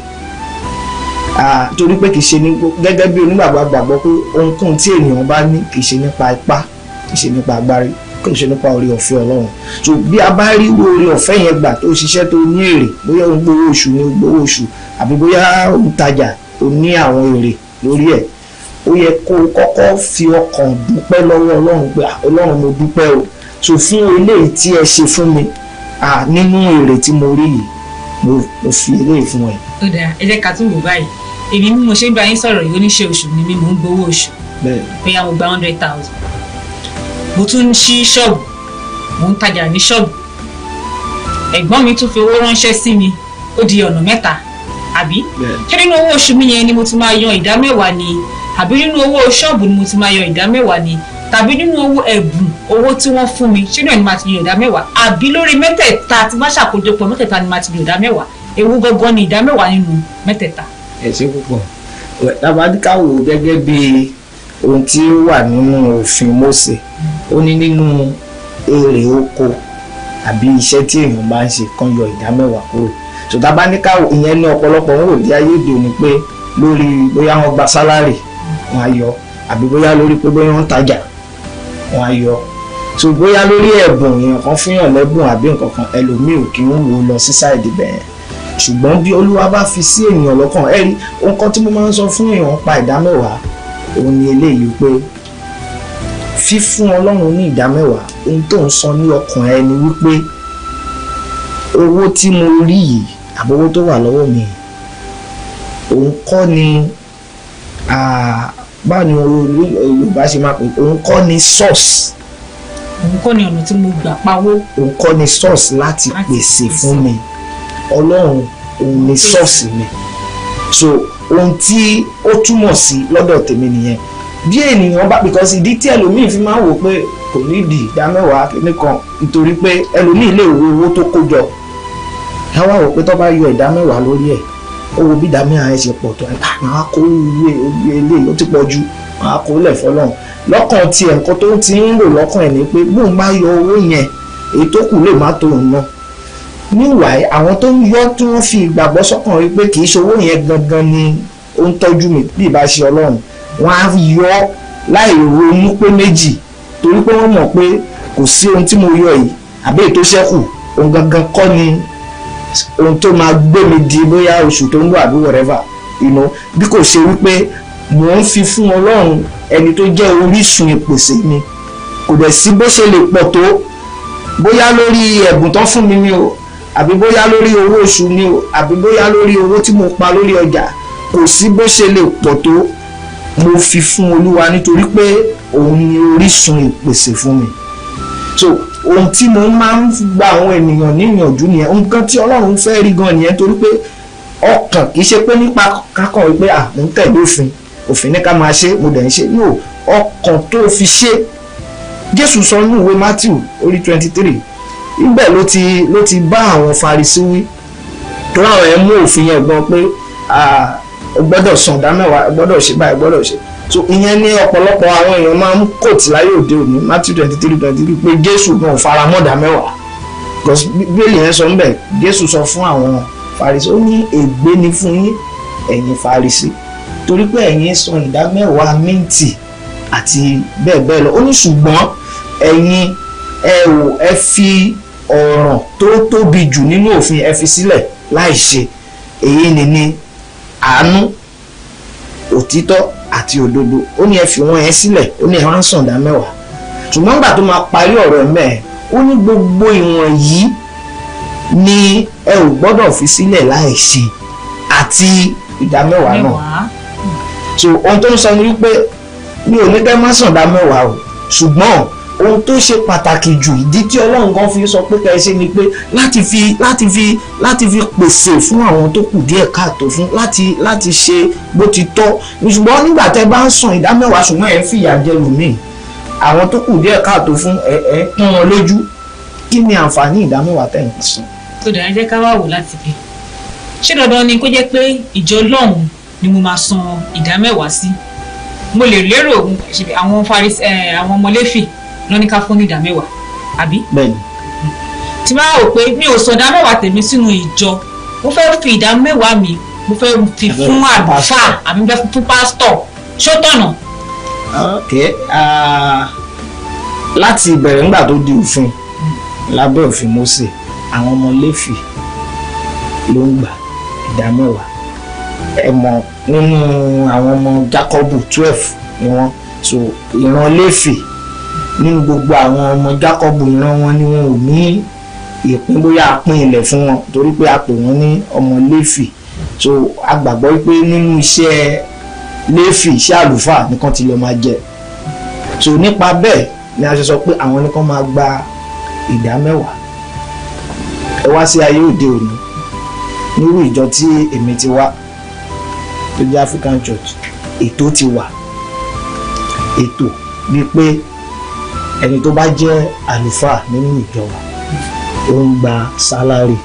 Torí pé kìí ṣe ní gẹ́gẹ́ bí onígbàgbọ́ gbàgbọ́ pé ohunkóhun tí ènìyàn bá ní kìí ṣe nípa ipá, kìí ṣe nípa agbárí, kìí ṣe nípa oore ọ̀fẹ́ Ọlọ́run. So bí a bá rí oore ọ̀fẹ́ yẹn gbà tó ṣiṣẹ́ tó ní èrè, bóyá ó ń gbowó oṣù ní gbowó oṣù àbí bóyá ó ń tajà tó ní àwọn èrè lórí ẹ̀, ó yẹ kó kọ́kọ́ fi ọkàn dúpẹ́ lọ́wọ́ Ọlọ́run pé Ọlọ́run mo dúpẹ́ o. So fún eléyìí tí ẹ ṣe fún mi nínú èrè tí mo rí yìí, mo fi eléyìí fún ẹ. Ó dáa, ẹ jẹ́ ká tún wò báyìí. Èmi bí mo ṣe ń bá yín sọ̀rọ̀ yìí, oníṣẹ́ oṣù ni mí, mò ń gbowó oṣù. Bóyá mo gba 100,000. Mo tún ń ṣí ṣọ́ọ̀bù, mò ń tajà ní ṣọ́ọ̀bù. Ẹ̀gbọ́n mi tún fi owó ránṣẹ́ sí mi, ó di ọ̀nà mẹ́ta, àbí? Ṣé nínú owó oṣù mi yẹn ni mo ti máa yan ìdá mẹ́wàá ni? Àbí nínú owó ṣọ́ọ̀bù ni mo ti máa yan ìdá mẹ́wàá ni? Tàbí nínú owó ẹ̀bùn owó tí wọ́n fún mi, ṣé náà ni màá ti yan ìdá mẹ́wàá? Àbí lórí mẹ́tẹ̀ẹ̀ta tí bá ṣàkójọpọ̀ mẹ́tẹ̀ẹ̀ta ni màá ti yan ìdá mẹ́wàá? Èwo gangan ni ìdá mẹ́wàá nínú mẹ́tẹ̀ẹ̀ta? Ẹ ṣé púpọ̀. Tabadika wò gẹ́gẹ́ bí ohun tí ó wà nínú òfin Mósè, ó ní nínú èrè oko àbí iṣẹ́ tí èèyàn bá ń ṣe kan yọ ìdá mẹ́wàá kúrò. So tabadika wò ìyẹn ní ọ̀pọ̀lọpọ̀ ń rò bí ayé òde òní pé lórí bóyá wọ́n gba sálárì wọ́n á yọ, àbí bóyá lórí pé bóyá wọ́n ń tajà wọ́n á yọ. So bóyá lórí ẹ̀bùn èèyàn kan fún yàn lẹ́bùn àbí nǹkan kan, ẹlòmíì ò kí ń wò lọ sí sáìdì bẹ́ẹ̀. Ṣùgbọ́n bí Olúwa bá fi sí ènìyàn lọ́kàn, ẹ rí ohun kan tí mo máa ń sọ fún èèyàn pa ìdá mẹ́wàá, òun ni eléyìí pé fífún Ọlọ́run ní ìdá mẹ́wàá, ohun tó ń sọ ní ọkàn ẹ ni wípé owó tí mo rí yìí àbí owó tó wà lọ́wọ́ mi, òun kọ́ ni báwo ni Yorùbá ṣe máa pè, òun kọ́ ni source. Òun kọ́ ni ọ̀nà tí mo gbà pawó. Òun kọ́ ni source láti pèsè fún mi. Ọlọ́run òun ni source mi. So ohun tí ó túmọ̀ sí lọ́dọ̀ tèmi nìyẹn. Bí ènìyàn bá, because ìdí tí ẹlòmíì fi máa ń wò pé kò ní di ìdá mẹ́wàá nìkan nítorí pé ẹlòmíì lè wo owó tó kó jọ. Ẹ wá wò pé tó bá yọ ìdá mẹ́wàá lórí ẹ̀, ó wo bí ìdá mẹ́wàá ẹ̀ ṣe pọ̀ tó ẹ̀ máa kó ilé ó ti pọ̀ ju, máa kó lẹ̀ fọlọ́run. Lọ́kàn tiẹ̀ nǹkan tó ti ń rò lọ́kàn ẹ̀ ni pé bóun bá yọ owó yẹn, èyí tó kù lè má tó òun náà. Níwàá àwọn tó ń yọ tí wọ́n fi ìgbàgbọ́ sọ́kàn rí pé kì í ṣe owó yẹn gangan ni ó ń tọ́jú mi bí ìbá ṣe Ọlọ́run, wọ́n á yọ láì ronú pé méjì, torí pé wọ́n mọ̀ pé kò sí ohun tí mo yọ yìí àbí èyí tó ṣẹ́kù ohun gangan kọ́ ni ohun tó máa gbé mi di bóyá oṣù tó ń bọ̀ àbí whatever, bí kò ṣe wípé mò ń fi fún Ọlọ́run ẹni tó jẹ́ orísun ìpèsè mi. Kò dẹ̀ sí bó ṣe lè pọ̀ tó, bóyá lórí ẹ̀bùn tán fún mi ni o, àbí bóyá lórí owó oṣù ni o, àbí bóyá lórí owó tí mo pa lórí ọjà, kò sí bó ṣe lè pọ̀ tó, mo fi fún Olúwa nítorí pé òun ni orísun ìpèsè fún mi. So ohun tí mo máa ń gba àwọn ènìyàn níyànjú nìyẹn, nǹkan tí Ọlọ́run fẹ́ rí gan nìyẹn, torí pé ọkàn kì í ṣe pé nípa kákan wípé mo ń tẹ̀lé òfin ní ká máa ṣe, mo dẹ̀ ń ṣe, no, ọkàn tó fi ṣe. Jésù sọ nínú ìwé Matthew orí 23, ibẹ̀ ló ti bá àwọn Farisí wí, tó láwọn ẹ̀ mú òfin yẹn gan pé o gbọ́dọ̀ san ìdá mẹ́wàá, o gbọ́dọ̀ ṣe báyìí, o gbọ́dọ̀ ṣe. So ìyẹn ní ọ̀pọ̀lọpọ̀ àwọn èèyàn máa ń kóòtù láyé òde òní, Matthew 23 pé Jésù náà fara mọ́ ìdá mẹ́wàá. Because bíbélì yẹn sọ níbẹ̀, Jésù sọ fún àwọn Farisí, ó ní ègbé ni fún yín ẹ̀yin Farisí, torí pé ẹ̀yin san ìdá mẹ́wàá mìntì àti bẹ́ẹ̀ bẹ́ẹ̀ lọ. Ó ní ṣùgbọ́n ẹ̀yin ẹ fi ọ̀ràn tó tóbi jù nínú òfin ẹ fi sílẹ̀ láì ṣe, èyí ni àánú, òtítọ́ àti òdodo. Ó ní ẹ fi wọ́n yẹn sílẹ̀, ó ní ẹ wá ń san ìdá mẹ́wàá. Ṣùgbọ́n nígbà tó máa parí ọ̀rọ̀ ẹ̀ mẹ́ẹ̀, ó ní gbogbo ìwọ̀n yìí ni ẹ ò gbọ́dọ̀ fi sílẹ̀ láì ṣe, àti ìdá mẹ́wàá náà. So ohun tó ń sọ ni wípé mi ò ní kẹ́ má san ìdá mẹ́wàá o, ṣùgbọ́n ohun tó ṣe pàtàkì jù, ìdí tí Ọlọ́run kan fi sọ pé ká ẹ ṣe ni pé láti fi pèsè fún àwọn tó kù díẹ̀ káàtó fún, láti ṣe bó ti tọ́. Ṣùgbọ́n nígbà tẹ́ bá ń san ìdá mẹ́wàá ṣùgbọ́n ẹ ń fìyà jẹ lòmíì, àwọn tó kù díẹ̀ káàtó fún ẹ pọ́n wọn lójú, kí ni àǹfààní ìdá mẹ́wàá tẹ́ ń san? Tó dáa, jẹ́ ká wá wò láti bí. Ṣé dandan ni kó jẹ́ pé ìjọ Ọlọ́run ni mo máa san ìdá mẹ́wàá sí, mo lè lérò àwọn àwọn ọmọ Léfì ló ní ká fún ní ìdá mẹ́wàá àbí. bẹ́ẹ̀ni. tí máa rò pé mi ò sọ ìdá mẹ́wàá tèmi sínú ìjọ mo fẹ́ fi ìdá mẹ́wàá mi mo fẹ́ fi fún àlùfáà àbí mo fẹ́ fún pásítọ̀ ṣó tọ̀nà. ok láti ìbẹ̀rẹ̀ nígbà tó di òfin lábẹ́ òfin Mósè àwọn ọmọ Léfì ló ń gbà ìdá mẹ́wàá ẹ mọ̀ nínú àwọn ọmọ Jákọ́bù 12 ni wọ́n so ìran Léfì nínú gbogbo àwọn ọmọ Jákọ́bù ìran wọn ni wọn ò ní ìpín bóyá pín ilẹ̀ fún wọn torí pé a pè wọ́n ní ọmọ Léfì so a gbàgbọ́ pé nínú iṣẹ́ Léfì iṣẹ́ àlùfáà nìkan ti lọ máa jẹ so nípa bẹ́ẹ̀ ni a ṣe sọ pé àwọn nìkan máa gba ìdá mẹ́wàá ẹ wá sí ayé òde òní nírú ìjọ tí èmi ti wá tó jẹ́ African Church ètò ti wà ètò bíi pé ẹni tó bá jẹ́ àlùfáà nínú ìjọ wa ó ń gba sálárì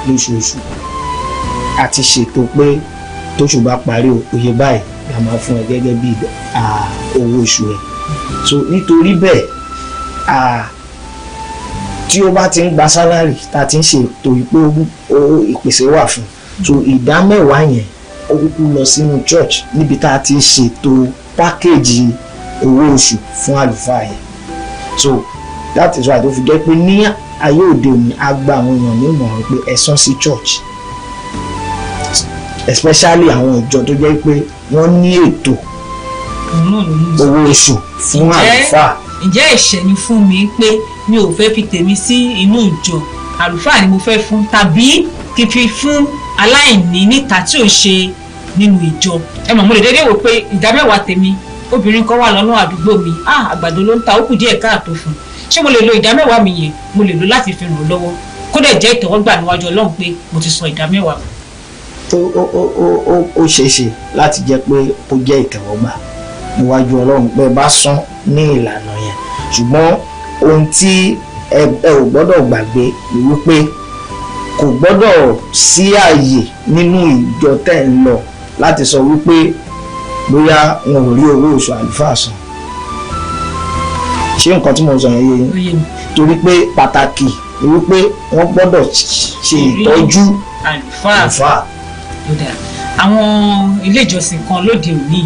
lóṣooṣù àti ṣètò pé tóṣù bá parí òye báyìí la máa fún ẹ gẹ́gẹ́ bí owó oṣù ẹ so nítorí bẹ́ẹ̀ tí ó bá ti ń gba sálárì tá a ti ń ṣe ètò ìpèsè wà fún so ìdá mẹ́wàá yẹn ó kúkú lọ sínú church níbi tá a ti ṣètò pákéjì owó oṣù fún àlùfáà yẹn so that is why tó fi jẹ́ pé ní ayé òde òní a gba àwọn èèyàn ní ìmọ̀ràn pé ẹ san sí church especially àwọn ìjọ tó jẹ́ pé wọ́n ní ètò owó oṣù fún àlùfáà. ǹjẹ́ ẹ̀ṣẹ̀ ni fún mi pé mi ò fẹ́ fi tèmi sí inú ìjọ àlùfáà ni mo fẹ́ fún tàbí kí n fi fún aláìní níta tí ò ń ṣe nínú ìjọ ẹ mọ̀ mo lè dédé wò pé ìdá mẹ́wàá tèmi obìnrin kan wà lọ́nà àdúgbò mi àgbàdo ló ń ta ó kù díẹ̀ káàtó fún ṣé mo lè lo ìdá mẹ́wàá mi yẹn mo lè lo láti fi ràn ọ́ lọ́wọ́ kó dẹ̀ jẹ́ ìtẹ́wọ́gbà níwájú Ọlọ́run pé mo ti sọ ìdá mẹ́wàá. ó ṣeé ṣe láti jẹ́ pé ó jẹ́ ìtẹ́wọ́gbà níwájú Ọlọ́run pé bá san ní ìlànà yẹn ṣùgbọ́n ohun tí ẹ ò gbọ́dọ̀ gbàgbé ni wípé kò gbọ́dọ̀ sí ààyè nínú ìjọ tẹ́ ń lọ láti sọ wípé bóyá wọn ò rí owó oṣù àlùfáà san ṣé nǹkan tí mo sọ yẹn yé yín torí pé pàtàkì ni wípé wọ́n gbọ́dọ̀ ṣe ìtọ́jú àlùfáà. àwọn ilé ìjọsìn kan lóde òní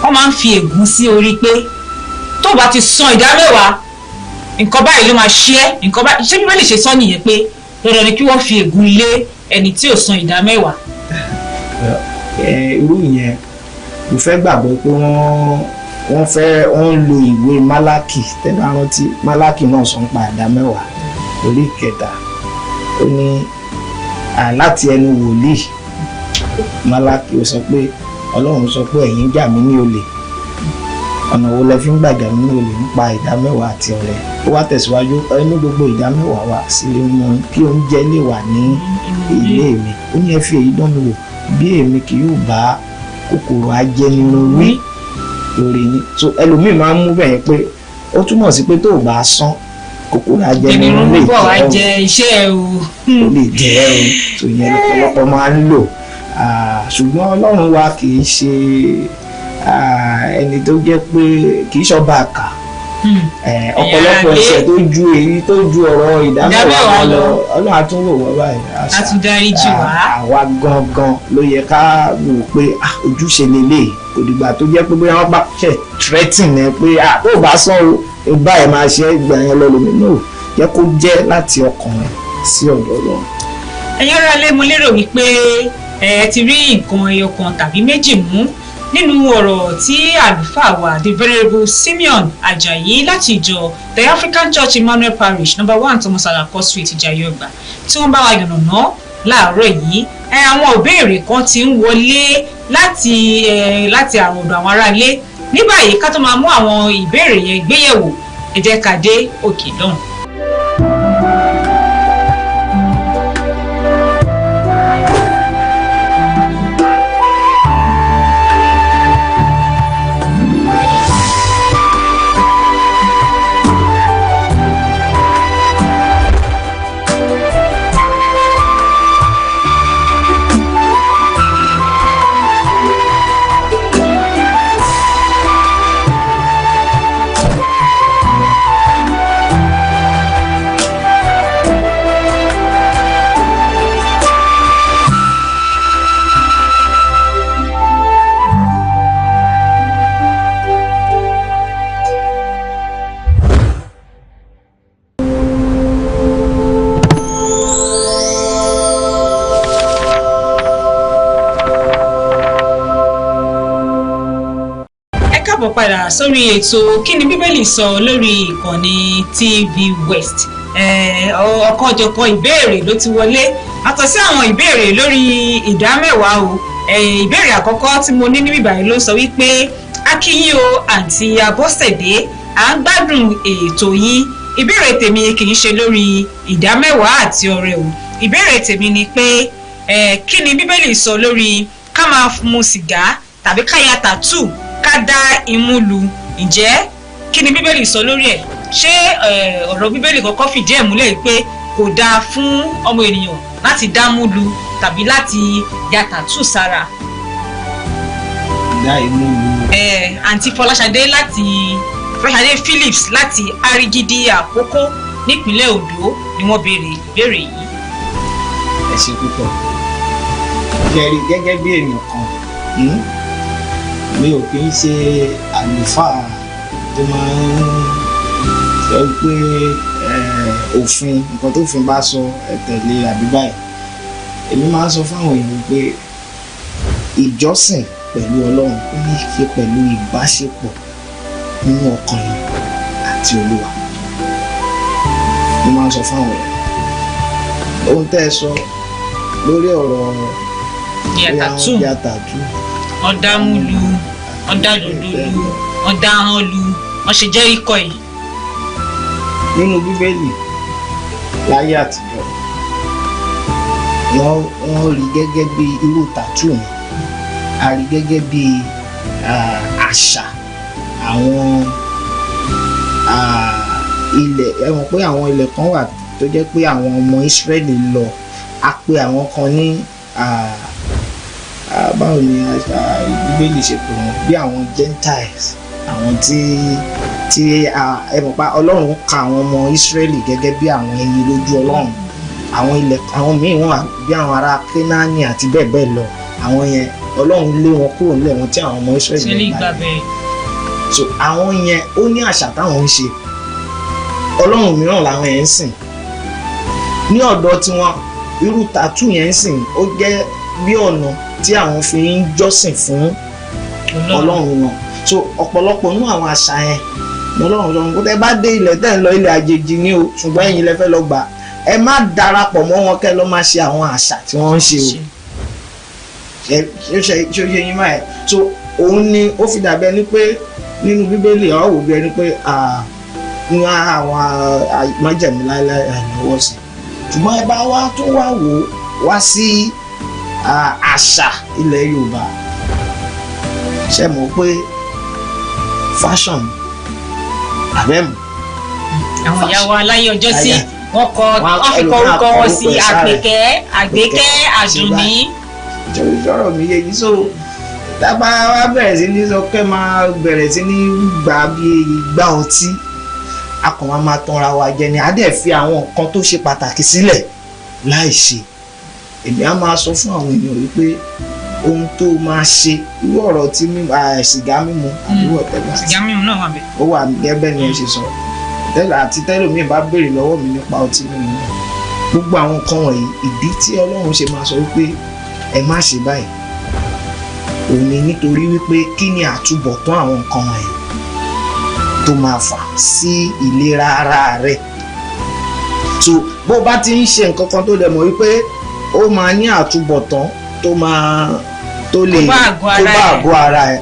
wọ́n máa ń fi ègún sí orí pé tó bá ti san ìdá mẹ́wàá nǹkan báyìí ló máa ṣe é nǹkan báyìí ṣé bíbélì ṣe sọ nìyẹn pé dandan ni kí wọ́n fi ègún lé ẹni tí ò san ìdá mẹ́wàá. irú ìyẹn mo fẹ́ gbàgbọ́ pé wọ́n lo ìwé Málákì tẹ́lẹ̀ rántí Málákì náà sọ ń pa ìdá mẹ́wàá orí 3 ó ní láti ẹnu wòlíì Málákì ó sọ pé Ọlọ́run sọ pé ẹ̀yin jà mí ní olè ọ̀nà wo lẹ fi ń gbàjà mí ní olè nípa ìdá mẹ́wàá àti ọrẹ ó wá tẹ̀síwájú ẹni gbogbo ìdá mẹ́wàá wá sílé mímọ́ kí oúnjẹ lè wà ní ilé mi ó ní ẹ fi èyí dán mi wò bí èmi kì yóò bá kòkòrò ajẹnirun wí lórí yín so ẹlòmíì máa ń mú bẹ́ẹ̀ pé ó túmọ̀ sí pé tó o bá san kòkòrò ajẹnirun lè jẹ́ ó lè jẹ́ o tó yẹn lọ́pọ̀lọpọ̀ máa ń lò ṣùgbọ́n Ọlọ́run wa kì í ṣe ẹni tó jẹ́ pé kì í ṣọba àkà ọ̀pọ̀lọpọ̀ ẹ̀ṣẹ̀ tó ju èyí tó ju ọ̀rọ̀ ìdá mẹ́wàá lọ Ọlọ́run á tún wò wọ́n báyìí àtúndáríjì wá àwa gangan ló yẹ ká wò pé ojúṣe lélẹ̀ kò dìgbà tó jẹ́ pé bóyá wọ́n bá ṣẹ̀ threatening ẹ pé tó bá sán o báyìí máa ṣe ìgbà yẹn lọ lómi náà jẹ́ kó jẹ́ láti ọkàn rẹ̀ sí ọ̀dọ̀ Ọlọ́run. ẹ̀yin ará ilé mo lérò wípé ẹ ti rí nǹkan ẹyọ kan tàbí méjì mú nínú ọ̀rọ̀ tí àlùfáà wa the venerable Simeon Ajayi láti ìjọ the African Church Emmanuel Parish No. 1 Thomas Alako Street Ìjàyè Ọgbà tí wọ́n bá wa yànnàná láàárọ̀ yìí àwọn ìbéèrè kan ti ń wọlé láti àwọn ọ̀dọ̀ àwọn ará ilé ní báyìí ká tó máa mú àwọn ìbéèrè yẹn gbéyẹ̀wò ẹ jẹ́ ká dé òkè lọ́hùn. káàbọ̀ padà sórí ètò kí ni bíbélì sọ lórí ìkànnì TVWest. Ọ̀kanòjọ̀kan ìbéèrè ló ti wọlé àtọ̀ sí àwọn ìbéèrè lórí ìdámẹ́wàá o. Ìbéèrè àkọ́kọ́ tí mo ní níbí báyìí ló sọ wípé akíyín o àǹtí Abọ́sẹ̀dé à ń gbádùn ètò yín. Ìbéèrè tèmi kì í ṣe lórí ìdámẹ́wàá àti ọrẹ o. Ìbéèrè tèmi ni pé kí ni bíbélì sọ lórí ká máa mu sìgá tàbí ká ya tàtú ká dá imú lu. Ǹjẹ́ kí ni bíbélì sọ lórí ẹ̀? Ṣé ọ̀rọ̀ bíbélì kọ́kọ́ fìdí ẹ̀ múlẹ̀ pé kò dáa fún ọmọ ènìyàn láti dámú lu tàbí láti ya tàtú sára? dá imú lu. Àǹtí Fọláṣadé Phillips láti Arigidi Àkókó nípínlẹ̀ Ondo ni wọ́n béèrè ìbéèrè yìí. Ẹ ṣé púpọ̀. Gẹ́gẹ́ bí ènìyàn kan mi ò kì í ṣe àlùfáà tó máa ń sọ pé òfin nǹkan tó fi bá sọ ẹ tẹ̀lé àbí báyìí. Èmi máa ń sọ fáwọn èèyàn pé ìjọsìn pẹ̀lú Ọlọ́run ó ní í ṣe pẹ̀lú ìbáṣepọ̀ nínú ọkàn yìí àti Olúwa. Mo máa ń sọ fáwọn èèyàn ohun tẹ́ ẹ sọ lórí ọ̀rọ̀ yàtàtú ọ̀dàmúlu ọ̀dàdòdòlu ọ̀dàhànlu ọ̀ṣẹ̀ Jẹ́ríkò yìí. Nínú Bíbélì láyé àtijọ́ wọ́n rí gẹ́gẹ́ bí irú tàtú yẹn a rí gẹ́gẹ́ bí àṣà àwọn ilẹ̀ ẹ mọ̀ pé àwọn ilẹ̀ kan wà tó jẹ́ pé àwọn ọmọ Ísírẹ́lì lọ a pè àwọn kan ní báwo ni Bíbélì ṣe pè wọ́n bí àwọn Gentiles àwọn tí ẹ mọ̀ pé Ọlọ́run ka àwọn ọmọ Ísírẹ́lì gẹ́gẹ́ bí àwọn ẹni lójú Ọlọ́run àwọn ilẹ̀ àwọn míì wọ́n bí àwọn ará Kénáánì àti bẹ́ẹ̀ bẹ́ẹ̀ lọ àwọn yẹn Ọlọ́run lé wọn kúrò nílẹ̀ wọn tí àwọn ọmọ Ísírẹ́lì gbà bẹ́ẹ̀ so àwọn yẹn ó ní àṣà táwọn ń ṣe Ọlọ́run mìíràn làwọn yẹn ń sìn ní ọ̀dọ̀ tiwọn irú tàtú yẹn ń sìn ó jẹ́ bí ọ̀nà tí àwọn fi ń jọ́sìn fún Ọlọ́run wọn so ọ̀pọ̀lọpọ̀ nínú àwọn àṣà yẹn ní Ọlọ́run lọ́run kó tẹ́ bá dé ilẹ̀ tẹ́ ń lọ ilẹ̀ àjèjì ní o ṣùgbọ́n ẹ̀yin lẹ fẹ́ lọ gbà ẹ má darapọ̀ mọ́ wọn kẹ́ lọ máa ṣe àwọn àṣà tí wọ́n ń ṣe o ṣe yín máa ẹ̀ so òun ni ó fi dàbí ẹni pé nínú Bíbélì àwọn wò bí ẹni pé ní àwọn májẹ̀mú láéláé àìlọ́wọ́ sí ṣùgbọ́n ẹ bá wá tó wá wò wá sí àṣà ilẹ̀ Yorùbá ṣe mọ̀ pé fashion abẹ́mu. Àwọn ìyá wa láyé ọjọ́ sí wọ́n fi kọ orúkọ wọn sí Àgbékẹ́ Àdùnní. Ìjọba mi yé yìí so tábà wá bẹ̀rẹ̀ sí ní sọ pé máa bẹ̀rẹ̀ sí ní gbà bí ìgbà ọtí a kàn máa tanra wa jẹ ni a dẹ̀ fi àwọn nǹkan tó ṣe pàtàkì sílẹ̀ láì ṣe èmi á máa sọ fún àwọn èèyàn wípé ohun tó máa ṣe irú ọ̀rọ̀ tí sìgá mímu àbúrò ọ̀tẹ̀gbà sìgá mímu náà wà bẹ́ẹ̀. ó wà gẹ́gẹ́ ni ẹ ṣe sọ tẹ́lòmíì bá béèrè lọ́wọ́ mi nípa ọtí mímu náà gbogbo àwọn nǹkan wọ̀nyí ìdí tí Ọlọ́run ṣe máa sọ wípé ẹ má ṣe báyìí òun ni nítorí wípé kí ni àtúbọ̀tán àwọn nǹkan wọ̀nyí tó máa fà sí ìlera ara rẹ̀ so bó bá ti ń ṣe nǹkan kan tó dẹ̀ mọ̀ wípé ó máa ní àtúbọ̀tán tó lè bá àgọ́ ara ẹ̀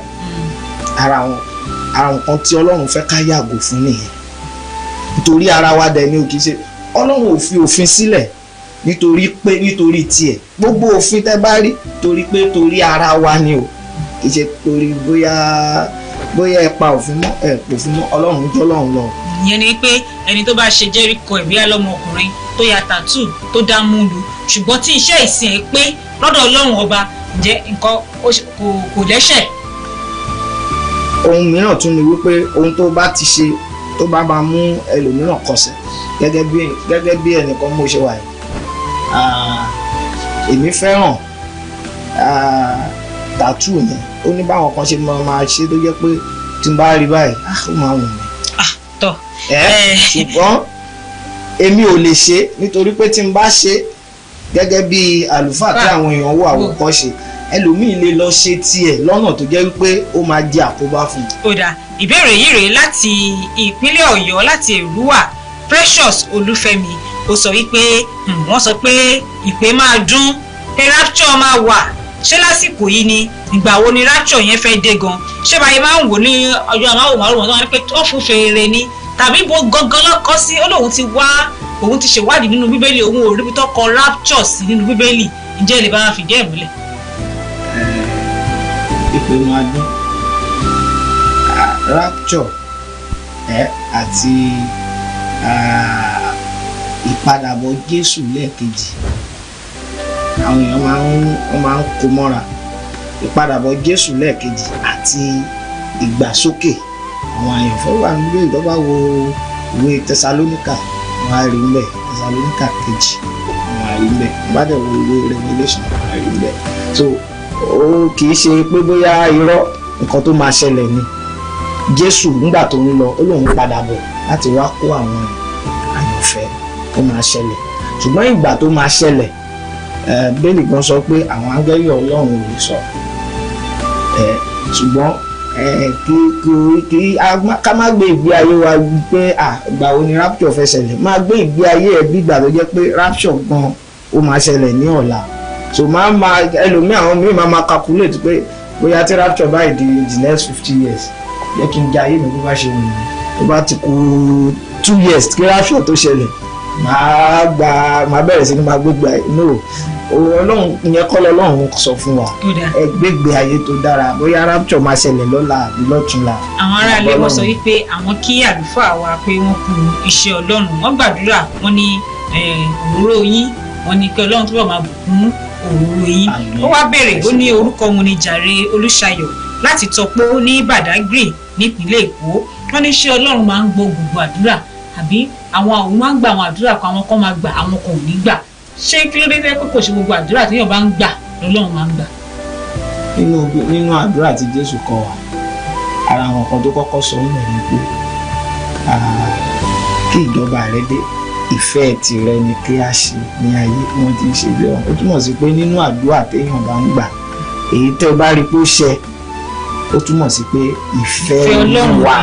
ara nǹkan tí Ọlọ́run fẹ́ ká yàgò fún nìyẹn nítorí ara wa dẹ̀ ni ò kì í ṣe Ọlọ́run ò fi òfin sílẹ̀ nítorí tiẹ̀ gbogbo òfin tẹ́ bá rí torí pé torí ara wa ni o kì í ṣe torí bóyá ẹ pa òfin mọ́ Ọlọ́run jọ́ Ọlọ́run lọ. Ìyẹn ni pé ẹni tó bá ṣe Jẹ́ríkò ìbí alọ́mọkùnrin tó ya tàtú tó dá múlu ṣùgbọ́n tí iṣẹ́ ìsìn ẹ̀ pé lọ́dọ̀ Ọlọ́run ọba ǹjẹ́ nǹkan kò lẹ́ṣẹ̀. Ohun mìíràn tún ni wípé ohun tó bá ti ṣe tó bá máa mú ẹlòmíràn kọsẹ̀ gẹ́gẹ́ bí ẹnìkan mo ṣe wà yìí èmi fẹ́ràn tàtú yẹn ó ní báwọn kan ṣe máa ṣe tó jẹ́ pé tí n bá rí báyìí ó máa wù mí. ṣùgbọ́n èmi ò lè ṣe nítorí pé tí n bá ṣe gẹ́gẹ́ bí àlùfáà tí àwọn èèyàn wò àwòkọ́ṣe ẹlòmíì lè lọ ṣe tiẹ̀ lọ́nà tó jẹ́ wípé ó máa jẹ́ àkóbá fún un. ó dà ìbéèrè yìí rèé láti ìpínlẹ̀ Ọ̀yọ́ láti Èrúwà Precious Olúfẹ́mi ó sọ wípé wọ́n sọ pé ìpè máa dún pé rapture máa wà ṣé lásìkò yìí ni ìgbà wo ni rapture yẹn fẹ́ dé gan ṣé báyìí máa ń wò ní ọjọ́ àmáwòmáwò wọn pé ó fún fèrè ni tàbí bó gangan lọ́kọ́ sí ó lóun ti ṣèwádìí nínú Bíbélì òun ò ríbi tó kọ rapture sí nínú Bíbélì ǹjẹ́ ẹ lè bá wa fìdí ẹ̀ múlẹ̀. ìpè máa dún rapture àti ìpadàbọ̀ Jésù lẹ́ẹ̀kejì àwọn èèyàn máa ń kó mọ́ra ìpadàbọ̀ Jésù lẹ́ẹ̀kejì àti ìgbàsókè àwọn àyànfẹ́ wà nílé ìjọba wo ìwé Tẹsalóníkà wọn á rí mbẹ Tẹsalóníkà kejì wọn á rí mbẹ bá dẹ̀ wo ìwé Revelation wọn á rí mbẹ so ó kì í ṣe pé bóyá irọ́ nǹkan tó máa ṣẹlẹ̀ ni Jésù nígbà tó ń lọ ó lóun padà bọ̀ láti wá kó àwọn àyànfẹ́ ó máa ṣẹlẹ̀ ṣùgbọ́n ìgbà tó máa ṣẹlẹ̀ bẹ́ẹ̀ni gan sọ pé àwọn áńgẹ́lì Ọlọ́run ò lè sọ ṣùgbọ́n ká má gbé ìgbé ayé wa pé ìgbà wo ni rapture fẹ́ ṣẹlẹ̀ máa gbé ìgbé ayé ẹ̀ bí ìgbà tó jẹ́ pé rapture gan ó máa ṣẹlẹ̀ ní ọ̀la so ẹlòmíì àwọn míì máa calculate pé bóyá tí rapture báyìí di the next 50 years jẹ́ kí n jẹ ayé mi bó bá ṣe wù mí tó bá ti kù 2 years kí rapture tó ṣẹlẹ̀ máa bẹ̀rẹ̀ sí ni máa gbégbé ayé no Ọlọ́run ìyẹn kọ́ lọ́lọ́run sọ fún wa ẹ gbégbé ayé tó dára bóyá rapture máa ṣẹlẹ̀ lọ́la àbí lọ́túnla. àwọn aráàlú wọn sọ wípé àwọn kí àlùfáà wa pé wọ́n kú iṣẹ́ Ọlọ́run wọ́n gbàdúrà wọ́n ní òróró yín wọ́n ní kí Ọlọ́run túbọ̀ máa bùkún òróró yín. ó wá bẹ̀rẹ̀ ó ní orúkọ wọn ní Jàre Olúṣayọ̀ láti Tọpọ́ ní Badagry nípínlẹ̀ Èkó wọ́n ní ṣé Ọlọ́run máa ń gbọ́ gbogbo àdúrà àbí àwọn máa ń gba àwọn àdúrà kan àwọn kan máa gbà àwọn kan ò ní gbà ṣé kí ló dé pé kò ṣe gbogbo àdúrà téèyàn bá ń gbà lọ́lọ́run máa ń gbà. nínú àdúrà tí Jésù kọ́ wa ara àwọn kan tó kọ́kọ́ sọ ń bẹ̀ ni pé kí ìjọba rẹ dé ìfẹ́ tìrẹ ni kí a ṣe ní ayé wọn ti ṣe ilé wọn ó túmọ̀ sí pé nínú àdúrà téèyàn bá ń gbà èyí tẹ́ ẹ bá rí pé ó ṣe ó túmọ̀ sí pé ìfẹ́ wà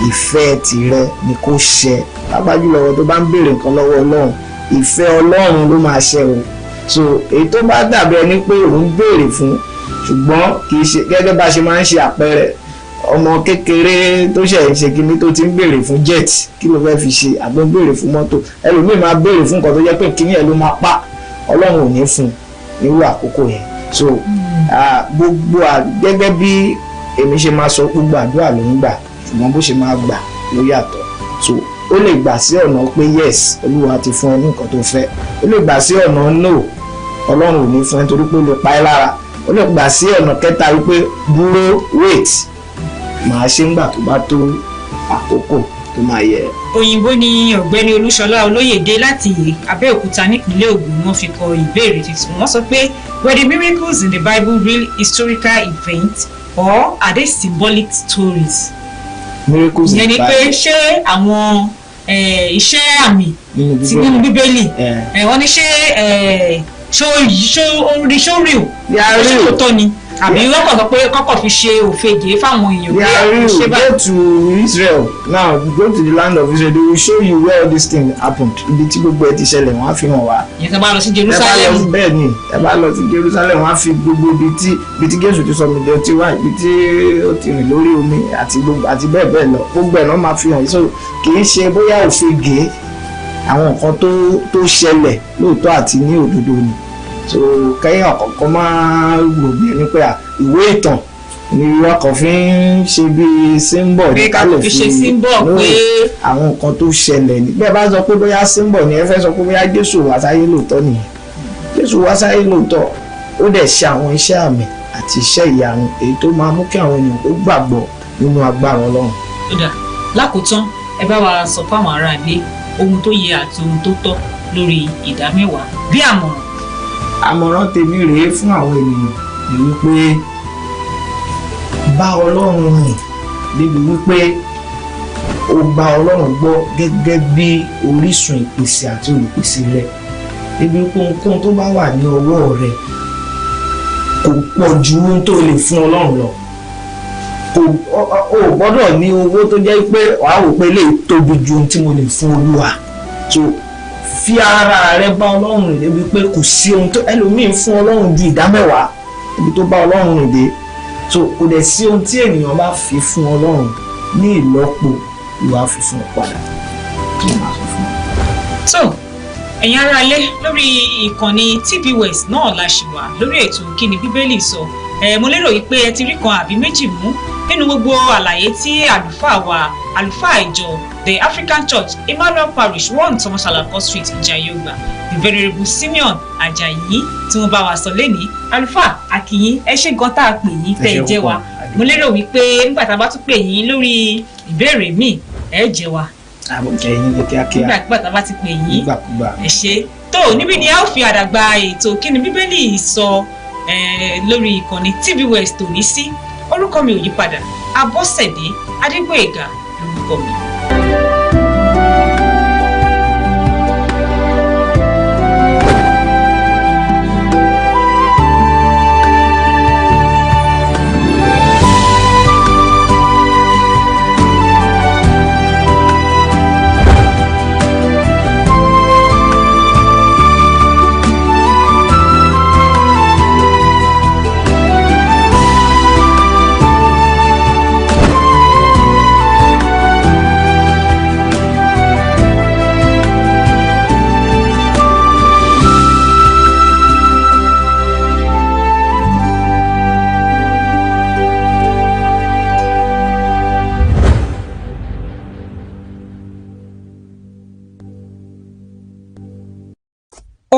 ìfẹ́ tìrẹ ni kó ṣe lápájú lọ́wọ́ tó bá ń béèrè nǹkan lọ́wọ́ Ọlọ́run ìfẹ́ Ọlọ́run ló máa ṣe o so èyí tó bá dàbí ẹni pé òun béèrè fún ṣùgbọ́n kì í ṣe gẹ́gẹ́ bá ṣe máa ń ṣe àpẹẹrẹ ọmọ kékeré tó ṣẹ̀ ń ṣe kíní tó ti ń béèrè fún jet kí ló fẹ́ fi ṣe àbí ń béèrè fún mọ́tò ẹlòmíì máa béèrè fún nǹkan tó jẹ́ pé kíní ẹ̀ ló máa pa Ọlọ́run ò ní fún nírú àkókò yẹn so gbogbo gẹ́gẹ́ bí èmi ṣe máa sọ gbogbo àdúrà ló ń gbà ṣùgbọ́n bó ṣe máa gbà ló yàtọ̀ so ó lè gbà sí ọ̀nà pé yes Olúwa ti fún ẹ ní nǹkan tó fẹ́ ó lè gbà sí ọ̀nà no Ọlọ́run ò ní fún ẹ torí pé ó lè pa ẹ́ lára ó lè gbà sí ọ̀nà kẹta wípé dúró wait màá ṣe ń gbà tó bá tó àkókò tó máa yẹ. òyìnbó ni ọ̀gbẹ́ni Olúṣọlá Olóyèdé láti Abẹ́òkúta nípínlẹ̀ Ògùn wọ́n fi kọ ìbéèrè tuntun wọ́n sọ pé were the miracles in the Bible real historical events or are they symbolic stories? Miracles in the Bible. ìyẹn ni pé ṣé àwọn iṣẹ́ àmì tí nínú Bíbélì wọ́n ní ṣó rí o ṣé kò tọ́ ni àbí wọ́n kàn sọ pé kọ́kọ́ fi ṣe òfegè fáwọn èèyàn pé àwọn ṣe báyìí. Go to Israel now go to the land of Israel they will show you where all this thing happened ibi tí gbogbo ẹ ti ṣẹlẹ̀ wọ́n á fi hàn wá. ìyẹn tó bá lọ sí Jerusalem. bẹ́ẹ̀ ni ẹ bá lọ sí Jerusalem wọ́n á fi gbogbo ibi tí Jésù ti sọ mi dé ọtí wá ibi tí ó ti rìn lórí omi àti bẹ́ẹ̀ bẹ́ẹ̀ lọ gbogbo ẹ̀ náà máa fi hàn yìí so kì í ṣe bóyá òfegè àwọn nǹkan tó ṣẹlẹ̀ lóòótọ́ àti ní òdodo ni so kẹ́yìn ọ̀kọ̀ọ̀kan máa rò bí ẹni pé ìwé ìtàn ni wọ́n kàn fi ń ṣe bí symbol ní kálọ̀ fi àwọn nǹkan tó ṣẹlẹ̀ ní bẹ́ẹ̀ bá sọ pé bóyá symbol ni ẹ fẹ́ sọ pé bóyá Jésù wá sáyé lóòótọ́ nìyẹn Jésù wá sáyé lóòótọ́ ó dẹ̀ ṣe àwọn iṣẹ́ àmì àti iṣẹ́ ìyanu èyí tó máa mú kí àwọn ènìyàn tó gbàgbọ́ nínú agbára Ọlọ́run. lákòótán ẹ bá wa sọ fáwọn ará ilé ohun tó yẹ àti ohun tó tọ́ lórí ìdámẹ́wàá bí àmọ̀ràn tèmi rèé fún àwọn ènìyàn ni wípé bá Ọlọ́run rìn débi wípé o gba Ọlọ́run gbọ́ gẹ́gẹ́ bí orísun ìpèsè àti olùpèsè rẹ débi wípé ohunkóhun tó bá wà ní ọwọ́ rẹ kò pọ̀ ju ohun tó lè fún Ọlọ́run lọ. O gbọ́dọ̀ ní owó tó jẹ́ pé wàá wò pé lè tóbi ju ohun tí mo lè fún Olúwa. So fi ara rẹ bá Ọlọ́run rìn débi pé kò sí ohun tó ẹlòmíín fún Ọlọ́run ju ìdámẹ́wàá ibi tó bá Ọlọ́run rìn dé. So kò dẹ̀ sí ohun tí ènìyàn bá fi fún Ọlọ́run ní ìlọ́po ìwà fi fún ọ padà. So ẹ̀yin ará ilé lórí ìkànnì TVWest náà la ṣì wà lórí ètò Kí ni Bíbélì sọ. Mo lérò yìí pé ẹ ti rí kan àbí méjì mú nínú gbogbo àlàyé tí àlùfáà ìjọ The African Church Emmanuel Parish 1 Thomas Alako Street Ìjàyè-Ògbà the Venerable Simeon Ajayi tí wọ́n bá wa sọ lẹ́nìí. Àlùfáà akíyín ẹ ṣé gan tá a pè yín tẹ́ ẹ jẹ́ wa. Mo lérò wípé nígbà tá a bá tún pè yín lórí ìbéèrè míì ẹ jẹ́ wa. Àbọ̀jẹ̀ yín ní kíákíá. Nígbà tá a bá ti pè yín ẹ ṣé. Tó níbi ni a ó fi àdàgbà ètò Kí ni Bíbélì sọ lórí ìkànnì TVWest tòní sí. Orúkọ mi ò yí padà, Abọ́sẹ̀dé Adégbóyèga lórúkọ mi.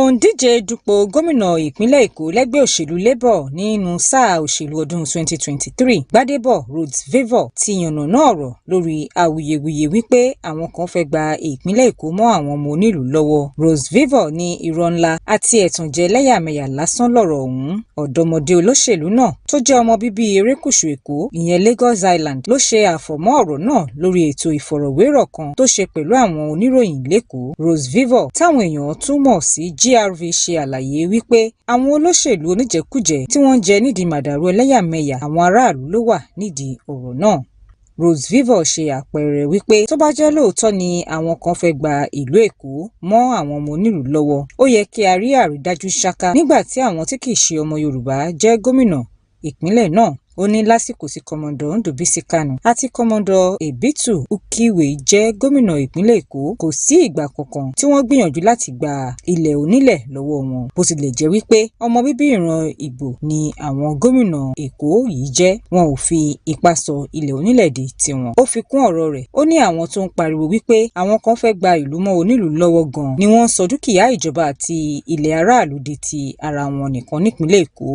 Òǹdíje dupò gómìnà ìpínlẹ̀ Èkó lẹ́gbẹ́ òṣèlú Labour nínú sáà òṣèlú ọdún 2023 Gbádébọ̀ Rhodes-Vivour ti yànnàná ọ̀rọ̀ lórí awuyewuye wípé àwọn kan fẹ́ gba ìpínlẹ̀ Èkó mọ́ àwọn ọmọ onílùú lọ́wọ́. Rhodes-Vivour ní irọ́ ńlá àti ẹ̀tànjẹ lẹ́yàmẹ̀yà lásán lọ̀rọ̀ ọ̀hún. Ọ̀dọ́mọdé olóṣèlú náà tó jẹ́ ọmọ bíbí erékùṣù Èkó ìyẹn Lagos Island ló ṣe àfọ̀mọ́ ọ̀rọ̀ náà lórí ètò ìfọ̀rọ̀wérọ̀ kan tó ṣe pẹ̀lú àwọn oníròyìn lÉkòó. Rhodes-Vivour táwọn èèyàn tún mọ̀ sí GRV ṣe àlàyé wípé àwọn olóṣèlú oníjẹkújẹ tí wọ́n ń jẹ nídìí màdàrú ẹlẹ́yàmẹ̀yà àwọn aráàlú ló wà nídìí ọ̀rọ̀ náà. Rhodes-Vivour ṣe àpẹẹrẹ wípé tó bá jẹ́ lóòótọ́ ni àwọn kan fẹ́ gba ìlú Èkó mọ́ àwọn ọmọ onílùú lọ́wọ́, ó yẹ kí a rí àrídájú ṣáká nígbà tí àwọn tí kì í ṣe ọmọ Yorùbá jẹ́ gómìnà ìpínlẹ̀ náà. Ó ní lásìkò tí kọmọdọ̀ Ndùbísí Kánù àti kọmọdọ̀ Èbítù Ukiwe jẹ́ gómìnà ìpínlẹ̀ Èkó kò sí ìgbà kankan tí wọ́n gbìyànjú láti gba ilẹ̀ onílẹ̀ lọ́wọ́ wọn. Bó tilẹ̀ jẹ́ wípé ọmọ bíbí ìran Ìgbò ni àwọn gómìnà Èkó yìí jẹ́, wọn ò fi ipá sọ ilẹ̀ onílẹ̀ di tiwọn. Ó fi kún ọ̀rọ̀ rẹ̀, ó ní àwọn tó ń pariwo wípé àwọn kan fẹ́ gba ìlú mọ́ onílùú lọ́wọ́ gan ni wọ́n sọ dúkìá ìjọba àti ilẹ̀ aráàlú di ti ara wọn nìkan nípínlẹ̀ Èkó.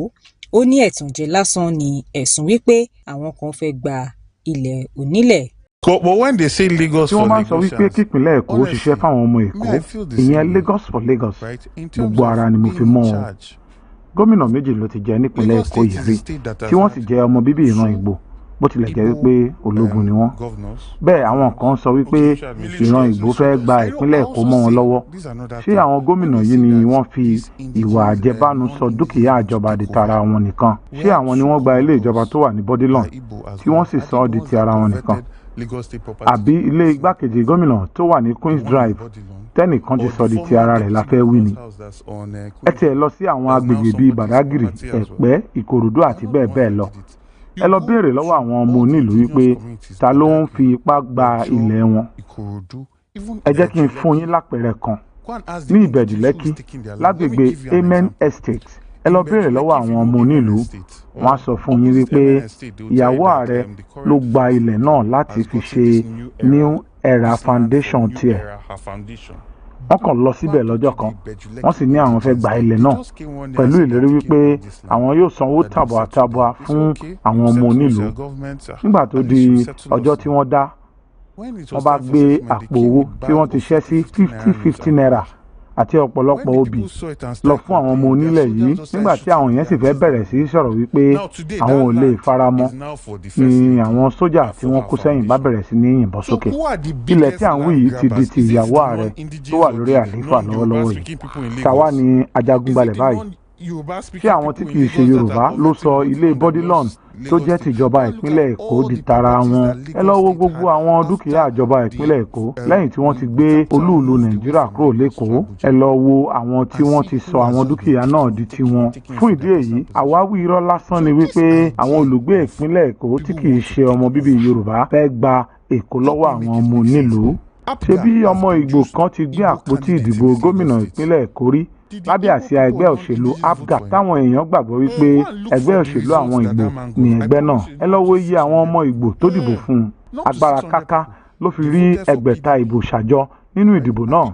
Ó ní ẹ̀tànjẹ lásán ni ẹ̀sùn wípé àwọn kan fẹ́ gba ilẹ̀ onílẹ̀. But when they say Lagos for Lagos, tí wọ́n bá ń sọ wípé kípínlẹ̀ Èkó ṣiṣẹ́ fáwọn ọmọ Èkó, ìyẹn Lagos for Lagos, gbogbo ara ni mo fi mọ́ wọn. Gómìnà méjì ló ti jẹ nípínlẹ̀ Èkó yìí rí, tí wọ́n sì jẹ́ ọmọ bíbí ìran Ìgbò, bó tilẹ̀ jẹ́ wípé ológun ni wọ́n. Bẹ́ẹ̀ àwọn kan sọ wípé ìran Ìgbò fẹ́ gba ìpínlẹ̀ Èkó mọ́ wọn lọ́wọ́. Ṣé àwọn gómìnà yìí ni wọ́n fi ìwà àjẹbánu sọ dúkìá ìjọba di tara wọn nìkan? Ṣé àwọn ni wọ́n gba ilé ìjọba tó wà ní Bodilon tí wọ́n sì sọ ọ́ di ti ara wọn nìkan? Àbí ilé igbákejì gómìnà tó wà ní Queen's Drive tẹ́nìkan ti sọ di ti ara rẹ̀ la fẹ́ wí ni? Ẹ tiẹ̀ lọ sí àwọn agbègbè bíi Bàdágìrì, Ẹ̀pẹ́, Ìkòròdú àti bẹ́ẹ̀ bẹ́ẹ̀ lọ. Ẹ lọ béèrè lọ́wọ́ àwọn ọmọ onílùú wípé ta ló ń fi ipá gba ilẹ̀ wọn. Ẹ jẹ́ kí n fún yín lápẹẹrẹ kan. Ní Ìbẹ̀jú Lẹ́kì lágbègbè Amen Estate, ẹ lọ béèrè lọ́wọ́ àwọn ọmọ onílùú, wọ́n á sọ fún yín wípé ìyàwó ààrẹ ló gba ilẹ̀ náà láti fi ṣe New Era Foundation tiẹ̀. Wọ́n kàn lọ síbẹ̀ lọ́jọ́ kan, wọ́n sì ní àwọn fẹ́ gba ilẹ̀ náà pẹ̀lú ìlérí wípé àwọn yóò sanwó tàbọ̀àtàbọ̀à fún àwọn ọmọ onílùú. Nígbà tó di ọjọ́ tí wọ́n dá, wọ́n bá gbé àpò owó tí wọ́n ti ṣẹ́ sí 50 naira àti ọ̀pọ̀lọpọ̀ obì lọ fún àwọn ọmọ onílẹ̀ yìí. Nígbà tí àwọn yẹn sì fẹ́ bẹ̀rẹ̀ sí sọ̀rọ̀ wípé àwọn ò lè faramọ́, ni àwọn sójà tí wọ́n kó sẹ́yìn bá bẹ̀rẹ̀ sí ní yìnbọn sókè. Ilẹ̀ tí à ń wí yìí ti di ti ìyàwó ààrẹ tó wà lórí àlééfà lọ́wọ́lọ́wọ́ yìí. Tàwa ni ajagunbalẹ̀ báyìí. ṣé àwọn tí kìí ṣe Yorùbá ló sọ ilé Bodilon tó jẹ́ tìjọba ìpínlẹ̀ Èkó di tara wọn? Ẹ lọ wo gbogbo àwọn dúkìá ìjọba ìpínlẹ̀ Èkó lẹ́yìn tí wọ́n ti gbé olú-ìlú Nàìjíríà kúrò l'Ékòó. Ẹ lọ wo àwọn tí wọ́n ti sọ àwọn dúkìá náà di tiwọn. Fún ìdí èyí, àwáwí irọ́ lásán ni wípé àwọn olùgbé ìpínlẹ̀ Èkó tí kìí ṣe ọmọ bíbí Yorùbá fẹ́ gba Èkó lọ́wọ́ àwọn ọmọ onílùú. Ṣebí ọmọ Ìgbò kan ti gbé àpótí ìdìbò gómìnà ìpínlẹ̀ Èkó rí lábẹ́ àsíá ẹgbẹ́ òṣèlú APGA táwọn èèyàn gbàgbọ́ wípé ẹgbẹ́ òṣèlú àwọn Ìgbò ní ẹgbẹ́ náà. Ẹ lọ wo iye àwọn ọmọ Ìgbò tó dìbò fún un. Agbára káká ló fi rí ẹgbẹ̀ta ìbò ṣàjọ nínú ìdìbò náà.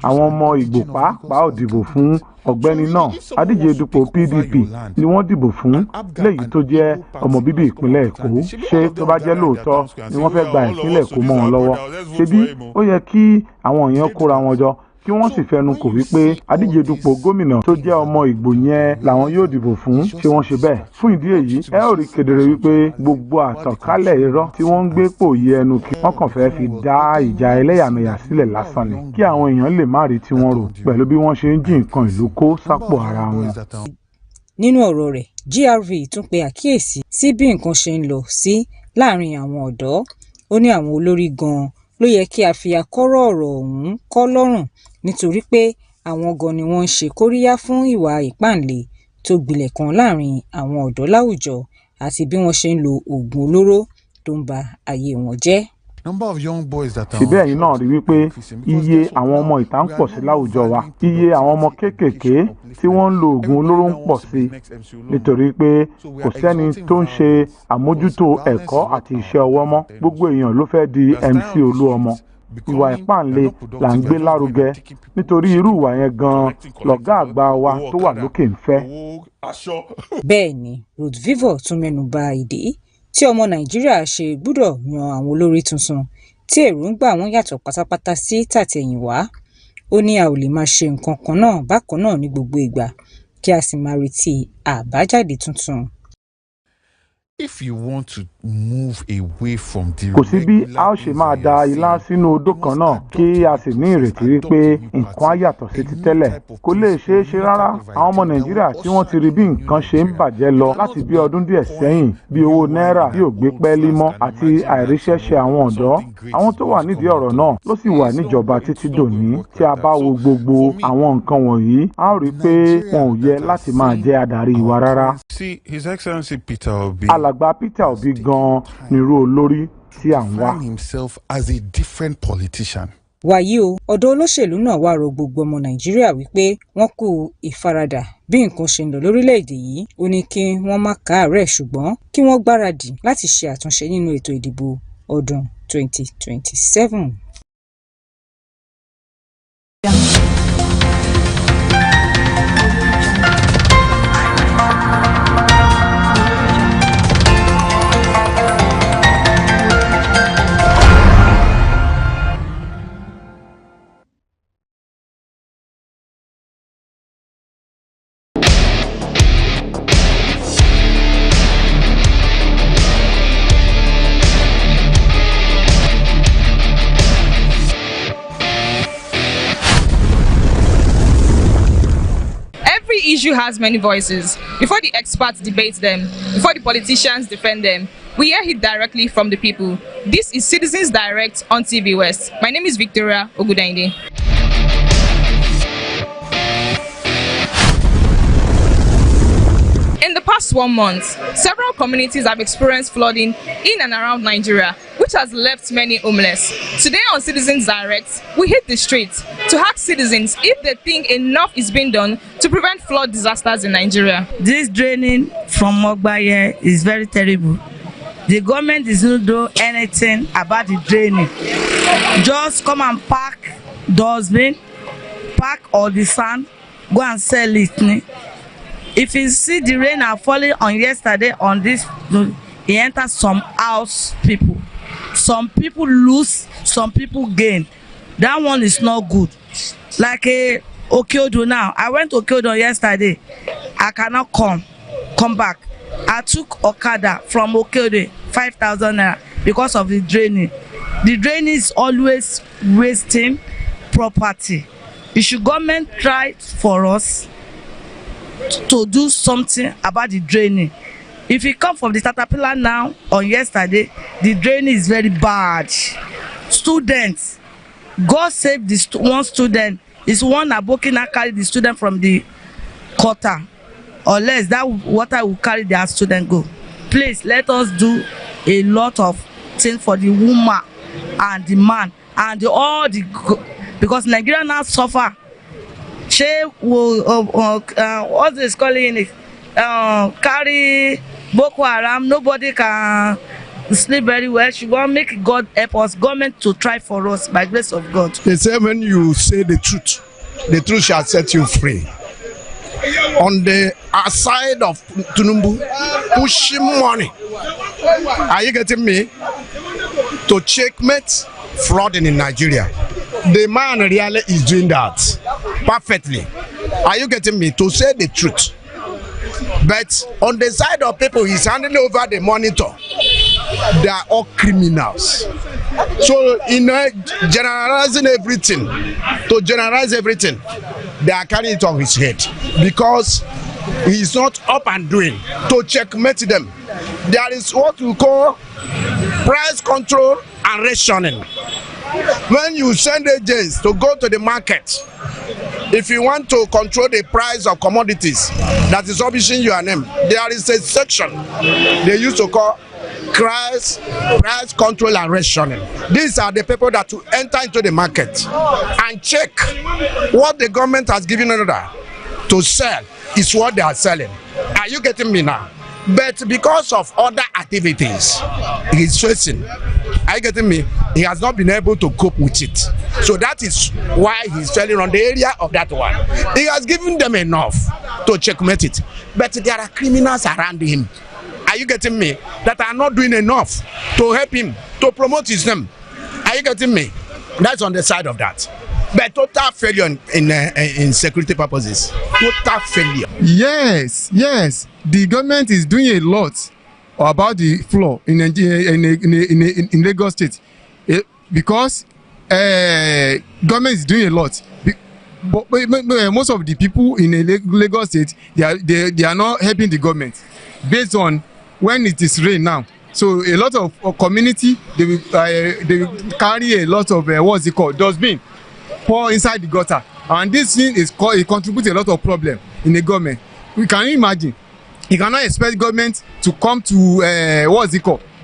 Àwọn ọmọ Ìgbò pàápàá ò dìbò fún ọ̀gbẹ́ni náà. Adíje dupò PDP ni wọ́n dìbò fún, léyìí tó jẹ́ ọmọ bíbí ìpínlẹ̀ Èkó. Ṣé tó bá jẹ́ lóòótọ́ ni wọ́n fẹ́ gba ìpínlẹ̀ Èkó mọ́ wọn lọ́wọ́? Ṣebí ó yẹ kí àwọn èèyàn kóra wọn jọ kí wọ́n sì fẹnu kò wípé adíje dupò gómìnà tó jẹ́ ọmọ Ìgbò yẹn làwọn yóò dìbò fún. Ṣé wọ́n ṣe bẹ́ẹ̀? Fún ìdí èyí, ẹ ó rí kedere wípé gbogbo àtànkálẹ̀ irọ́ tí wọ́n ń gbé pò yí ẹnu kí wọ́n kàn fẹ́ fi dá ìjà ẹlẹ́yàmẹ̀yà sílẹ̀ lásán ni, kí àwọn èèyàn lè má rí tí wọ́n rò pẹ̀lú bí wọ́n ṣe ń jí nǹkan ìlú kó sápò ara wọn. Nínú ọ̀rọ̀ rẹ̀, GRV tún pe àkíyèsí sí bí nǹkan ṣe ń lọ sí láàrin àwọn ọ̀dọ́. Ó ní àwọn olórí gan-an ló yẹ kí a fi àkọ́rọ̀ ọ̀rọ̀ ọ̀hún kọ́ lọ́rùn nítorí pé àwọn gan ni wọ́n ń ṣe kóríyá fún ìwà ìpáǹle tó gbilẹ̀ kan láàrin àwọn ọ̀dọ́ láwùjọ àti bí wọ́n ṣe ń lo oògùn olóró tó ń ba ayé wọn jẹ́. Síbẹ̀ ẹ̀yin náà rí wípé iye àwọn ọmọ ìta ń pọ̀ sí láwùjọ wa. Iye àwọn ọmọ kéékèèké tí wọ́n ń lo oògùn olóró ń pọ̀ sí nítorí pé kò sẹ́ni tó ń ṣe àmójútó ẹ̀kọ́ àti iṣẹ́ ọwọ́ mọ́. Gbogbo èèyàn ló fẹ́ di MC Olúọmọ. Ìwà ìpáǹle là ń gbé lárugẹ nítorí irú ìwà yẹn gan-an lọ̀gá àgbà wa tó wà lókè ń fẹ́. Bẹ́ẹ̀ ni Ruth Vivo tún mẹ́nu bà ìdí tí ọmọ Nàìjíríà ṣe gbúdọ̀ yan àwọn olórí tuntun tí èròǹgbà wọn yàtọ̀ pátápátá sí tàtẹ̀yìnwá. Ó ní a ò lè máa ṣe nǹkan kan náà bákan náà ní gbogbo ìgbà kí a sì máa retí àbájáde tuntun. If you want to move away from the kò sí bí a ó ṣe máa da ilá sínú odó kan náà kí a sì ní ìrètí wípé nǹkan á yàtọ̀ sí ti tẹ́lẹ̀. Kò lè ṣeé ṣe rárá. Àwọn ọmọ Nàìjíríà tí wọ́n ti rí bí nǹkan ṣe ń bàjẹ́ lọ láti bí ọdún díẹ̀ sẹ́yìn, bí owó náírà tí ò gbé pẹ́ẹ́lí mọ́ àti àìríṣẹ́ṣe àwọn ọ̀dọ́. Àwọn tó wà nídìí ọ̀rọ̀ náà ló sì wà níjọba títí dòní. Tí a bá wo gbogbo àwọn nǹkan wọ̀nyí, a ó rí i pé wọn ò yẹ láti máa jẹ́ adarí wa rárá. See, His Excellency Peter Obi. Alàgbà Peter Obi gan-an nírú olórí tí à ń wá. Find himself as a different politician. Wàyí o, ọ̀dọ̀ olóṣèlú náà wá rọ gbogbo ọmọ Nàìjíríà wípé wọ́n kú ìfaradà bí nǹkan ṣe ń lọ lórílẹ̀‐èdè yìí. Ó ní kí wọ́n má káàárẹ̀ ṣùgbọ́n kí wọ́n gbáradì láti ṣe àtúnṣe nínú ètò ìdìbò ọdún 2027. Issue has many voices. Before the experts debate them, before the politicians defend them, we hear it directly from the people. This is Citizens Direct on TVWest. My name is Victoria Ogudainde. In the past 1 month, several communities have experienced flooding in and around Nigeria, which has left many homeless. Today on Citizens Direct, we hit the streets to ask citizens if they think enough is being done to prevent flood disasters in Nigeria. This draining from Mogbaye is very terrible. The government does not do anything about the draining. Just come and pack dustbin, pack all the sand, go and sell it. If you see the rain are falling on yesterday on this, it enters some house people. Some people lose, some people gain. That one is not good. Like Okeodo now. I went to Okeodo yesterday. I cannot come back. I took Okada from Okeodo, 5,000 naira because of the draining. The draining is always wasting property. It should government try for us to do something about the draining. If you come from the Caterpillar now on yesterday, the draining is very bad. Students, God save this one student. It's one Aboki now carry the student from the gutter, or less that water will carry their student go. Please let us do a lot of things for the woman and the man and because Nigeria now suffer. She will what is calling it? Carry Boko Haram. Nobody can sleep very well. She want make God help us, government to try for us by grace of God. They say when you say the truth shall set you free. On the side of Tinubu, pushing money. Are you getting me? To checkmate fraud in Nigeria. The man really is doing that perfectly. Are you getting me? To say the truth. But on the side of people, he's handing over the monitor. They are all criminals. So in generalizing everything, to generalize everything, they are carrying it on his head because he's not up and doing to checkmate them. There is what we call price control and rationing. When you send agents to go to the market, if you want to control the price of commodities that is publishing your name, there is a section they used to call price control and rationing. These are the people that will enter into the market and check what the government has given order to sell is what they are selling. Are you getting me now? But because of other activities he's facing, are you getting me? He has not been able to cope with it. So that is why he's failing on the area of that one. He has given them enough to checkmate it. But there are criminals around him. Are you getting me? That are not doing enough to help him, to promote his name. Are you getting me? That's on the side of that. But total failure in security purposes. Total failure. Yes. The government is doing a lot about the floor in Lagos State because government is doing a lot. But most of the people in Lagos State, they are not helping the government based on when it is rain now. So a lot of community they will carry a lot of what's it called, dustbin, pour inside the gutter, and this thing it contributes a lot of problem in the government. We can imagine. You cannot expect government to come to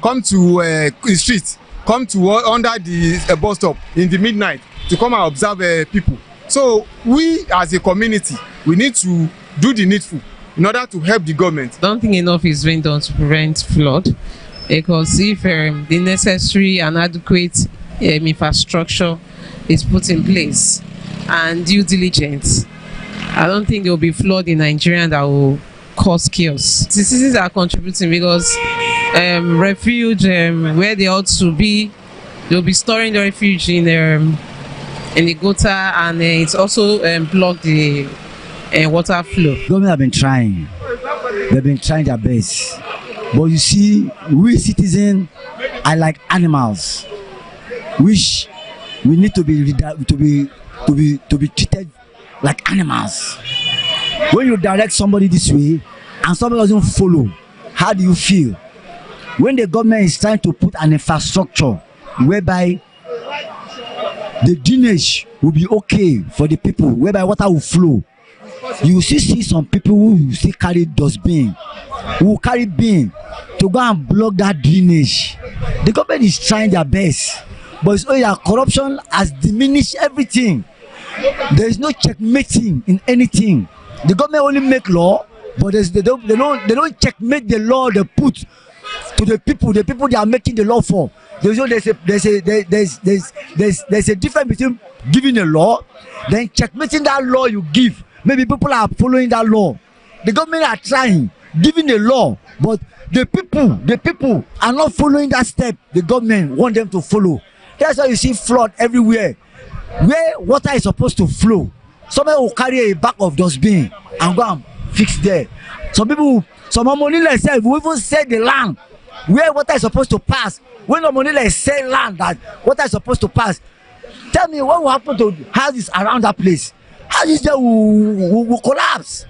come to the streets, come to under the bus stop in the midnight to come and observe people. So we as a community, we need to do the needful in order to help the government. I don't think enough is being done to prevent flood, because if the necessary and adequate infrastructure is put in place and due diligence, I don't think there will be flood in Nigeria that will cause chaos. The citizens are contributing because refuge where they ought to be, they'll be storing the refuge in the gutter, and it's also blocked the water flow. Government have been trying. They've been trying their best. But you see, we citizens are like animals, which we need to be treated like animals. When you direct somebody this way and somebody doesn't follow, how do you feel? When the government is trying to put an infrastructure whereby the drainage will be okay for the people, whereby water will flow, you will see some people who will still carry dustbin, who will carry bin to go and block that drainage. The government is trying their best, but it's only that corruption has diminished everything. There is no checkmating in anything. The government only make law, but they don't checkmate the law they put to the people they are making the law for. There's a difference between giving a law, then checkmating that law you give. Maybe people are following that law. The government are trying, giving a law, but the people are not following that step the government want them to follow. That's why you see flood everywhere. Where water is supposed to flow, somebody will carry a bag of dustbin and go and fix there. Some money themselves will even sell the land where water is supposed to pass. When the money sell land that water is supposed to pass, tell me what will happen to houses around that place? Houses there will collapse.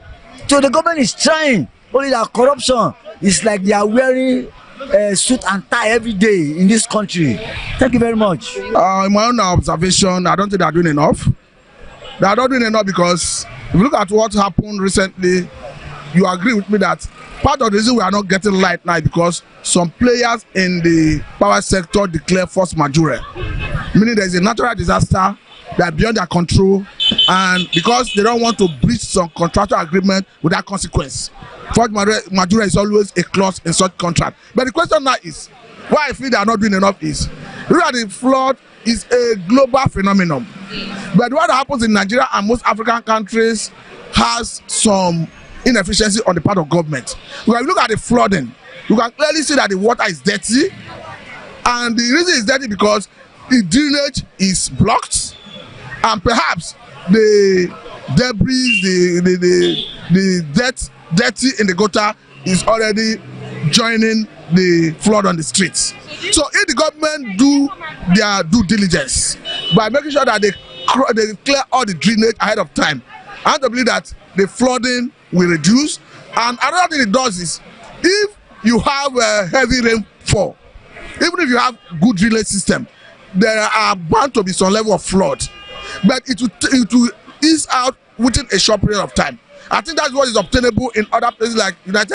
So the government is trying. Only that corruption is like they are wearing suit and tie every day in this country. Thank you very much. In my own observation, I don't think they are doing enough. They are not doing enough because if you look at what happened recently, you agree with me that part of the reason we are not getting light now is because some players in the power sector declare force majeure, meaning there is a natural disaster that beyond their control, and because they don't want to breach some contractual agreement without consequence. Force majeure is always a clause in such contract. But the question now is, why I feel they are not doing enough is, look at the flood is a global phenomenon. But what happens in Nigeria and most African countries has some inefficiency on the part of government. When you look at the flooding, you can clearly see that the water is dirty, and the reason it's dirty because the drainage is blocked, and perhaps the debris, the dirty in the gutter is already joining the flood on the streets. So if the government do their due diligence by making sure that they clear all the drainage ahead of time, I have to believe that the flooding will reduce. And another thing it does is, if you have a heavy rainfall, even if you have good drainage system, there are bound to be some level of flood, but it will ease out within a short period of time. I think that's what is obtainable in other places like United